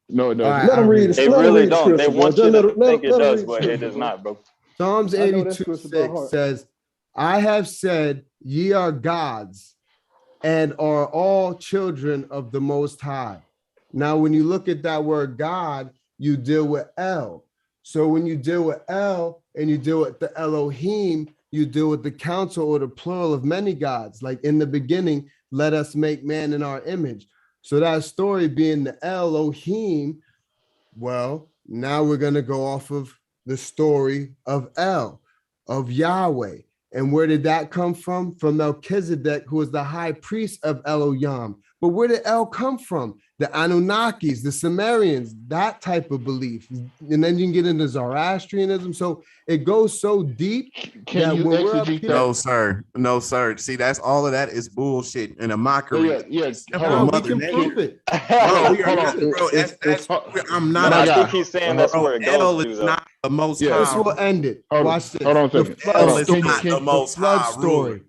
No, it doesn't. All right, Let them read it. They Let them really read the don't. They scripture, want bro. you Just to think it let them does, read the but it scripture, does bro. not, bro. Psalms I know that 82, scripture by 6 heart. says, I have said, ye are gods and are all children of the Most High. Now, when you look at that word God, you deal with El. So when you deal with El and you deal with the Elohim, you deal with the council or the plural of many gods. Like in the beginning, let us make man in our image. So that story being the Elohim, well, now we're going to go off of the story of El, of Yahweh. And where did that come from? From Melchizedek, who was the high priest of Elohim. But where did El come from? The Anunnakis, the Sumerians, that type of belief. And then you can get into Zoroastrianism. So it goes so deep. Can you exegete that? No, sir. No, sir. See, that's all of that is bullshit and a mockery. Yeah. Hold on, we can prove it. No, we are not, bro. I'm not. I think he's saying that's where it L goes to, is though. not the most This high. will end it. Watch this. Hold on a The second. flood L is story. not the most The flood high story. ruler.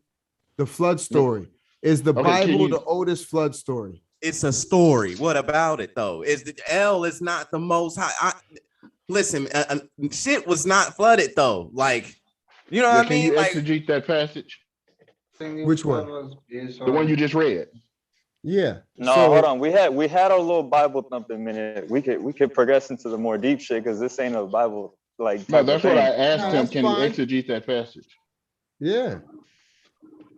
The flood story. Is the Okay, Bible the oldest flood story? It's a story. What about it though? Is the L is not the most high? Listen, shit was not flooded though. Like, you know what I Can mean? you Like, exegete that passage? Which one? The one you just read. Yeah. No, hold on. We had our little Bible thumping minute. We could progress into the more deep shit because this ain't a Bible like. No, type that's of what thing. I asked him. that's Can fine. he exegete that passage? Yeah.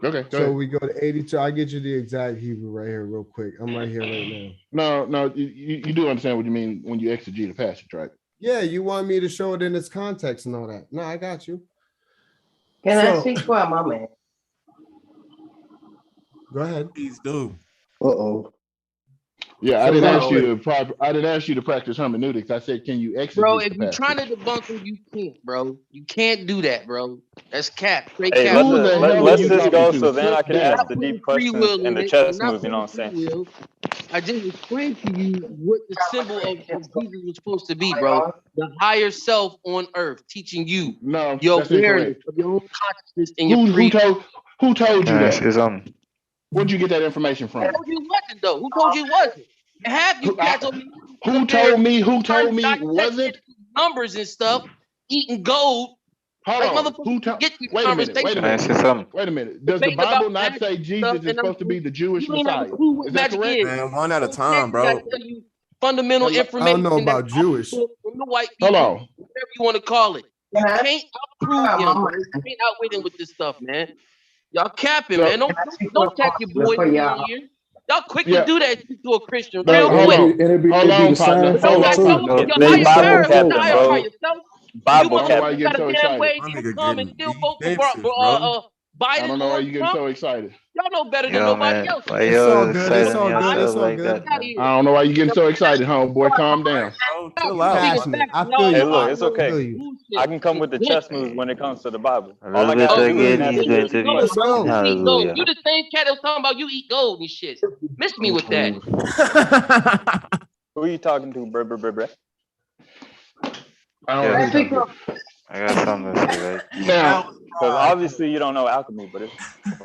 Okay, go So ahead. we go to 82. I'll get you the exact Hebrew right here, real quick. I'm right here right now. No, you do understand what you mean when you exegete a passage, right? Yeah, you want me to show it in its context and all that. No, I got you. Can I So- speak for my man? Go ahead. please do. Uh-oh. Yeah, I So didn't real ask you quick. to. I didn't ask you to practice hermeneutics. I said, can you exegete Bro, the if you're passage? trying to debunk him, you can't, bro. You can't do that, bro. That's cap. Straight Hey, cap. Who the hell are let's you just talking go to? so then I Sit can down. ask the Putting deep free questions will and in the it. I'm chess not moves. You know putting what I'm free saying? will. I just explained to you what the symbol of Jesus was supposed to be, bro. The higher self on earth, teaching you No, your that's awareness incorrect. of your own consciousness and your free. Who told you Yes, that? it's Where'd you get that information Who from? told you it wasn't though? Who told you it wasn't? And half you cats on me. Who told me? Who told me it wasn't? Numbers and stuff, eating gold. Hold Like on. motherfuckers get these Wait a minute. conversations. Wait a minute. Does the Debating Bible about not magic say and Jesus stuff, is and supposed to be the Jewish you ain't have a Messiah? clue what Is that magic correct? is. Man, one at a So time, I gotta bro. tell you fundamental I don't information. know about that's Jewish. from the white Hold people, on. whatever you want to call it. You can't outprove him, bro. You can't outwit him with this stuff, man. Y'all capping, man. Don't tap your boys in the ear. Y'all quick to do that shit to a Christian No, real hold quick. on. And it'd be Hold on, the partner. same But don't Hold folk on, act too. your partner. It'd be They the higher Bible same self, folk. capping, higher bro. by yourself. You Bible I don't know why motherfuckers you're got getting a so damn excited. way My to nigga come and getting still vote for defensive, bro. I Biden don't know why or you're getting Trump. so excited. Y'all know better than Yo, nobody man, else. why It's all y'all good. It's exciting all good. yourself It's all like good. that, man? I don't know why you're getting so excited, homeboy. Calm down. Bro, chill out. Passionate. I feel Hey, you. look, I it's feel okay. you. I can come with the chess moves when it comes to the Bible. A All little I bit gotta do is again, snap he's the going fingers. to be Let's go. hallelujah. You the same cat that was talking about you eat gold and shit. Miss me with that. Who are you talking to, bruh? I don't Yeah, know who you're talking to. I got something to say, right? Now, Because obviously you don't know alchemy, but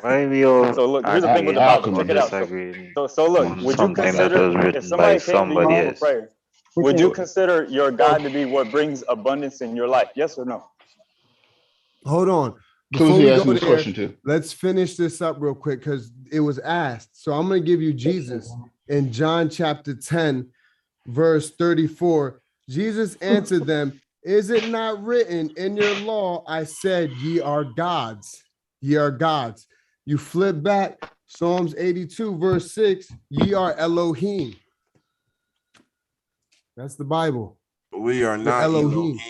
Why we all so look, here's the thing with the agreeing Bible. alchemy. or Check it out. disagreeing So look, on would you something that consider was if written by somebody came to you somebody for else? prayer, would you consider your God to be what brings abundance in your life? Yes or no? Hold on. Who's Before he we go asking this there, question to? let's finish this up real quick because it was asked. So I'm going to give you Jesus in John chapter 10, verse 34. Jesus answered them, "Is it not written in your law, I said, ye are gods? Ye are gods." You flip back, Psalms 82, verse 6, ye are Elohim. That's the Bible. We are You're not Elohim. Elohim.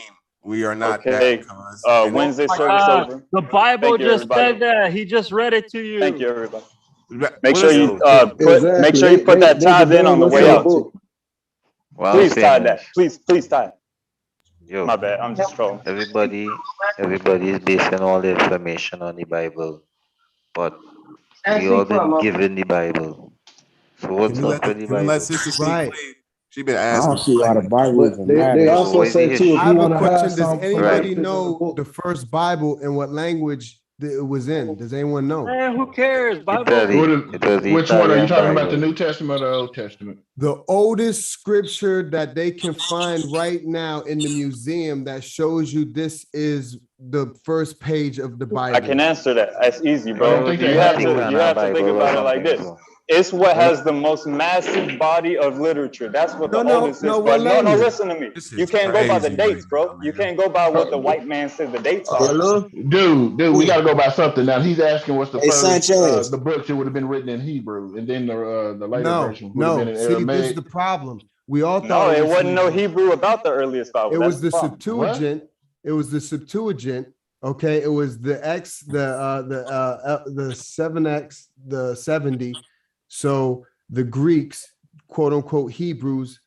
We are not Okay. that. Cuz. Wednesday service over. The Bible Thank you, just everybody. said that. He just read it to you. Thank you, everybody. What Make sure is you it? make Exactly. sure you put that They tithe in on debating the us way on the out too. book. What I'm Please saying tithe that. is, Please tithe. yo, My bad. I'm just trolling. everybody is basing all the information on the Bible, but we all been given the Bible. So what's up with the Can we let Bible? Sister speak, Right. please? She been I asking don't see for why the like Bible But even they matters. So also where's the say too, if I you have a want to have question. Does something, anybody Right. know the first Bible and what language it was in? Does anyone know? Man, who cares? Italy. Bible. It was the Which one are you Italian talking about? The Bible. New Testament or the Old Testament? The oldest scripture that they can find right now in the museum that shows you this is the first page of the Bible. I can answer that. That's easy, It bro. was think the that You have happened. to Vatican about it like Bible or this. something. So. It's what has the most massive body of literature. That's what the oldest is. What But no, language? listen to me. You can't go by the dates, bro. You can't go by what the white man says the dates are. Dude, we got to go by something now. He's asking what's the Hey, first Sanchez. the books that would have been written in Hebrew, and then the later version would have been in See, this is Aramaic. the problem. We all thought No, it wasn't no Hebrew about the earliest Bible. It That's was the problem. Septuagint. It was the Septuagint. Okay, it was the 7x, the 70. So the Greeks, quote unquote Hebrews,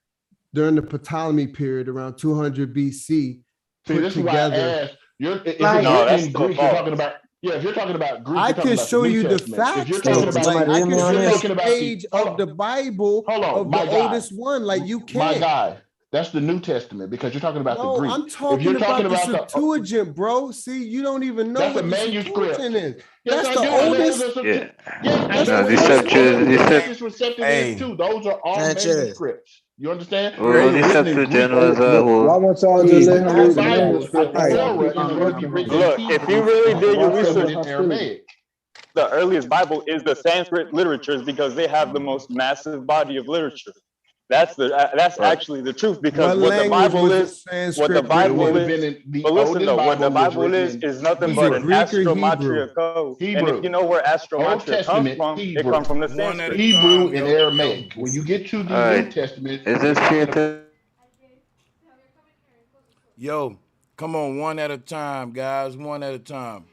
during the Ptolemy period around 200 BC, See, put this is why I together. asked. If it's Like- written No, that's in still Greek, you're false. talking about. Yeah, if you're talking about Greek, I you're talking can about show the New you the Testament. If you're facts. talking about, Like I can if show you're you talking the about page of the Bible of the oldest one. Like you My can't. guy, that's the New Testament because you're talking about the No, Greek. I'm If talking you're about the talking Septuagint, bro. See, you don't even know that's what a the manuscript. Septuagint is. Yes, That's I the do. I know oldest. those are Yeah. Yes, I That's know the what first the one. Texas Reception is too. Those are all Sanchez. manuscripts. You understand? Well, Those the are written in Septuagint Greek. was a Why whole. won't y'all just Please, let him read the Bible, manuscript? the Man? Y'all Torah, keep on is going to be correcting written him. in Look, if you Hebrew, really and did your Torah is research, written in Aramaic. the earliest Bible is the Sanskrit literatures because they have the most massive body of literature. That's actually the truth because What what the language Bible was the is, Sanskrit what the It Bible would have is. been in the But listen oldest though, what the Bible was Bible written is in nothing Was but it an Greek or Hebrew? astromatria code. And if Hebrew. you know where Old astromatria comes Testament from, it Hebrew. comes from the One at a Sanskrit. Hebrew time, and yo. Aramaic. When you get to the All New right. Testament, Is you're it fair talking to? Yo, come on, one at a time, guys. One at a time.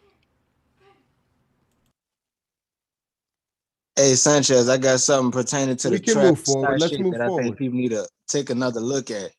Hey, Sanchez, I got something pertaining to We the can Travis move forward. Scott Let's shit move that I think forward. people need to take another look at.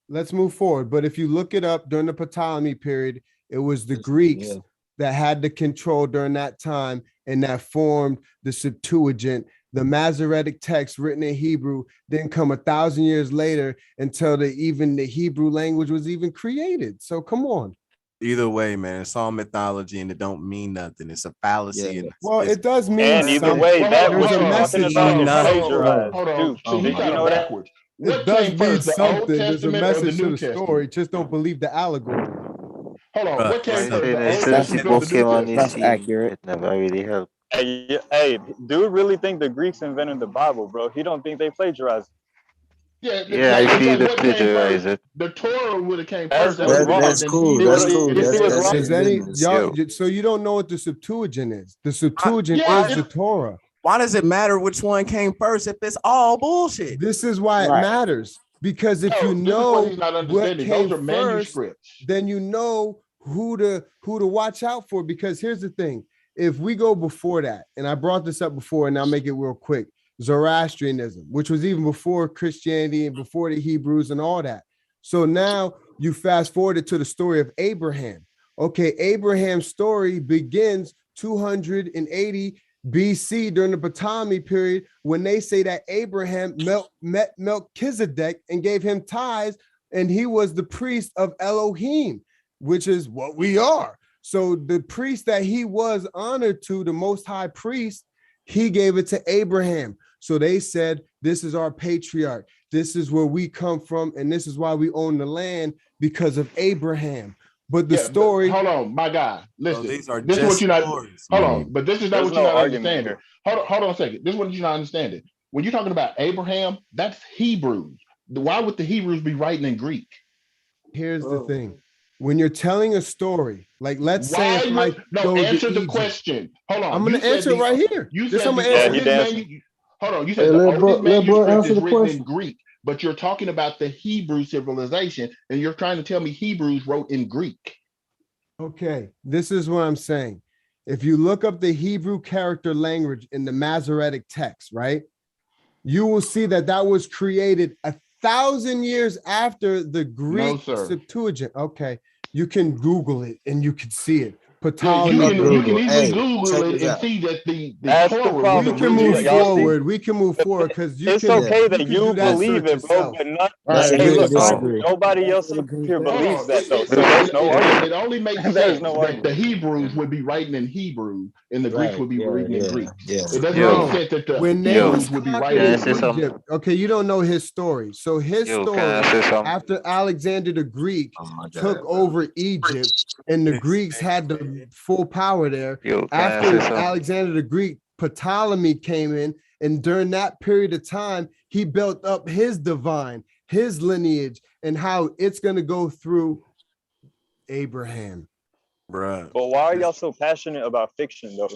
Let's move forward. But if you look it up during the Ptolemy period, it was the Greeks that had the control during that time and that formed the Septuagint. The Masoretic text written in Hebrew didn't come 1,000 years later until even the Hebrew language was even created. So come on. Either way, man, it's all mythology and it don't mean nothing. It's a fallacy. Yeah. And Well, it's it does mean And either something. way, that There's what a you're talking message about in is it. plagiarized Hold on. too. See, he Did got you it know that? backwards. It What does came mean first, the Old something. There's a Testament or message the to New the Testament? story. Just don't believe the allegory. Hold on. What came Point first, the being is Old since Testament or the book New came on the Testament? scene, it never really helped. Hey, dude really think the Greeks invented the Bible, bro. He don't think they plagiarized. Yeah, Yeah, like I it's feel like the what came plagiarize first? it. The Torah would have came That's first. That what's would have been wrong. written That's in cool. Hebrew. That's You cool. see what's wrong? Does any y'all? So you don't know what the Septuagint is? The Septuagint is the Torah. Why does it matter which one came first if it's all bullshit? This is why it Right. matters, because if you No, this is know what he's not what understanding. came Those are first, manuscripts. then you know who to watch out for. Because here's the thing: if we go before that, and I brought this up before, and I'll make it real quick. Zoroastrianism, which was even before Christianity and before the Hebrews and all that. So now you fast forwarded to the story of Abraham. Okay, Abraham's story begins 280 BC during the Ptolemy period when they say that Abraham met Melchizedek and gave him tithes, and he was the priest of Elohim, which is what we are. So the priest that he was honored to, the Most High Priest, he gave it to Abraham. So they said, this is our patriarch. This is where we come from. And this is why we own the land, because of Abraham. But the story. Hold on, my guy. Listen, these are this is what just you're not. stories, Hold man. on, but this is not There's what you're no not argument understanding. here. Hold on a second. This is what you're not understanding. When you're talking about Abraham, that's Hebrews. Why would the Hebrews be writing in Greek? Here's the thing. When you're telling a story, like let's say if I no, go answer to the Egypt, question. Hold on. I'm going to answer it right here. You This said I'm the going to answer. oldest hold on. You Hey, said the let oldest bro manuscript answer is the written in question. Greek, but you're talking about the Hebrew civilization, and you're trying to tell me Hebrews wrote in Greek. Okay, this is what I'm saying. If you look up the Hebrew character language in the Masoretic text, right, you will see that that was created 1,000 years after the Greek Septuagint. Okay, you can Google it and you can see it. Ptolemy. You can easily Google it and see that the Torah. We can move forward. We can move forward because you It's can. okay that you do that believe search it, bro. yourself. But not. That's Hey, agree to look, disagree. nobody else up here believes that though. So It there's no argument. it only makes There's sense no that argument. the Hebrews would be writing in Hebrew and the Greeks Right. would be Yeah. writing in Yeah. Greek. Yeah. It doesn't Yo. make sense that the When they was Hebrews would be conquering writing in Can I say Greek. something? Egypt, okay, you don't know his story. So his Yo, story, can I say something? after Alexander the Greek Oh my took God, bro. over Egypt, and the Greeks had the full power there. Yo, can I After say something? Alexander the Greek, Ptolemy came in And during that period of time, he built up his divine, his lineage, and how it's going to go through Abraham. Bruh. But why are y'all so passionate about fiction though?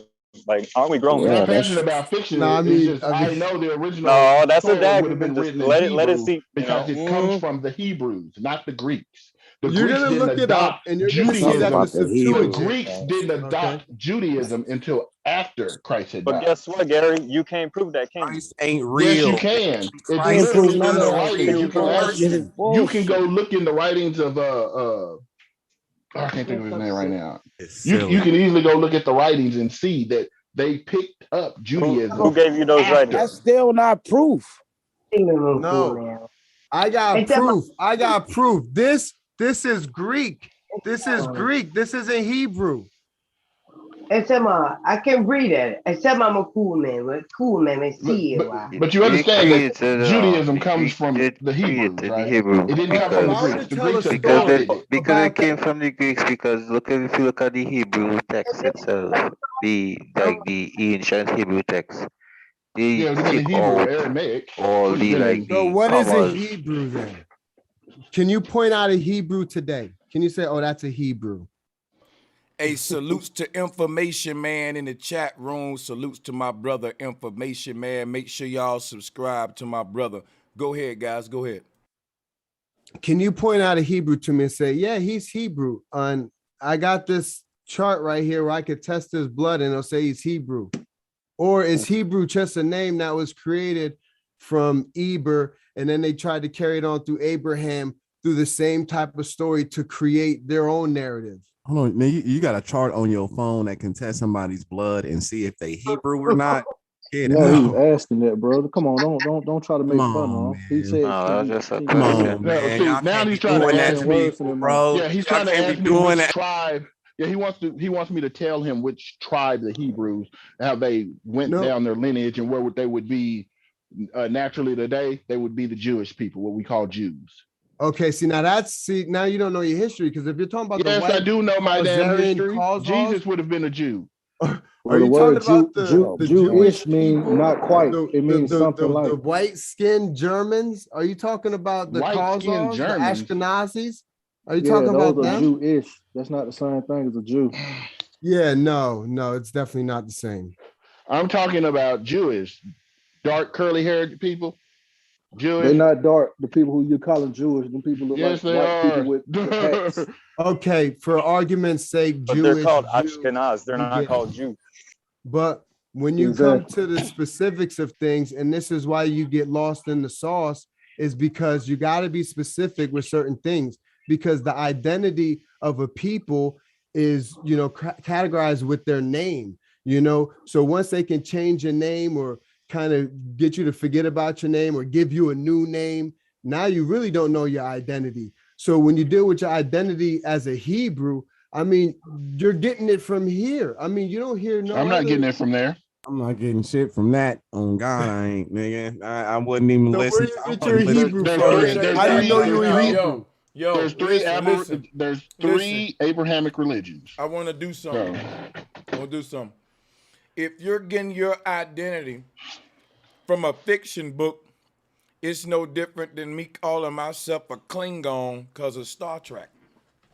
Like, aren't we grown We're men? not passionate about fiction. No, It's just I know the original No, that's a Torah dag. would have been Just written in let Hebrew it see. because it comes from the Hebrews, not the Greeks. The You're Greeks going to didn't look it up adopt and you're going to see that Judaism. the Septuagint. The Greeks didn't adopt Judaism until after Christ had But died. guess what, Gary? You can't prove that, can you? Christ ain't real. Yes, you can. It's Christ literally is in the not a writings. You real can ask. person. You can go look in the writings of I can't think of his name right now. You can easily go look at the writings and see that they picked up Judaism. Who gave you those writings? That's still not proof. No, I got proof. I got proof. This is Greek. This is Greek. This isn't Hebrew. Except I can read it. Except I'm a cool man. But cool man, I see it. But you understand that Judaism the comes Greek from did the Hebrews, create right? the Hebrew It didn't come from the Greeks. The Greeks adopted it. because it came from the Greeks. Because if you look at the Hebrew text itself, the ancient Hebrew text, they Yeah, it would have been take the Hebrew or out Aramaic. all the So the what is a commas. Hebrew then? Can you point out a Hebrew today? Can you say, oh, that's a Hebrew? Hey, salutes to Information Man in the chat room. Salutes to my brother, Information Man. Make sure y'all subscribe to my brother. Go ahead, guys. Go ahead. Can you point out a Hebrew to me and say, yeah, he's Hebrew? And I got this chart right here where I could test his blood and it'll say he's Hebrew. Or is Hebrew just a name that was created from Eber and then they tried to carry it on through Abraham through the same type of story to create their own narrative? Hold on, man. You got a chart on your phone that can test somebody's blood and see if they Hebrew or not. No, he was asking that, brother. Come on, don't try to make fun of him. He said, No, that's just a Come on, No, man. see, Y'all now can't he's be trying to doing that ask to me, people, bro. Yeah, he's Y'all trying to can't be ask me doing which that. tribe. Yeah, he wants me to tell him which tribe the Hebrews, how they went down their lineage and where they would be naturally today. They would be the Jewish people, what we call Jews. Okay, now you don't know your history, because if you're talking about Yes, I do know my damn history. cause Jesus would have been a Jew. Are you talking about the Jewish Jewish mean people? not quite. It means something like the white-skinned Germans? Are you talking about the White-skinned Khazars, the Germans? Ashkenazis? Are you yeah, talking about those are them? Jewish. That's not the same thing as a Jew. Yeah, no, it's definitely not the same. I'm talking about Jewish, dark curly-haired people. Jewish. They're not dark. The people who you calling Jewish, the people look Yes, like they white are. people with hats. Okay, for argument's sake, But Jewish. they're called Jew, Ashkenaz. They're we not get it. called Jew. But when you come to the specifics of things, and this is why you get lost in the sauce, is because you got to be specific with certain things, because the identity of a people is, categorized with their name, so once they can change your name or kind of get you to forget about your name or give you a new name, now you really don't know your identity. So when you deal with your identity as a Hebrew, I mean, you're getting it from here. I mean, you don't hear no. I'm not getting it from there. I'm not getting shit from that. On God, I ain't, nigga. I wouldn't even So listen. where you get your Hebrew from? There's How do you know you were three- Hebrew? There's three Abrahamic religions. I want to do something. If you're getting your identity from a fiction book, it's no different than me calling myself a Klingon because of Star Trek.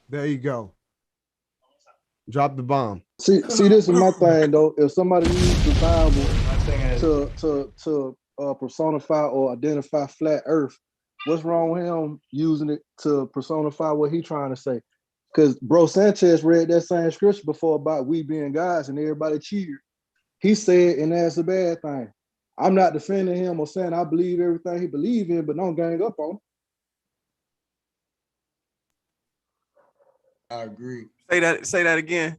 There you go. Drop the bomb. See, this is my thing though. If somebody uses the Bible to personify or identify flat Earth, what's wrong with him using it to personify what he's trying to say? Because Bro Sanchez read that same scripture before about we being gods and everybody cheered. He said, and that's a bad thing. I'm not defending him or saying I believe everything he believes in, but don't gang up on him. I agree. Say that again.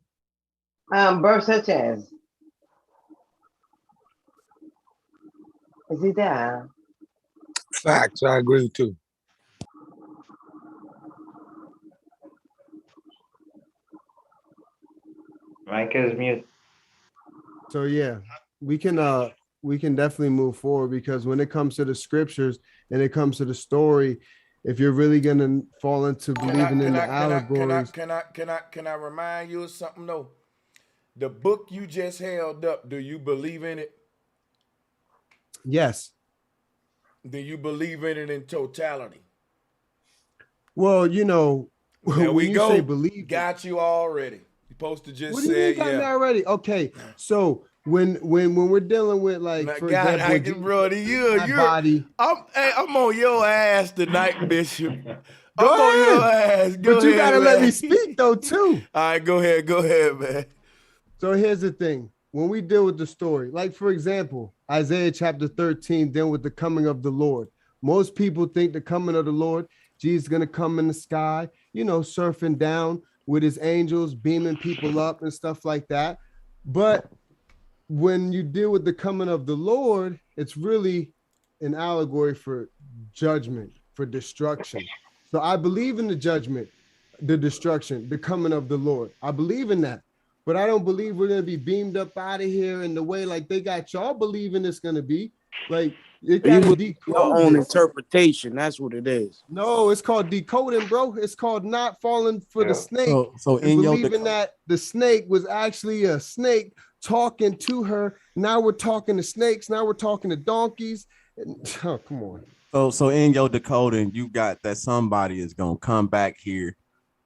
Bro Sanchez. Is he there? Facts, I agree too. Mike is mute. So yeah, we can definitely move forward, because when it comes to the scriptures and it comes to the story, if you're really gonna fall into believing in the allegories, Can I remind you of something though? The book you just held up, do you believe in it? Yes. Then you believe in it in totality. Well, you know, There when we you go. say believe, Got you already. You supposed to just what do you mean say got me yeah. already? Okay, so when we're dealing with, like, for God, example, brother, body. I'm on your ass tonight, Bishop. Go I'm on your ahead, ass. Go but you ahead, gotta let man. me speak though too. All right, go ahead, man. So here's the thing: when we deal with the story, like for example, Isaiah chapter 13, dealing with the coming of the Lord. Most people think the coming of the Lord, Jesus is gonna come in the sky, you know, surfing down with his angels, beaming people up and stuff like that. But when you deal with the coming of the Lord, it's really an allegory for judgment, for destruction. So I believe in the judgment, the destruction, the coming of the Lord. I believe in that. But I don't believe we're going to be beamed up out of here in the way like they got y'all believing it's going to be. Like, it got to decode your own this. interpretation. That's what it is. No, it's called decoding, bro. It's called not falling for the snake So and in your believing that the snake was actually a snake talking to her. Now we're talking to snakes. Now we're talking to donkeys. Oh, come on. So in your decoding, you got that somebody is gonna come back here,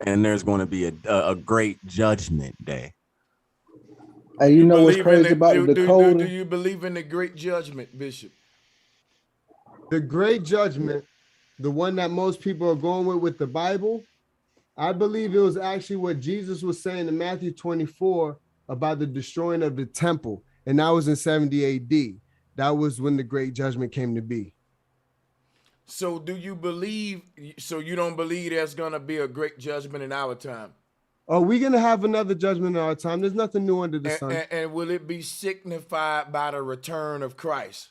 and there's going to be a great judgment day. Hey, you know what's Believe in crazy about the do decoding? you believe in the great judgment, Bishop? The great judgment, the one that most people are going with the Bible, I believe it was actually what Jesus was saying in Matthew 24 about the destroying of the temple. And that was in 70 AD. That was when the great judgment came to be. So do you believe, so you don't believe there's going to be a great judgment in our time? Are we going to have another judgment in our time? There's nothing new under the sun. And will it be signified by the return of Christ?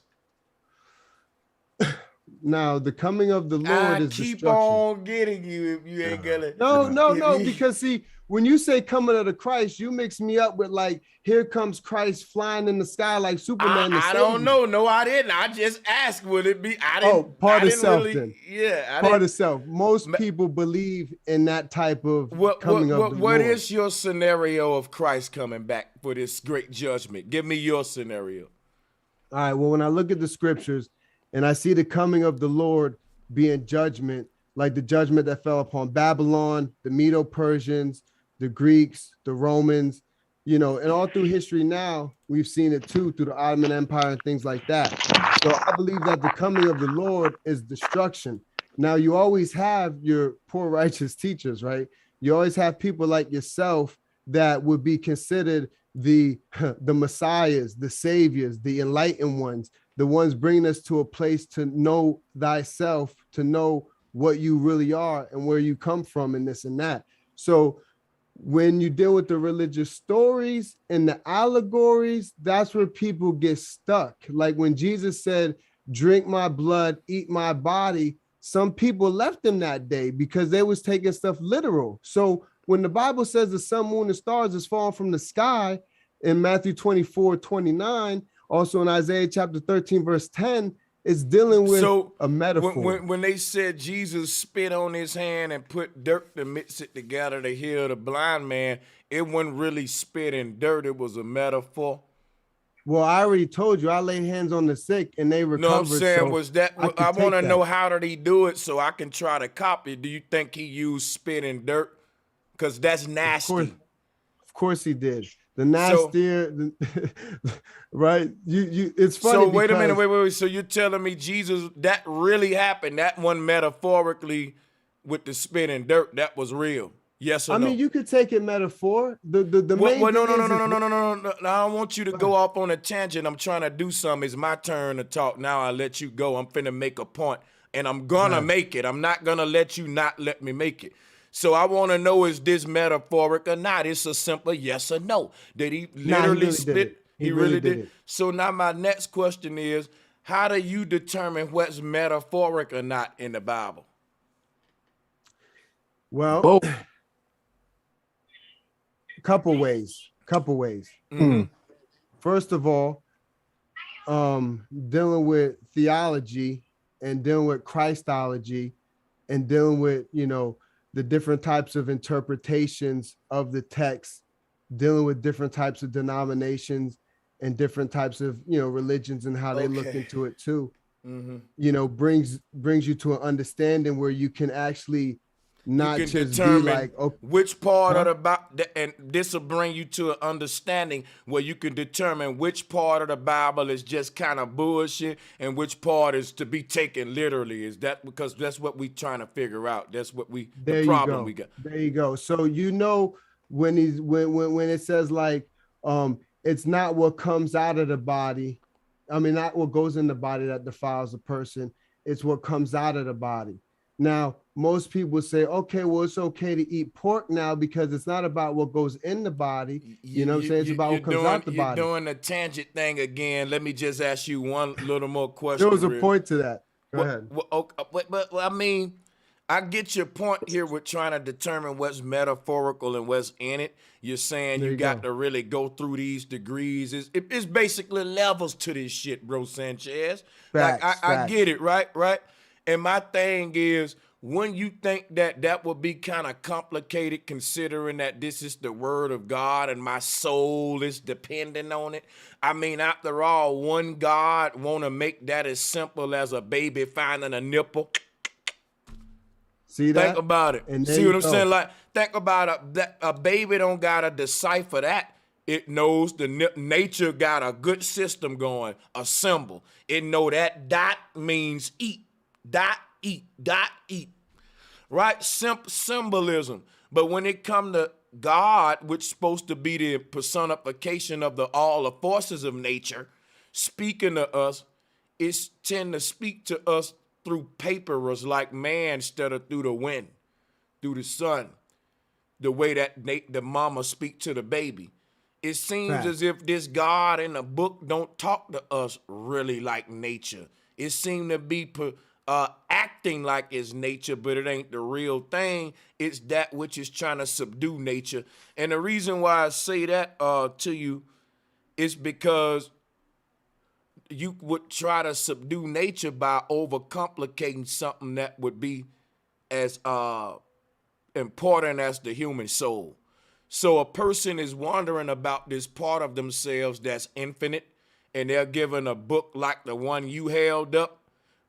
Now, the coming of the Lord is keep destruction. on getting you if you ain't gonna. No, because see, when you say coming of the Christ, you mix me up with like, here comes Christ flying in the sky like Superman. I don't know. No, I didn't. I just asked, would it be? I didn't. Part I of didn't self really, then. Yeah, Part of self. Most people believe in that type of coming of the Lord. What is your scenario of Christ coming back for this great judgment? Give me your scenario. All right. Well, when I look at the scriptures and I see the coming of the Lord being judgment, like the judgment that fell upon Babylon, the Medo-Persians, the Greeks, the Romans, you know, and all through history now, we've seen it too, through the Ottoman Empire and things like that. So I believe that the coming of the Lord is destruction. Now, you always have your poor righteous teachers, right? You always have people like yourself that would be considered the messiahs, the saviors, the enlightened ones, the ones bringing us to a place to know thyself, to know what you really are and where you come from and this and that. So when you deal with the religious stories and the allegories, that's where people get stuck. Like when Jesus said, drink my blood, eat my body, some people left him that day because they was taking stuff literal. So when the Bible says the sun, moon, and stars is falling from the sky in Matthew 24:29, also in Isaiah chapter 13, verse 10, it's dealing with a metaphor. When they said Jesus spit on his hand and put dirt to mix it together to heal the blind man, it wasn't really spit and dirt. It was a metaphor. Well, I already told you, I laid hands on the sick and they recovered. No, I'm saying so was that, I want to know how did he do it so I can try to copy. Do you think he used spit and dirt? Because that's nasty. Of course he did. The nastier, right? It's funny. So wait a minute, wait. So you're telling me Jesus, that really happened? That one metaphorically with the spit and dirt, that was real? Yes or no? I mean, you could take it metaphor. The main thing no. I don't want you to go off on a tangent. I'm trying to do something. It's my turn to talk. Now I let you go. I'm finna make a point, and I'm gonna make it. I'm not gonna let you not let me make it. So I want to know, is this metaphoric or not? It's a simple yes or no. Did he literally spit? He really did it. So now my next question is, how do you determine what's metaphoric or not in the Bible? Well, couple ways. Mm-hmm. First of all, dealing with theology and dealing with Christology and dealing with, the different types of interpretations of the text, dealing with different types of denominations and different types of, you know, religions and how they look Okay. into it too, Mm-hmm. you know, brings you to an understanding where you can actually You not can just be determine like, oh, which part huh? of the and this will bring you to an understanding where you can determine which part of the Bible is just kind of bullshit and which part is to be taken literally. Is that because that's what we trying to figure out? That's what the There you problem we go. got. There you go. So you know when when it says like it's not what comes out of the body, I mean not what goes in the body that defiles a person, it's what comes out of the body. Now, most people say, okay, well, it's okay to eat pork now because it's not about what goes in the body. You know what I'm saying? It's about what comes out the You're body. doing the tangent thing again. Let me just ask you one little more There question, was a real. point to that. Go ahead. But I mean, I get your point here with trying to determine what's metaphorical and what's in it. You're saying There you you got go. to really go through these degrees. It's basically levels to this shit, bro, Sanchez. Like Facts, I get facts. it, right? And my thing is, when you think that would be kind of complicated, considering that this is the word of God and my soul is dependent on it. I mean, after all, one God want to make that as simple as a baby finding a nipple. See that? Think about it. And there See you what I'm saying? go. Like, think about a baby don't gotta decipher that. It knows nature got a good system going, a symbol. It know that dot means eat, dot eat, dot eat. Right? Symbolism. But when it come to God, which is supposed to be the personification of all the forces of nature, speaking to us, it's tend to speak to us through paperers like man instead of through the wind, through the sun, the way that the mama speak to the baby. It seems Facts. as if this God in the book don't talk to us really like nature. It seemed to be acting like it's nature, but it ain't the real thing. It's that which is trying to subdue nature. And the reason why I say that to you is because you would try to subdue nature by overcomplicating something that would be as important as the human soul. So a person is wondering about this part of themselves that's infinite, and they're given a book like the one you held up,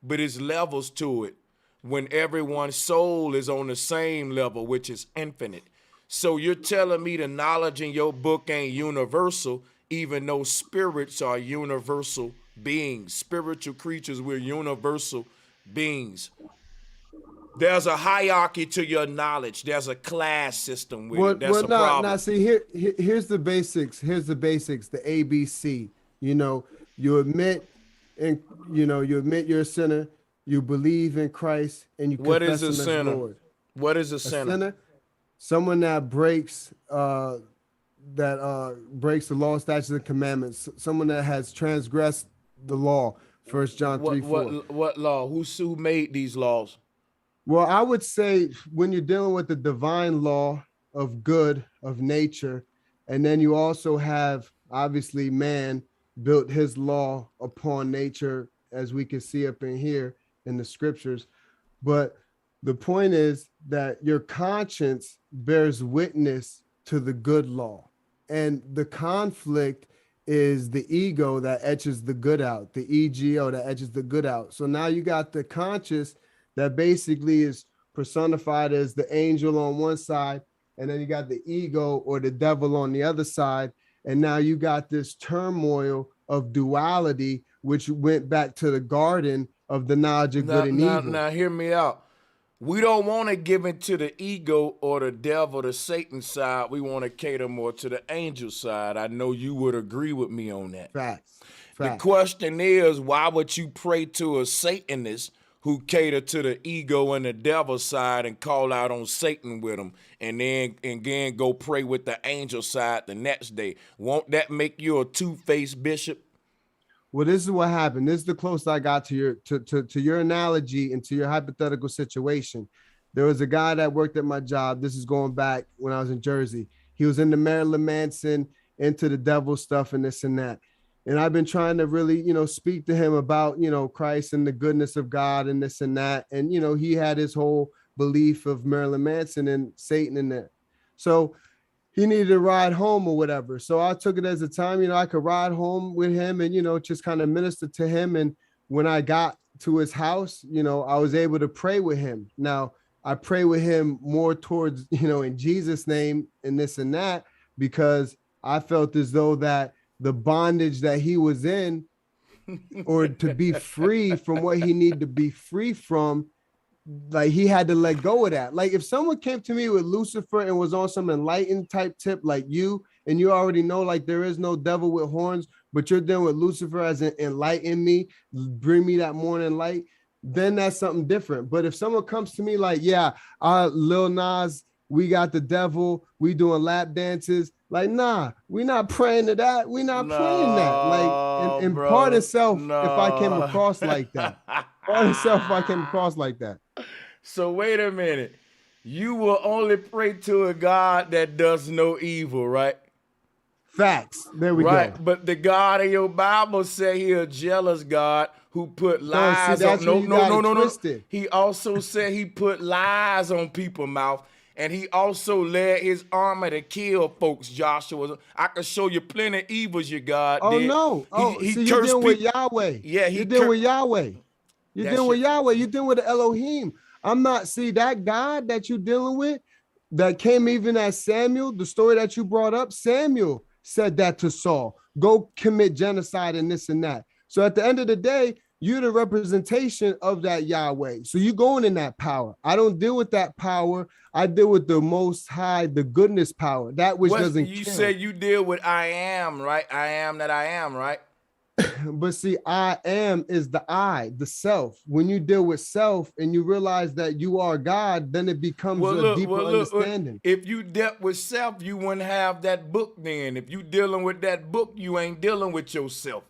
but it's levels to it when everyone's soul is on the same level, which is infinite. So you're telling me the knowledge in your book ain't universal, even though spirits are universal beings. Spiritual creatures, we're universal beings. There's a hierarchy to your knowledge. There's a class system with it. That's Well, a not problem. see here's the basics. Here's the basics, the ABC. You know, you admit and you admit you're a sinner, you believe in Christ, and you What is confess a him as sinner? Lord. What is a A sinner? sinner, someone that breaks breaks the law, statutes, and commandments, someone that has transgressed the law. 1 John 3:4. What law? Who made these laws? Well, I would say when you're dealing with the divine law of good, of nature, and then you also have obviously man built his law upon nature, as we can see up in here in the scriptures. But the point is that your conscience bears witness to the good law, and the conflict is the ego that etches the good out, the ego that etches the good out. So now you got the conscious that basically is personified as the angel on one side, and then you got the ego or the devil on the other side. And now you got this turmoil of duality, which went back to the garden of the knowledge of good and evil. Now, hear me out. We don't want to give into the ego or the devil, the Satan side. We want to cater more to the angel side. I know you would agree with me on that. Facts. The question is, why would you pray to a Satanist who cater to the ego and the devil side and call out on Satan with them, and then go pray with the angel side the next day? Won't that make you a two-faced bishop? Well, this is what happened. This is the closest I got to your analogy and to your hypothetical situation. There was a guy that worked at my job. This is going back when I was in Jersey. He was into Marilyn Manson, into the devil stuff and this and that. And I've been trying to really, speak to him about, Christ and the goodness of God and this and that. And, he had his whole belief of Marilyn Manson and Satan in there. So he needed to ride home or whatever. So I took it as a time, I could ride home with him and, just kind of minister to him. And when I got to his house, I was able to pray with him. Now, I pray with him more towards, in Jesus' name and this and that, because I felt as though that the bondage that he was in, or to be free from what he needed to be free from, like he had to let go of that. Like if someone came to me with Lucifer and was on some enlightened type tip like you, and you already know like there is no devil with horns, but you're dealing with Lucifer as an enlighten me, bring me that morning light, then that's something different. But if someone comes to me like, yeah, Lil Nas, we got the devil, we doing lap dances, like, nah, we not praying to that. We not praying that. Like, and part of self, if I came across like that. Part of self, if I came across like that. So wait a minute. You will only pray to a God that does no evil, right? Facts. There we go. But the God of your Bible said he a jealous God who put lies on. No. He also said he put lies on people's mouth. And he also led his army to kill folks, Joshua. I can show you plenty of evils your God did. Oh, no. Oh, see, you're dealing with Yahweh. Yeah, you're dealing with Yahweh. You're dealing with Yahweh. You're dealing with Elohim. I'm not, see, that God that you're dealing with, that came even as Samuel, the story that you brought up, Samuel said that to Saul. Go commit genocide and this and that. So at the end of the day, you're the representation of that Yahweh. So you're going in that power. I don't deal with that power. I deal with the most high, the goodness power, that which doesn't kill. You said you deal with I am, right? I am that I am, right? But see, I am is the I, the self. When you deal with self and you realize that you are God, then it becomes a deeper understanding. If you dealt with self, you wouldn't have that book then. If you dealing with that book, you ain't dealing with yourself.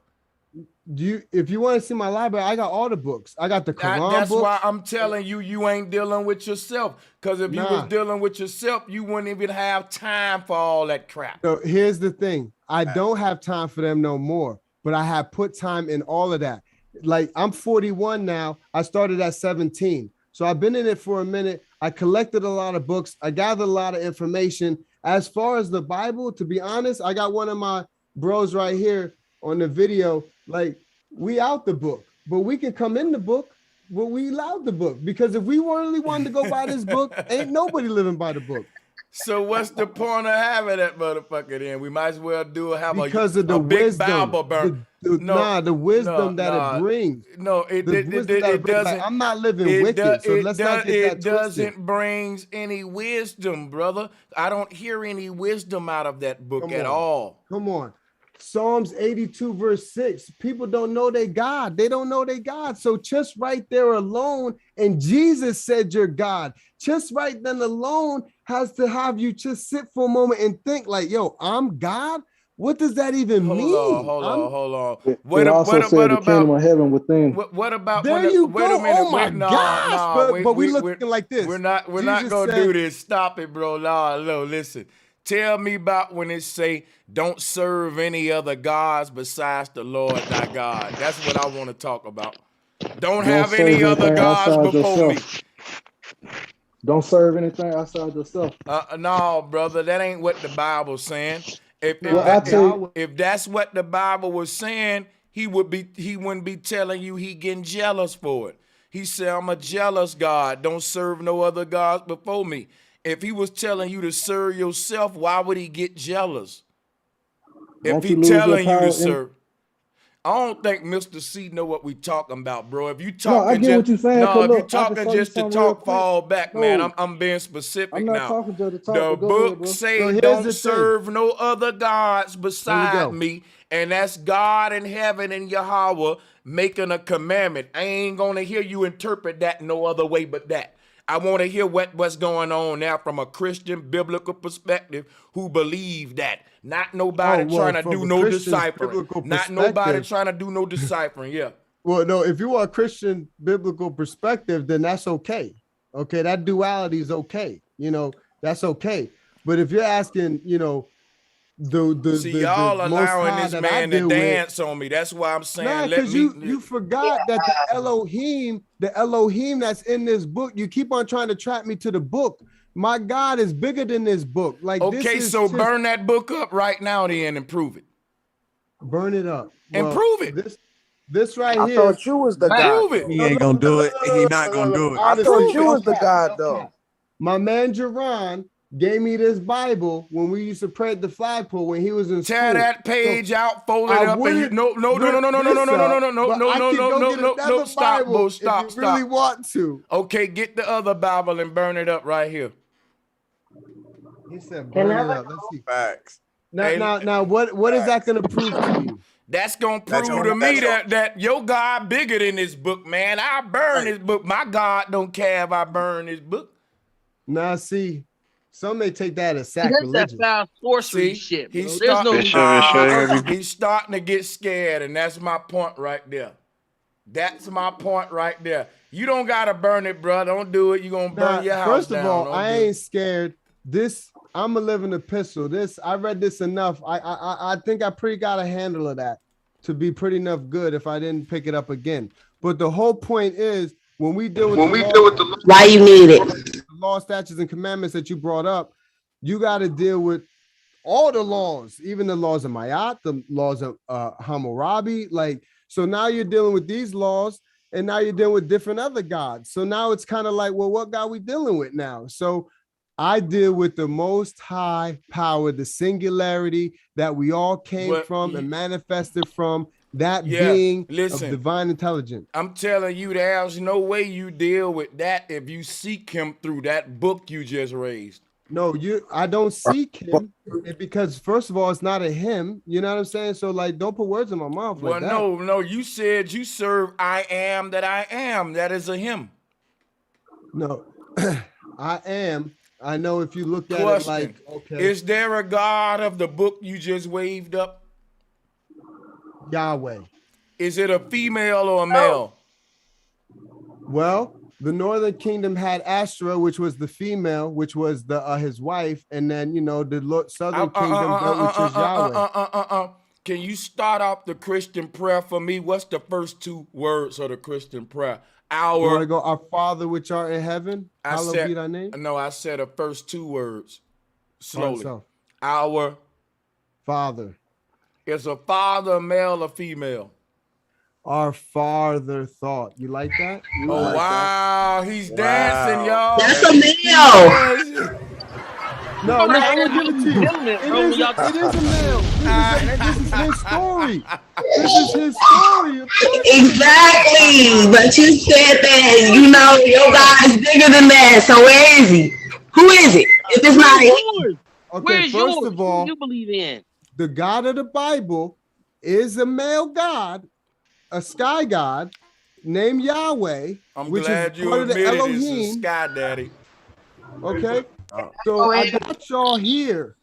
If you want to see my library, I got all the books. I got the Quran That's books. why I'm telling you, you ain't dealing with yourself. Because if you was dealing with yourself, you wouldn't even have time for all that crap. So here's the thing. I don't have time for them no more, but I have put time in all of that. Like I'm 41 now. I started at 17. So I've been in it for a minute. I collected a lot of books. I gathered a lot of information. As far as the Bible, to be honest, I got one of my bros right here on the video. Like we out the book, but we can come in the book, but we allowed the book, because if we really wanted to go by this book, ain't nobody living by the book. So what's the point of having that motherfucker then? We might as well because of the big wisdom, Bible burn. the wisdom that it brings. No, it doesn't. Like, I'm not living wicked, so let's not get that twisted. It doesn't bring any wisdom, brother. I don't hear any wisdom out of that book at all. Come on. Psalms 82 verse 6. People don't know they God. They don't know they God. So just right there alone, and Jesus said you're God. Just right then alone has to have you just sit for a moment and think like, yo, I'm God? What does that even mean? Hold on. It also said the kingdom of heaven within. What about there you go? Oh my gosh! But we looking like this. We're not gonna do this. Stop it, bro. No, listen. Tell me about when it say, don't serve any other gods besides the Lord thy God. That's what I want to talk about. Don't have any other gods before me. Don't serve anything outside yourself. No, brother, that ain't what the Bible's saying. If that's what the Bible was saying, he wouldn't be telling you he getting jealous for it. He said, I'm a jealous God. Don't serve no other gods before me. If he was telling you to serve yourself, why would he get jealous? If he telling you to serve. I don't think Mr. C know what we talking about, bro. If you talking I get what you're saying. if you talking just to talk, fall back, man. I'm being specific now. I'm not talking to the talk. The book say don't serve no other gods beside me, and that's God in heaven and Yahweh making a commandment. I ain't gonna hear you interpret that no other way but that. I want to hear what's going on now from a Christian biblical perspective who believe that. Not nobody trying to do no deciphering. Not nobody trying to do no deciphering, yeah. Well, no, if you want a Christian biblical perspective, then that's okay. Okay, that duality is okay. That's okay. But if you're asking, y'all allowing this man to dance on me. That's why I'm saying. Because you forgot that the Elohim that's in this book. You keep on trying to trap me to the book. My God is bigger than this book. Like, okay, this is so just, burn that book up right now then and prove it. burn it up. And Well, prove it. This right I here. thought you was the God. Prove it. He ain't gonna do it. He not gonna do it. I thought you was no the cap, God no though. cap. My man Jerron gave me this Bible when we used to pray at the flagpole when he was in school. Tear that page out, fold it up, and you no. But I can go get another Stop, Bible Bo, stop, if you really stop. want to. Okay, get the other Bible and burn it up right here. He said burn it up. Let's see. Facts. Now, what is that going to prove to you? That's gonna prove to me that your God bigger than this book, man. I burn this book. My God don't care if I burn this book. Now, see, some may take that as That's sacrilegious. that foul sorcery shit, bro. He's There's no starting to get scared, and that's my point right there. That's my point right there. You don't gotta burn it, bro. Don't do it. You gonna burn your house First of down. all, Don't I do it. ain't scared. This I'm a living epistle. This I read this enough. I think I pretty got a handle of that to be pretty enough good if I didn't pick it up again. But the whole point is when we deal with why you need it. The law, statutes, and commandments that you brought up, you got to deal with all the laws, even the laws of Mayat, the laws of Hammurabi. Like, so now you're dealing with these laws, and now you're dealing with different other gods. So now it's kind of like, well, what God we dealing with now? So I deal with the most high power, the singularity that we all came from and manifested from, that being of divine intelligence. I'm telling you, there's no way you deal with that if you seek him through that book you just raised. No, I don't seek him because first of all, it's not a him. You know what I'm saying? So like, don't put words in my mouth. Well, like that. no, you said you serve I am that I am. That is a him. No, I am. I know if you look at it like, okay. Is there a God of the book you just waved up? Yahweh. Is it a female or a male? Well, the Northern Kingdom had Astra, which was the female, which was the his wife, and then the Southern Kingdom, which is Yahweh. Can you start off the Christian prayer for me? What's the first two words of the Christian prayer? You want to go, our Father which art in heaven, hallowed be thy name? No, I said the first two words slowly. So, our Father. Is a father male or female? Our Father thought. You like that? Wow, he's dancing, y'all. That's a male. No, I'm gonna give it to you. It is a male. This is his story. This is his story. Exactly. But you said that, your God is bigger than that. So where is he? Who is it? If it's not him. Okay, first of all, who you believe in? The God of the Bible is a male God, a sky God named Yahweh. I'm which glad is you part of the admitted Elohim. it's a sky daddy. Okay, so I got y'all here.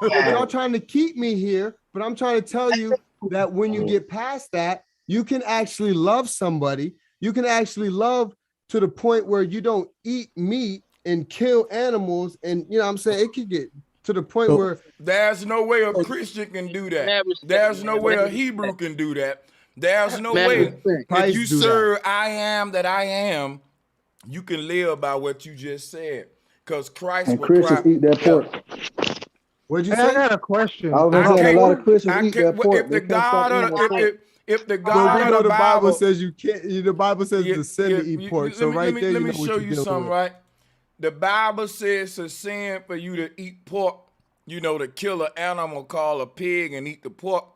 Y'all trying to keep me here, but I'm trying to tell you that when you get past that, you can actually love somebody. You can actually love to the point where you don't eat meat and kill animals, and you know what I'm saying it could get to the point where there's no way a Christian can do that. There's no way a Hebrew can do that. There's no way if you serve I am that I am, you can live by what you just said. Because Christ and will Christians cry. eat that pork. What'd you say? I got a question. I was saying a lot of Christians eat that pork. If the God of the God of the Bible says you can't, the Bible says the sin to eat pork. So right there, let me show you something, right? The Bible says it's a sin for you to eat pork, to kill an animal called a pig and eat the pork.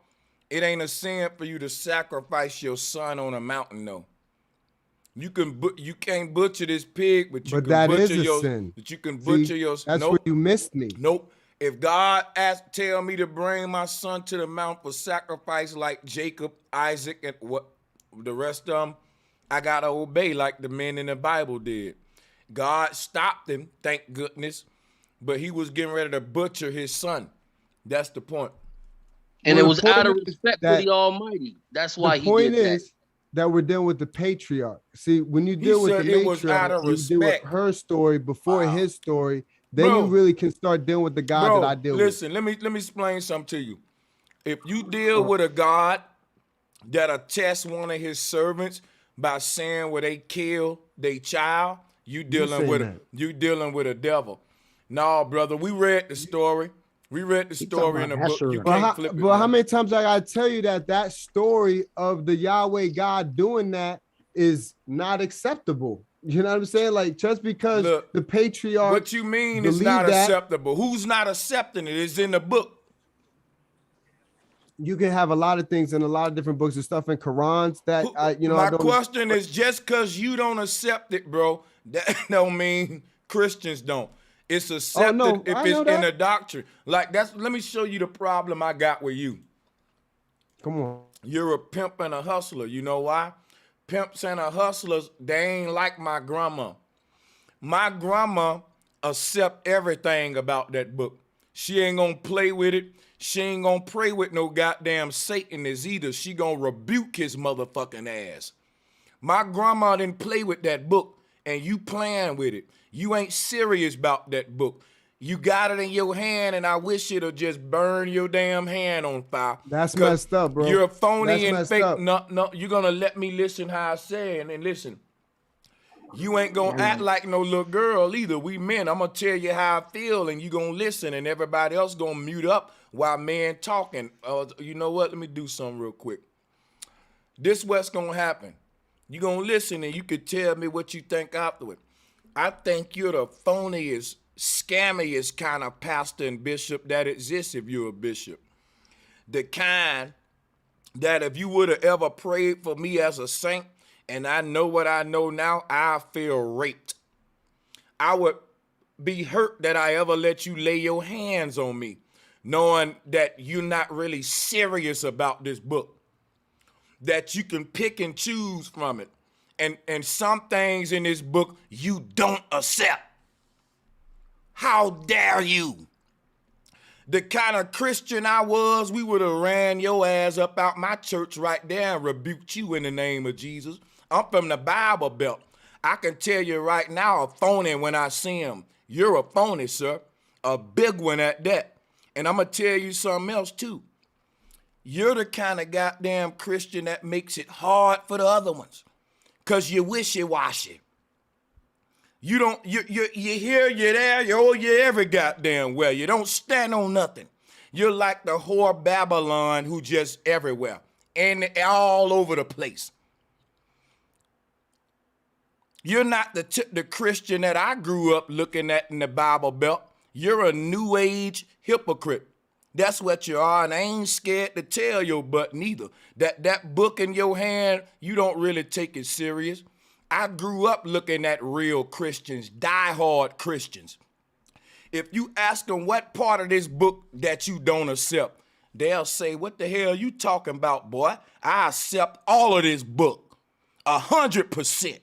It ain't a sin for you to sacrifice your son on a mountain, though. You can't butcher this pig, but you can butcher your sin. But you can butcher your. That's where you missed me. Nope. If God tell me to bring my son to the mount for sacrifice, like Jacob, Isaac, and what the rest of them, I gotta obey like the men in the Bible did. God stopped him, thank goodness, but he was getting ready to butcher his son. That's the point. And it was out of respect for the Almighty. That's why he did that. The point is that we're dealing with the patriarch. See, when you deal with the matriarch, you deal with her story before his story, then you really can start dealing with the God that I deal with. Listen, let me explain something to you. If you deal with a God that'll test one of his servants by saying where they kill their child, you dealing with a devil. No, brother, we read the story. We read the story in the book. You can't flip it. But how many times I gotta tell you that story of the Yahweh God doing that is not acceptable? You know what I'm saying? Like, just because the patriarch. What you mean is not acceptable? Who's not accepting it? It's in the book. You can have a lot of things in a lot of different books and stuff in Qurans that My question is, just because you don't accept it, bro, that don't mean Christians don't. It's accepted if it's in a doctrine. Like let me show you the problem I got with you. Come on. You're a pimp and a hustler. You know why? Pimps and a hustlers, they ain't like my grandma. My grandma accept everything about that book. She ain't gonna play with it. She ain't gonna pray with no goddamn Satanist either. She gonna rebuke his motherfucking ass. My grandma didn't play with that book, and you playing with it. You ain't serious about that book. You got it in your hand, and I wish it'll just burn your damn hand on fire. That's messed up, bro. You're a phony That's and messed fake. up. No, you're gonna let me listen how I say it, and listen. You ain't gonna act like no little girl either. We men. I'm gonna tell you how I feel, and you gonna listen, and everybody else gonna mute up while men talking. You know what? Let me do something real quick. This what's gonna happen. You gonna listen, and you could tell me what you think afterward. I think you're the phoniest, scammiest kind of pastor and bishop that exists if you're a bishop. The kind that if you would have ever prayed for me as a saint, and I know what I know now, I feel raped. I would be hurt that I ever let you lay your hands on me, knowing that you're not really serious about this book, that you can pick and choose from it. And some things in this book you don't accept. How dare you? The kind of Christian I was, we would have ran your ass up out my church right there and rebuked you in the name of Jesus. I'm from the Bible Belt. I can tell you right now, a phony when I see him. You're a phony, sir. A big one at that. And I'm going to tell you something else, too. You're the kind of goddamn Christian that makes it hard for the other ones. Because you wishy-washy. You don't, you're here, you're there, you're every goddamn where. You don't stand on nothing. You're like the whore Babylon who just everywhere. And all over the place. You're not the Christian that I grew up looking at in the Bible Belt. You're a new age hypocrite. That's what you are, and I ain't scared to tell your butt neither. That book in your hand, you don't really take it serious. I grew up looking at real Christians, diehard Christians. If you ask them what part of this book that you don't accept, they'll say, what the hell you talking about, boy? I accept all of this book, 100%.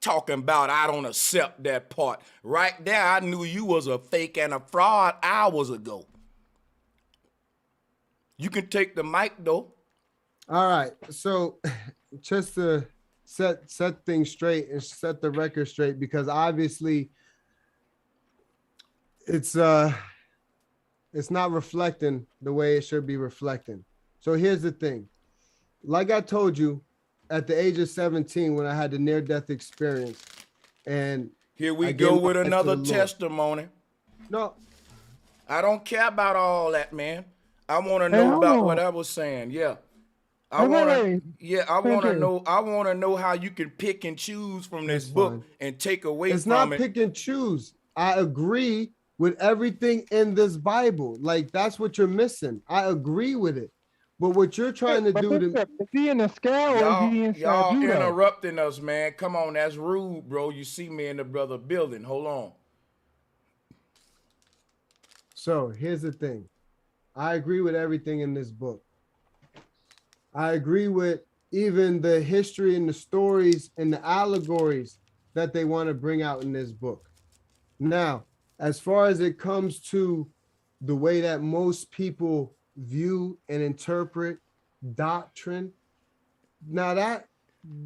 Talking about I don't accept that part. Right there, I knew you was a fake and a fraud hours ago. You can take the mic though. All right. So just to set things straight and set the record straight, because obviously it's not reflecting the way it should be reflecting. So here's the thing. Like I told you, at the age of 17, when I had the near-death experience, and here we go with another testimony. No, I don't care about all that, man. I want to know about what I was saying. Yeah. I want to know how you can pick and choose from this book and take away from it. It's not pick and choose. I agree with everything in this Bible. Like, that's what you're missing. I agree with it. But what you're trying to do to is he in the scale or is he inside y'all you? Interrupting us, man. Come on, that's rude, bro. You see me and the brother building. Hold on. So here's the thing. I agree with everything in this book. I agree with even the history and the stories and the allegories that they want to bring out in this book. Now, as far as it comes to the way that most people view and interpret doctrine, now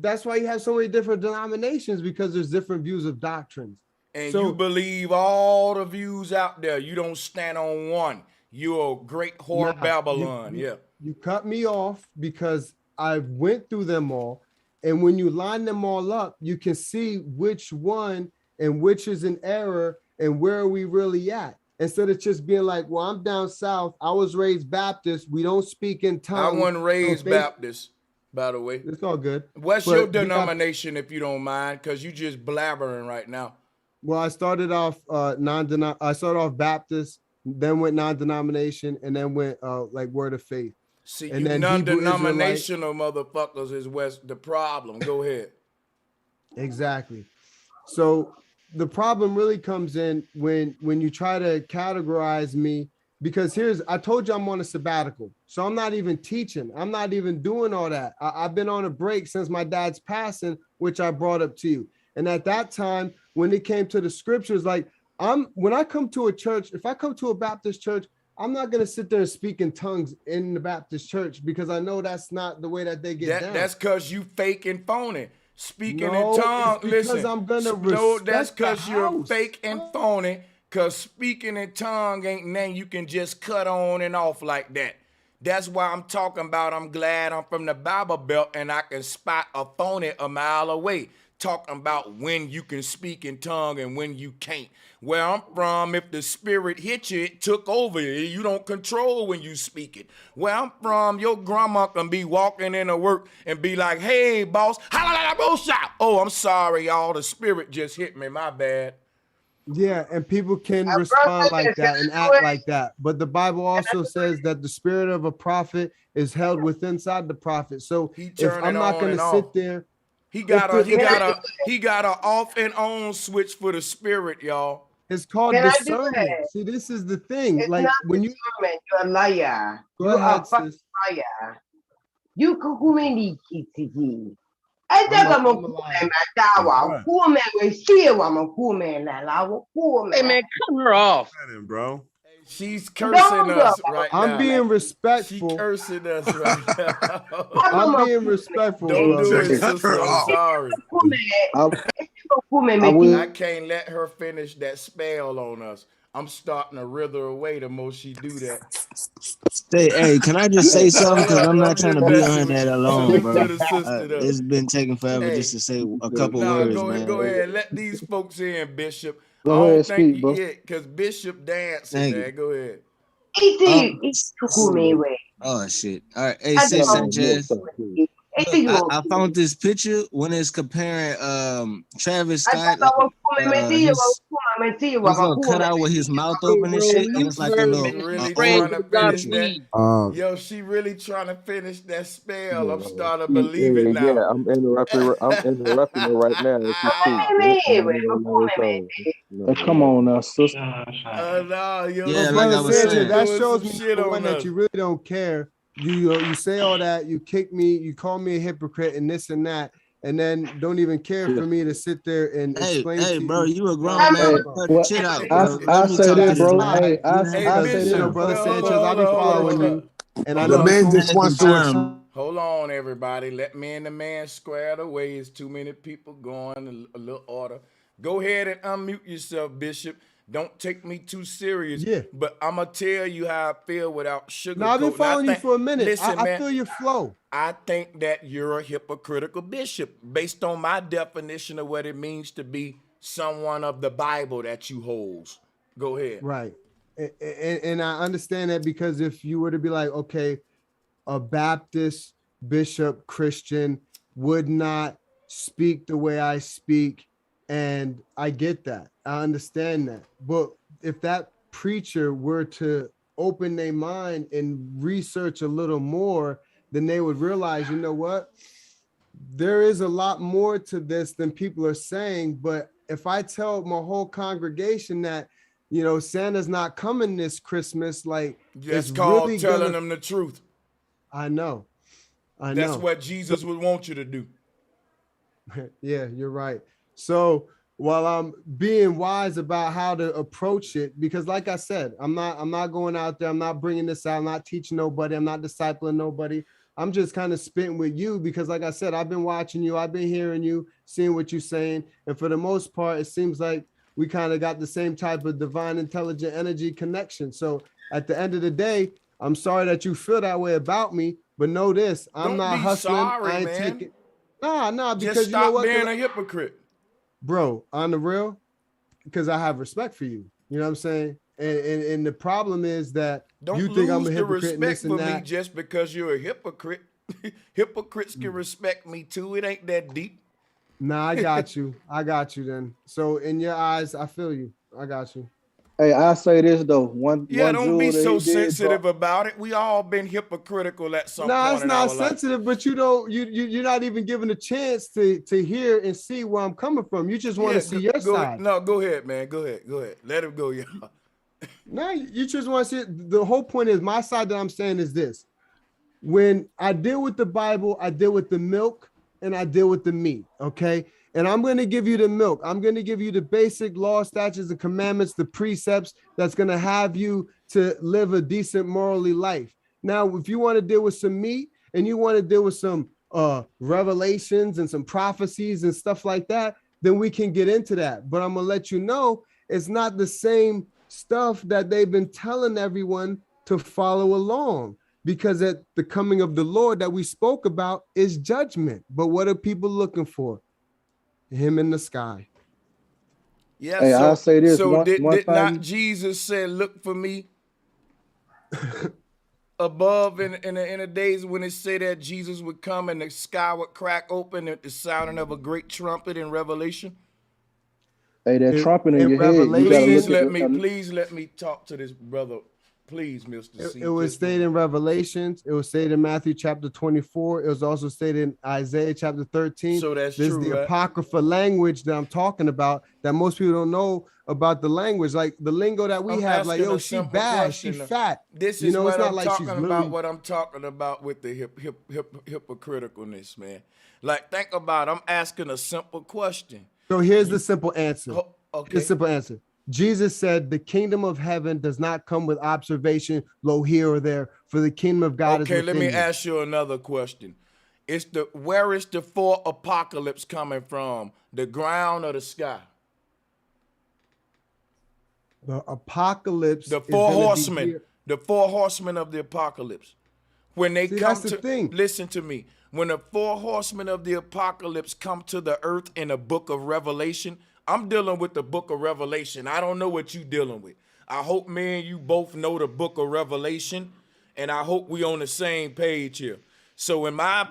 that's why you have so many different denominations, because there's different views of doctrines. And you believe all the views out there. You don't stand on one. You're a great whore Babylon. You cut me off because I went through them all. And when you line them all up, you can see which one and which is an error and where are we really at? Instead of just being like, well, I'm down south. I was raised Baptist. We don't speak in tongues. I wasn't raised Baptist, by the way. It's all good. What's your denomination, if you don't mind? Because you just blabbering right now. Well, I started off I started off Baptist, then went non-denomination, and then went like Word of Faith. See, and you then non-denominational motherfuckers is what's the problem. Go ahead. Exactly. So the problem really comes in when you try to categorize me, because I told you I'm on a sabbatical. So I'm not even teaching. I'm not even doing all that. I've been on a break since my dad's passing, which I brought up to you. And at that time, when it came to the scriptures, like when I come to a church, if I come to a Baptist church, I'm not going to sit there and speak in tongues in the Baptist church, because I know that's not the way that they get down. That's because you fake and phony. Speaking in tongues, listen. I'm gonna no, that's because you're fake and phony. Because speaking in tongue ain't nothing you can just cut on and off like that. That's why I'm talking about I'm glad I'm from the Bible Belt and I can spot a phony a mile away. Talking about when you can speak in tongue and when you can't. Where I'm from, if the spirit hit you, it took over you. You don't control when you speak it. Where I'm from, your grandma can be walking into work and be like, hey, boss, oh, I'm sorry, y'all, the spirit just hit me, my bad. Yeah, and people can respond like that and act like that. But the Bible also says that the spirit of a prophet is held within inside the prophet. So if I'm not going to sit there, he got a off and on switch for the spirit, y'all. It's called discernment. See, this is the thing. It's like not when discernment, you're a liar. Go you ahead, are a fucking sis. liar. You kukumeni kitigi. Eda kama kume madawa. Kume wesiwa makume na lawo kume. Hey man, cut her off, bro. She's cursing us right now. I'm being respectful. She cursing us right now. I'm being respectful. Don't bro. do it, sister. I'm sorry. I can't let her finish that spell on us. I'm starting to wither away the more she do that. Hey, can I just say something? Because I'm not trying to be on that alone, bro. It's been taking forever just to say a couple words, man. Go ahead. Let these folks in, Bishop. Go ahead, speak, bro. Because Bishop dancing, man. Go ahead. Oh, shit. All right. Hey, say Sanchez. I found this picture when it's comparing Travis Scott. He's gonna cut out with his mouth open and shit, and it's like a little. Yo, she really trying to finish that spell. I'm starting to believe it now. Yeah, I'm interrupting her right now. Come on now, sister. No, yo, Yeah, like I was saying, that shows me that you really don't care. You say all that, you kick me, you call me a hypocrite and this and that, and then don't even care for me to sit there and explain to you. Hey, bro, you a grown man. Chill out, bro. I say that, bro. Hey, I say that, brother Sanchez. I'll be following you, and I know the man just wants to. Hold on, everybody. Let me and the man square the way. It's too many people going. A little order. Go ahead and unmute yourself, Bishop. Don't take me too serious. Yeah. But I'm going to tell you how I feel without sugarcoating. No, I've been following you for a minute. Listen, I man, feel your flow. I think that you're a hypocritical bishop based on my definition of what it means to be someone of the Bible that you hold. Go ahead. Right. And I understand that, because if you were to be like, okay, a Baptist bishop, Christian, would not speak the way I speak, and I get that. I understand that. But if that preacher were to open their mind and research a little more, then they would realize, you know what? There is a lot more to this than people are saying. But if I tell my whole congregation that, you know, Santa's not coming this Christmas, like, it's called really telling them the truth. I know. That's what Jesus would want you to do. Yeah, you're right. So while I'm being wise about how to approach it, because like I said, I'm not going out there, I'm not bringing this out, I'm not teaching nobody, I'm not discipling nobody. I'm just kind of spitting with you because, like I said, I've been watching you, I've been hearing you, seeing what you're saying, and for the most part, it seems like we kind of got the same type of divine intelligent energy connection. So at the end of the day, I'm sorry that you feel that way about me, but know this, I'm not hustling. Sorry, I ain't man. taking. Nah, because just you know stop what? being a hypocrite. Bro, on the real, because I have respect for you. You know what I'm saying? And the problem is that Don't you think I'm a lose the hypocrite and respect this and for me that. just because you're a hypocrite. Hypocrites can respect me too. It ain't that deep. Nah, I got you. I got you then. So in your eyes, I feel you. I got you. Hey, I say this though. One Yeah, don't be jewel that so he did sensitive drop. about it. We all been hypocritical at some Nah, point it's in not our life. sensitive, but you don't you're not even given a chance to hear and see where I'm coming from. You just want to see your side. No, go ahead, man. Go ahead. Let him go, y'all. No, you just want to see it. The whole point is my side that I'm saying is this. When I deal with the Bible, I deal with the milk and I deal with the meat. Okay. And I'm going to give you the milk. I'm going to give you the basic law, statutes, and commandments, the precepts that's going to have you to live a decent morally life. Now, if you want to deal with some meat and you want to deal with some revelations and some prophecies and stuff like that, then we can get into that. But I'm going to let you know it's not the same stuff that they've been telling everyone to follow along. Because at the coming of the Lord that we spoke about is judgment. But what are people looking for? Him in the sky. Yeah, Hey, I'll say this so one did not time. Jesus said, look for me above in the days when it said that Jesus would come and the sky would crack open at the sounding of a great trumpet in Revelation? Hey, that trumpet in your head, you gotta look at Please let me talk to this brother. Please, Mr. C. It was stated in Revelations. It was stated in Matthew chapter 24. It was also stated in Isaiah chapter 13. So that's this true, is the right? apocrypha language that I'm talking about that most people don't know about the language. Like the lingo that we have, like, yo, she bad, she fat. This is what I'm talking about, what I'm talking about with the hypocriticalness, man. Like, think about it. I'm asking a simple question. So here's the simple answer. Okay. Here's the simple answer. Jesus said, the kingdom of heaven does not come with observation, lo here or there, for the kingdom of God is within let me you. ask you another question. Where is the fourth apocalypse coming from? The ground or the sky? The apocalypse. The four horsemen. The four horsemen of the apocalypse. When they come to, listen to me. When the four horsemen of the apocalypse come to the earth in the book of Revelation, I'm dealing with the book of Revelation. I don't know what you dealing with. I hope me and you both know the book of Revelation, and I hope we on the same page here. So in my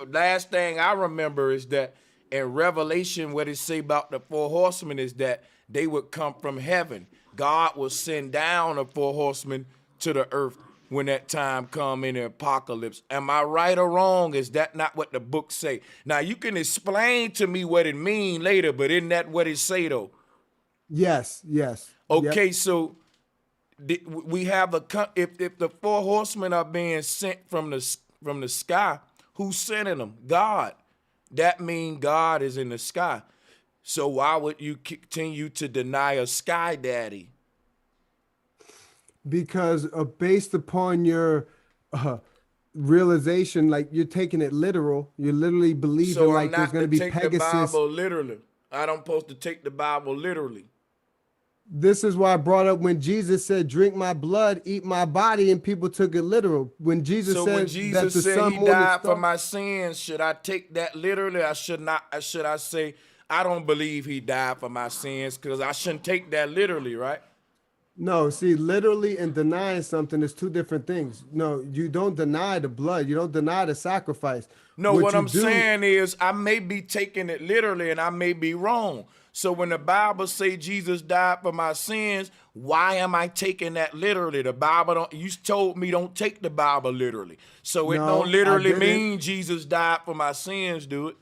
last thing I remember is that in Revelation, what it say about the four horsemen is that they would come from heaven. God will send down the four horsemen to the earth when that time come in the apocalypse. Am I right or wrong? Is that not what the book say? Now, you can explain to me what it mean later, but isn't that what it say, though? Yes. Okay, so we have if the four horsemen are being sent from the sky, who's sending them? God. That means God is in the sky. So why would you continue to deny a sky daddy? Because based upon your realization, like you're taking it literal, you're literally believing like there's going to be Pegasus. The Bible literally. I don't supposed to take the Bible literally. This is why I brought up when Jesus said, "Drink my blood, eat my body," and people took it literal. When Jesus said that the sun, he died for my sins, should I take that literally? I should not. Should I say I don't believe he died for my sins? Because I shouldn't take that literally, right? No, see, literally and denying something is two different things. No, you don't deny the blood. You don't deny the sacrifice. No, what I'm saying is I may be taking it literally and I may be wrong. So when the Bible say Jesus died for my sins, why am I taking that literally? The Bible don't, you told me don't take the Bible literally. So it don't literally mean Jesus died for my sins, do it?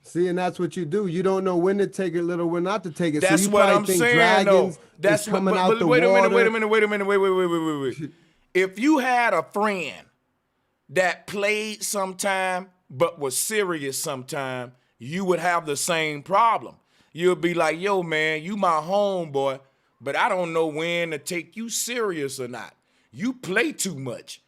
See, and that's what you do. You don't know when to take it literal, when not to take it. That's so you what I'm think saying, dragons though. That's coming what, out the wait water. Wait a minute. If you had a friend that played sometime but was serious sometime, you would have the same problem. You'll be like, yo, man, you my homeboy, but I don't know when to take you serious or not. You play too much.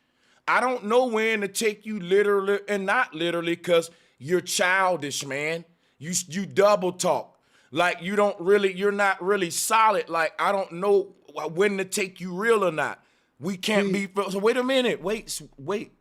I don't know when to take you literally and not literally because you're childish, man. You double talk. Like you're not really solid. Like I don't know when to take you real or not. We can't be, so wait a minute, wait.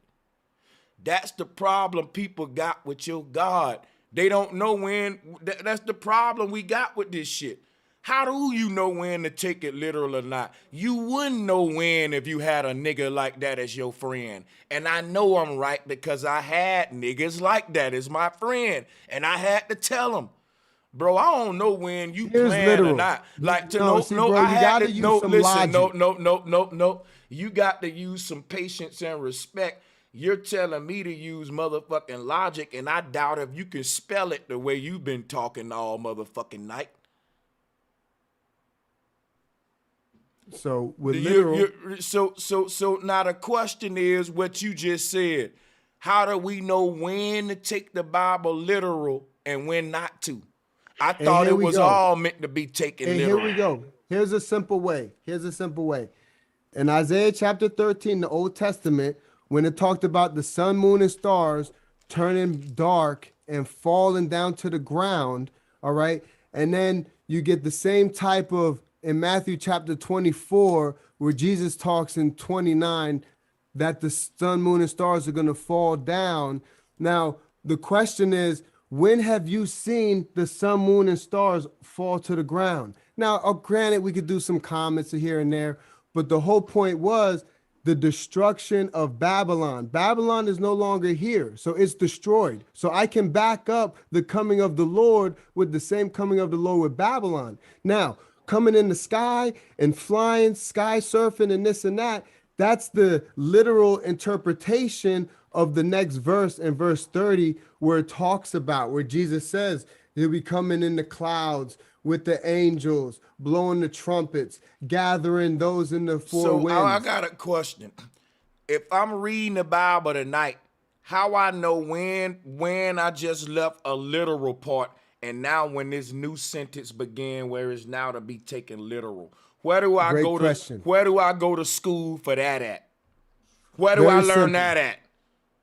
That's the problem people got with your God. They don't know when, that's the problem we got with this shit. How do you know when to take it literal or not? You wouldn't know when if you had a nigga like that as your friend. And I know I'm right because I had niggas like that as my friend. And I had to tell them, bro, I don't know when you Here's playing or literal. not. Like to No, no, see, no, bro, I you had gotta to use no, some listen, logic. no. You got to use some patience and respect. You're telling me to use motherfucking logic, and I doubt if you can spell it the way you've been talking all motherfucking night. So with literal, So now the question is what you just said. How do we know when to take the Bible literal and when not to? I and thought here it we was go. all meant to be taken And literal. here we go. Here's a simple way. In Isaiah chapter 13, the Old Testament, when it talked about the sun, moon, and stars turning dark and falling down to the ground, all right? And then you get the same type of, in Matthew chapter 24, where Jesus talks in 29, that the sun, moon, and stars are going to fall down. Now, the question is, when have you seen the sun, moon, and stars fall to the ground? Now, granted, we could do some comments here and there, but the whole point was the destruction of Babylon. Babylon is no longer here, so it's destroyed. So I can back up the coming of the Lord with the same coming of the Lord with Babylon. Now, coming in the sky and flying, sky surfing, and this and that, that's the literal interpretation of the next verse in verse 30, where it talks about, where Jesus says he'll be coming in the clouds with the angels, blowing the trumpets, gathering those in the four winds. I got a question. If I'm reading the Bible tonight, how I know when I just left a literal part and now when this new sentence began where it's now to be taken literal? Where do I Great go question. Where do I go to school for that at? Where do Very I learn simple. that at?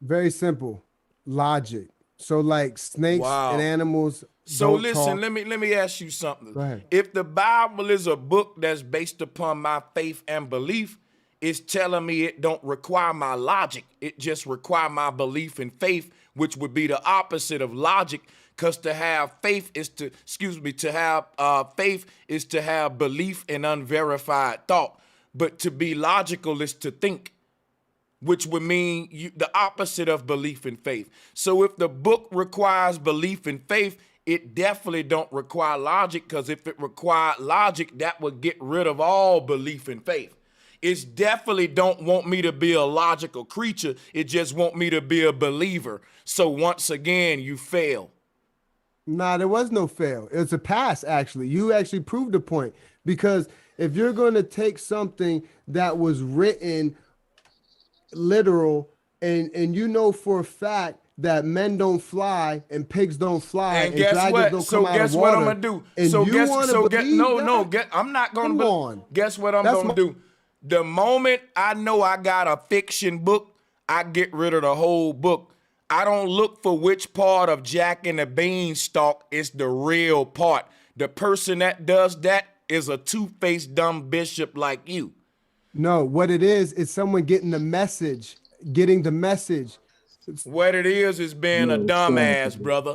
Very simple. Logic. So like snakes and animals. So don't listen, talk. let me ask you something. Go ahead. If the Bible is a book that's based upon my faith and belief, it's telling me it don't require my logic. It just require my belief and faith, which would be the opposite of logic. Because to have faith is to, faith is to have belief and unverified thought. But to be logical is to think, which would mean the opposite of belief and faith. So if the book requires belief and faith, it definitely don't require logic, because if it required logic, that would get rid of all belief and faith. It's definitely don't want me to be a logical creature. It just want me to be a believer. So once again, you fail. Nah, there was no fail. It's a pass, actually. You actually proved the point. Because if you're going to take something that was written literal, and you know for a fact that men don't fly and pigs don't fly And guess dragons what? don't So come out guess of what water, I'm gonna do? and So you guess wanna so believe get no that? no get I'm not gonna Come on. Guess what I'm That's gonna do? The moment I know I got a fiction book, I get rid of the whole book. I don't look for which part of Jack and the Beanstalk is the real part. The person that does that is a two-faced dumb bishop like you. No, what it is someone getting the message. What it is being a dumbass, brother.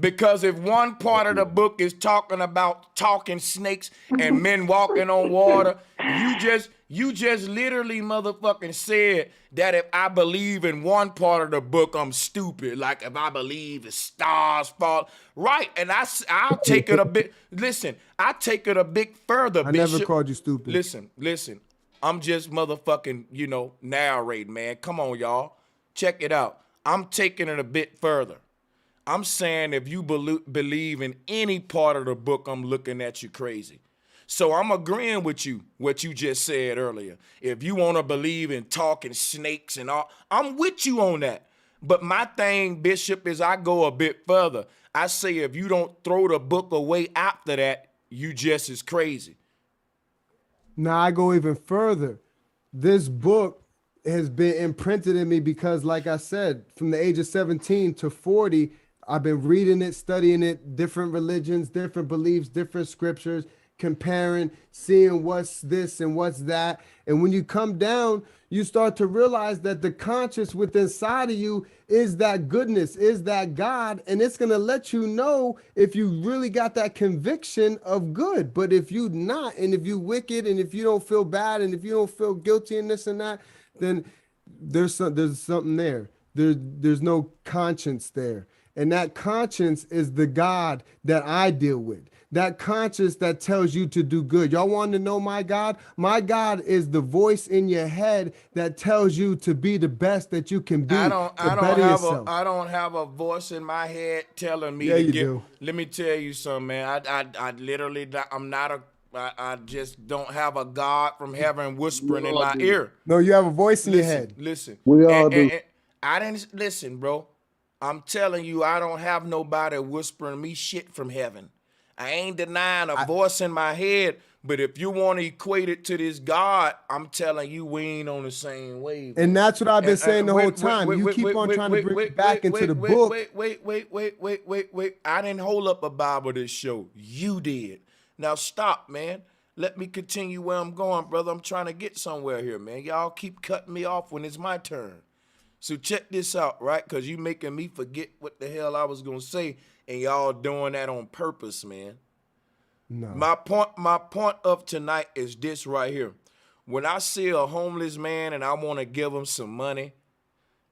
Because if one part of the book is talking about talking snakes and men walking on water, you just literally motherfucking said that if I believe in one part of the book, I'm stupid. Like if I believe the stars fall. Right, and I'll take it a bit. Listen, I take it a bit further, I Bishop. never called you stupid. Listen. I'm just motherfucking, narrating, man. Come on, y'all. Check it out. I'm taking it a bit further. I'm saying if you believe in any part of the book, I'm looking at you crazy. So I'm agreeing with you, what you just said earlier. If you want to believe in talking snakes and all, I'm with you on that. But my thing, Bishop, is I go a bit further. I say if you don't throw the book away after that, you just as crazy. Now I go even further. This book has been imprinted in me because, like I said, from the age of 17 to 40, I've been reading it, studying it, different religions, different beliefs, different scriptures, comparing, seeing what's this and what's that. And when you come down, you start to realize that the conscious within inside of you is that goodness, is that God, and it's going to let you know if you really got that conviction of good. But if you not, and if you wicked, and if you don't feel bad, and if you don't feel guilty and this and that, then there's something there. There's no conscience there. And that conscience is the God that I deal with. That conscience that tells you to do good. Y'all want to know my God? My God is the voice in your head that tells you to be the best that you can be. I don't have a voice in my head telling me to get. Let me tell you something, man. I literally, I'm not a. I just don't have a God from heaven whispering in my ear. No, you have a voice in your head. Listen. We all do. And I didn't listen, bro. I'm telling you, I don't have nobody whispering me shit from heaven. I ain't denying a voice in my head, but if you want to equate it to this God, I'm telling you, we ain't on the same wave. And that's what I've been saying the whole time. You keep on trying to bring it back into the book. Wait. I didn't hold up a Bible this show. You did. Now stop, man. Let me continue where I'm going, brother. I'm trying to get somewhere here, man. Y'all keep cutting me off when it's my turn. So check this out, right? Because you making me forget what the hell I was going to say, and y'all doing that on purpose, man. No. My point of tonight is this right here. When I see a homeless man and I want to give him some money,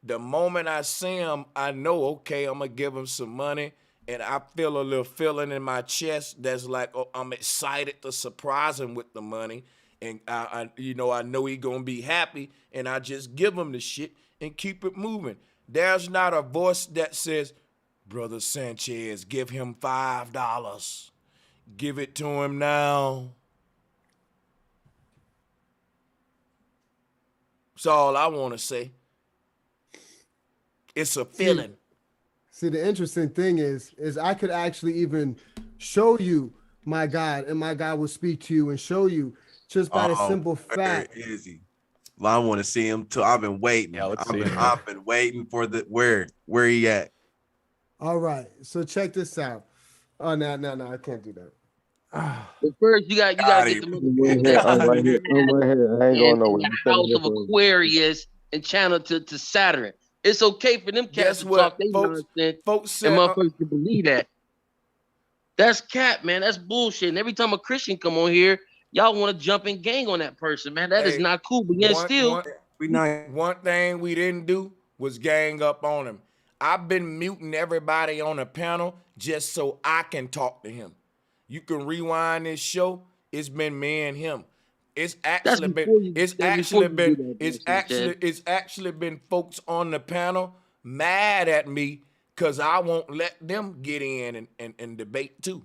the moment I see him, I know, okay, I'm going to give him some money, and I feel a little feeling in my chest that's like, oh, I'm excited to surprise him with the money, and I know he going to be happy, and I just give him the shit and keep it moving. There's not a voice that says, Brother Sanchez, give him $5. Give it to him now. That's all I want to say. It's a feeling. See, the interesting thing is I could actually even show you my God, and my God will speak to you and show you just by the simple fact. Easy. Well, I want to see him too. I've been waiting. Yeah, I've been waiting for the where he at. All right, so check this out. Oh no, I can't do that. But first, you got to get the I'm right here. I ain't going nowhere. The house of Aquarius and channel to Saturn. It's okay for them cats to talk they nonsense, folks and motherfuckers to believe that. That's cap, man. That's bullshit. And every time a Christian come on here, y'all want to jump and gang on that person, man. That is not cool. But yet still, one thing we didn't do was gang up on him. I've been muting everybody on the panel just so I can talk to him. You can rewind this show. It's been me and him. It's actually been folks on the panel mad at me because I won't let them get in and debate too.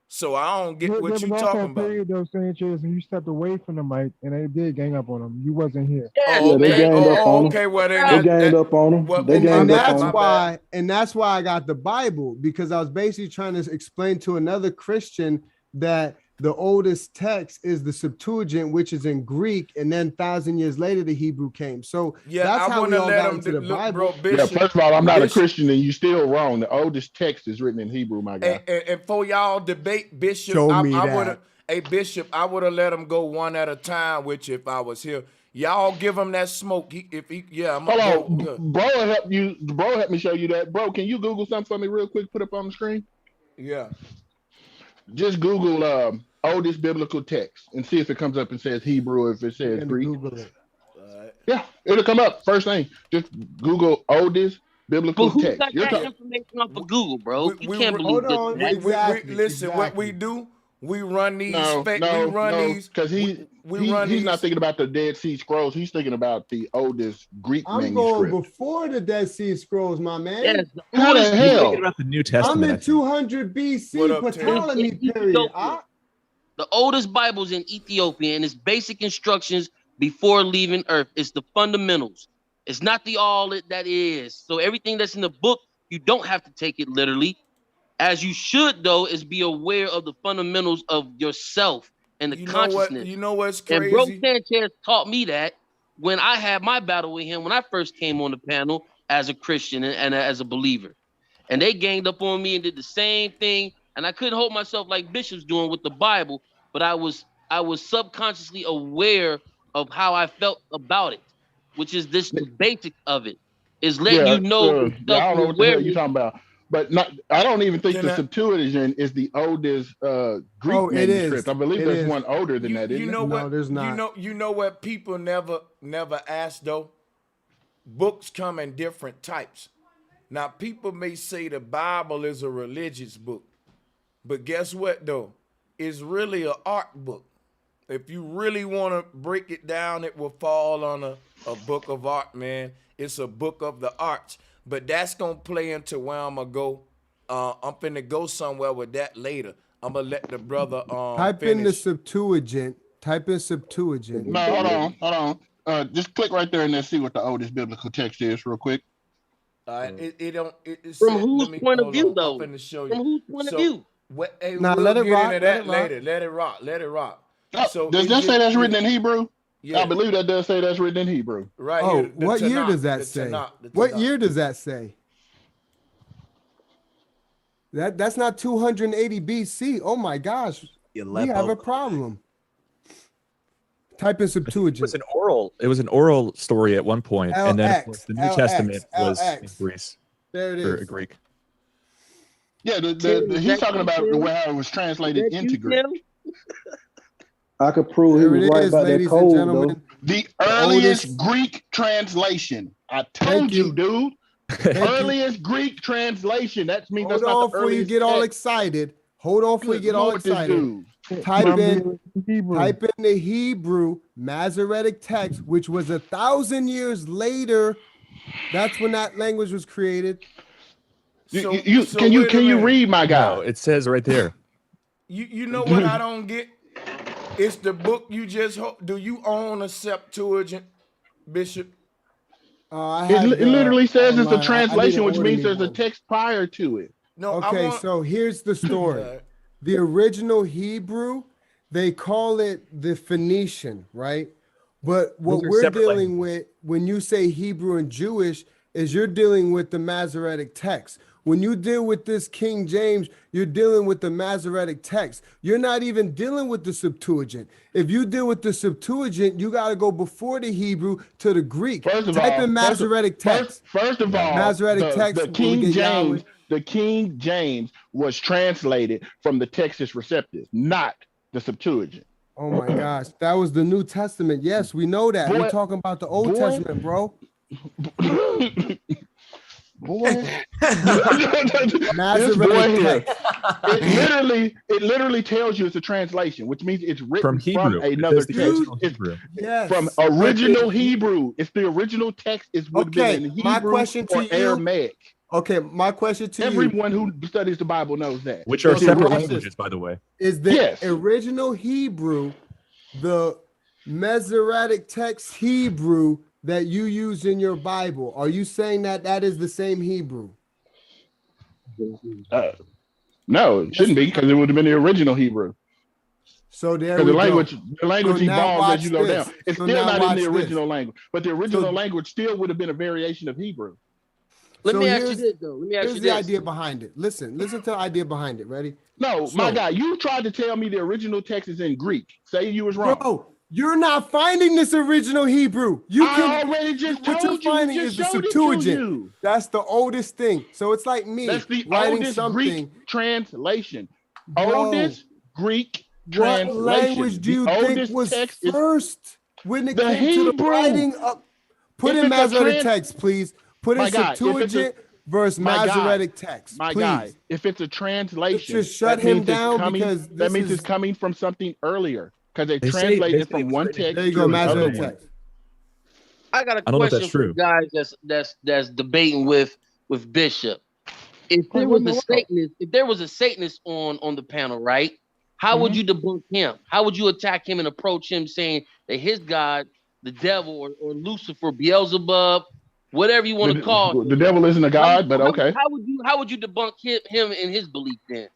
So I don't get what you talking about. Period, though, Sanchez, and you stepped away from the mic, and they did gang up on him. You wasn't here. Yeah, they ganged up on him. Okay, well then they ganged up on him. And that's why I got the Bible, because I was basically trying to explain to another Christian that the oldest text is the Septuagint, which is in Greek, and then 1,000 years later the Hebrew came. So that's how we all got into the Bible. Bishop, first of all, I'm not a Christian, and you're still wrong. The oldest text is written in Hebrew, my guy. And for y'all debate, Bishop, Bishop, I would have let him go one at a time, which if I was here. Y'all give him that smoke. Hold on. Bro help me show you that. Bro, can you Google something for me real quick? Put up on the screen. Yeah. Just Google oldest biblical text and see if it comes up and says Hebrew or if it says Greek. Google it. Yeah, it'll come up. First thing, just Google oldest biblical text. Got that information off of Google, bro. You can't believe this. Listen, what we do, we run these because he's not thinking about the Dead Sea Scrolls. He's thinking about the oldest Greek manuscript. I'm going before the Dead Sea Scrolls, my man. Yes, how the hell? About the New Testament. I'm in 200 BC, Ptolemy period. The oldest Bible's in Ethiopia, and it's basic instructions before leaving Earth. It's the fundamentals. It's not the all that is. So everything that's in the book, you don't have to take it literally. As you should, though, is be aware of the fundamentals of yourself and the consciousness. You know what's crazy? And Bro Sanchez taught me that when I had my battle with him when I first came on the panel as a Christian and as a believer. And they ganged up on me and did the same thing and I couldn't hold myself like Bishop's doing with the Bible, but I was subconsciously aware of how I felt about it, which is this the basics of it is letting Yeah, you know the yeah, I don't know what the hell you're self-awareness. talking about. But not, I don't even think Can the I? Septuagint is the oldest Greek Oh, it manuscript. is. I believe It there's is. one older than that, You isn't it? know No, what? there's not. You know what people never ask though. Books come in different types. Now people may say the Bible is a religious book, but guess what though? It's really an art book. If you really want to break it down, it will fall on a book of art, man. It's a book of the arts. But that's gonna play into where I'm gonna go. I'm finna go somewhere with that later. I'm gonna let the brother Type in the finish. Septuagint. Type in Septuagint. No, hold on. Just click right there and let's see what the oldest biblical text is, real quick. It don't. It From said. Let whose me point of hold view, on. I'm though? finna show From you. whose point of So view? what? Hey, Nah, we'll let it get rock. into Let that it rock. later. Let it rock. Let it rock. Oh, So does it that say just that's written in Hebrew? yeah. I believe that does say that's written in Hebrew. Right Oh, here. The what year Tanakh, does that the say? Tanakh, the What Tanakh. year does that say? That's not 280 BC. Oh my gosh. We have a problem. Type in Septuagint. It was an oral story at one point, and then of course the New LX, Testament was in LX. Greece There it or is. Greek. Yeah, Tim, is he's that talking you, about Tim? how it was Is translated that into you, Greek. Tim? I could prove he There was it right is, about that ladies and code, gentlemen. though. The The earliest oldest. Greek translation. I Thank told you, you. dude. Thank you. Earliest Greek translation. That means Hold that's not the on before you earliest get all text. excited. Hold on before you Good get all Lord, this excited. dude. Type in Hebrew. Type in the Hebrew Masoretic text, which was 1,000 years later. That's when that language was created. So Can wait a you minute. read my guy? No, it says right there. You know what I don't get? It's the book you just. Do you own a Septuagint, Bishop? I It, had it literally says it's a online. I need to translation, which order means me there's a one. text prior to it. No, I Okay, want. so here's the story. Yeah. The original Hebrew, they call it the Phoenician, right? But Those what are we're separate dealing languages. with when you say Hebrew and Jewish is you're dealing with the Masoretic text. When you deal with this King James, you're dealing with the Masoretic text. You're not even dealing with the Septuagint. If you deal with the Septuagint, you got to go before the Hebrew to the Greek. First of Type all, in Masoretic text. first of all, Masoretic text, the where we King get Yahweh. James, the King James was translated from the Textus Receptus, not the Septuagint. Oh my gosh, that was the New Testament. Yes, we know that. We're Boy, talking about the Old boy, Testament, bro. boy. This Masoretic boy here. text. It literally tells you it's a translation, which means it's From written from Hebrew. It another says the text. original It's Hebrew. Yes. from but original Hebrew. It's the original text. It would have been Okay, in my Hebrew question to or you. Aramaic. Okay, my question to you Everyone who studies the Bible knows that. Which are It's the separate original- languages, by the way. is the Yes. original Hebrew the Masoretic text Hebrew that you use in your Bible? Are you saying that that is the same Hebrew? No, it shouldn't be because it would have been the original Hebrew. So there Because we the language So now evolves as watch you go this. down. It's So still now not in watch the this. original language, but the original So- language still would have been a variation of Hebrew. Let me ask you here's- this though. Let me ask Here's you the this. idea behind it. Listen to the idea behind it. Ready? No, my guy, you tried to tell me the original text is in Greek. Say you was wrong. Bro, you're not finding this original Hebrew. I already just what you're told you. finding We is just the showed it to Septuagint. you. That's the oldest thing. So it's like me That's the writing oldest something. Greek translation. Bro, Oldest Greek what translation. language do you the think oldest was text is first when it the came to the Hebrew. writing of? Put If in it's a Masoretic trans- text, please. Put in My guy, if it's a- Septuagint versus My guy, Masoretic text, my please. guy, if it's a translation, Just shut that him means it's down coming. because That this means is. it's coming from something earlier because they They say translated it from was one written in text There you to go, another Masoretic one. text. I got a I don't know if question that's for the true. guys that's debating with Bishop. If there was a Satanist on the panel, right? How would you debunk him? How would you attack him and approach him saying that his God, the devil or Lucifer, Beelzebub, whatever you want to call him, The devil isn't a god, but okay. How would you debunk him in his belief then?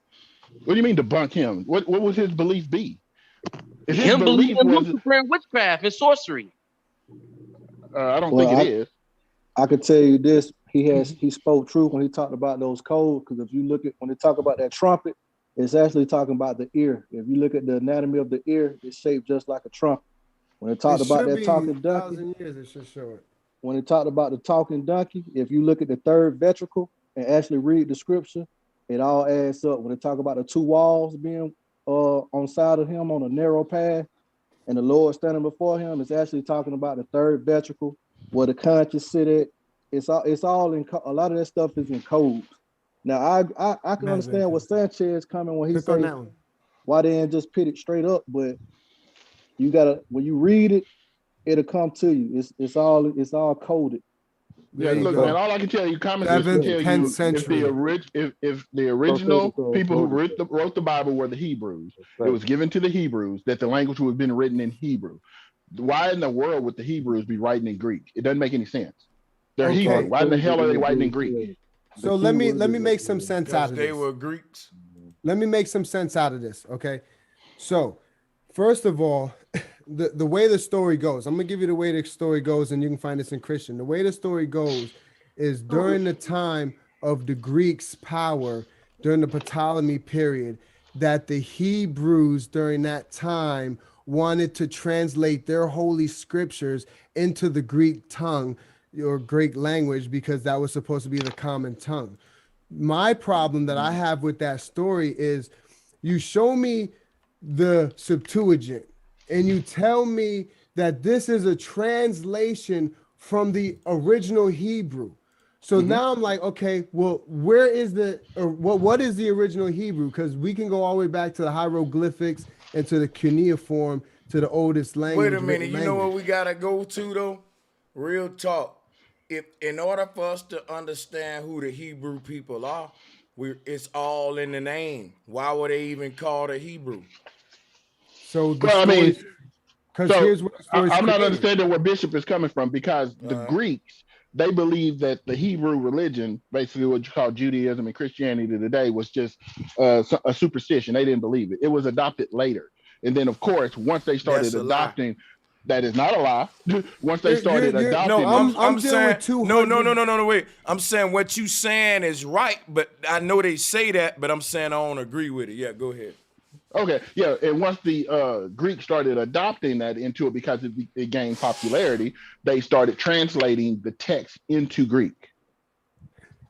What do you mean debunk him? What would his belief be? If his Him belief believing in was, Lucifer and witchcraft and sorcery. I don't think it is. I could tell you this: he spoke truth when he talked about those codes. Because if you look at when they talk about that trumpet It's actually talking about the ear. If you look at the anatomy of the ear, it's shaped just like a trumpet. When it talked about that talking donkey, 1,000 years it should show it. when it talked about the talking donkey, if you look at the third ventricle and actually read the scripture, it all adds up. When it talk about the two walls being on side of him on a narrow path, and the Lord standing before him, it's actually talking about the third ventricle where the conscious sit at. It's all in a lot of that stuff is in codes. Now I can understand what Sanchez coming when he said why they ain't just put it straight up, but you gotta when you read it, it'll come to you. It's all coded. Yeah, look, man. All I can tell you, commentators can tell you, if the original people who wrote the Bible were the Hebrews, it was given to the Hebrews that the language would have been written in Hebrew. Why in the world would the Hebrews be writing in Greek? It doesn't make any sense. They're Hebrew. Why in the hell are they writing in Greek? So let me make some sense out of this. They were Greeks. Let me make some sense out of this. Okay, so first of all, the way the story goes, I'm gonna give you the way the story goes, and you can find this in Christian. The way the story goes is during the time of the Greeks' power, during the Ptolemy period, that the Hebrews during that time wanted to translate their holy scriptures into the Greek tongue or Greek language because that was supposed to be the common tongue. My problem that I have with that story is you show me the Septuagint, and you tell me that this is a translation from the original Hebrew. So now I'm like, okay, well, where is what is the original Hebrew? Because we can go all the way back to the hieroglyphics and to the cuneiform, to the oldest language. Wait a minute, you know what we gotta go to though? Real talk. If in order for us to understand who the Hebrew people are, it's all in the name. Why would they even call it Hebrew? So well, I mean, here's what I'm not understanding where Bishop is coming from, because the Greeks, they believe that the Hebrew religion, basically what you call Judaism and Christianity today, was just a superstition. They didn't believe it. It was adopted later. And then, of course, once they started adopting, that is not a lie. Once they started adopting, I'm saying no, wait. I'm saying what you saying is right, but I know they say that, but I'm saying I don't agree with it. Yeah, go ahead. Okay, yeah, and once the Greeks started adopting that into it because it gained popularity, they started translating the text into Greek.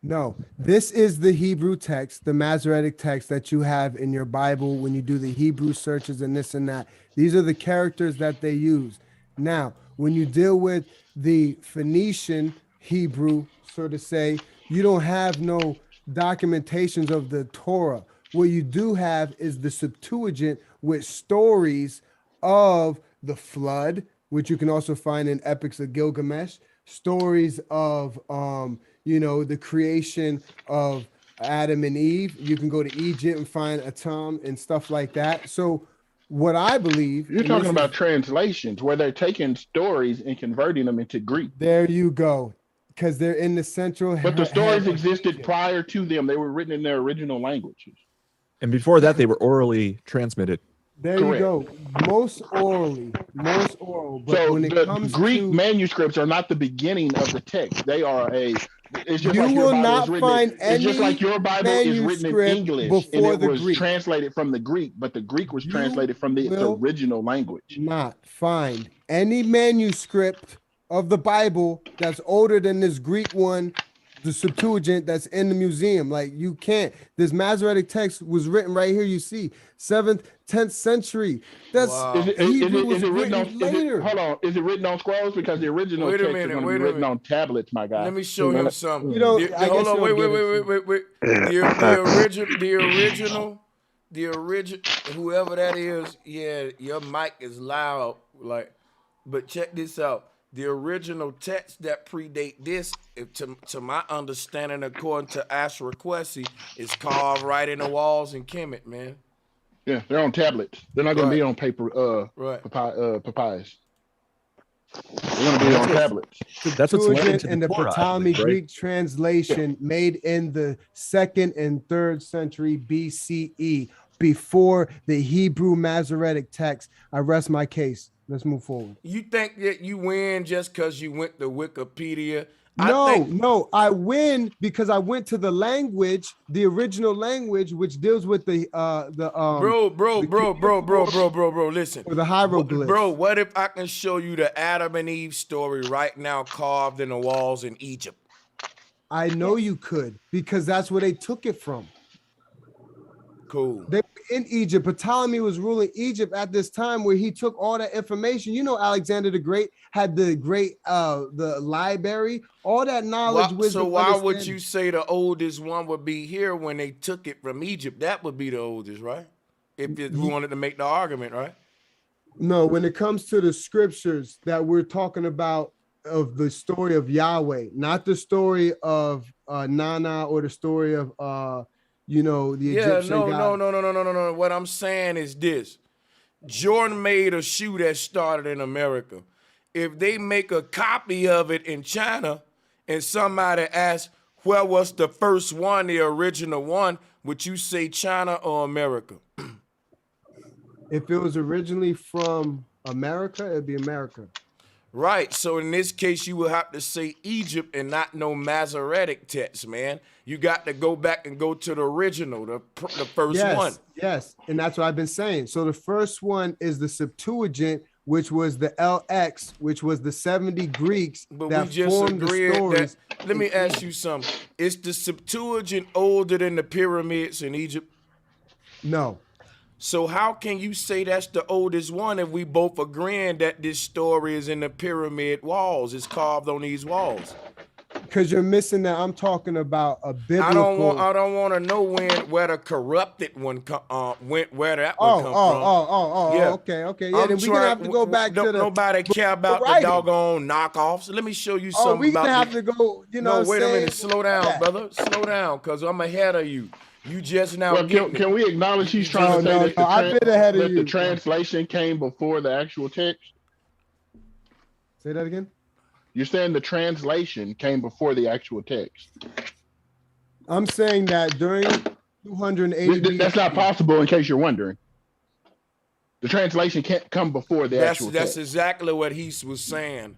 No, this is the Hebrew text, the Masoretic text that you have in your Bible when you do the Hebrew searches and this and that. These are the characters that they use. Now, when you deal with the Phoenician Hebrew, so to say, you don't have no documentations of the Torah. What you do have is the Septuagint with stories of the flood, which you can also find in Epics of Gilgamesh, stories of the creation of Adam and Eve. You can go to Egypt and find Atum and stuff like that. So what I believe... You're talking about translations where they're taking stories and converting them into Greek. There you go. Because they're in the central... But the stories existed prior to them. They were written in their original languages. And before that, they were orally transmitted. There you go. Most oral. But so when it comes Greek to manuscripts are not the beginning of the text. They are it's just you like your will Bible not is written. find It's just like your Bible is written in English and it was Greek. translated from the Greek, but the Greek was translated from the original language. Not find any manuscript of the Bible that's older than this Greek one, the Septuagint that's in the museum. Like, you can't. This Masoretic text was written right here. You see, 7th, 10th century. That's Hebrew was written later. Hold on, is it written on scrolls? Because the original text is going to be written on tablets, my guy. Let me show him something. Hold on, wait. The original, whoever that is, yeah, your mic is loud, but check this out. The original text that predate this, to my understanding, according to Ashra Kwesi, is carved right in the walls in Kemet, man. Yeah, they're on tablets. They're not going to be on paper, papyrus. They're going to be on tablets. That's what's in the Ptolemy Greek translation made in the 2nd and 3rd century BCE, before the Hebrew Masoretic text. I rest my case. Let's move forward. You think that you win just because you went to Wikipedia? No, I win because I went to the language, the original language, which deals with the bro. Listen, with the hieroglyphs. Bro, what if I can show you the Adam and Eve story right now carved in the walls in Egypt? I know you could because that's where they took it from. Cool. They were in Egypt. Ptolemy was ruling Egypt at this time where he took all that information. You know, Alexander the Great had the great the library, all that knowledge, wisdom. So why would you say the oldest one would be here when they took it from Egypt? That would be the oldest, right? If we wanted to make the argument, right? No, when it comes to the scriptures that we're talking about of the story of Yahweh, not the story of Nana or the story of the Egyptian god. No. What I'm saying is this. Jordan made a shoe that started in America. If they make a copy of it in China and somebody asks, where was the first one, the original one, would you say China or America? If it was originally from America, it'd be America. Right. So in this case, you would have to say Egypt and not no Masoretic text, man. You got to go back and go to the original, the first one. Yes, and that's what I've been saying. So the first one is the Septuagint, which was the LX, which was the 70 Greeks that we just formed the stories. Let me ask you something. Is the Septuagint older than the pyramids in Egypt? No. So how can you say that's the oldest one if we both agreeing that this story is in the pyramid walls? It's carved on these walls. Because you're missing that. I'm talking about a biblical. I don't want to know where the corrupted one went, where that one come from. Yeah. Okay. Yeah, then we're gonna have to go back to the. Nobody care about the doggone knockoffs. Let me show you something. We're gonna have to go. No, wait a minute. Slow down, brother. Slow down, cause I'm ahead of you. You just now. Well, can we acknowledge he's trying to say that the translation came before the actual text? Say that again. You're saying the translation came before the actual text. I'm saying that during 280. That's not possible. In case you're wondering, the translation can't come before the actual text. That's exactly what he was saying.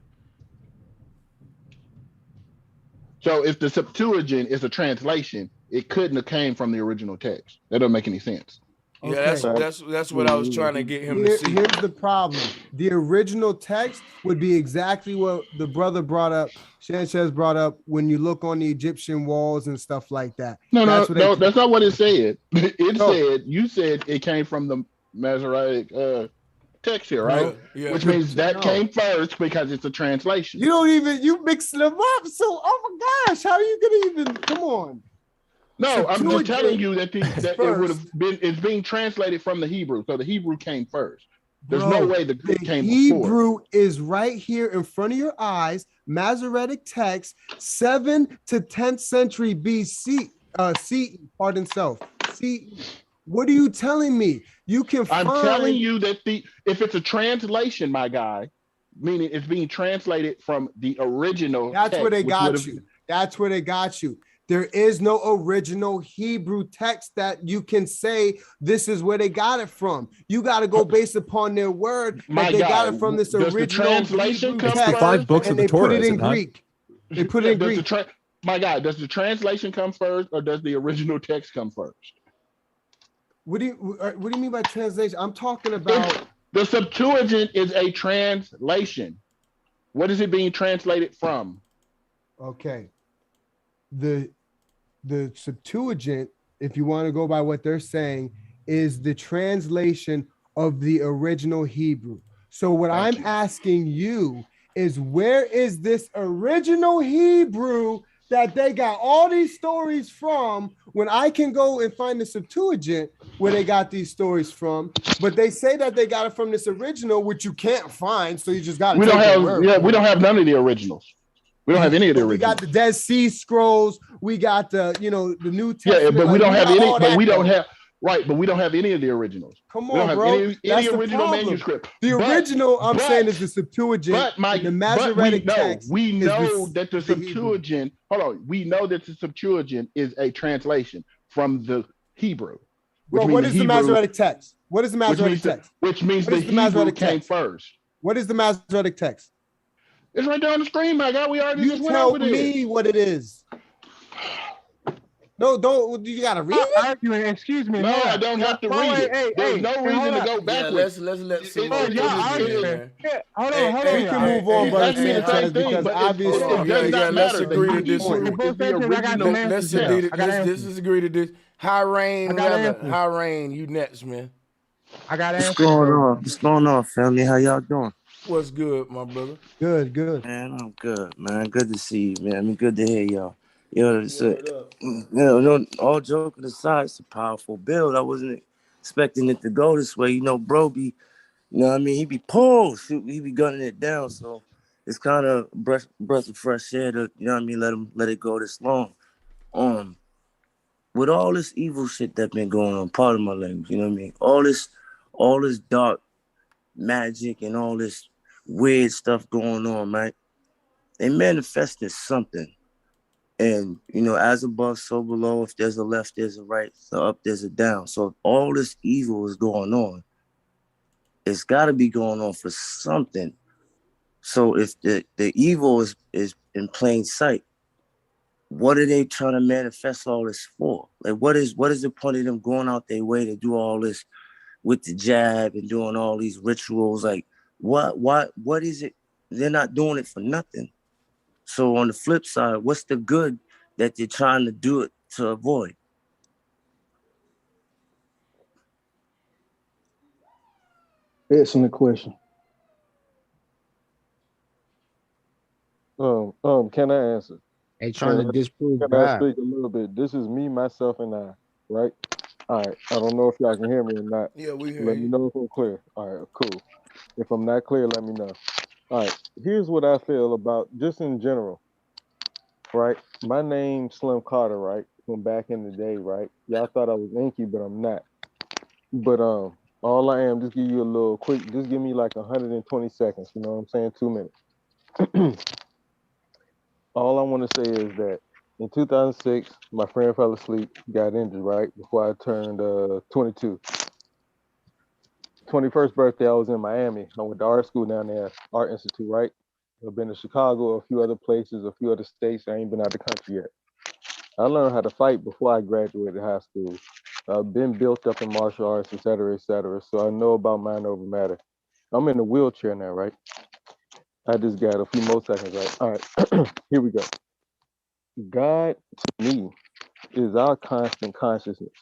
So if the Septuagint is a translation, it couldn't have came from the original text. That doesn't make any sense. Yeah, that's what I was trying to get him to see. Here's the problem. The original text would be exactly what the brother brought up, Sanchez brought up, when you look on the Egyptian walls and stuff like that. No, that's not what it said. You said it came from the Masoretic text here, right? Yeah. Which means that came first because it's a translation. You mixing them up. So, oh my gosh, how are you gonna even come on? No, I'm just telling you that it would have been. It's being translated from the Hebrew, so the Hebrew came first. There's no way the Greek came before. Hebrew is right here in front of your eyes. Masoretic text, 7th to 10th century BC. CE. Pardon self. CE. What are you telling me? I'm telling you that if it's a translation, my guy, meaning it's being translated from the original. That's where they got you. That's where they got you. There is no original Hebrew text that you can say this is where they got it from. You got to go based upon their word that they got it from this original Hebrew text. It's the 5 books of the Torah. Put it in Greek. They put it in Greek. My God, does the translation come first or does the original text come first? What do you mean by translation? I'm talking about the Septuagint is a translation. What is it being translated from? Okay. The Septuagint, if you want to go by what they're saying, is the translation of the original Hebrew. So what I'm asking you is, where is this original Hebrew that they got all these stories from, when I can go and find the Septuagint where they got these stories from, but they say that they got it from this original, which you can't find, so you just got to we don't have none of the originals. We don't have any of the originals. We got the Dead Sea Scrolls. We got the New Testament. Yeah, but we don't have any. But we don't have But we don't have any of the originals. Come on, bro. Any original manuscript. The original, I'm saying, is the Septuagint. But Mike, the Masoretic text. We know that the Septuagint. Hold on. We know that the Septuagint is a translation from the Hebrew. Bro, what is the Masoretic text? What is the Masoretic text? Which means the Hebrew came first. What is the Masoretic text? It's right there on the screen, my guy. We already You just went tell over this. me what it is. No, don't. You gotta read it. Arguing. Excuse me. No, hold I up. don't have to read it. There's no reason to go backwards. Let's let some Oh, more y'all people get in, arguing. man. Yeah, hold on, We can move on, He's brother asking me the same Sanchez, thing, because but obviously it does not let's matter. The agree to key disagree. point is the Sanchez, I got some original answers now. text. Let's agree to this. High rain I got weather. answers. High rain, you next, man. I got What's answers. going on? What's going on, family? How y'all doing? What's good, my brother? Good. Man, I'm good, man. Good to see you, man. I mean, good to hear y'all. No, all joking aside, it's a powerful build. I wasn't expecting it to go this way. Bro be, he be pulled, shoot, he be gunning it down. So it's kind of breath of fresh air to, let it go this long. With all this evil shit that been going on, pardon my language, all this dark magic and all this weird stuff going on, right? They manifested something. And, as above, so below, if there's a left, there's a right, so up, there's a down. So if all this evil is going on, it's got to be going on for something. So if the evil is in plain sight, what are they trying to manifest all this for? Like, what is the point of them going out their way to do all this with the jab and doing all these rituals? Like, what is it? They're not doing it for nothing. So on the flip side, what's the good that they're trying to do it to avoid? Excellent question. Can I answer? They trying to disprove Can I God. speak a little bit? This is me, myself, and I, right? All right. I don't know if y'all can hear me or not. Yeah, we hear Let me you. know if I'm clear. All right, cool. If I'm not clear, let me know. All right. Here's what I feel about just in general, right? My name's Slim Carter, right? From back in the day, right? Y'all thought I was Inky, but I'm not. But all I am, just give you a little quick, just give me like 120 seconds, you know what I'm saying? 2 minutes. All I want to say is that in 2006, my friend fell asleep, got injured, right? Before I turned 22. 21st birthday, I was in Miami. I went to art school down there, Art Institute, right? I've been to Chicago, a few other places, a few other states. I ain't been out the country yet. I learned how to fight before I graduated high school. I've been built up in martial arts, et cetera, so I know about mind over matter. I'm in a wheelchair now, right? I just got a few more seconds, right? All right, here we go. God, to me, is our constant consciousness.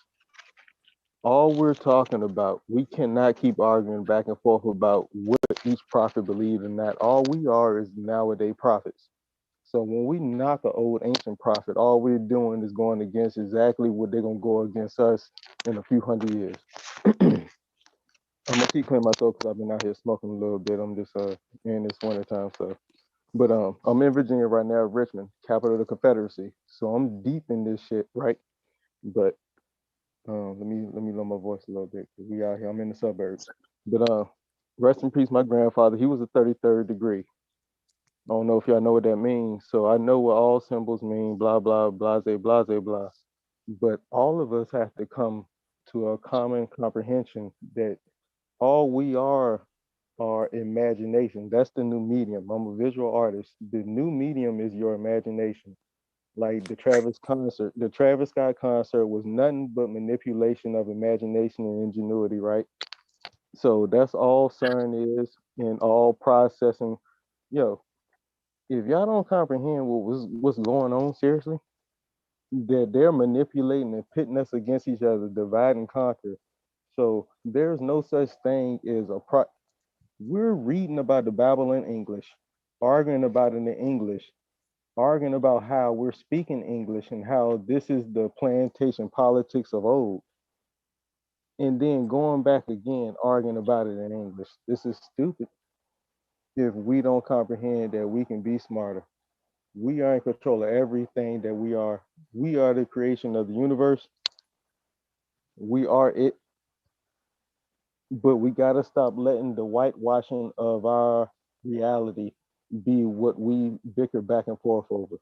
All we're talking about, we cannot keep arguing back and forth about what each prophet believed in that. All we are is nowadays prophets. So when we knock an old ancient prophet, all we're doing is going against exactly what they're gonna go against us in a few hundred years. I'm gonna keep clearing my throat because I've been out here smoking a little bit. I'm just in this winter time, so. But I'm in Virginia right now, Richmond, capital of the Confederacy. So I'm deep in this shit, right? But let me lower my voice a little bit because we out here. I'm in the suburbs. But rest in peace, my grandfather. He was a 33rd degree. I don't know if y'all know what that means. So I know what all symbols mean, blah, blah, blase, blase, blah. But all of us have to come to a common comprehension that all we are imagination. That's the new medium. I'm a visual artist. The new medium is your imagination. Like the Travis Scott concert was nothing but manipulation of imagination and ingenuity, right? So that's all CERN is and all processing. Yo, if y'all don't comprehend what's going on, seriously, that they're manipulating and pitting us against each other, divide and conquer. So there's no such thing as we're reading about the Bible in English, arguing about it in English, arguing about how we're speaking English and how this is the plantation politics of old. And then going back again, arguing about it in English. This is stupid if we don't comprehend that we can be smarter. We are in control of everything that we are. We are the creation of the universe. We are it. But we got to stop letting the whitewashing of our reality be what we bicker back and forth over.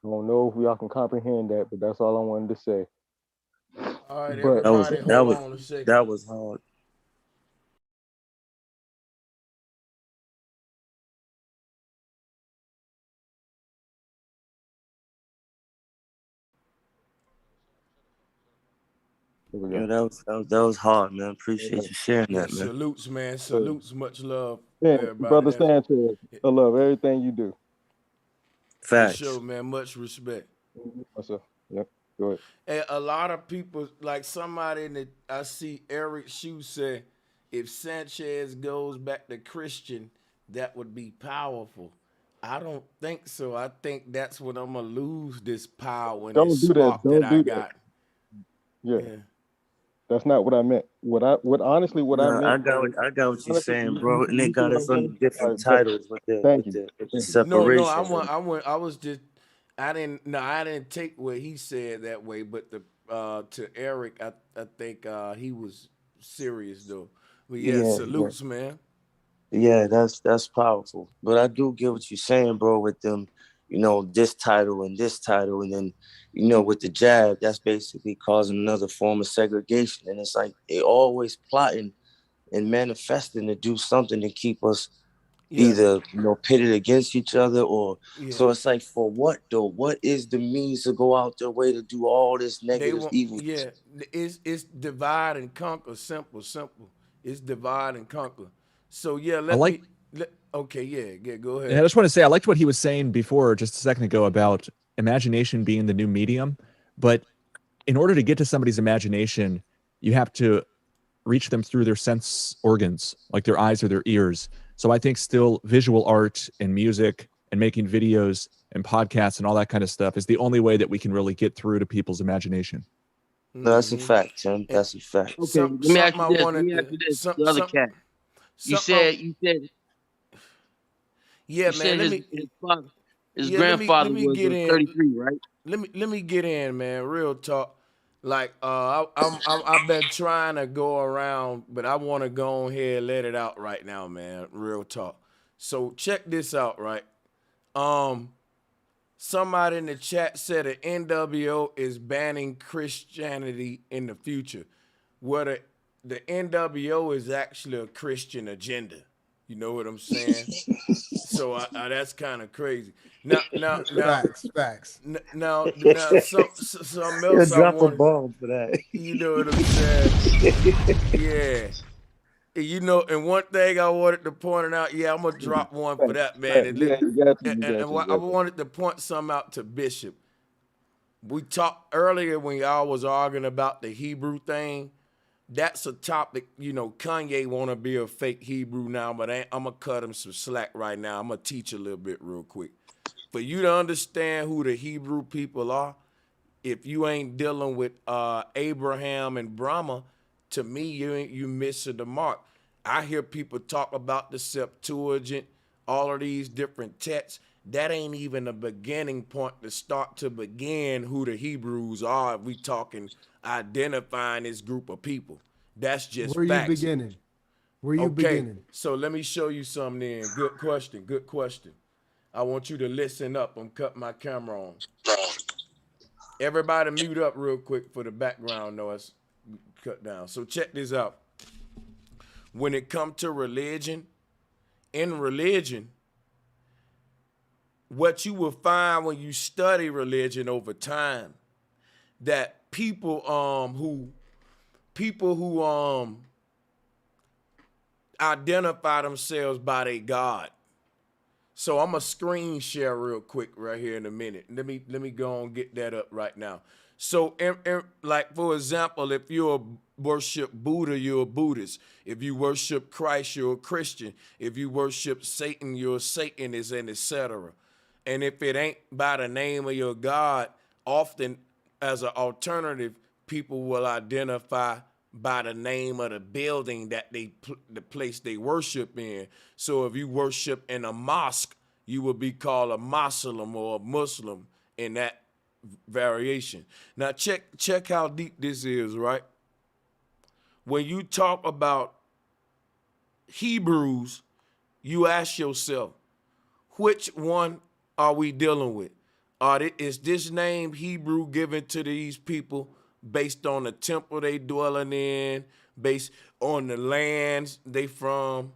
I don't know if y'all can comprehend that, but that's all I wanted to say. All right, But everybody, hold on a second. That was hard. Yeah, that was hard, man. Appreciate you sharing Yeah, that, man. salutes, man. Salutes. Much love, Yeah, everybody. Brother Sanchez, I love everything you do. For sure, man. Much respect. Yes, sir. Yep. Go ahead. And a lot of people, like somebody in the, I see Eric Shue say, if Sanchez goes back to Christian, that would be powerful. I don't think so. I think that's when I'm gonna lose this power and this Don't do that. spark that Don't I do that. got. Yeah. That's not what I meant. What I meant. I got what you're saying, bro. And they got us under different titles with the Thank you. No, separation. I was just, I didn't take what he said that way, but to Eric, I think he was serious though. But yeah, salutes, man. Yeah, that's powerful. But I do get what you're saying, bro, with them, this title, and then, with the jab, that's basically causing another form of segregation. And it's like they always plotting and manifesting to do something to keep us either, pitted against each other or so it's like, for what though? What is the means to go out their way to do all this negative evil? Yeah, it's divide and conquer. Simple. It's divide and conquer. So yeah, okay, yeah, go ahead. And I just want to say, I liked what he was saying before, just a second ago, about imagination being the new medium. But in order to get to somebody's imagination, you have to reach them through their sense organs, like their eyes or their ears. So I think still visual art and music and making videos and podcasts and all that kind of stuff is the only way that we can really get through to people's imagination. No, that's a fact, Tim. That's a fact. Okay, let me ask you this. The other cat. You said. Yeah, you man. Said his grandfather was 33, right? Let me get in, man. Real talk. Like I've been trying to go around, but I want to go ahead and let it out right now, man. Real talk. So check this out, right? Somebody in the chat said the NWO is banning Christianity in the future. What the NWO is actually a Christian agenda. You know what I'm saying? So that's kind of crazy. Now, facts. Now, something else I drop want. a bomb for that. You know what I'm saying? Yeah. And one thing I wanted to point out, I'm gonna drop one for that, man. I wanted to point something out to Bishop. We talked earlier when y'all was arguing about the Hebrew thing. That's a topic, Kanye want to be a fake Hebrew now, but I'm going to cut him some slack right now. I'm going to teach a little bit real quick. For you to understand who the Hebrew people are, if you ain't dealing with Abraham and Brahma, to me, you missing the mark. I hear people talk about the Septuagint, all of these different texts. That ain't even a beginning point to start to begin who the Hebrews are if we talking identifying this group of people. That's just Where facts. You beginning? Where you beginning? So let me show you something then. Good question. I want you to listen up. I'm cutting my camera on. Everybody mute up real quick for the background noise. Cut down. So check this out. When it comes to religion, in religion, what you will find when you study religion over time, that people who identify themselves by their God. So I'm gonna screen share real quick right here in a minute. Let me go and get that up right now. So, like for example, if you worship Buddha, you're a Buddhist. If you worship Christ, you're a Christian. If you worship Satan, you're a Satanist, and etc. And if it ain't by the name of your God, often as an alternative, people will identify by the name of the building that the place they worship in. So if you worship in a mosque, you will be called a Muslim or a Muslim in that variation. Now check how deep this is, right? When you talk about Hebrews, you ask yourself, which one are we dealing with? Is this name Hebrew given to these people based on the temple they dwelling in, based on the lands they from?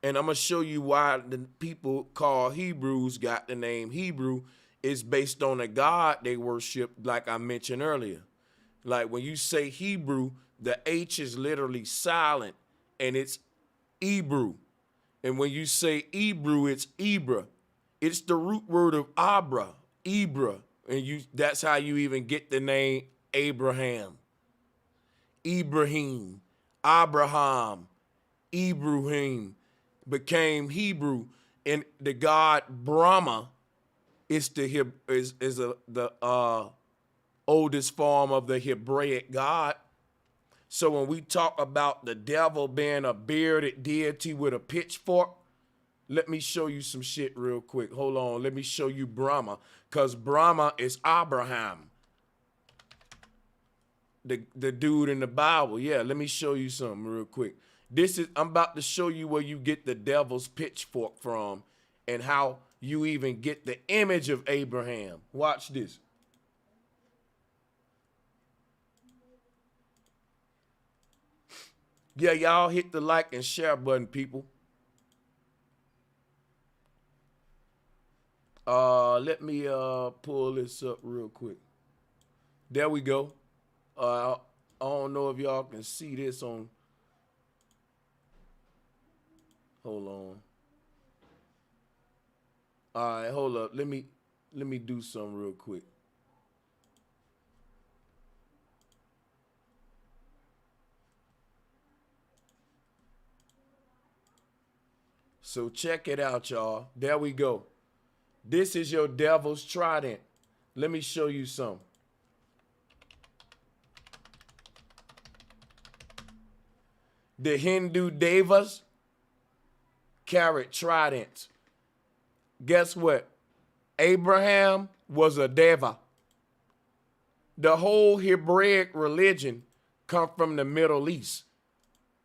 And I'm going to show you why the people called Hebrews got the name Hebrew is based on the God they worship, like I mentioned earlier. Like when you say Hebrew, the H is literally silent and it's Hebrew. And when you say Hebrew, it's Ibra. It's the root word of Abra, Ibra. And that's how you even get the name Abraham. Ibrahim, Abraham, Ibrahim became Hebrew, and the god Brahma is the oldest form of the Hebraic god. So when we talk about the devil being a bearded deity with a pitchfork, let me show you some shit real quick. Hold on, let me show you Brahma, because Brahma is Abraham. The dude in the Bible. Yeah, let me show you something real quick. I'm about to show you where you get the devil's pitchfork from and how you even get the image of Abraham. Watch this. Yeah, y'all hit the like and share button, people. Let me pull this up real quick. There we go. I don't know if y'all can see this on. Hold on. All right, hold up. Let me do something real quick. So check it out, y'all. There we go. This is your devil's trident. Let me show you some. The Hindu devas carried tridents. Guess what? Abraham was a deva. The whole Hebraic religion come from the Middle East.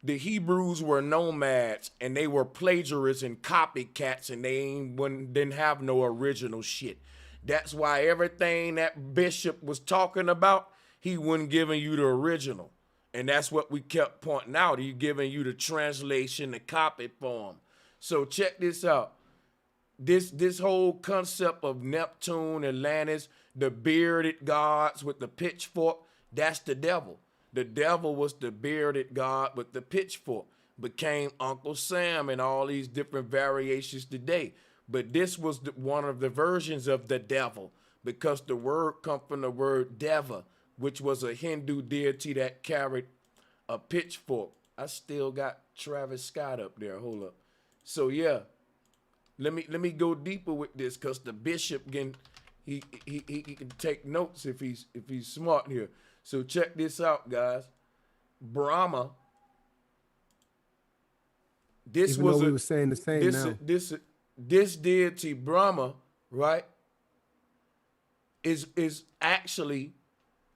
The Hebrews were nomads and they were plagiarists and copycats, and they didn't have no original shit. That's why everything that Bishop was talking about, he wasn't giving you the original. And that's what we kept pointing out. He giving you the translation, the copy form. So check this out. This whole concept of Neptune, Atlantis, the bearded gods with the pitchfork, that's the devil. The devil was the bearded god with the pitchfork, became Uncle Sam and all these different variations today. But this was one of the versions of the devil, because the word come from the word deva, which was a Hindu deity that carried a pitchfork. I still got Travis Scott up there. Hold up. So yeah, let me go deeper with this, because the bishop he can take notes if he's smart here. So check this out, guys. Brahma. This Even though we were saying the same now. This deity Brahma, right, is actually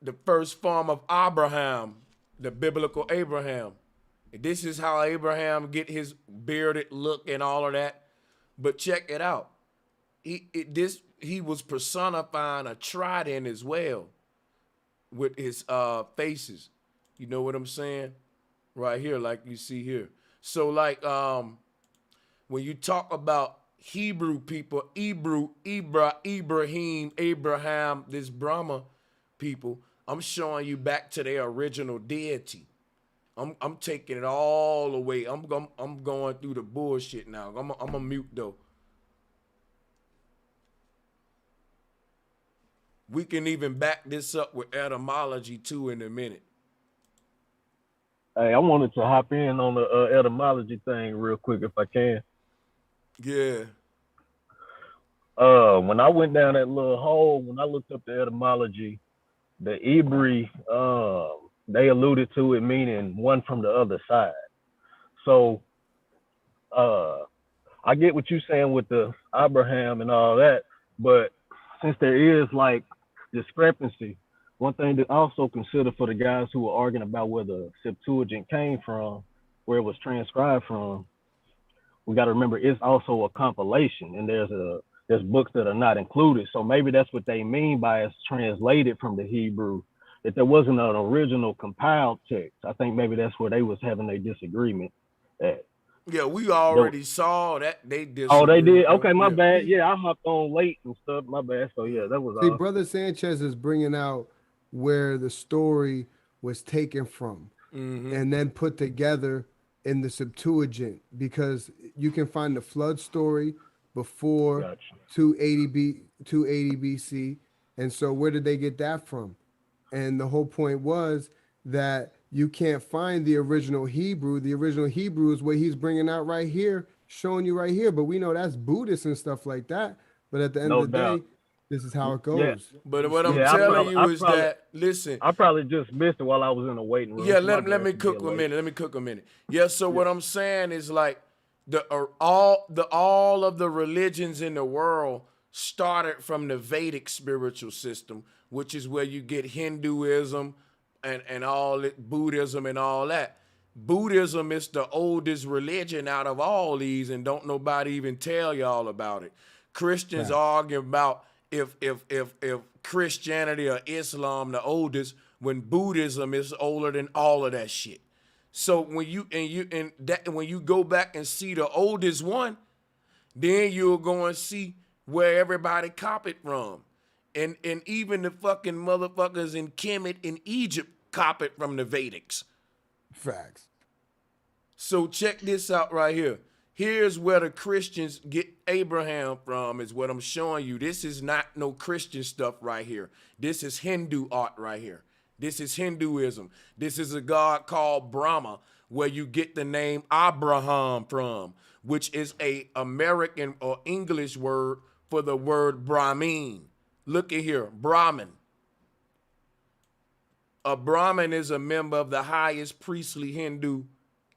the first form of Abraham, the biblical Abraham. This is how Abraham get his bearded look and all of that. But check it out. He was personifying a trident as well with his faces. You know what I'm saying? Right here, like you see here. So like when you talk about Hebrew people, Ibrahim, Abraham, this Brahma people, I'm showing you back to their original deity. I'm taking it all the way. I'm going through the bullshit now. I'm a mute though. We can even back this up with etymology too in a minute. Hey, I wanted to hop in on the etymology thing real quick if I can. Yeah. When I went down that little hole, when I looked up the etymology, the Ibri, they alluded to it meaning one from the other side. So I get what you're saying with the Abraham and all that, but since there is like discrepancy, one thing to also consider for the guys who are arguing about where the Septuagint came from, where it was transcribed from, we got to remember it's also a compilation, and there's books that are not included. So maybe that's what they mean by it's translated from the Hebrew. If there wasn't an original compiled text, I think maybe that's where they was having a disagreement at. Yeah, we already saw that they disagreed. Oh, they did? Okay, my bad. Yeah, I hopped on late and stuff. My bad. So yeah, that was See, all. Brother Sanchez is bringing out, where the story was taken from and then put together in the Septuagint, because you can find the flood story before 280 BC. And so where did they get that from? And the whole point was that you can't find the original Hebrew. The original Hebrew is what he's bringing out right here, showing you right here. But we know that's Buddhist and stuff like that. But at the end of the day, this is how it goes. But what I'm telling you is that, listen. I probably just missed it while I was in the waiting room. Yeah, let me cook a minute. Let me cook a minute. Yeah, so what I'm saying is like all of the religions in the world started from the Vedic spiritual system, which is where you get Hinduism and all it, Buddhism and all that. Buddhism is the oldest religion out of all these, and don't nobody even tell y'all about it. Christians argue about if Christianity or Islam the oldest, when Buddhism is older than all of that shit. So when you go back and see the oldest one, then you'll go and see where everybody copied from. And even the fucking motherfuckers in Kemet in Egypt copied from the Vedics. Facts. So check this out right here. Here's where the Christians get Abraham from, is what I'm showing you. This is not no Christian stuff right here. This is Hindu art right here. This is Hinduism. This is a god called Brahma, where you get the name Abraham from, which is a American or English word for the word Brahmin. Look at here, Brahmin. A Brahmin is a member of the highest priestly Hindu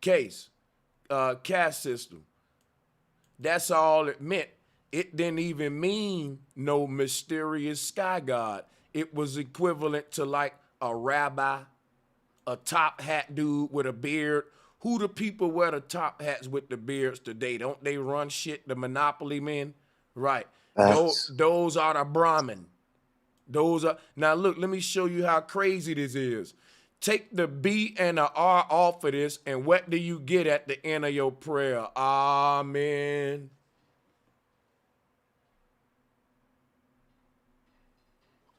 caste system. That's all it meant. It didn't even mean no mysterious sky god. It was equivalent to like a rabbi, a top hat dude with a beard. Who the people wear the top hats with the beards today? Don't they run shit, the monopoly men? Right. Those are the Brahmin. Those are, now look, let me show you how crazy this is. Take the B and the R off of this, and what do you get at the end of your prayer? Amen.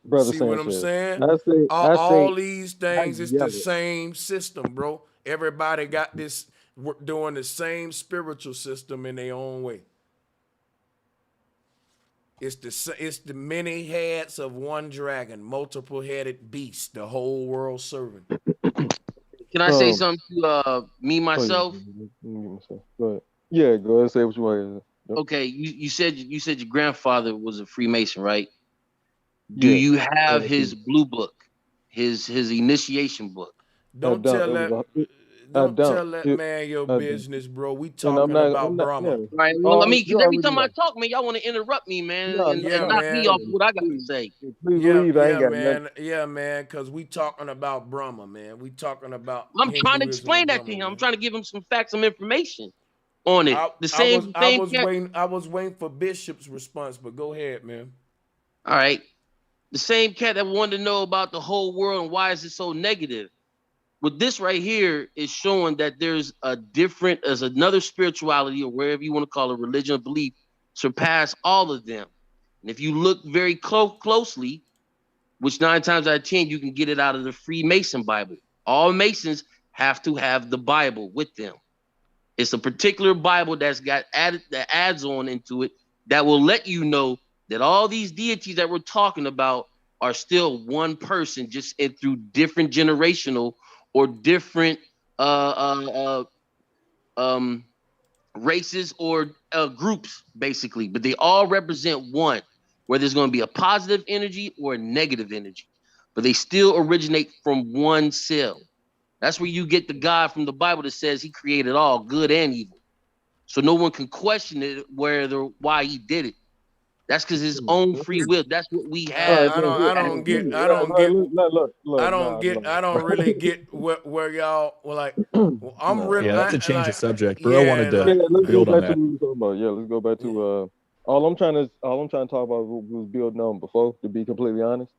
Brother See Sanchez, what I'm saying? All these things, it's the same system, bro. Everybody got this, doing the same spiritual system in their own way. It's the many heads of one dragon, multiple-headed beast, the whole world serving. Can I say something to me myself? Go ahead. Yeah, go ahead. Say what you want. Yep. Okay, you said your grandfather was a Freemason, right? Do you have his blue book, his initiation book? Don't tell that man your business, bro. We talking about Brahma. Yeah. Right. Well, I mean, because every time I talk, man, y'all want to interrupt me, man, and knock me off what I got to say. Yeah, man, because we talking about Brahma, man. We talking about. I'm trying to explain that to him. I'm trying to give him some facts, some information on it. I was waiting for Bishop's response, but go ahead, man. All right. The same cat that wanted to know about the whole world and why is it so negative. With this right here is showing that there's another spirituality, or wherever you want to call it, religion or belief, surpass all of them. And if you look very closely, which 9 times out of 10, you can get it out of the Freemason Bible. All Masons have to have the Bible with them. It's a particular Bible that adds on into it that will let you know that all these deities that we're talking about are still one person, just through different generational or different races or groups, basically. But they all represent one, where there's going to be a positive energy or a negative energy. But they still originate from one cell. That's where you get the God from the Bible that says he created all, good and evil. So no one can question it why he did it. That's because his own free will. That's what we have. I don't really get where y'all were like. I'm really. Yeah, that's a change of subject. Bro, I wanted to build on that. Let's go back to all I'm trying to talk about was building on before. To be completely honest.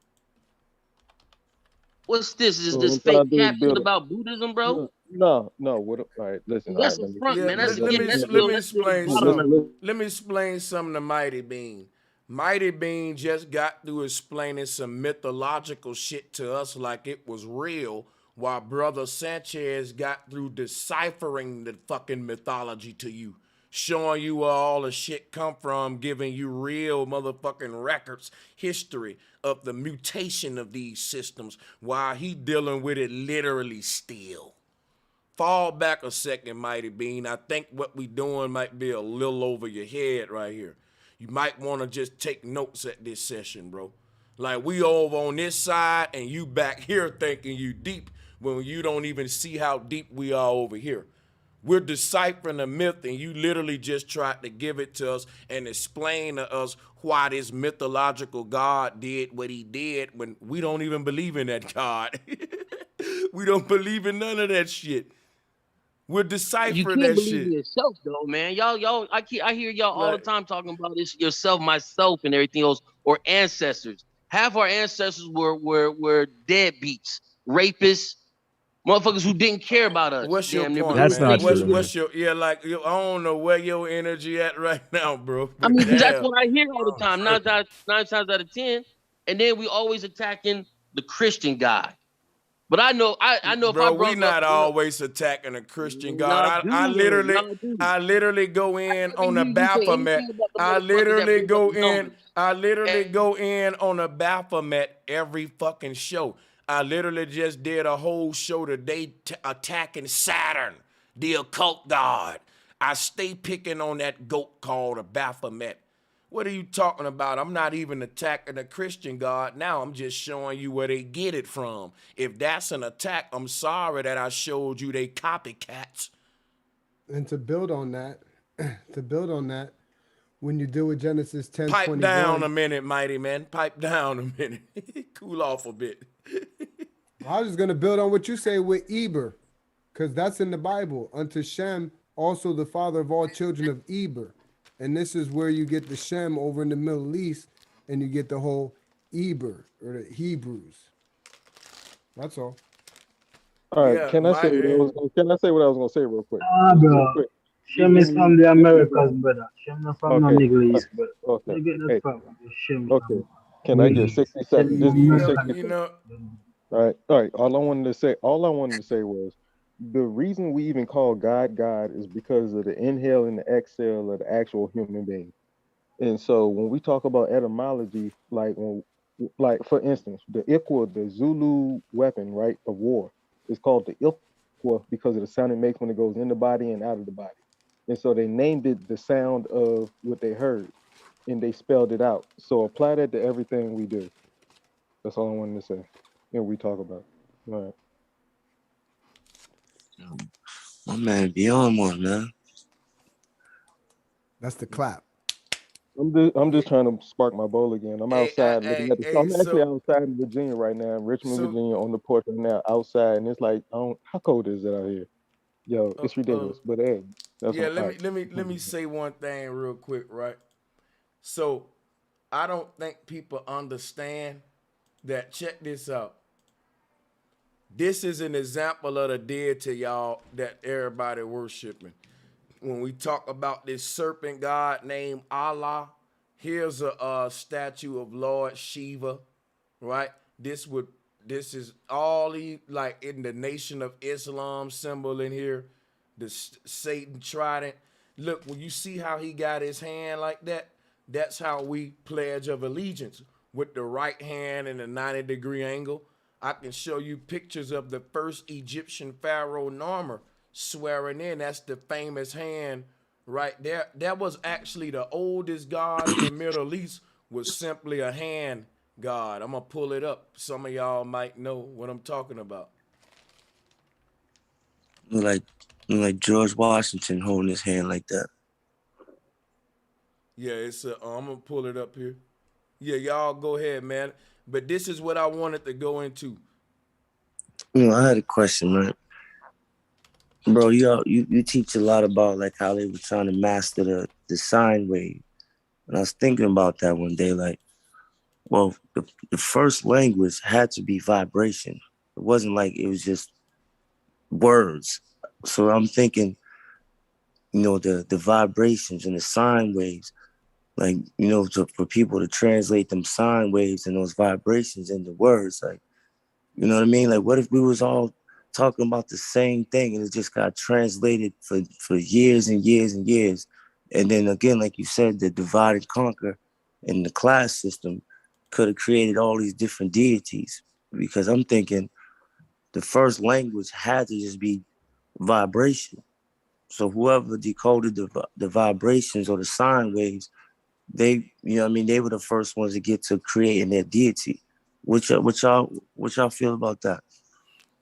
What's this? Is this fake caption about Buddhism, bro? No. What? All right, listen. That's a front, man. Let me explain something. Let me explain something to Mighty Bean. Mighty Bean just got through explaining some mythological shit to us like it was real, while Brother Sanchez got through deciphering the fucking mythology to you, showing you where all the shit come from, giving you real motherfucking records, history of the mutation of these systems, while he dealing with it literally still. Fall back a second, Mighty Bean. I think what we doing might be a little over your head right here. You might want to just take notes at this session, bro. Like we over on this side and you back here thinking you deep when you don't even see how deep we are over here. We're deciphering a myth and you literally just tried to give it to us and explain to us why this mythological God did what he did when we don't even believe in that God. We don't believe in none of that shit. We're deciphering You can't that believe in shit. yourself though, man. I hear y'all all the time talking about this yourself, myself, and everything else, or ancestors. Half our ancestors were deadbeats, rapists, motherfuckers who didn't care about us. What's your Damn near, point, but That's man? not true, man. What's your I don't know where your energy at right now, bro. I mean, because that's Damn. what I hear all the time. Nine times out of 10, and then we always attacking the Christian guy. But I know if I Bro, we brought up, not always attacking a Christian God. y'all do, I literally go in on a you say Baphomet. anything about the motherfuckers that bring up the numbers. I literally go in on a Baphomet every fucking show. I literally just did a whole show today attacking Saturn, the occult god. I stay picking on that goat called a Baphomet. What are you talking about? I'm not even attacking a Christian God now. I'm just showing you where they get it from. If that's an attack, I'm sorry that I showed you they copycats. And to build on that, when you deal with Genesis 10:21, Pipe down a minute, mighty man. Pipe down a minute. Cool off a bit. I was just gonna build on what you say with Eber, because that's in the Bible. Unto Shem, also the father of all children of Eber. And this is where you get the Shem over in the Middle East, and you get the whole Eber or the Hebrews. That's all. All right, can I say what I was gonna say real quick? Bro. Shem is from the Americas, brother. Shem not from the Middle East, brother. Okay. Get that from Shem. Okay. Can I get 60 seconds? This is 60 seconds. All right. All I wanted to say was the reason we even call God God is because of the inhale and the exhale of the actual human being. And so when we talk about etymology, like for instance, the Ikwa, the Zulu weapon, right, of war, is called the Ikwa because of the sound it makes when it goes in the body and out of the body. And so they named it the sound of what they heard, and they spelled it out. So apply that to everything we do. That's all I wanted to say. And we talk about. All right. My man, beyond one, man. That's the clap. I'm just trying to spark my bowl again. I'm outside looking at the. I'm actually outside in Virginia right now, in Richmond, Virginia, on the porch right now, outside, and it's like, how cold is it out here? Yo, it's ridiculous. But hey, that's let me say one thing real quick, right? So I don't think people understand that. Check this out. This is an example of the deity, y'all, that everybody worshiping. When we talk about this serpent god named Allah, here's a statue of Lord Shiva, right? This is all like in the Nation of Islam symbol in here, the Satan trident. Look, when you see how he got his hand like that, that's how we pledge of allegiance, with the right hand in a 90-degree angle. I can show you pictures of the first Egyptian pharaoh Narmer swearing in. That's the famous hand right there. That was actually the oldest god in the Middle East, was simply a hand god. I'm gonna pull it up. Some of y'all might know what I'm talking about. Like George Washington holding his hand like that. Yeah, I'm gonna pull it up here. Yeah, y'all go ahead, man. But this is what I wanted to go into. I had a question, right? Bro, you teach a lot about like how they were trying to master the sine wave. And I was thinking about that one day, like, well, the first language had to be vibration. It wasn't like it was just words. So I'm thinking, the vibrations and the sine waves, like, for people to translate them sine waves and those vibrations into words, like, you know what I mean? Like, what if we was all talking about the same thing and it just got translated for years and years and years? And then again, like you said, the divide and conquer in the class system could have created all these different deities. Because I'm thinking the first language had to just be vibration. So whoever decoded the vibrations or the sine waves, they, they were the first ones to get to creating their deity. What y'all feel about that?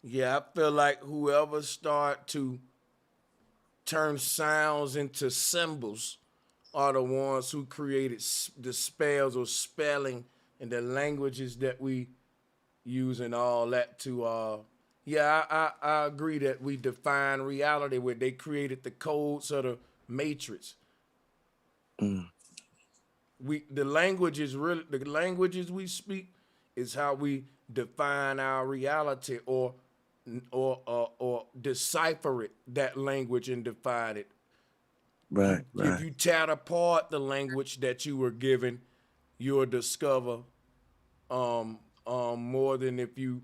Yeah, I feel like whoever start to turn sounds into symbols are the ones who created the spells or spelling and the languages that we use and all that to I agree that we define reality where they created the codes of the matrix. The languages we speak is how we define our reality or decipher it, that language, and define it. Right. If you tear apart the language that you were given, you'll discover more than if you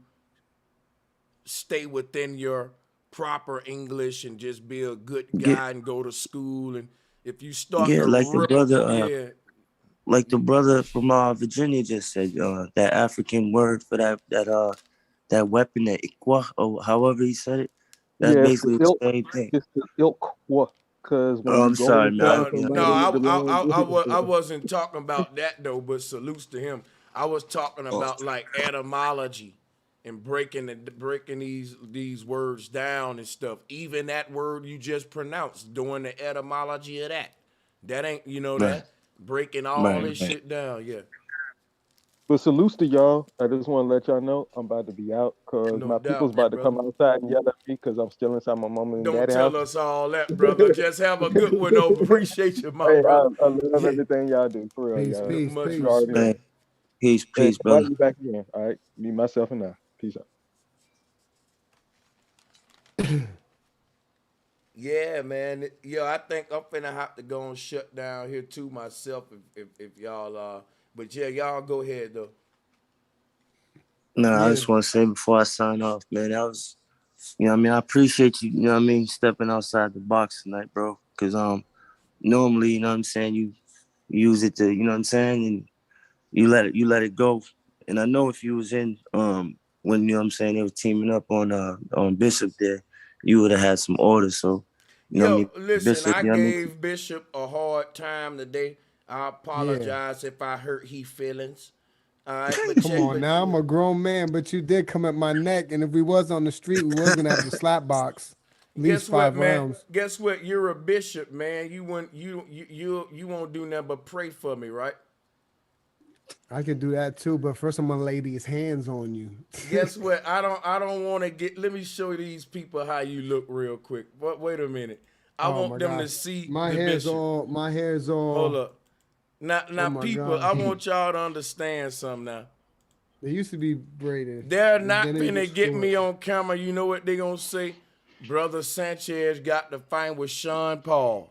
stay within your proper English and just be a good guy and go to school. And if you start to like rip, like the brother from Virginia just said, that African word for that weapon, that ikwa, or however he said it, that's basically the same thing. It's the ilkwa, because when I'm sorry, man. I wasn't talking about that though, but salutes to him. I was talking about like etymology and breaking these words down and stuff. Even that word you just pronounced, doing the etymology of that ain't that breaking all this shit down. Yeah. But salutes to y'all. I just want to let y'all know I'm about to be out because my people's about to come outside and yell at me because I'm still inside my mama and daddy house. Don't tell us all that, brother. Just have a good one, though. Appreciate you, my brother. I love everything y'all do, for real, y'all. Much respect. Peace, brother. brother. You back again, all right? Me, myself, and I. Peace out. Yeah, man. Yo, I think I'm finna have to go and shut down here too myself if y'all are. But yeah, y'all go ahead though. I just want to say before I sign off, man, that was, I appreciate you, stepping outside the box tonight, bro. Because normally, you use it to, and you let it go. And I know if you was in when they were teaming up on Bishop there, you would have had some orders. So listen, Bishop, I gave Bishop a hard time today. I apologize if I hurt his feelings. All right, but come on, now I'm a grown man, but you did come at my neck, and if we was on the street, we was gonna have the slap box. At least 5 rounds. Man? Guess what? You're a bishop, man. You won't do nothing but pray for me, right? I could do that too, but first I'm gonna lay these hands on you. Guess what? I don't want to get. Let me show these people how you look real quick. But wait a minute. I want them to see my the hair's bishop. all. My hair's all. Hold up. Now, people, I want y'all to understand something now. They used to be braided. They're not finna get me on camera. You know what they gonna say? Brother Sanchez got to fight with Sean Paul.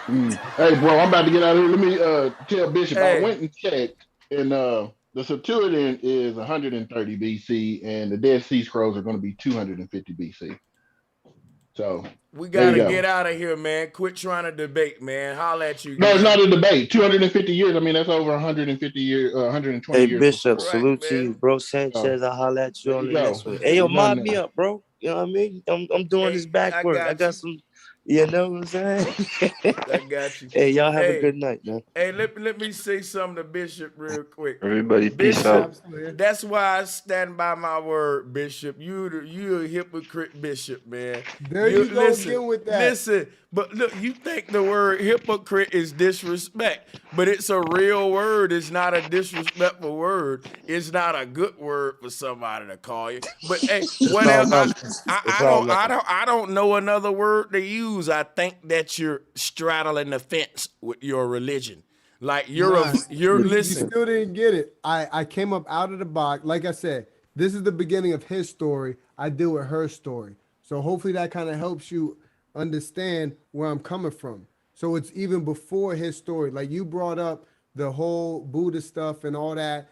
Hey, bro, I'm about to get out of here. Let me tell Bishop, I went and checked, and the Septuagint is 130 BC, and the Dead Sea Scrolls are going to be 250 BC. So we gotta get out of here, man. Quit trying to debate, man. Holla at you. No, it's not a debate. 250 years. I mean, that's over 150 years, 120 years. Hey, Bishop, salute to you, bro. Sanchez, I'll holla at you on the next one. Hey, yo, mob me up, bro. You know what I mean? I'm doing this back work. I got some. You know what I'm saying? I got you. Hey, y'all have a good night, man. Hey, let me say something to Bishop real quick. Everybody, peace out. That's why I stand by my word, Bishop. You a hypocrite, Bishop, man. There you go again with that. Listen, but look, you think the word hypocrite is disrespect, but it's a real word. It's not a disrespectful word. It's not a good word for somebody to call you. But hey, whatever. I don't know another word to use. I think that you're straddling the fence with your religion. Like you listen. You still didn't get it. I came up out of the box. Like I said, this is the beginning of his story. I deal with her story. So hopefully that kind of helps you understand where I'm coming from. So it's even before his story. Like you brought up the whole Buddha stuff and all that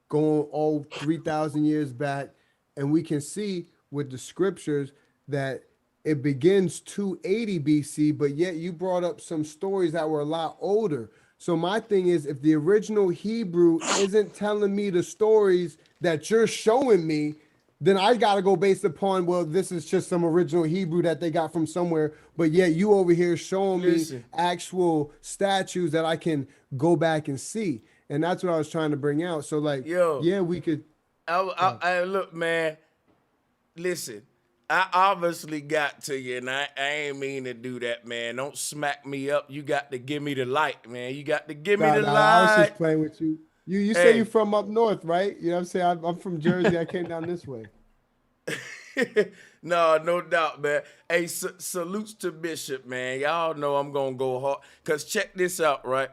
going all 3,000 years back. And we can see with the scriptures that it begins 280 BC, but yet you brought up some stories that were a lot older. So my thing is, if the original Hebrew isn't telling me the stories that you're showing me, then I got to go based upon, well, this is just some original Hebrew that they got from somewhere. But yet you over here showing me actual statues that I can go back and see. And that's what I was trying to bring out. So like, yeah, we could. I look, man, listen, I obviously got to you, and I ain't mean to do that, man. Don't smack me up. You got to give me the light, man. You got to give me the Nah, I was light. just playing with you. You say you're from up north, right? You know what I'm saying? I'm from Jersey. I came down this way. No doubt, man. Hey, salutes to Bishop, man. Y'all know I'm gonna go hard. Cause check this out, right?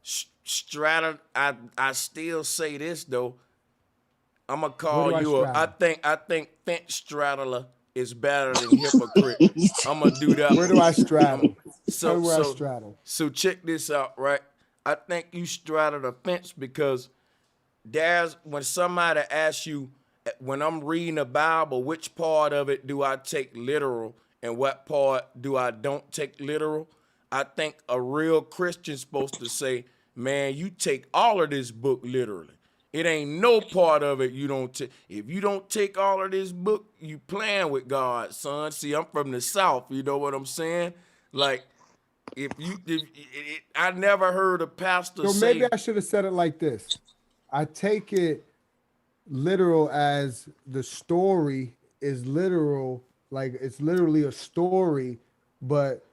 Strata, I still say this though. I'm gonna call you I think Fence Straddler is better than Hypocrite. I'm gonna do that. Where do I straddle? Tell me where I straddle. So check this out, right? I think you straddle the fence because there's when somebody asks you, when I'm reading the Bible, which part of it do I take literal and what part do I don't take literal? I think a real Christian's supposed to say, man, you take all of this book literally. It ain't no part of it you don't take. If you don't take all of this book, you playing with God, son. See, I'm from the South. You know what I'm saying? Like, I never heard a pastor say. So maybe I should have said it like this. I take it literal as the story is literal, like it's literally a story, but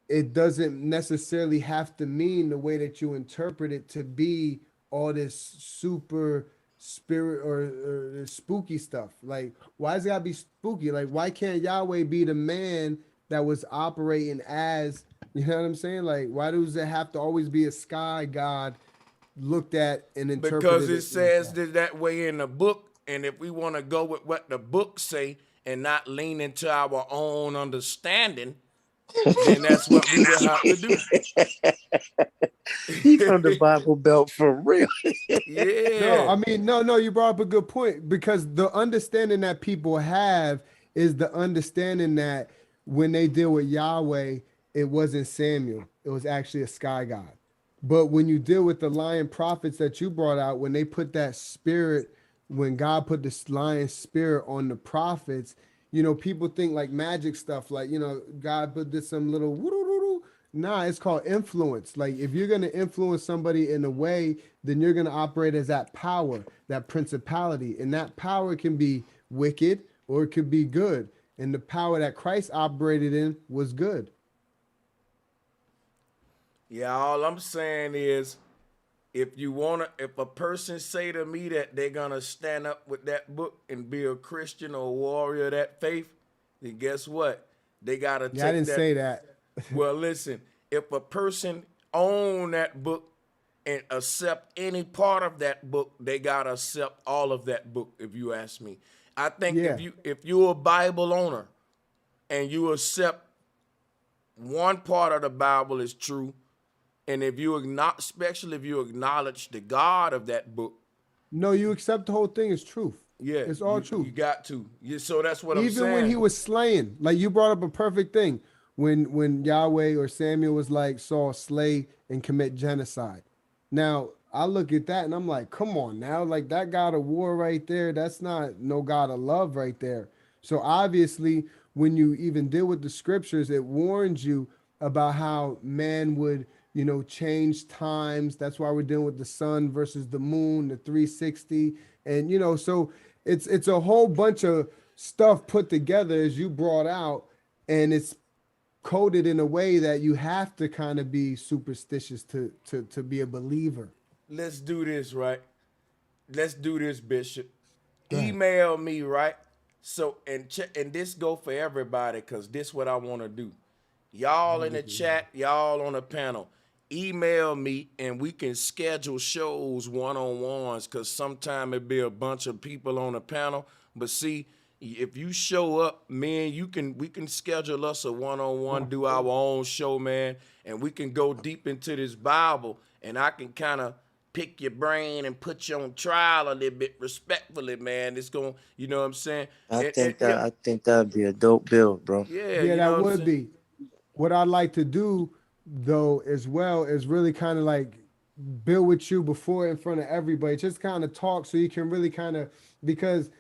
it doesn't necessarily have to mean the way that you interpret it to be all this super spirit or spooky stuff. Like, why does it gotta be spooky? Like, why can't Yahweh be the man that was operating as, you know what I'm saying? Like, why does it have to always be a sky god looked at and interpreted? Because it says that way in the book, and if we want to go with what the book say and not lean into our own understanding, then that's what we will have to do. He from the Bible Belt for real. Yeah. No, I mean, no, you brought up a good point because the understanding that people have is the understanding that when they deal with Yahweh, it wasn't Samuel. It was actually a sky god. But when you deal with the lion prophets that you brought out, when they put that spirit, when God put this lion spirit on the prophets, you know, people think like magic stuff, like, you know, God put this some little woo-doo-doo-doo. Nah, it's called influence. Like if you're gonna influence somebody in a way, then you're gonna operate as that power, that principality. And that power can be wicked or it could be good. And the power that Christ operated in was good. Yeah, all I'm saying is if a person say to me that they're gonna stand up with that book and be a Christian or a warrior of that faith, then guess what? They gotta take that. I didn't say that. Well, listen, if a person own that book and accept any part of that book, they gotta accept all of that book, if you ask me. I think if you're a Bible owner and you accept one part of the Bible is true, and if you especially if you acknowledge the God of that book. No, you accept the whole thing as truth. Yeah. It's all truth. You got to. So that's what I'm saying. Even when he was slaying, like you brought up a perfect thing. When Yahweh or Samuel was like, Saul, slay and commit genocide. Now, I look at that and I'm like, come on now. Like that God of war right there, that's not no God of love right there. So obviously, when you even deal with the scriptures, it warns you about how man would, you know, change times. That's why we're dealing with the sun versus the moon, the 360. And, you know, so it's a whole bunch of stuff put together as you brought out, and it's coded in a way that you have to kind of be superstitious to be a believer. Let's do this, right? Let's do this, Bishop. Email me, right? So, and this go for everybody, because this what I want to do. Y'all in the chat, y'all on the panel, email me and we can schedule shows one-on-ones, because sometimes it be a bunch of people on the panel. But see, If you show up, man, we can schedule us a one-on-one, do our own show, man, and we can go deep into this Bible, and I can kind of pick your brain and put you on trial a little bit respectfully, man. It's going, you know what I'm saying? I think that'd be a dope build, bro. Yeah, Yeah, you know that what I'm would saying? be. What I'd like to do though as well is really kind of like build with you before in front of everybody. Just kind of talk so you can really kind of, because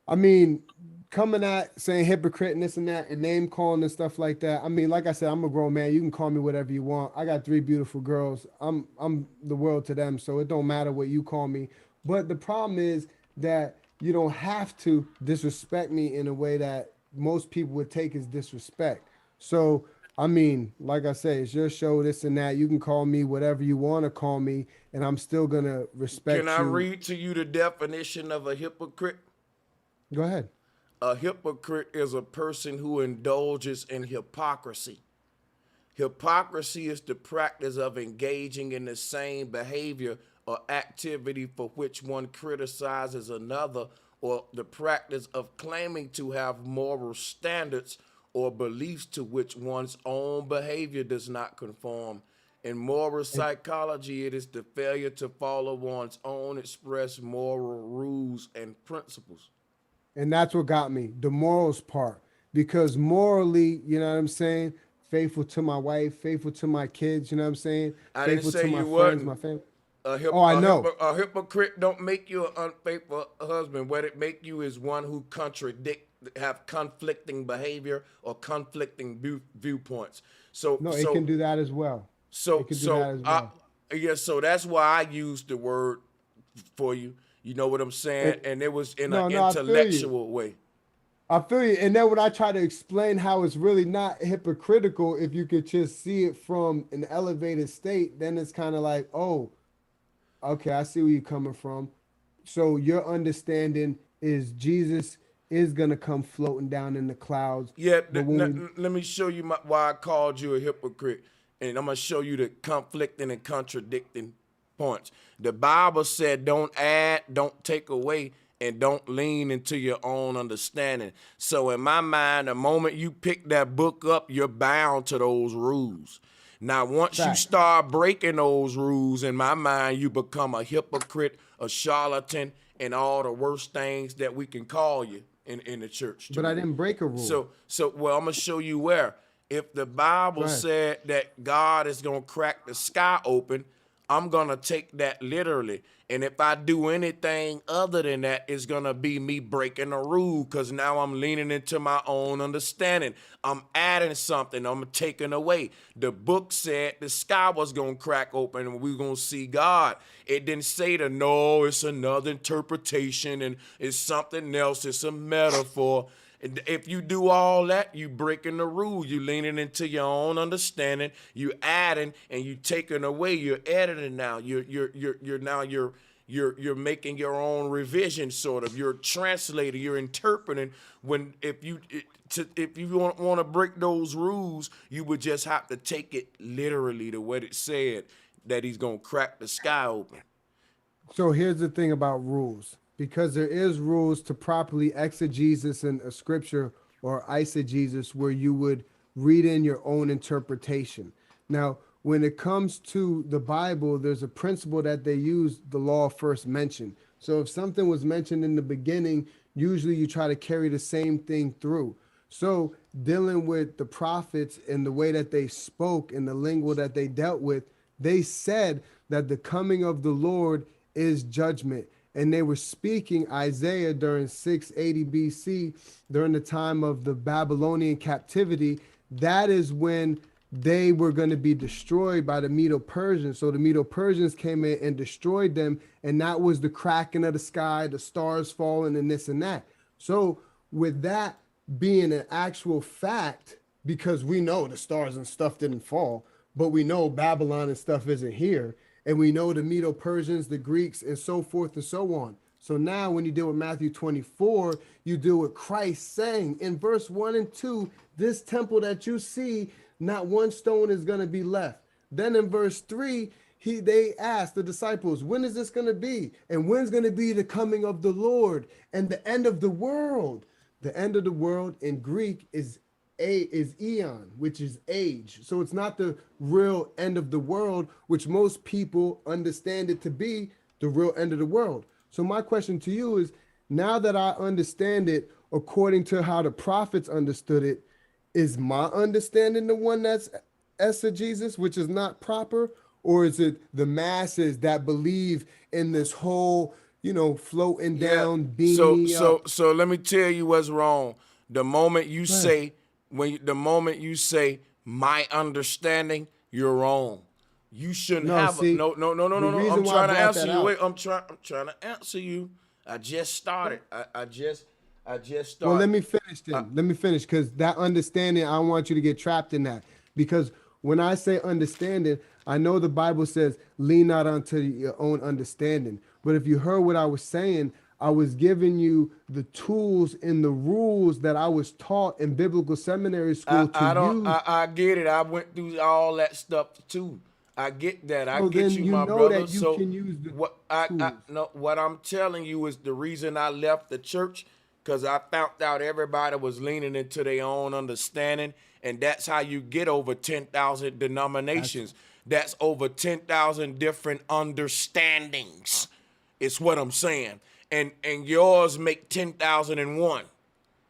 I mean, coming at saying hypocrite and this and that and name calling and stuff like that. I mean, like I said, I'm a grown man. You can call me whatever you want. I got 3 beautiful girls. I'm the world to them, so it don't matter what you call me. But the problem is that you don't have to disrespect me in a way that most people would take as disrespect. So I mean, like I say, it's your show, this and that. You can call me whatever you want to call me, and I'm still gonna Can respect I you. read to you the definition of a hypocrite? Go ahead. A hypocrite is a person who indulges in hypocrisy. Hypocrisy is the practice of engaging in the same behavior or activity for which one criticizes another, or the practice of claiming to have moral standards or beliefs to which one's own behavior does not conform. In moral psychology, it is the failure to follow one's own expressed moral rules and principles. And that's what got me, the morals part. Because morally, you know what I'm saying? Faithful to my wife, faithful to my kids, you know what I'm saying? I didn't Faithful say to my you friends, wasn't. my family. A, Oh, I know. a hypocrite don't make you an unfaithful husband. What it make you is one who have conflicting behavior or conflicting viewpoints. No, it can do that as well. So It can do that as well. yeah, so that's why I used the word for you. You know what I'm saying? And it was in an No, I feel you. intellectual way. I feel you. And then when I try to explain how it's really not hypocritical, if you could just see it from an elevated state, then it's kind of like, oh, okay, I see where you're coming from. So your understanding is Jesus is gonna come floating down in the clouds. Yeah, but when let me show you why I called you a hypocrite. And I'm going to show you the conflicting and contradicting points. The Bible said don't add, don't take away, and don't lean into your own understanding. So in my mind, the moment you pick that book up, you're bound to those rules. Now, once you start breaking those rules, in my mind, you become a hypocrite, a charlatan, and all the worst things that we can call you in the church. But I didn't break a rule. So well, I'm gonna show you where. If the Bible said that God is gonna crack the sky open, I'm gonna take that literally. And if I do anything other than that, it's gonna be me breaking a rule, because now I'm leaning into my own understanding. I'm adding something, I'm taking away. The book said the sky was gonna crack open and we're gonna see God. It didn't say that, no, it's another interpretation and it's something else, it's a metaphor. If you do all that, you breaking the rule. You leaning into your own understanding. You adding and you taking away. You're editing now. You're making your own revision, sort of. You're translating. You're interpreting. If you want to break those rules, you would just have to take it literally to what it said, that he's gonna crack the sky open. So here's the thing about rules. Because there is rules to properly exegesis in a scripture or eisegesis, where you would read in your own interpretation. Now, when it comes to the Bible, there's a principle that they use the law first mentioned. So if something was mentioned in the beginning, usually you try to carry the same thing through. So dealing with the prophets and the way that they spoke and the lingo that they dealt with, they said that the coming of the Lord is judgment. And they were speaking Isaiah during 680 BC, during the time of the Babylonian captivity. That is when they were going to be destroyed by the Medo-Persians. So the Medo-Persians came in and destroyed them. And that was the cracking of the sky, the stars falling, and this and that. So with that being an actual fact, because we know the stars and stuff didn't fall, but we know Babylon and stuff isn't here. And we know the Medo-Persians, the Greeks, and so forth and so on. So now when you deal with Matthew 24, you deal with Christ saying in verse 1 and 2, this temple that you see, not one stone is going to be left. Then in verse 3, they asked the disciples, when is this going to be? And when's going to be the coming of the Lord and the end of the world? The end of the world in Greek is eon, which is age. So it's not the real end of the world, which most people understand it to be the real end of the world. So my question to you is, now that I understand it according to how the prophets understood it, is my understanding the one that's exegesis, which is not proper, or is it the masses that believe in this whole, floating down, beam me up? So let me tell you what's wrong. The moment you say my understanding, you're wrong. You shouldn't No, have see, no. the I'm reason why I trying to brought answer that you. out. Wait, I'm trying to answer you. I just started. I just started. Well, let me finish then. Let me finish, because that understanding, I don't want you to get trapped in that. Because when I say understanding, I know the Bible says, lean not unto your own understanding. But if you heard what I was saying, I was giving you the tools and the rules that I was taught in biblical seminary school to use. I get it. I went through all that stuff too. I get that. I So get then you, you my know brother. that you So can use the what tools. no, what I'm telling you is the reason I left the church, because I found out everybody was leaning into their own understanding, and that's how you get over 10,000 denominations. That's over 10,000 different understandings. It's what I'm saying. And yours make 10,001.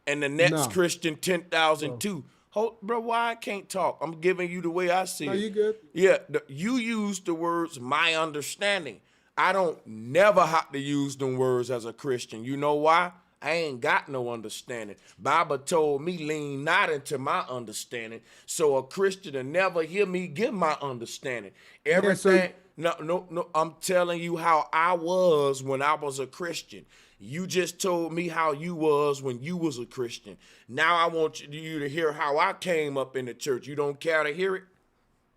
And the next No. Christian 10,002. Hold, bro, why I can't talk? I'm giving you the way I see No, it. you good. Yeah, you use the words my understanding. I don't never have to use them words as a Christian. You know why? I ain't got no understanding. Bible told me lean not into my understanding. So a Christian will never hear me give my understanding. Everything, no, I'm telling you how I was when I was a Christian. You just told me how you was when you was a Christian. Now I want you to hear how I came up in the church. You don't care to hear it?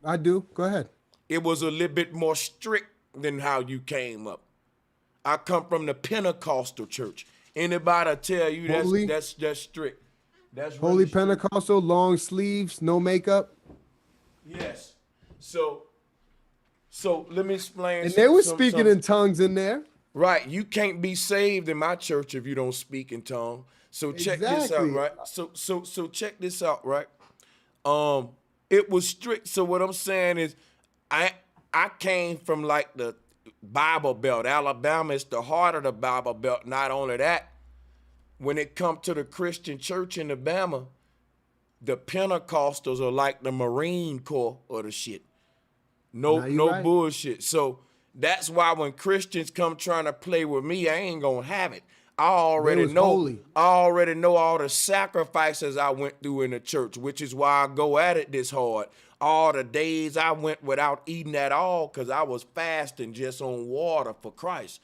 I do. Go ahead. It was a little bit more strict than how you came up. I come from the Pentecostal church. Anybody tell you Holy? that's strict? That's Holy really strict. Pentecostal, long sleeves, no makeup. Yes. So let me explain. And they were speaking in tongues in there. Right. You can't be saved in my church if you don't speak in tongues. So check this out, right? So check this out, right? It was strict. So what I'm saying is I came from like the Bible Belt. Alabama is the heart of the Bible Belt. Not only that, when it comes to the Christian church in Alabama, the Pentecostals are like the Marine Corps or the shit. No right. bullshit. So that's why when Christians come trying to play with me, I ain't gonna have it. I already know all the sacrifices I went through in the church, which is why I go at it this hard. All the days I went without eating at all, because I was fasting just on water for Christ.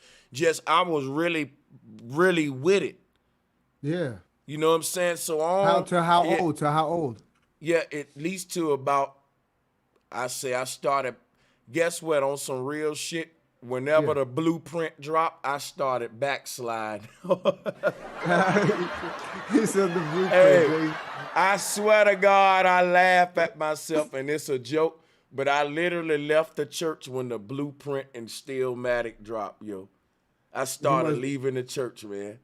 I was really, really with it. Yeah. You know what I'm saying? So old? To how old? Yeah, at least to about, I started, guess what, on some real shit. Whenever the blueprint dropped, I started backsliding. He said the blueprint. Hey, I swear to God, I laugh at myself, and it's a joke, but I literally left the church when the blueprint and Stillmatic dropped, yo. I started leaving the church, man.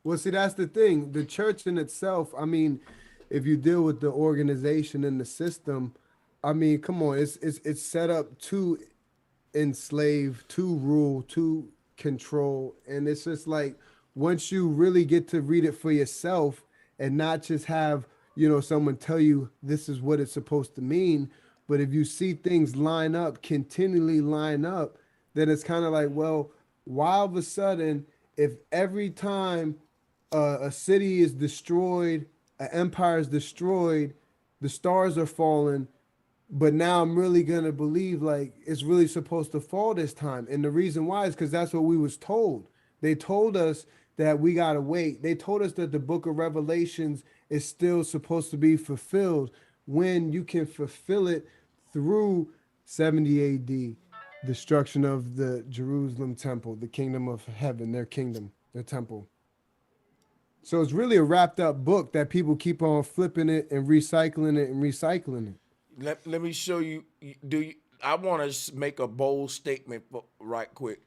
Well, see, that's the thing. The church in itself, I mean, if you deal with the organization and the system, I mean, come on, it's set up to enslave, to rule, to control. And it's just like, once you really get to read it for yourself and not just have, someone tell you this is what it's supposed to mean, but if you see things line up, continually line up, then it's kind of like, well, why all of a sudden, if every time a city is destroyed, an empire is destroyed, the stars are falling, but now I'm really gonna believe like it's really supposed to fall this time. And the reason why is because that's what we was told. They told us that we gotta wait. They told us that the book of Revelations is still supposed to be fulfilled when you can fulfill it through 70 AD, destruction of the Jerusalem temple, the kingdom of heaven, their kingdom, their temple. So it's really a wrapped up book that people keep on flipping it and recycling it and recycling it. Let me show you. I want to make a bold statement right quick.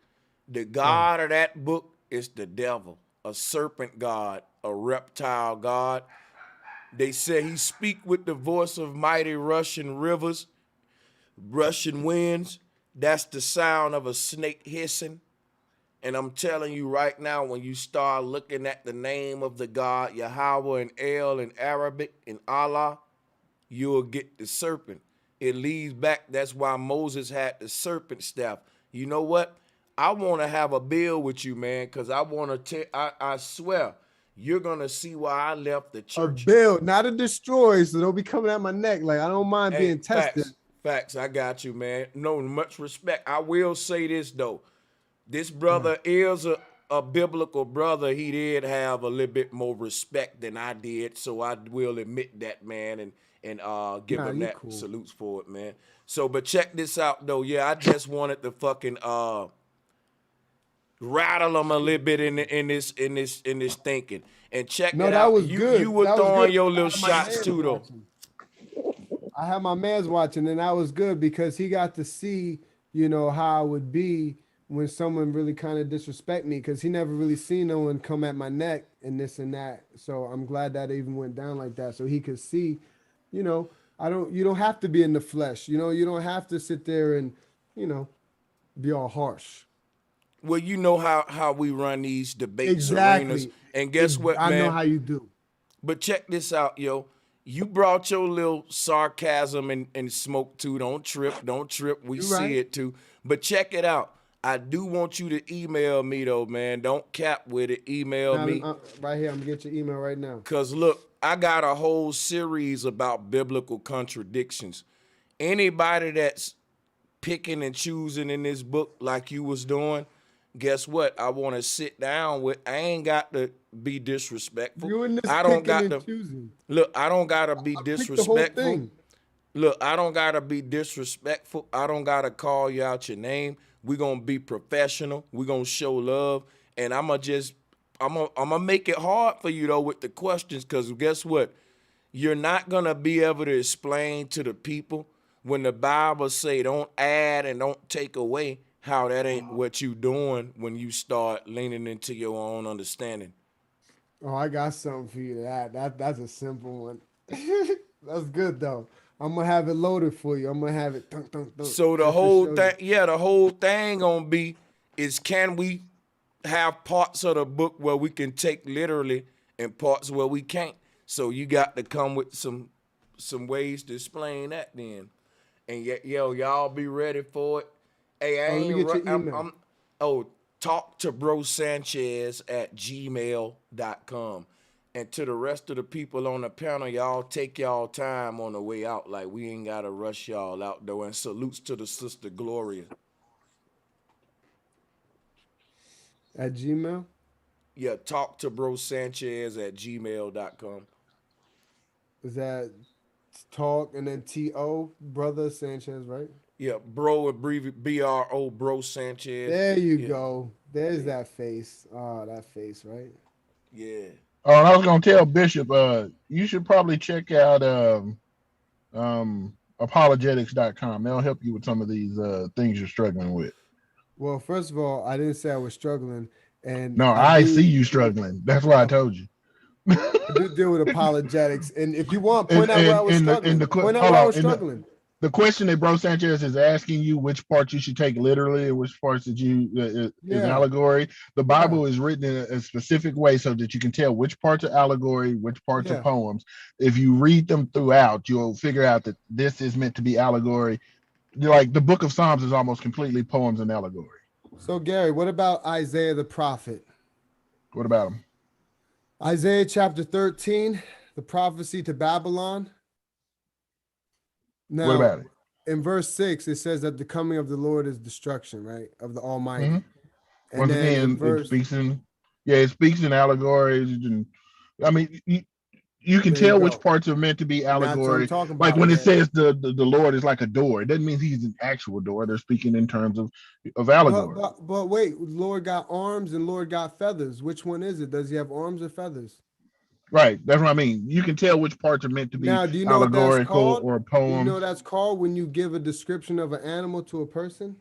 The God of that book is the devil. a serpent god, a reptile god. They said he speak with the voice of mighty rushing rivers, rushing winds. That's the sound of a snake hissing. And I'm telling you right now, when you start looking at the name of the God, Yahweh and El in Arabic and Allah, you'll get the serpent. It leads back. That's why Moses had the serpent staff. You know what? I want to have a bill with you, man, because I want to I swear, you're going to see why I left the A church. build, not a destroy, so don't be coming at my neck. Like, I don't mind being tested. Facts, I got you, man. No, much respect. I will say this, though. This brother is a biblical brother. He did have a little bit more respect than I did, so I will admit that, man, and give him that salutes for it, man. So, but check this out, though. Yeah, I just wanted to fucking rattle him a little bit in this thinking. And check it out. That was good. You were throwing your little shots too, though. I had my man's watching, and that was good because he got to see, you know, how it would be when someone really kind of disrespect me, because he never really seen no one come at my neck and this and that. So I'm glad that it even went down like that, so he could see, you know, you don't have to be in the flesh, you know, you don't have to sit there and, you know, be all harsh. Well, you know how we run these debates arenas, and guess what, man? I know how you do. But check this out, yo. You brought your little sarcasm and smoke too. Don't trip. We see it too. But check it out. I do want you to email me though, man. Don't cap with it. Email me. Right here, I'm gonna get your email right now. Cause look, I got a whole series about biblical contradictions. Anybody that's picking and choosing in this book like you was doing, guess what? I want to sit down with. I ain't got to be disrespectful. You in this I don't got to choosing. Look. I don't got to be disrespectful. Look, I don't got to be disrespectful. I don't got to call you out your name. We're going to be professional. We're going to show love. And I'm going to make it hard for you, though, with the questions, because guess what? You're not going to be able to explain to the people when the Bible say don't add and don't take away, how that ain't what you doing when you start leaning into your own understanding. Oh, I got something for you to add. That's a simple one. That's good, though. I'm gonna have it loaded for you. I'm gonna have it. Dunk, dunk, dunk, so the whole thing, the whole thing gonna be is, can we have parts of the book where we can take literally and parts where we can't? So you got to come with some ways to explain that then. And y'all be ready for it. Hey, I ain't talk to brosancheztv@gmail.com. And to the rest of the people on the panel, y'all take y'all time on the way out. Like, we ain't got to rush y'all out, though. And salutes to the sister Gloria. At Gmail? Yeah, talk to brosanchez@gmail.com. Is that talk and then T-O, Brother Sanchez, right? Yeah, bro, abbreviate B-R-O, Bro Sanchez. There you go. There's that face. Oh, that face, right? Yeah. Oh, and I was gonna tell Bishop, you should probably check out apologetics.com. They'll help you with some of these things you're struggling with. Well, first of all, I didn't say I was struggling, and no, I see you struggling. That's why I told you. I do deal with apologetics, and if you want, point out where I was struggling. Point out where I was struggling. The question that Bro Sanchez is asking you, which parts you should take literally and which parts that you is allegory. The Bible is written in a specific way so that you can tell which parts are allegory, which parts are poems. If you read them throughout, you'll figure out that this is meant to be allegory. Like the book of Psalms is almost completely poems and allegory. So Gary, what about Isaiah the prophet? What about him? Isaiah chapter 13, the prophecy to Babylon. Now, what about it? In verse 6, it says that the coming of the Lord is destruction, right? Of the Almighty. Mm-hmm. And once again, it speaks in allegories. And, I mean, you can tell which parts are meant to be allegory. Like when it says the Lord is like a door, it doesn't mean he's an actual door. They're speaking in terms of allegory. But wait, Lord got arms and Lord got feathers. Which one is it? Does he have arms or feathers? Right, that's what I mean. You can tell which parts are meant to be allegorical or poems. You know what that's called when you give a description of an animal to a person?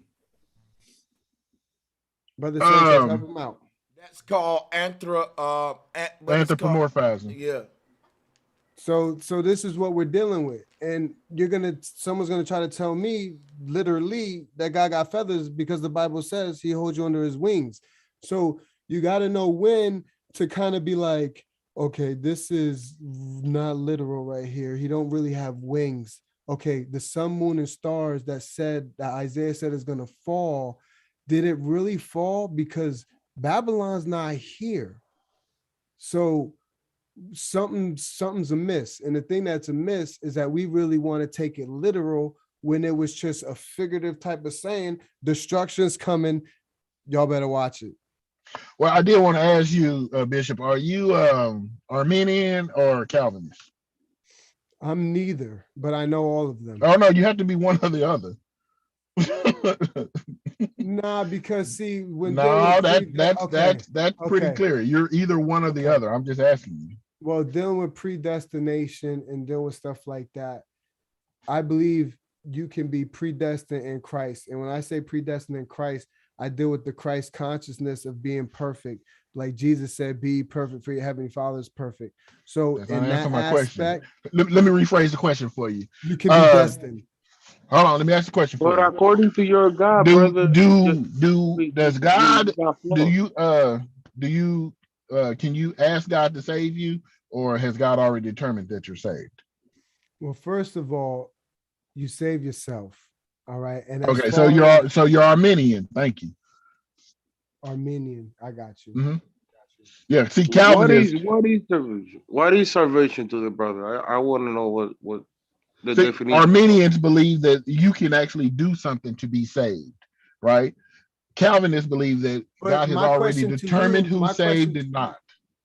Brother Sanchez, help him out. That's called Anthropomorphizing. Yeah. So this is what we're dealing with. And someone's gonna try to tell me literally that God got feathers because the Bible says he holds you under his wings. So you got to know when to kind of be like, okay, this is not literal right here. He don't really have wings. Okay, the sun, moon, and stars that Isaiah said is gonna fall, did it really fall? Because Babylon's not here. So something's amiss. And the thing that's amiss is that we really want to take it literal when it was just a figurative type of saying, destruction's coming, y'all better watch it. Well, I did want to ask you, Bishop, are you Armenian or Calvinist? I'm neither, but I know all of them. Oh no, you have to be one or the other. Nah, because see, when that's pretty clear. You're either one or the other. I'm just asking you. Well, dealing with predestination and dealing with stuff like that, I believe you can be predestined in Christ. And when I say predestined in Christ, I deal with the Christ consciousness of being perfect. Like Jesus said, be perfect for your heavenly Father is perfect. So That's in not that answer my aspect, question. Let me rephrase the question for you. You can be destined. Hold on, let me ask the question for But you. according to your God, brother, Does God can you ask God to save you, or has God already determined that you're saved? Well, first of all, you save yourself. All right. And okay, so you're Armenian. Thank you. Armenian. I got you. Mm-hmm. Yeah. See, Calvinist. What is salvation to the brother? I want to know what the definition. Armenians believe that you can actually do something to be saved, right? Calvinists believe that God has already determined who's saved and not.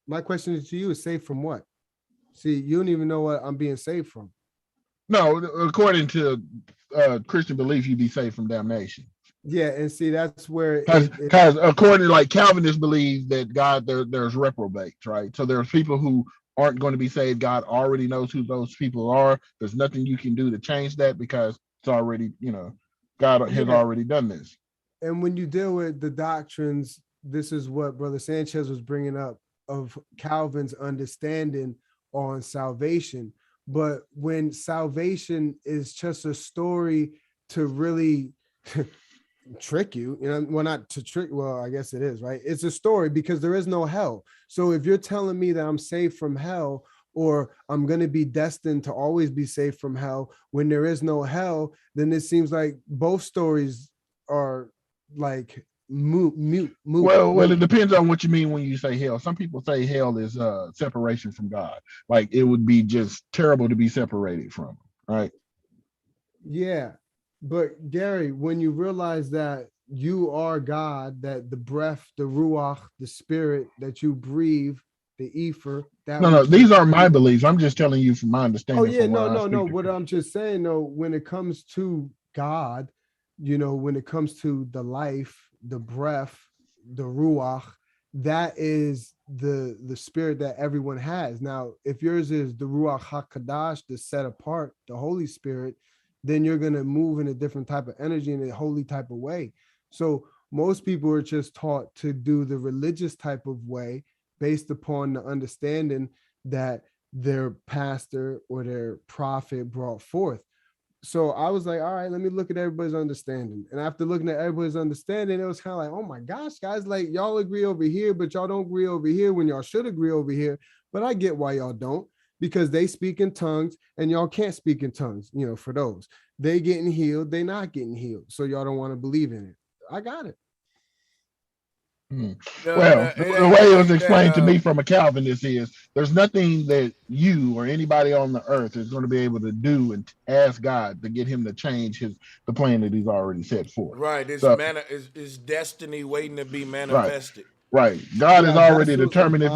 My question to you is saved from what? See, you don't even know what I'm being saved from. No, according to Christian belief, you'd be saved from damnation. Yeah, and see, that's where because according to Calvinists believe that God there's reprobates, right? So there's people who aren't going to be saved. God already knows who those people are. There's nothing you can do to change that because it's already, God has already done this. And when you deal with the doctrines, this is what Brother Sanchez was bringing up of Calvin's understanding on salvation. But when salvation is just a story to really trick you, well, not to trick, well, I guess it is, right? It's a story because there is no hell. So if you're telling me that I'm saved from hell, or I'm going to be destined to always be saved from hell when there is no hell, then it seems like both stories are like mute. Well, it depends on what you mean when you say hell. Some people say hell is separation from God. Like it would be just terrible to be separated from him, right? Yeah. But Gary, when you realize that you are God, that the breath, the ruach, the spirit that you breathe, the ether, that no, these are my beliefs. I'm just telling you from my understanding. Oh yeah, no. What I'm just saying though, when it comes to God, when it comes to the life, the breath, the ruach, that is the spirit that everyone has. Now, if yours is the ruach hakadash, the set apart, the Holy Spirit, then you're going to move in a different type of energy in a holy type of way. So most people are just taught to do the religious type of way based upon the understanding that their pastor or their prophet brought forth. So I was like, all right, let me look at everybody's understanding. And after looking at everybody's understanding, it was kind of like, oh my gosh, guys, like y'all agree over here, but y'all don't agree over here when y'all should agree over here. But I get why y'all don't, because they speak in tongues and y'all can't speak in tongues, for those. They getting healed, they not getting healed. So y'all don't want to believe in it. I got it. Well, the way it was explained to me from a Calvinist is there's nothing that you or anybody on the earth is going to be able to do and ask God to get him to change the plan that he's already set forth. Right. It's destiny waiting to be manifested. Right. God has already determined if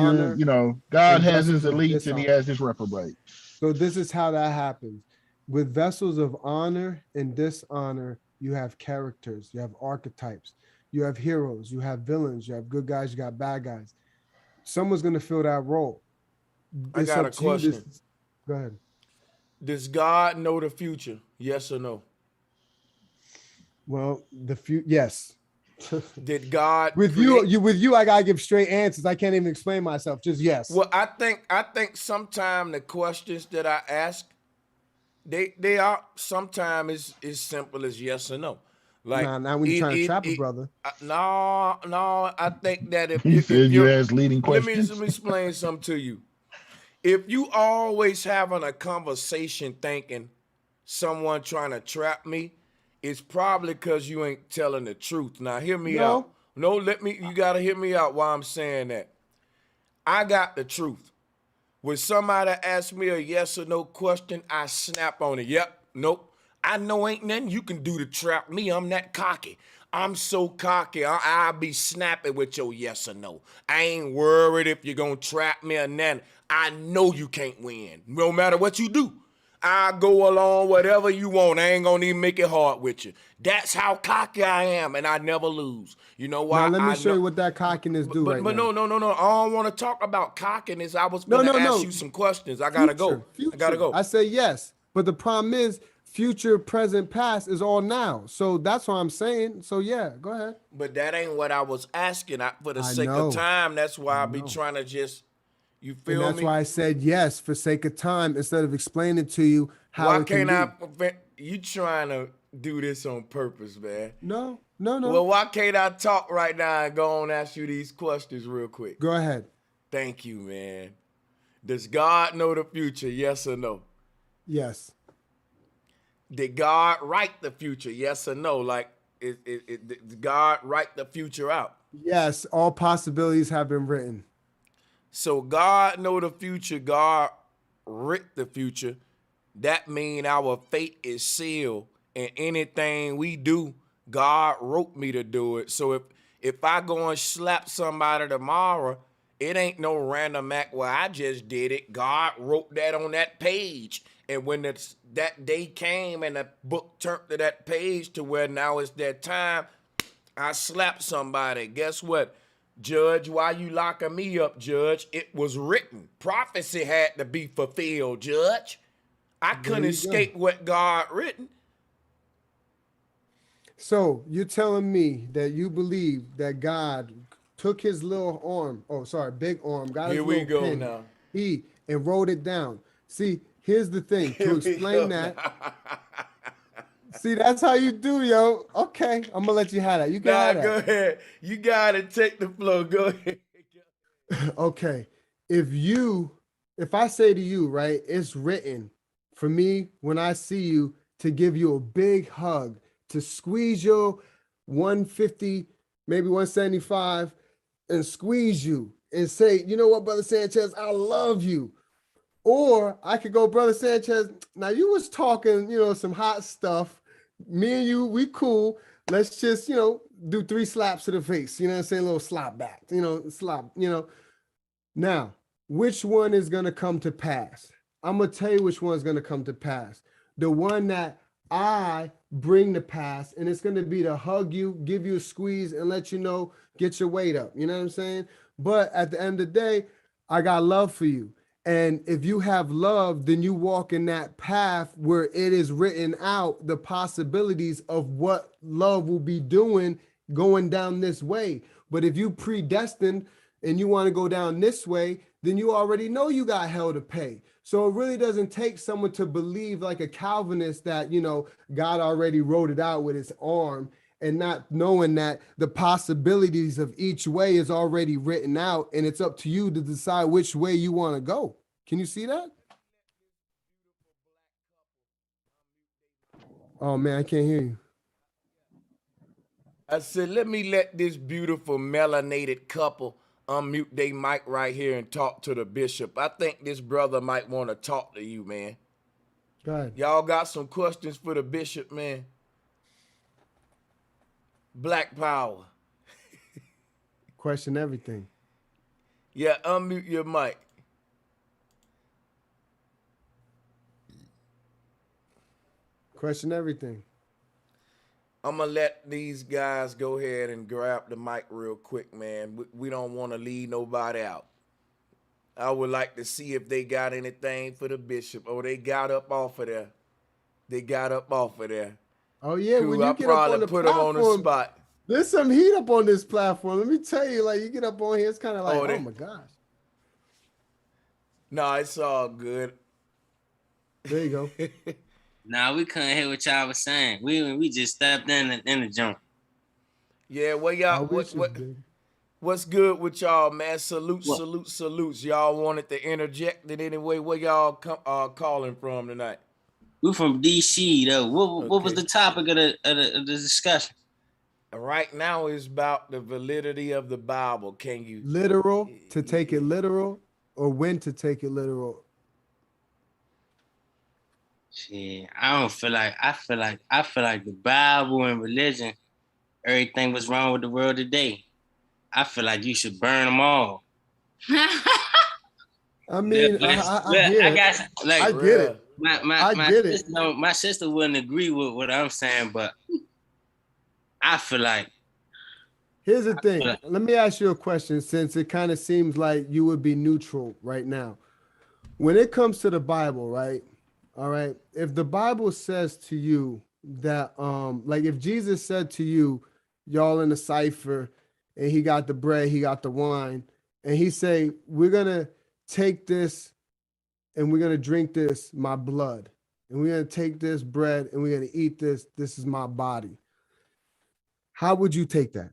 God has his elites and he has his reprobates. So this is how that happens. With vessels of honor and dishonor, you have characters, you have archetypes. You have heroes, you have villains, you have good guys, you got bad guys. Someone's going to fill that role. I got a question. Go ahead. Does God know the future? Yes or no? Well, yes. Did God with you, I gotta give straight answers. I can't even explain myself. Just yes. Well, I think sometimes the questions that I ask, they are sometimes as simple as yes or no. Like now when you're trying to trap a brother. No, I think that if He said you ask leading let me questions. explain something to you. If you always having a conversation thinking someone trying to trap me, it's probably because you ain't telling the truth. Now hear me out. No, you gotta hear me out while I'm saying that. I got the truth. When somebody asks me a yes or no question, I snap on it. Yep, nope. I know ain't nothing you can do to trap me. I'm that cocky. I'm so cocky. I'll be snapping with your yes or no. I ain't worried if you're going to trap me or nothing. I know you can't win, no matter what you do. I go along whatever you want. I ain't going to even make it hard with you. That's how cocky I am, and I never lose. You know why? Now let me show you what that cockiness do right now. No. I don't want to talk about cockiness. I was going to ask you some questions. I got to go. I got to go. I say yes, but the problem is future, present, past is all now. So that's what I'm saying. So yeah, go ahead. But that ain't what I was asking. For the sake of time, that's why I be trying to just, you feel me? And that's why I said yes for sake of time instead of explaining to you how why it can can't I? You trying to do this on purpose, man? No. Well, why can't I talk right now and go on and ask you these questions real quick? Go ahead. Thank you, man. Does God know the future? Yes or no? Yes. Did God write the future? Yes or no? Like, did God write the future out? Yes, all possibilities have been written. So God know the future. God writ the future. That mean our fate is sealed, and anything we do, God wrote me to do it. So if I go and slap somebody tomorrow, it ain't no random act where I just did it. God wrote that on that page. And when that day came and the book turned to that page to where now it's that time, I slapped somebody. Guess what? Judge, why you locking me up, Judge? It was written. Prophecy had to be fulfilled, Judge. I couldn't escape what God written. So you're telling me that you believe that God took his little arm, big arm, got his little pen, now. And wrote it down. See, here's the thing. To explain that. See, that's how you do, yo. Okay, I'm gonna let you have that. You can have that. Go ahead. You gotta take the flow. Go ahead. Okay. If I say to you, right, it's written for me when I see you to give you a big hug, to squeeze your 150, maybe 175, and squeeze you and say, you know what, Brother Sanchez, I love you. Or I could go, Brother Sanchez, now you was talking, some hot stuff. Me and you, we cool. Let's just, do 3 slaps to the face. You know what I'm saying? A little slap back, slap. Now, which one is going to come to pass? I'm going to tell you which one's going to come to pass. The one that I bring to pass, and it's going to be to hug you, give you a squeeze, and let you know, get your weight up. You know what I'm saying? But at the end of the day, I got love for you. And if you have love, then you walk in that path where it is written out the possibilities of what love will be doing going down this way. But if you predestined and you want to go down this way, then you already know you got hell to pay. So it really doesn't take someone to believe like a Calvinist that, God already wrote it out with his arm, and not knowing that the possibilities of each way is already written out, and it's up to you to decide which way you want to go. Can you see that? Oh man, I can't hear you. I said, let me let this beautiful melanated couple unmute their mic right here and talk to the bishop. I think this brother might want to talk to you, man. Go ahead. Y'all got some questions for the bishop, man? Black power. Question everything. Yeah, unmute your mic. Question everything. I'm going to let these guys go ahead and grab the mic real quick, man. We don't want to leave nobody out. I would like to see if they got anything for the bishop. Oh, they got up off of there. Oh, yeah. Cool. When you I get up on probably the put them on the platform, spot. There's some heat up on this platform. Let me tell you, like you get up on here, it's kind of like, oh my gosh. No, it's all good. There you go. Nah, we couldn't hear what y'all was saying. We just stepped in the jump. Yeah, well, y'all, what's good with y'all, man? Salutes. Y'all wanted to interject in any way? Where y'all calling from tonight? We from DC though. What was the topic of the discussion? Right now is about the validity of the Bible. Can you literal to take it literal, or when to take it literal? Shit, I feel like the Bible and religion, everything was wrong with the world today. I feel like you should burn them all. I mean, I get it. My sister wouldn't agree with what I'm saying, but I feel like. Here's the thing. Let me ask you a question, since it kind of seems like you would be neutral right now. When it comes to the Bible, right? All right. If the Bible says to you that, like if Jesus said to you, y'all in the cipher, and he got the bread, he got the wine, and he say, we're gonna take this and we're gonna drink this, my blood, and we're gonna take this bread and we're gonna eat this. This is my body. How would you take that?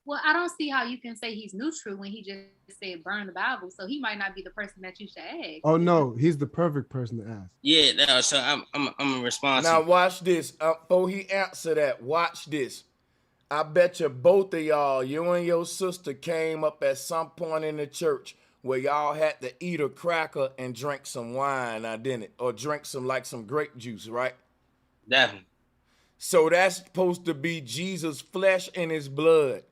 Well, I don't see how you can say he's neutral when he just said burn the Bible. So he might not be the person that you should ask. Oh no, he's the perfect person to ask. Yeah, no, so I'm a responsible. Now watch this. Before he answer that, watch this. I bet you both of y'all, you and your sister, came up at some point in the church where y'all had to eat a cracker and drink some wine, didn't it? Or drink some grape juice, right? Definitely. So that's supposed to be Jesus' flesh and his blood.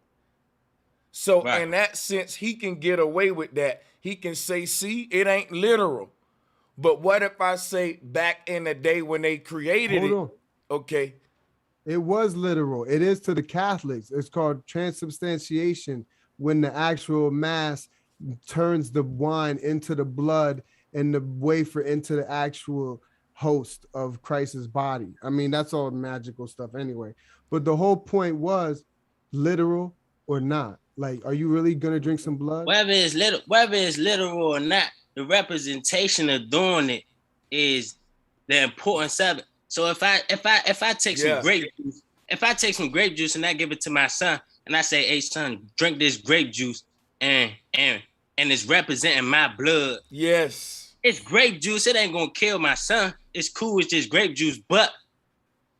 So in that sense, he can get away with that. He can say, see, it ain't literal. But what if I say back in the day when they created Hold it? Okay. It was literal. It is to the Catholics. It's called transubstantiation, when the actual mass turns the wine into the blood and the wafer into the actual host of Christ's body. I mean, that's all magical stuff anyway. But the whole point was literal or not. Like, are you really gonna drink some blood? Whether it's literal or not, the representation of doing it is the importance of it. So if I take some grape juice, if I take some grape juice and I give it to my son and I say, hey son, drink this grape juice and it's representing my blood. Yes. It's grape juice. It ain't gonna kill my son. It's cool, it's just grape juice, but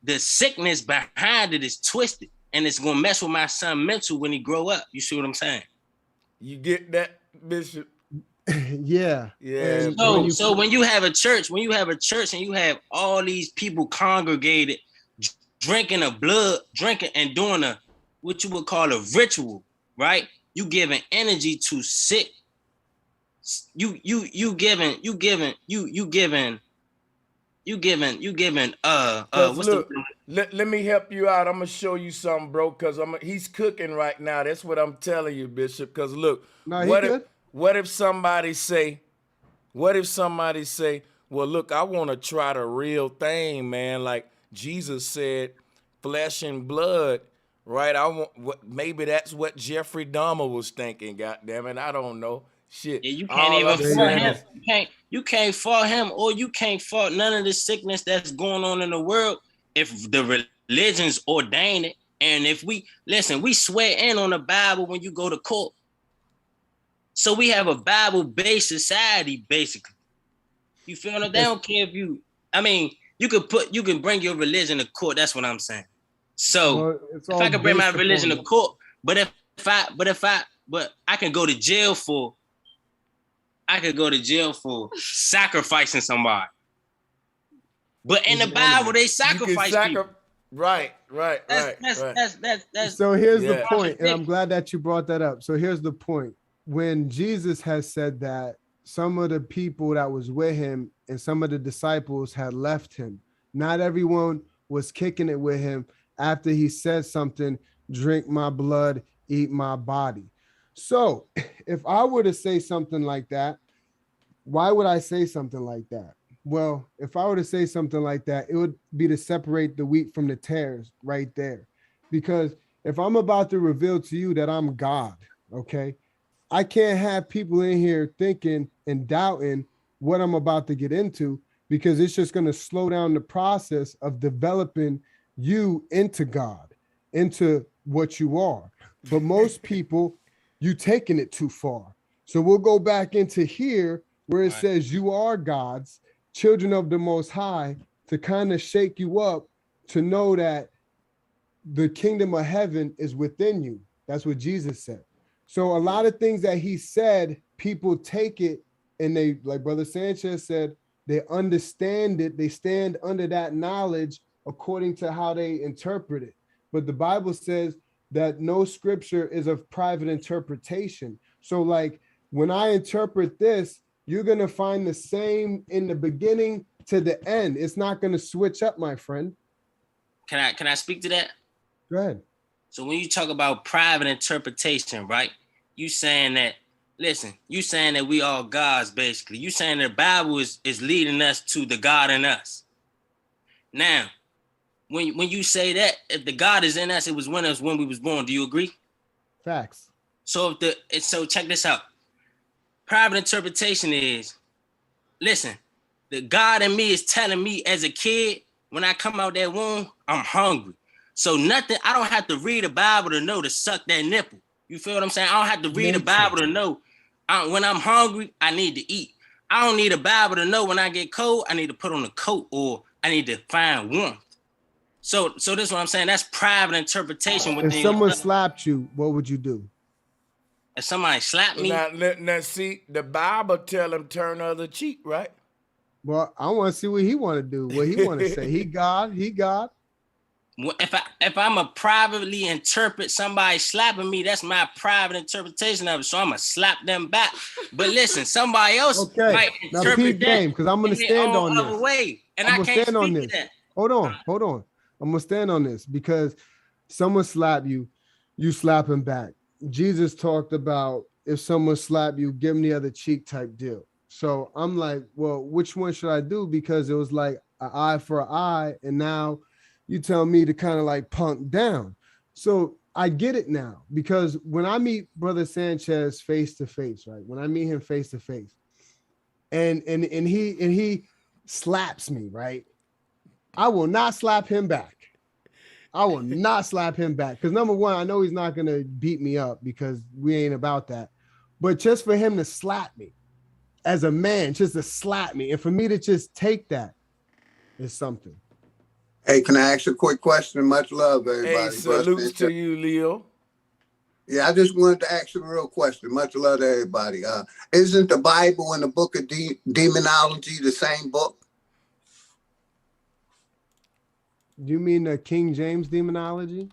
the sickness behind it is twisted. And it's gonna mess with my son mental when he grow up. You see what I'm saying? You get that, Bishop? Yeah. Yeah. So when you have a church and you have all these people congregated, drinking and doing what you would call a ritual, right? You giving energy to sick. You giving. Look, let me help you out. I'm gonna show you something, bro. Cause he's cooking right now. That's what I'm telling you, Bishop. Cause look, what if somebody say, well, look, I want to try the real thing, man. Like Jesus said, flesh and blood, right? Maybe that's what Jeffrey Dahmer was thinking. God damn it, I don't know. Shit. Yeah, you can't even fault him. You can't fault him, or you can't fault none of the sickness that's going on in the world if the religions ordain it. And if we swear in on the Bible when you go to court. So we have a Bible-based society, basically. You feel me? They don't care if you can bring your religion to court. That's what I'm saying. So if I can bring my religion to court, but I can go to jail for sacrificing somebody. But in the Bible, they sacrifice people. Right. So here's the point, and I'm glad that you brought that up. So here's the point. When Jesus has said that, some of the people that was with him and some of the disciples had left him. Not everyone was kicking it with him after he said something, drink my blood, eat my body. So if I were to say something like that, why would I say something like that? Well, if I were to say something like that, it would be to separate the wheat from the tares right there. Because if I'm about to reveal to you that I'm God, okay, I can't have people in here thinking and doubting what I'm about to get into, because it's just going to slow down the process of developing you into God, into what you are. But most people, you taking it too far. So we'll go back into here where it says you are God's children of the Most High, to kind of shake you up to know that the kingdom of heaven is within you. That's what Jesus said. So a lot of things that he said, people take it and they, like Brother Sanchez said, they understand it. They stand under that knowledge according to how they interpret it. But the Bible says that no scripture is of private interpretation. So like when I interpret this, you're going to find the same in the beginning to the end. It's not going to switch up, my friend. Can I speak to that? Go ahead. So when you talk about private interpretation, right? You saying that, listen, you saying that we all gods, basically. You saying the Bible is leading us to the God in us. Now, when you say that, if the God is in us, it was when we was born. Do you agree? Facts. So so check this out. Private interpretation is, listen, the God in me is telling me as a kid, when I come out that womb, I'm hungry. So nothing, I don't have to read the Bible to know to suck that nipple. You feel what I'm saying? I don't have to read the Bible to know when I'm hungry, I need to eat. I don't need a Bible to know when I get cold, I need to put on a coat or I need to find warmth. So this is what I'm saying. That's private interpretation. If someone slapped you, what would you do? If somebody slapped me. Now see, the Bible tell him turn the other cheek, right? Well, I want to see what he want to do, what he want to say. He God. If I'm a privately interpret somebody slapping me, that's my private interpretation of it. So I'm gonna slap them back. But listen, somebody else might interpret that because I'm gonna stand on this. Way, and I can't speak to that. Hold on. I'm gonna stand on this because someone slap you, you slap him back. Jesus talked about if someone slap you, give him the other cheek type deal. So I'm like, well, which one should I do? Because it was like an eye for an eye, and now you tell me to kind of like punk down. So I get it now, because when I meet Brother Sanchez face to face, right? When I meet him face to face, and he slaps me, right? I will not slap him back. Because number one, I know he's not gonna beat me up because we ain't about that. But just for him to slap me as a man, just to slap me, and for me to just take that is something. Hey, can I ask a quick question? Much love, everybody. Hey, salutes to you, Leo. Yeah, I just wanted to ask you a real question. Much love to everybody. Isn't the Bible and the book of demonology the same book? Do you mean the King James demonology?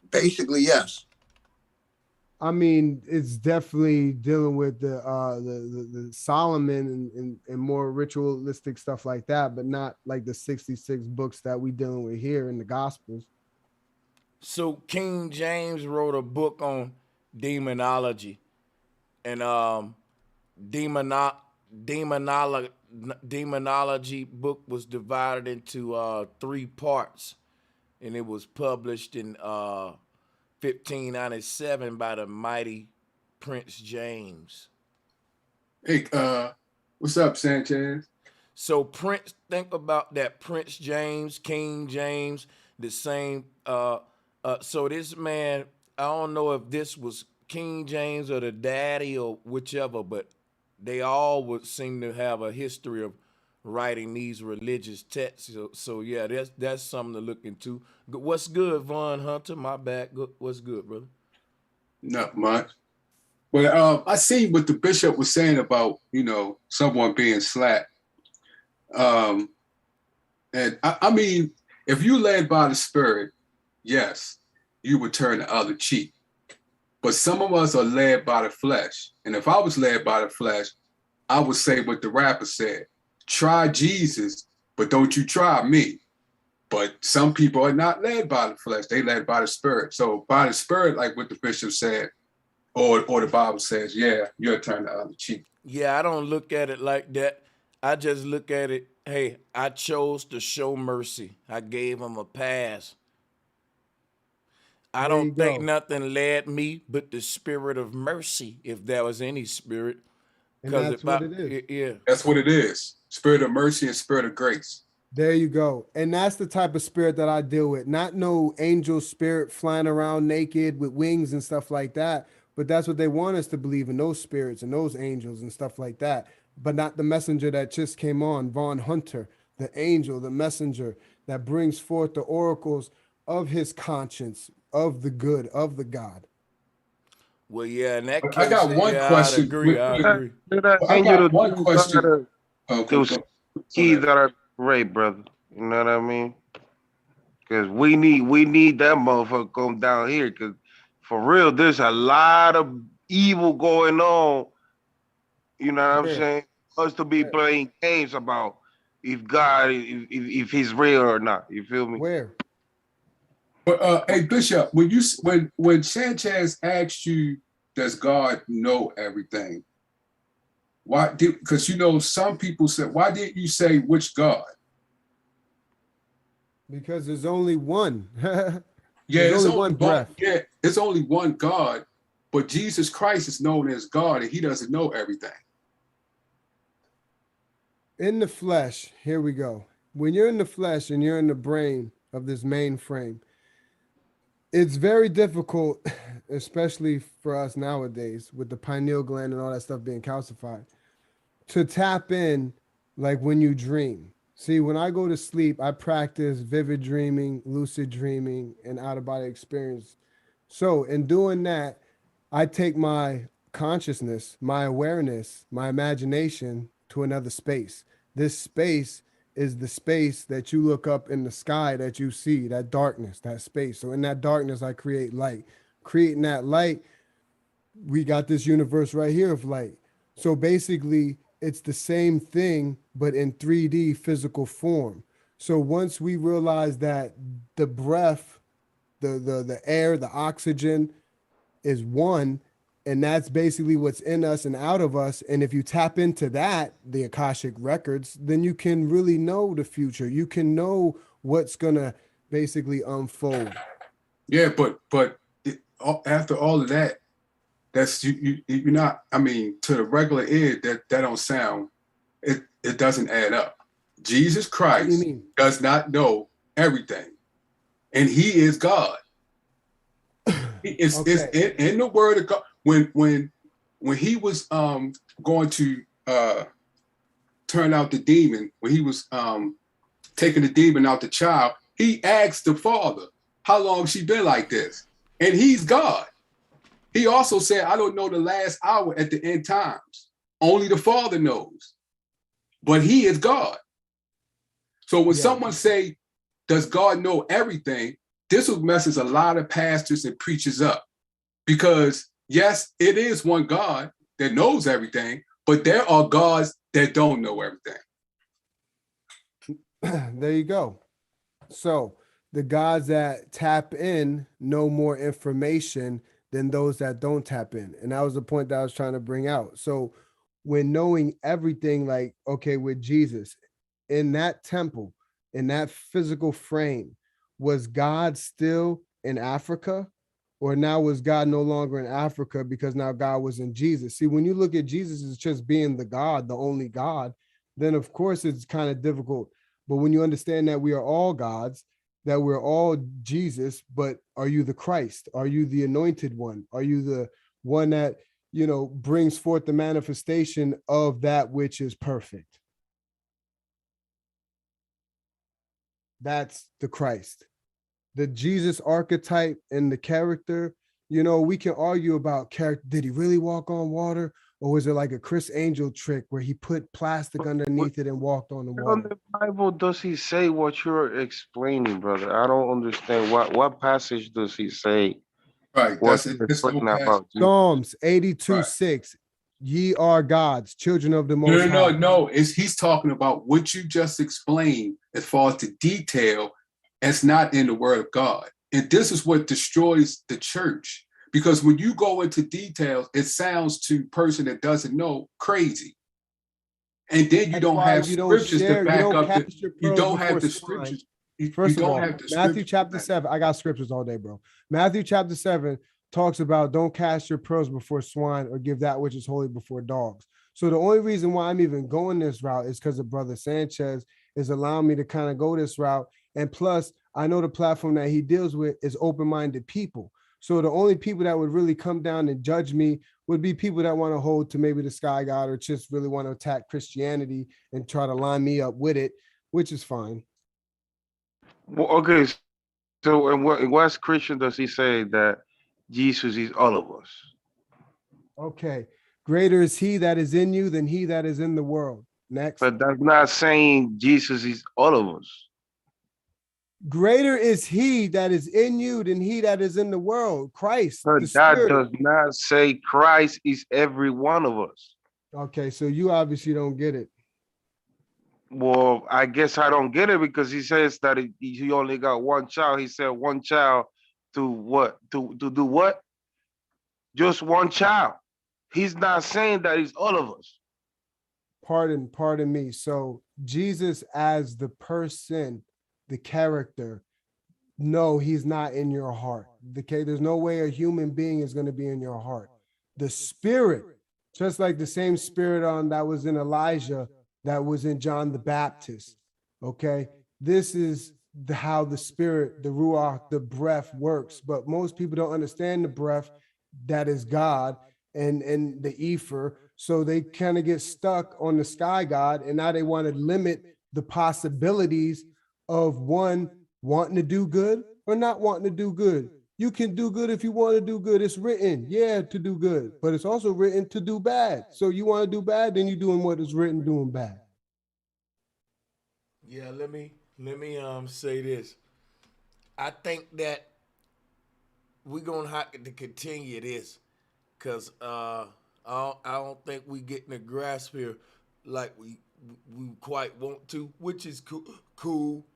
Basically, yes. I mean, it's definitely dealing with the Solomon and more ritualistic stuff like that, but not like the 66 books that we dealing with here in the Gospels. So King James wrote a book on demonology, and demonology book was divided into 3 parts, and it was published in 1597 by the mighty Prince James. Hey, what's up, Sanchez? So Prince, think about that. Prince James, King James, the same. So this man, I don't know if this was King James or the daddy or whichever, but they all would seem to have a history of writing these religious texts. So yeah, that's something to look into. What's good, Von Hunter? My bad. What's good, brother? Not much. But I see what the bishop was saying about, someone being slapped. And I mean, if you led by the Spirit, yes, you would turn the other cheek. But some of us are led by the flesh. And if I was led by the flesh, I would say what the rapper said. Try Jesus, but don't you try me. But some people are not led by the flesh. They led by the Spirit. So by the Spirit, like what the bishop said, or the Bible says, yeah, you'll turn the other cheek. Yeah, I don't look at it like that. I just look at it, hey, I chose to show mercy. I gave him a pass. I don't think nothing led me but the spirit of mercy, if there was any spirit. And that's what it is. Yeah. That's what it is. Spirit of mercy and spirit of grace. There you go. And that's the type of spirit that I deal with. Not no angel spirit flying around naked with wings and stuff like that. But that's what they want us to believe in, those spirits and those angels and stuff like that. But not the messenger that just came on, Vaughn Hunter, the angel, the messenger that brings forth the oracles of his conscience, of the good, of the God. Well, yeah, in that case, I got one question. I agree. I got one question. Those keys that are great, brother. You know what I mean? Because we need that motherfucker come down here. Because for real, there's a lot of evil going on. You know what I'm saying? Us to be playing games about if God, if he's real or not. You feel me? Where? But hey, Bishop, when Sanchez asked you, does God know everything? Why did? Because you know some people said, why didn't you say which God? Because there's only one. Yeah, there's only one breath. Yeah, it's only one God, but Jesus Christ is known as God, and He doesn't know everything. In the flesh, here we go. When you're in the flesh and you're in the brain of this mainframe, it's very difficult, especially for us nowadays, with the pineal gland and all that stuff being calcified, to tap in like when you dream. See, when I go to sleep, I practice vivid dreaming, lucid dreaming, and out-of-body experience. So in doing that, I take my consciousness, my awareness, my imagination to another space. This space is the space that you look up in the sky that you see, that darkness, that space. So in that darkness, I create light. Creating that light, we got this universe right here of light. So basically, it's the same thing, but in 3D physical form. So once we realize that the breath, the air, the oxygen is one, and that's basically what's in us and out of us. And if you tap into that, the Akashic records, then you can really know the future. You can know what's gonna basically unfold. Yeah, but after all of that, that's you're not. I mean, to the regular ear, that don't sound. It doesn't add up. Jesus Christ does not know everything, and He is God. It's in the Word of God. When He was going to turn out the demon, when He was taking the demon out the child, He asked the Father, "How long she been like this?" And He's God. He also said, "I don't know the last hour at the end times. Only the Father knows." But He is God. So when someone say, "Does God know everything?" This will messes a lot of pastors and preachers up. Because yes, it is one God that knows everything, but there are gods that don't know everything. There you go. So the gods that tap in know more information than those that don't tap in. And that was the point that I was trying to bring out. So when knowing everything, like, okay, with Jesus, in that temple, in that physical frame, was God still in Africa? Or now was God no longer in Africa because now God was in Jesus? See, when you look at Jesus as just being the God, the only God, then of course it's kind of difficult. But when you understand that we are all gods, that we're all Jesus, but are you the Christ? Are you the anointed one? Are you the one that, you know, brings forth the manifestation of that which is perfect? That's the Christ. The Jesus archetype and the character, you know, we can argue about character. Did he really walk on water? Or was it like a Chris Angel trick where he put plastic underneath it and walked on the water? On the Bible, does he say what you're explaining, brother? I don't understand. What passage does he say? Right. What That's about Psalms 82:6. Ye are gods, children of the Most High. No. He's talking about what you just explained as far as the detail. It's not in the Word of God. And this is what destroys the church. Because when you go into details, it sounds to a person that doesn't know crazy. And then you don't have scriptures to back up. You don't have the scriptures. First of don't all, have the Matthew scripture. chapter 7, I got scriptures all day, bro. Matthew chapter 7 talks about don't cast your pearls before swine or give that which is holy before dogs. So the only reason why I'm even going this route is because of Brother Sanchez is allowing me to kind of go this route. And plus, I know the platform that he deals with is open-minded people. So the only people that would really come down and judge me would be people that want to hold to maybe the sky god or just really want to attack Christianity and try to line me up with it, which is fine. Well, okay, so in what scripture does he say that Jesus is all of us? Okay. Greater is he that is in you than he that is in the world. Next. But that's not saying Jesus is all of us. Greater is he that is in you than he that is in the world. Christ, But the that Spirit. does not say Christ is every one of us. Okay, so you obviously don't get it. Well, I guess I don't get it because he says that he only got one child. He said one child to what? To do what? Just one child. He's not saying that he's all of us. Pardon me. So Jesus as the person, the character, no, he's not in your heart. Okay, there's no way a human being is going to be in your heart. The Spirit, just like the same Spirit that was in Elijah, that was in John the Baptist. Okay, this is how the Spirit, the Ruach, the breath works. But most people don't understand the breath that is God and the ether. So they kind of get stuck on the sky god, and now they want to limit the possibilities of one wanting to do good or not wanting to do good. You can do good if you want to do good. It's written, yeah, to do good, but it's also written to do bad. So you want to do bad, then you're doing what is written, doing bad. Yeah, let me say this. I think that we're gonna have to continue this, cause I don't think we getting a grasp here like we quite want to, which is cool.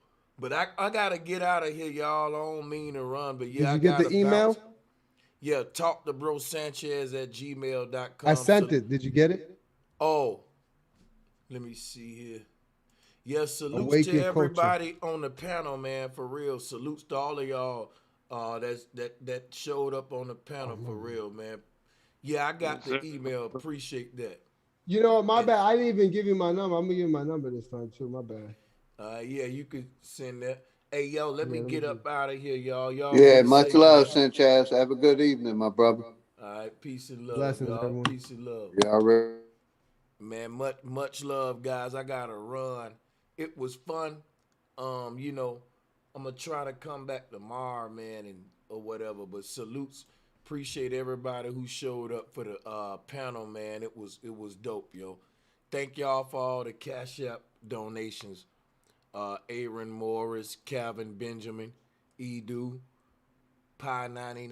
But I gotta get out of here, y'all. I don't mean to run, but yeah, Did you get the email? Bounce. Yeah, talk to brosancheztv@gmail.com. I sent it. Did you get it? Oh, let me see here. Yeah, salutes Awaken to culture. everybody on the panel, man. For real, salutes to all of y'all that showed up on the panel, for real, man. Yeah, I got the email. Appreciate that. You know, my bad. I didn't even give you my number. I'm gonna give you my number this time too. My bad. Yeah, you could send that. Hey, yo, let me get up out of here, y'all. Yeah, much love, Sanchez. Have a good evening, my brother. All right, peace and love, Blessings, y'all. everyone. Peace and love. Yeah, already. Man, much love, guys. I gotta run. It was fun. You know, I'm gonna try to come back tomorrow, man, or whatever. But salutes, appreciate everybody who showed up for the panel, man. It was dope, yo. Thank y'all for all the Cash App donations. Aaron Morris, Calvin Benjamin, Edu, Pi 99.